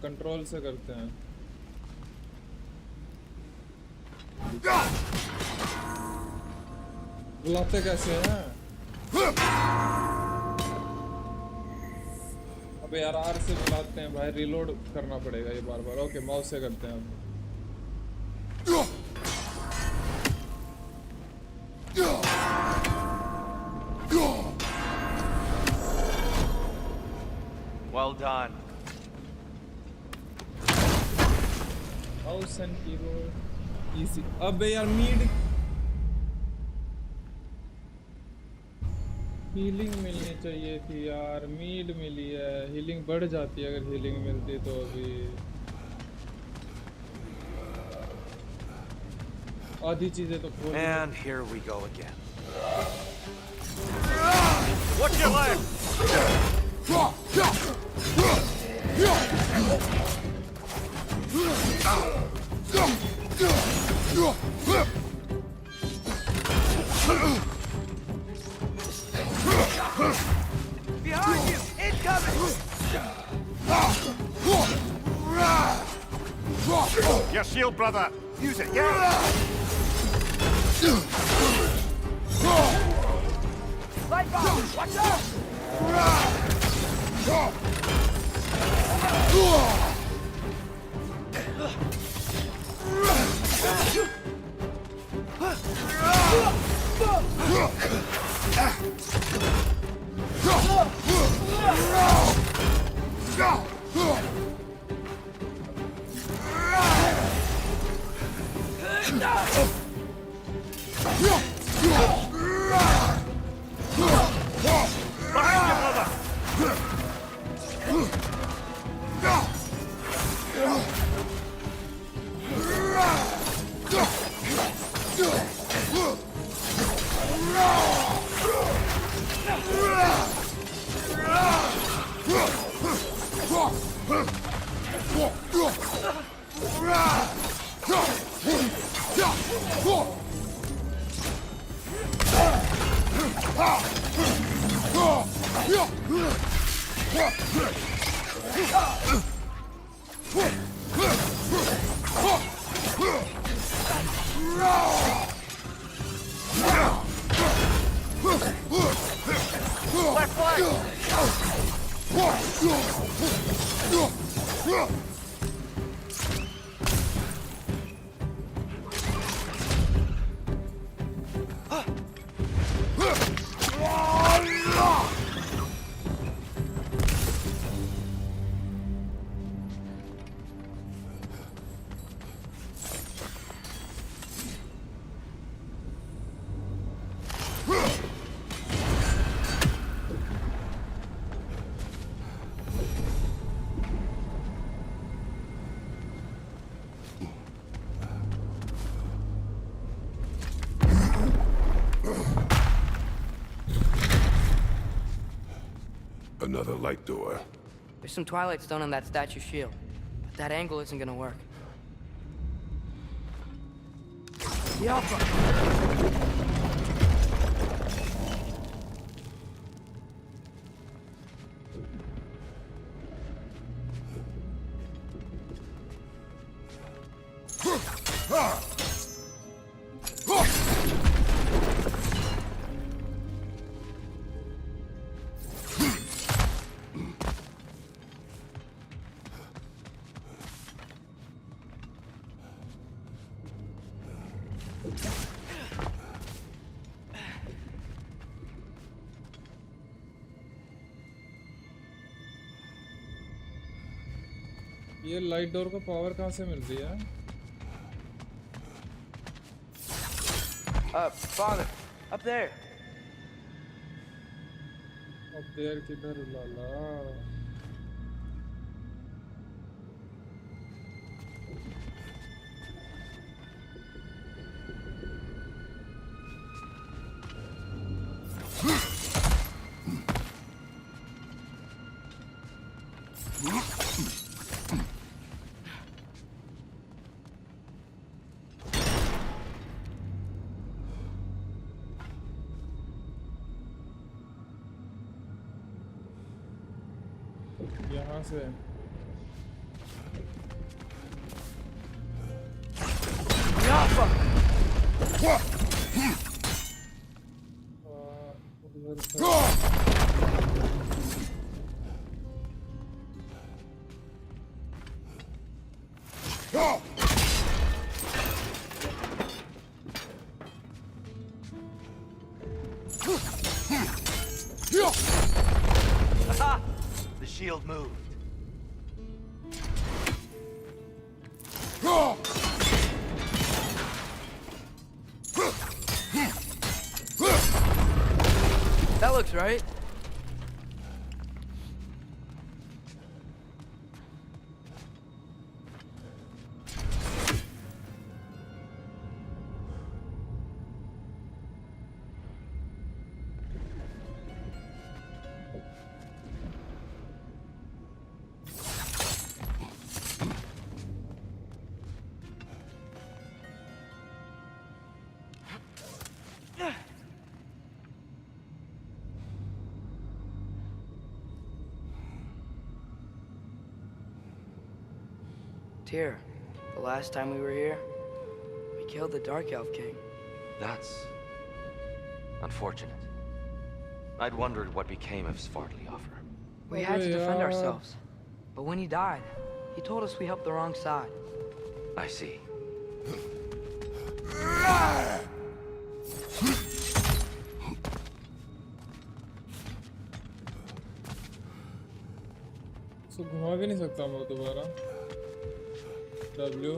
कंट्रोल से करते हैं। बुलाते कैसे हैं? अबे यार आर से बुलाते हैं भाई, रिलोड करना पड़ेगा ये बार बार। ओके, माउस से करते हैं हम। Well done. Mouse and keyboard easy. अबे यार मीड हीलिंग मिलनी चाहिए थी यार, मीड मिली है। हीलिंग बढ़ जाती है अगर हीलिंग मिलती तो। अभी आधी चीजें तो खोल। And here we go again. Watch your leg! Behind you! Incoming! Your shield, brother! Use it, yeah? Light bomb! Watch out! Another light door. There's some Twilight Stone on that statue shield, but that angle isn't gonna work. The Alpha! ये light door को power कहाँ से मिल रही है? Father, up there. अब देर किधर लाला? यहाँ से Aha! The shield moved. That looks right. Tyr, the last time we were here, we killed the Dark Elf King. That's unfortunate. I'd wondered what became of Svartalfheim. We had to defend ourselves. But when he died, he told us we helped the wrong side. I see. इसको घुमा भी नहीं सकता मैं दोबारा W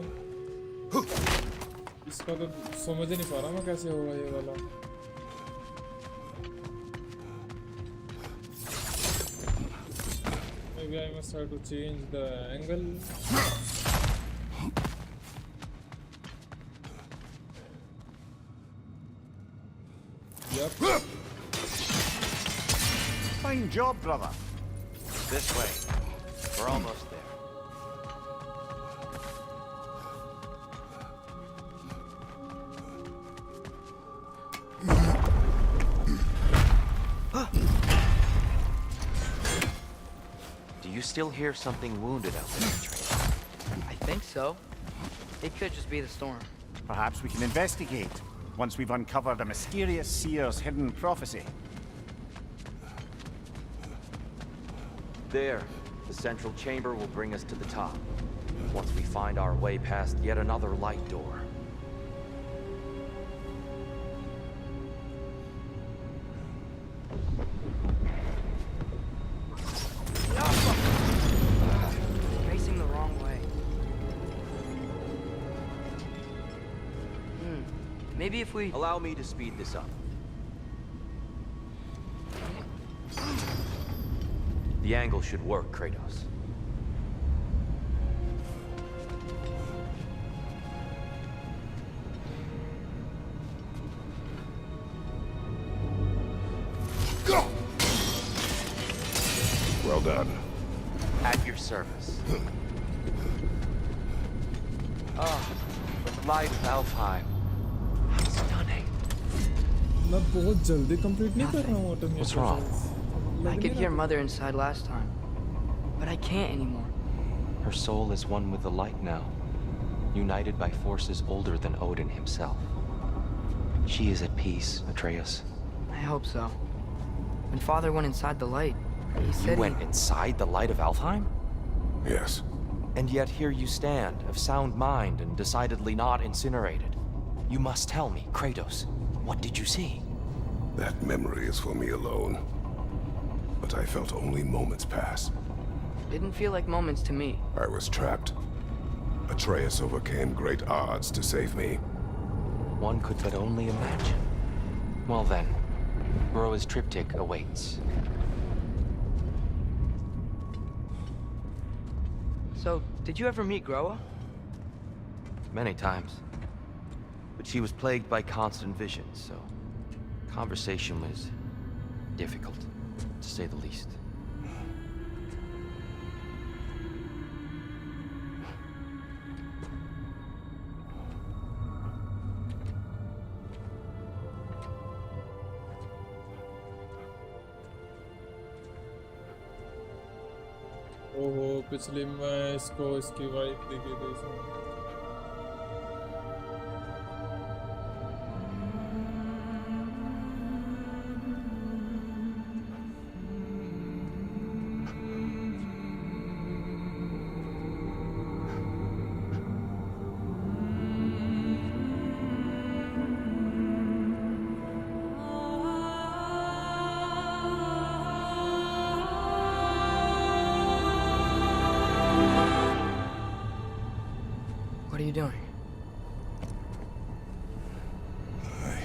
इसका तो समझ ही नहीं पा रहा मैं कैसे होगा ये वाला maybe I must have to change the angle Yep. Fine job, brother. This way. We're almost there. Do you still hear something wounded out there, Trace? I think so. It could just be the storm. Perhaps we can investigate once we've uncovered a mysterious seer's hidden prophecy. There. The central chamber will bring us to the top. Once we find our way past yet another light door. Facing the wrong way. Maybe if we... Allow me to speed this up. The angle should work, Kratos. Well done. At your service. Oh, the light of Alfheim. How stunning. मैं बहुत जल्दी complete नहीं कर रहा हूँ autumn What's wrong? I could hear Mother inside last time, but I can't anymore. Her soul is one with the light now, united by forces older than Odin himself. She is at peace, Atreus. I hope so. When Father went inside the light, he said You went inside the light of Alfheim? Yes. And yet here you stand, of sound mind and decidedly not incinerated. You must tell me, Kratos, what did you see? That memory is for me alone. But I felt only moments pass. Didn't feel like moments to me. I was trapped. Atreus overcame great odds to save me. One could but only imagine. Well then, Groa's triptych awaits. So, did you ever meet Groa? Many times. But she was plagued by constant visions, so conversation was difficult, to say the least. ओहो पिछली मैं इसको इसकी wife देखी थी इसमें What are you doing? I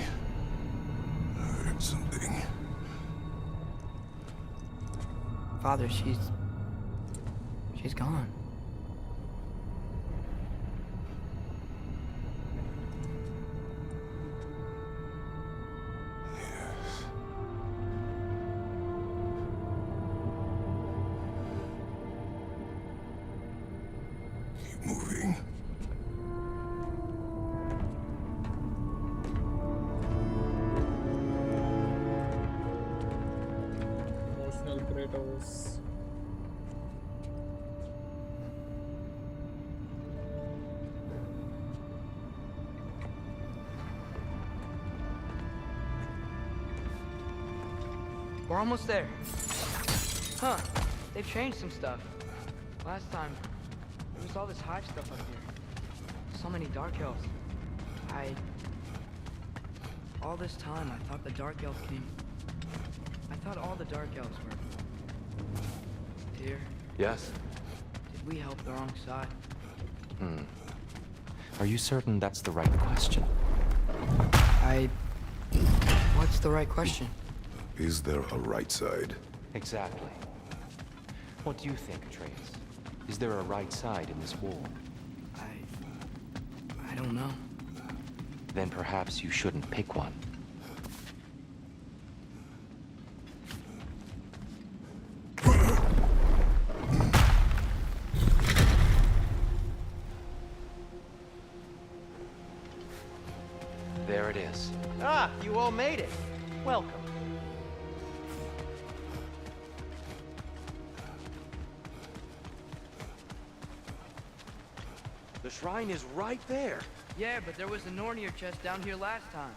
heard something. Father, she's gone. Keep moving. Emotional Kratos. We're almost there. Huh. They've changed some stuff. Last time, there was all this hive stuff up here. So many Dark Elves. All this time, I thought the Dark Elves came... I thought all the Dark Elves were... Dear, Yes? did we help the wrong side? Are you certain that's the right question? What's the right question? Is there a right side? Exactly. What do you think, Atreus? Is there a right side in this war? I don't know. Then perhaps you shouldn't pick one. There it is. Ah, you all made it. Welcome. The shrine is right there. Yeah, but there was a Nornir chest down here last time.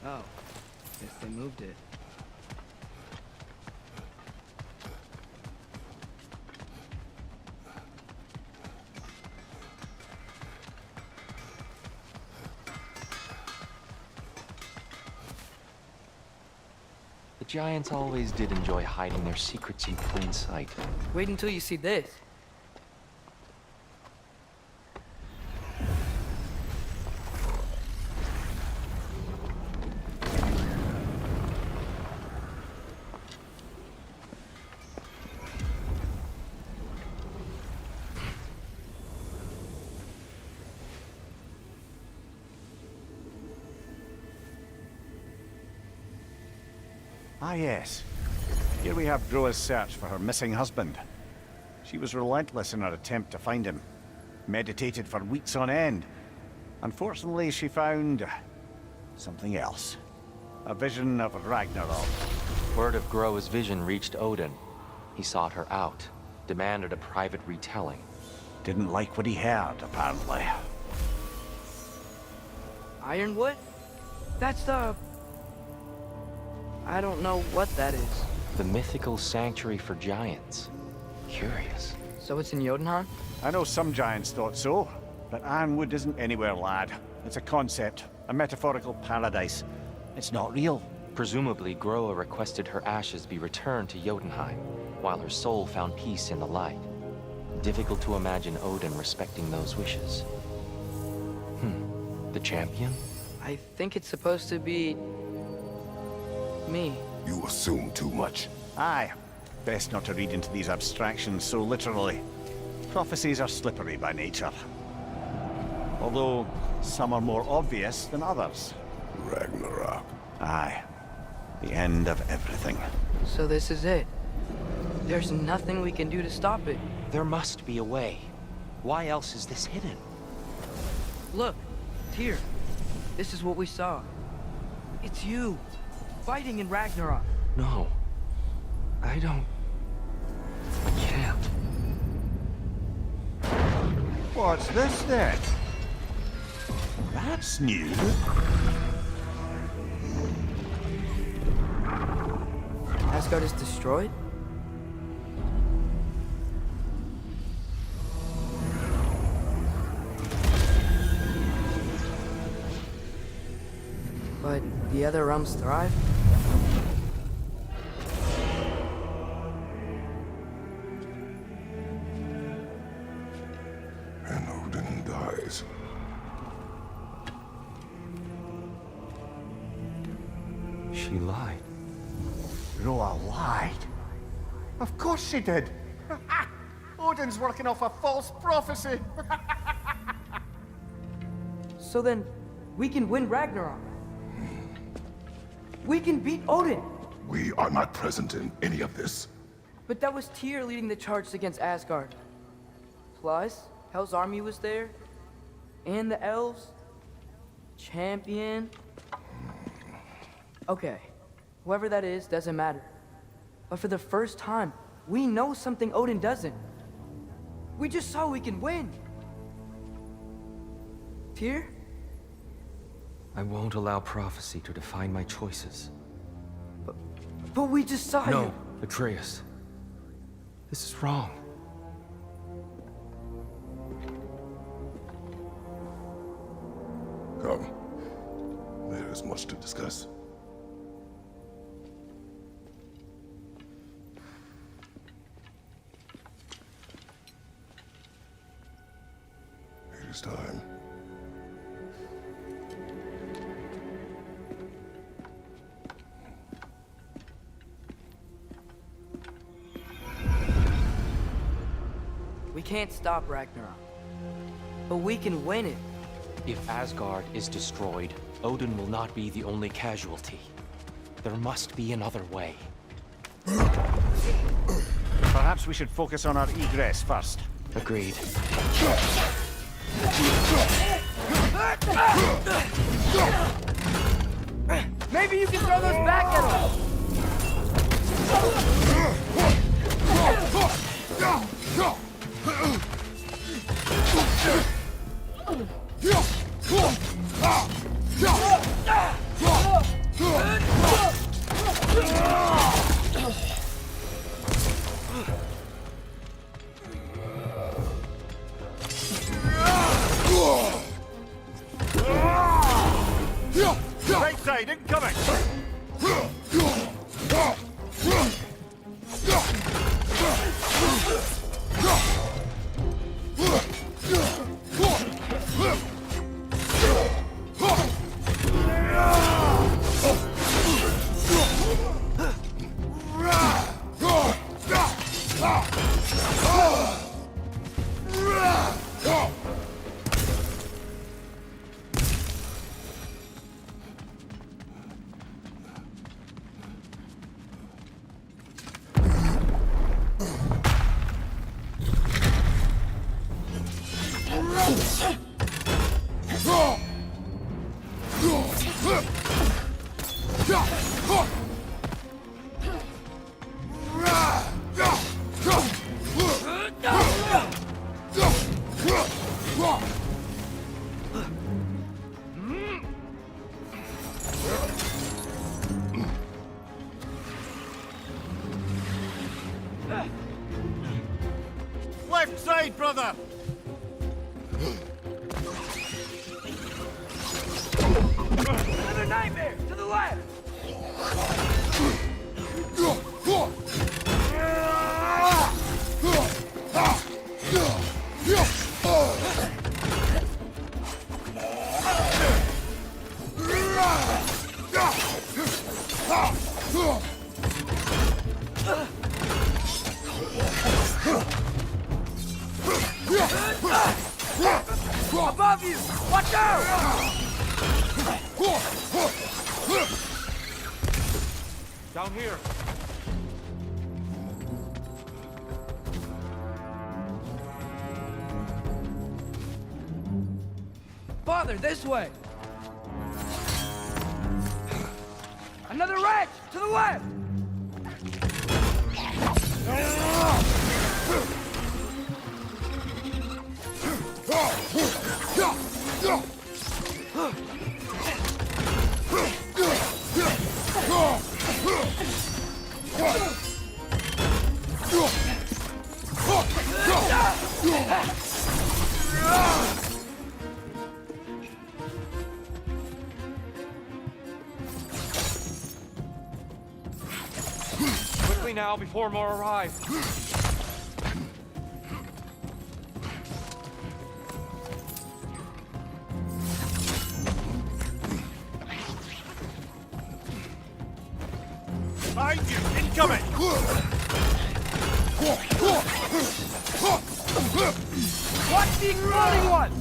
Oh, guess they moved it. The giants always did enjoy hiding their secrets in plain sight. Wait until you see this. Ah, yes. Here we have Groa's search for her missing husband. She was relentless in her attempt to find him. Meditated for weeks on end. Unfortunately, she found something else. A vision of Ragnarok. Word of Groa's vision reached Odin. He sought her out, demanded a private retelling. Didn't like what he heard, apparently. Ironwood? That's the... I don't know what that is. The mythical sanctuary for giants. Curious. So it's in Jotunheim? I know some giants thought so, but Ironwood isn't anywhere, lad. It's a concept, a metaphorical paradise. It's not real. Presumably, Groa requested her ashes be returned to Jotunheim, while her soul found peace in the light. Difficult to imagine Odin respecting those wishes. The champion? I think it's supposed to be... me. You assume too much. Aye. Best not to read into these abstractions so literally. Prophecies are slippery by nature. Although, some are more obvious than others. Ragnarok. Aye. The end of everything. So this is it. There's nothing we can do to stop it. There must be a way. Why else is this hidden? Look, Tyr. This is what we saw. It's you, fighting in Ragnarok. No. I don't... I can't. What's this then? That's new. Asgard is destroyed? But the other realms thrive? And Odin dies. She lied. Groa lied. Of course she did. Odin's working off a false prophecy. So then, we can win Ragnarok. We can beat Odin. We are not present in any of this. But that was Tyr leading the charge against Asgard. Plus, Hell's army was there. And the elves. Champion. Okay. Whoever that is, doesn't matter. But for the first time, we know something Odin doesn't. We just saw we can win. Tyr? I won't allow prophecy to define my choices. But we just saw you. No, Atreus. This is wrong. Come. There is much to discuss. It is time. We can't stop Ragnarok. But we can win it. If Asgard is destroyed, Odin will not be the only casualty. There must be another way. Perhaps we should focus on our egress first. Agreed. Maybe you can throw those back at him! Right side, incoming! Left side, brother! Another nightmare! To the left! Above you! Watch out! Down here. Father, this way! Another wrench! To the left! Quickly now, before more arrive. Behind you! Incoming! Watch the exploding one!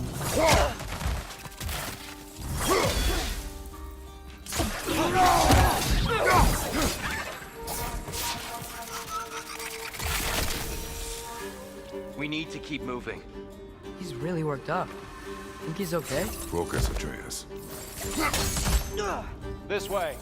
We need to keep moving. He's really worked up. Think he's okay? Focus, Atreus. This way.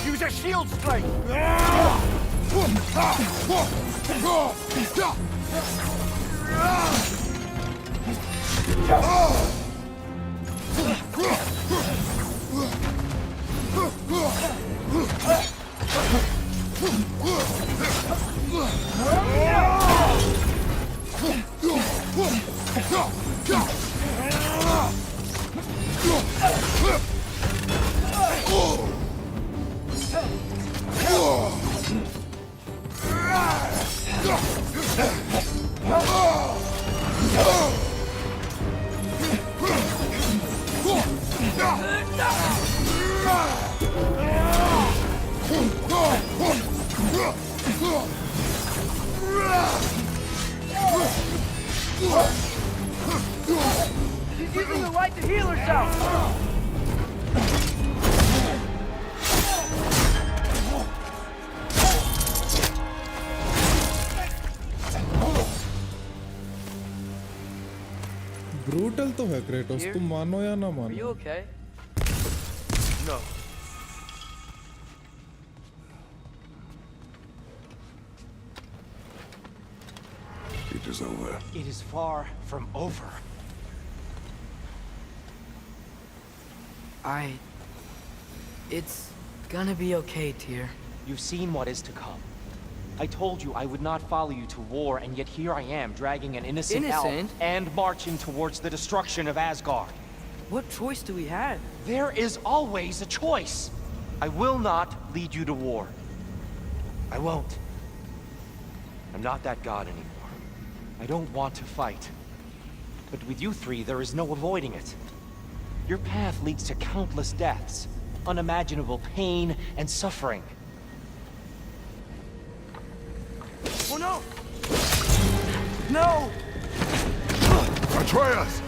Use a shield strike! She's using the light to heal herself! Brutal तो है Kratos, तुम मानो या ना Are मानो। you okay? No. It is over. It is far from over. It's gonna be okay, Tyr. You've seen what is to come. I told you I would not follow you to war, and yet here I am, dragging an innocent elf and marching towards the destruction of Asgard. What choice do we have? There is always a choice. I will not lead you to war. I won't. I'm not that god anymore. I don't want to fight. But with you three, there is no avoiding it. Your path leads to countless deaths, unimaginable pain and suffering. Oh no! No! Atreus!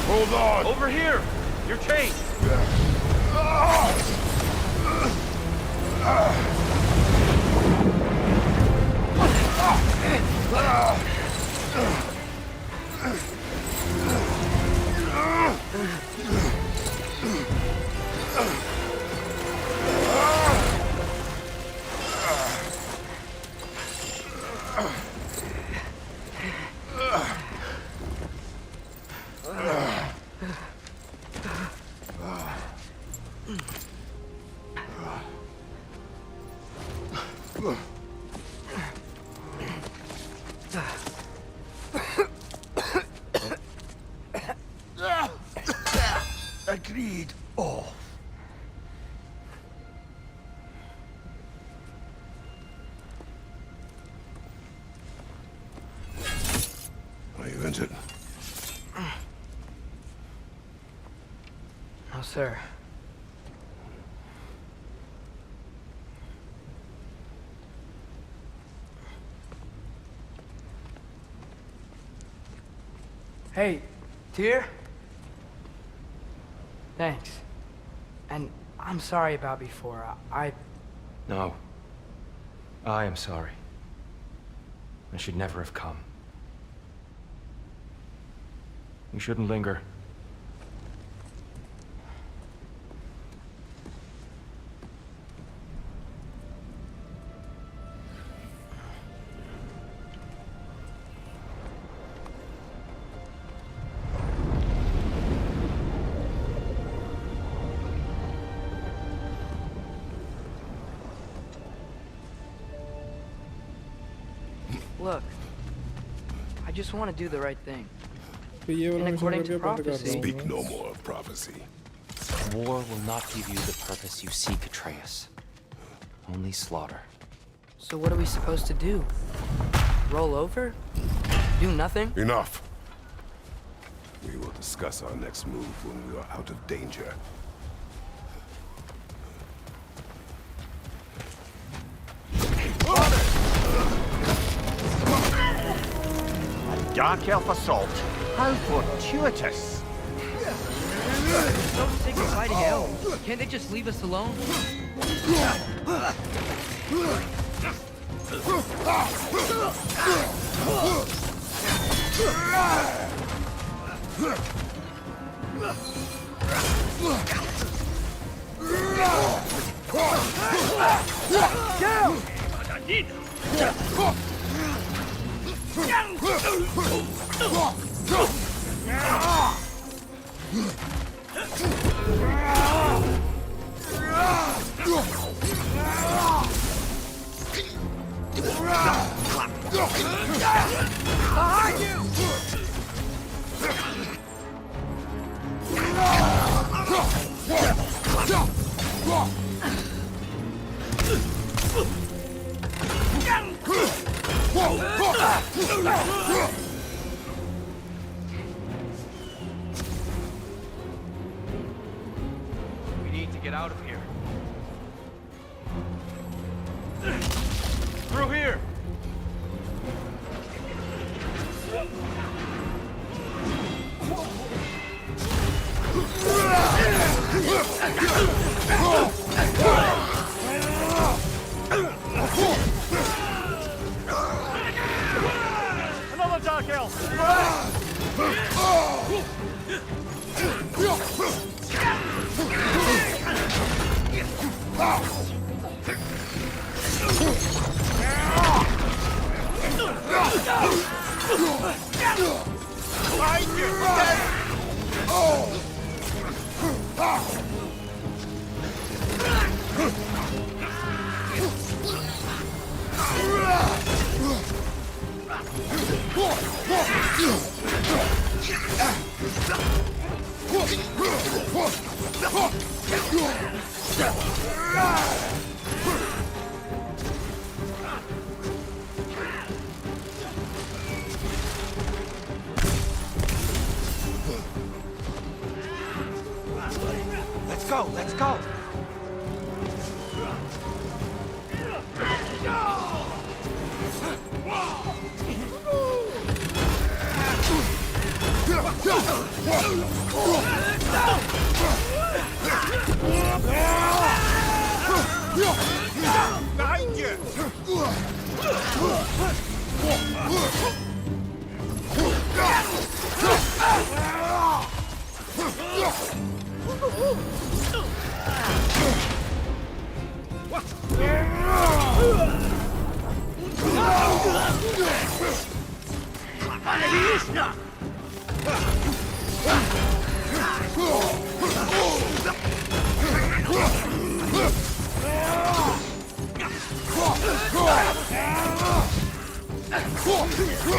Hold on! Over here! You're chased! Agreed. Oh. Are you injured? No, sir. Hey, Tyr? Thanks. And I'm sorry about before. No. I am sorry. I should never have come. You shouldn't linger. Look, I just want to do the right thing. तो ये वाला And mission according करके to बंद कर रहा prophecy, हूँ Speak मैं। no more of prophecy. War will not give you the purpose you seek, Atreus. Only slaughter. So what are we supposed to do? Roll over? Do nothing? Enough. We will discuss our next move when we are out of danger. Dark Elf assault? How fortuitous! So sick of fighting elves. Can't they just leave us alone? Behind you! We need to get out of here. Through here! Another Dark Elf! Let's go, let's go! Behind you!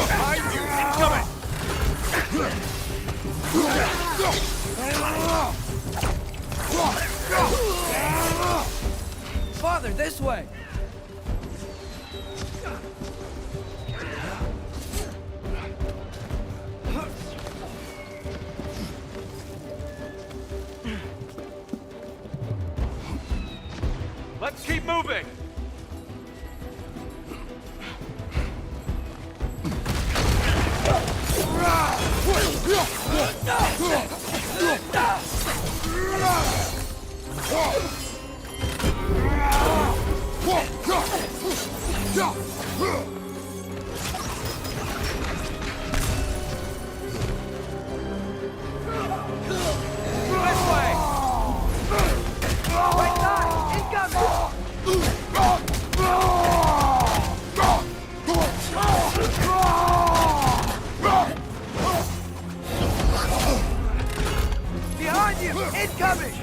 Behind you! Incoming! Father, this way! Let's keep moving! Behind you! Incoming!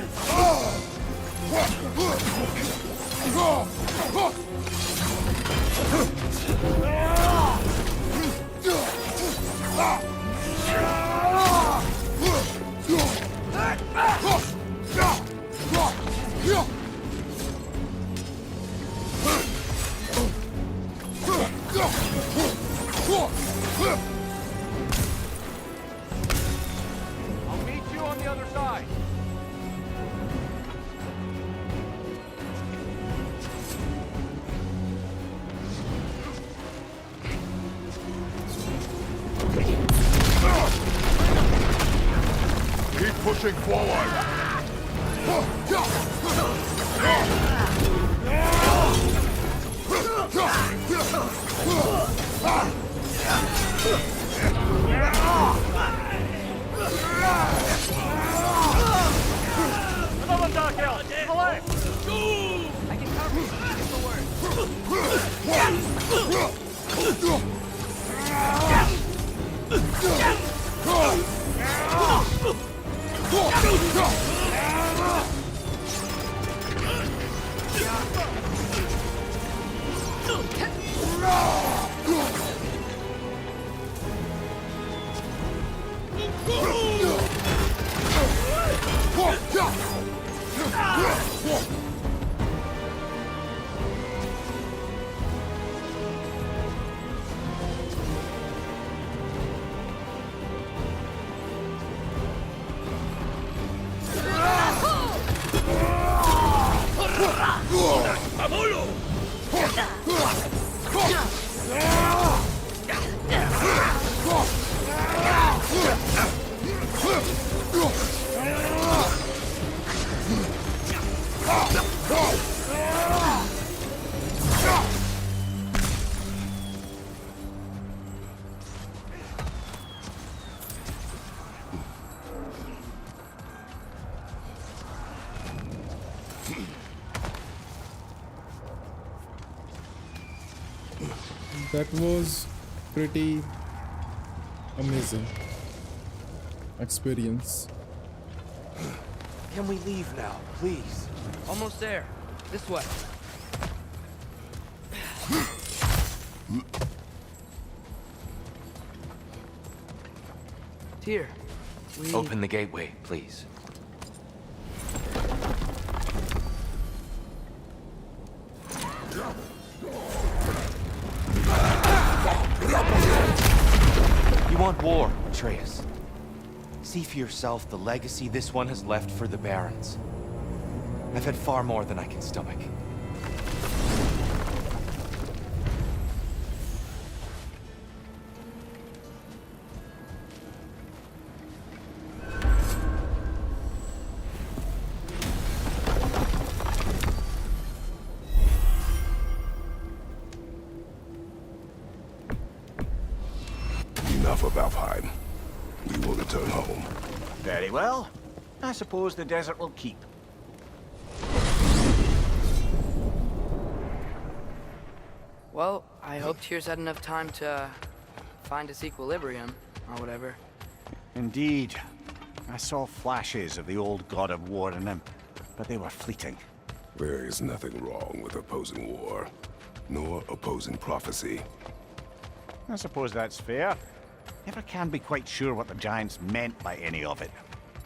I'll meet you on the other side. Keep pushing forward! Another knockout! To the left! I can cover you. Get the word. That was pretty amazing experience. Can we leave now, please? Almost there. This way. Here. Open the gateway, please. You want war, Atreus. See for yourself the legacy this one has left for the Barons. I've had far more than I can stomach. Enough of Alfheim. We will return home. Very well. I suppose the desert will keep. Well, I hope Tyr's had enough time to find his equilibrium, or whatever. Indeed. I saw flashes of the old god of war in him, but they were fleeting. There is nothing wrong with opposing war, nor opposing prophecy. I suppose that's fair. Never can be quite sure what the Giants meant by any of it.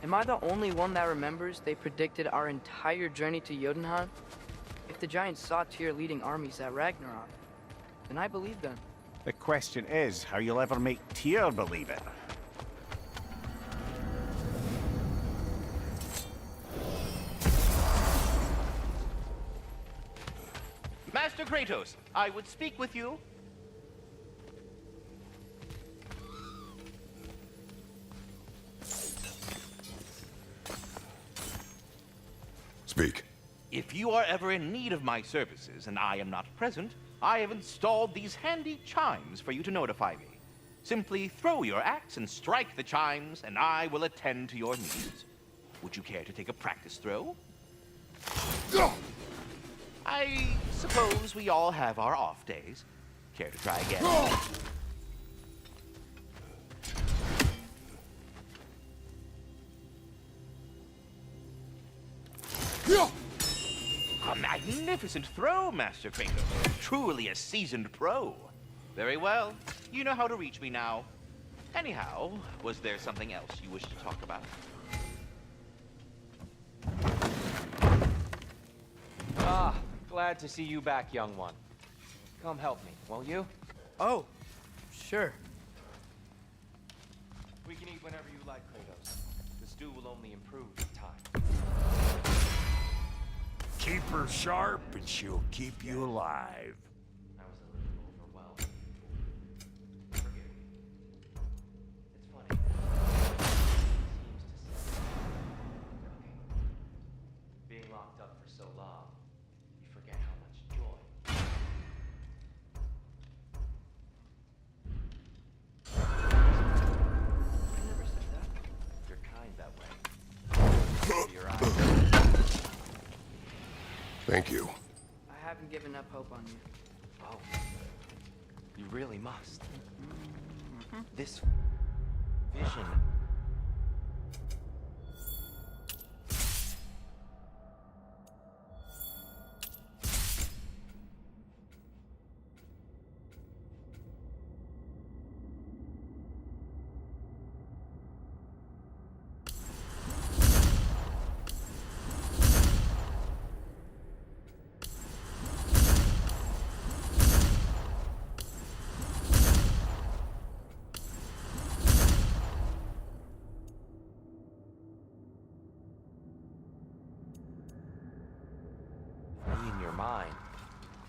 Am I the only one that remembers they predicted our entire journey to Jotunheim? If the Giants saw Tyr leading armies at Ragnarok, then I believe them. The question is how you'll ever make Tyr believe it. Master Kratos, I would speak with you. Speak. If you are ever in need of my services and I am not present, I have installed these handy chimes for you to notify me. Simply throw your axe and strike the chimes, and I will attend to your needs. Would you care to take a practice throw? I suppose we all have our off days. Care to try again? A magnificent throw, Master Kratos. Truly a seasoned pro. Very well. You know how to reach me now. Anyhow, was there something else you wish to talk about? Ah, glad to see you back, young one. Come help me, won't you? Oh, sure. We can eat whenever you like, Kratos. The stew will only improve with time. Keep her sharp and she'll keep you alive. I was a little overwhelmed. Forgive me. It's funny. Seems to say, being locked up for so long, you forget how much joy. I never said that. You're kind that way. Your eyes. Thank you. I haven't given up hope on you. Oh, you really must. This vision. In your mind,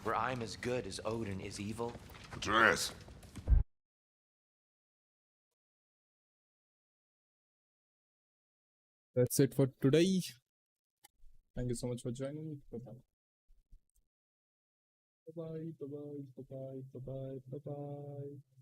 where I'm as good as Odin is evil. Atreus. That's it for today. Thank you so much for joining. Bye-bye. Bye-bye, bye-bye, bye-bye, bye-bye, bye-bye.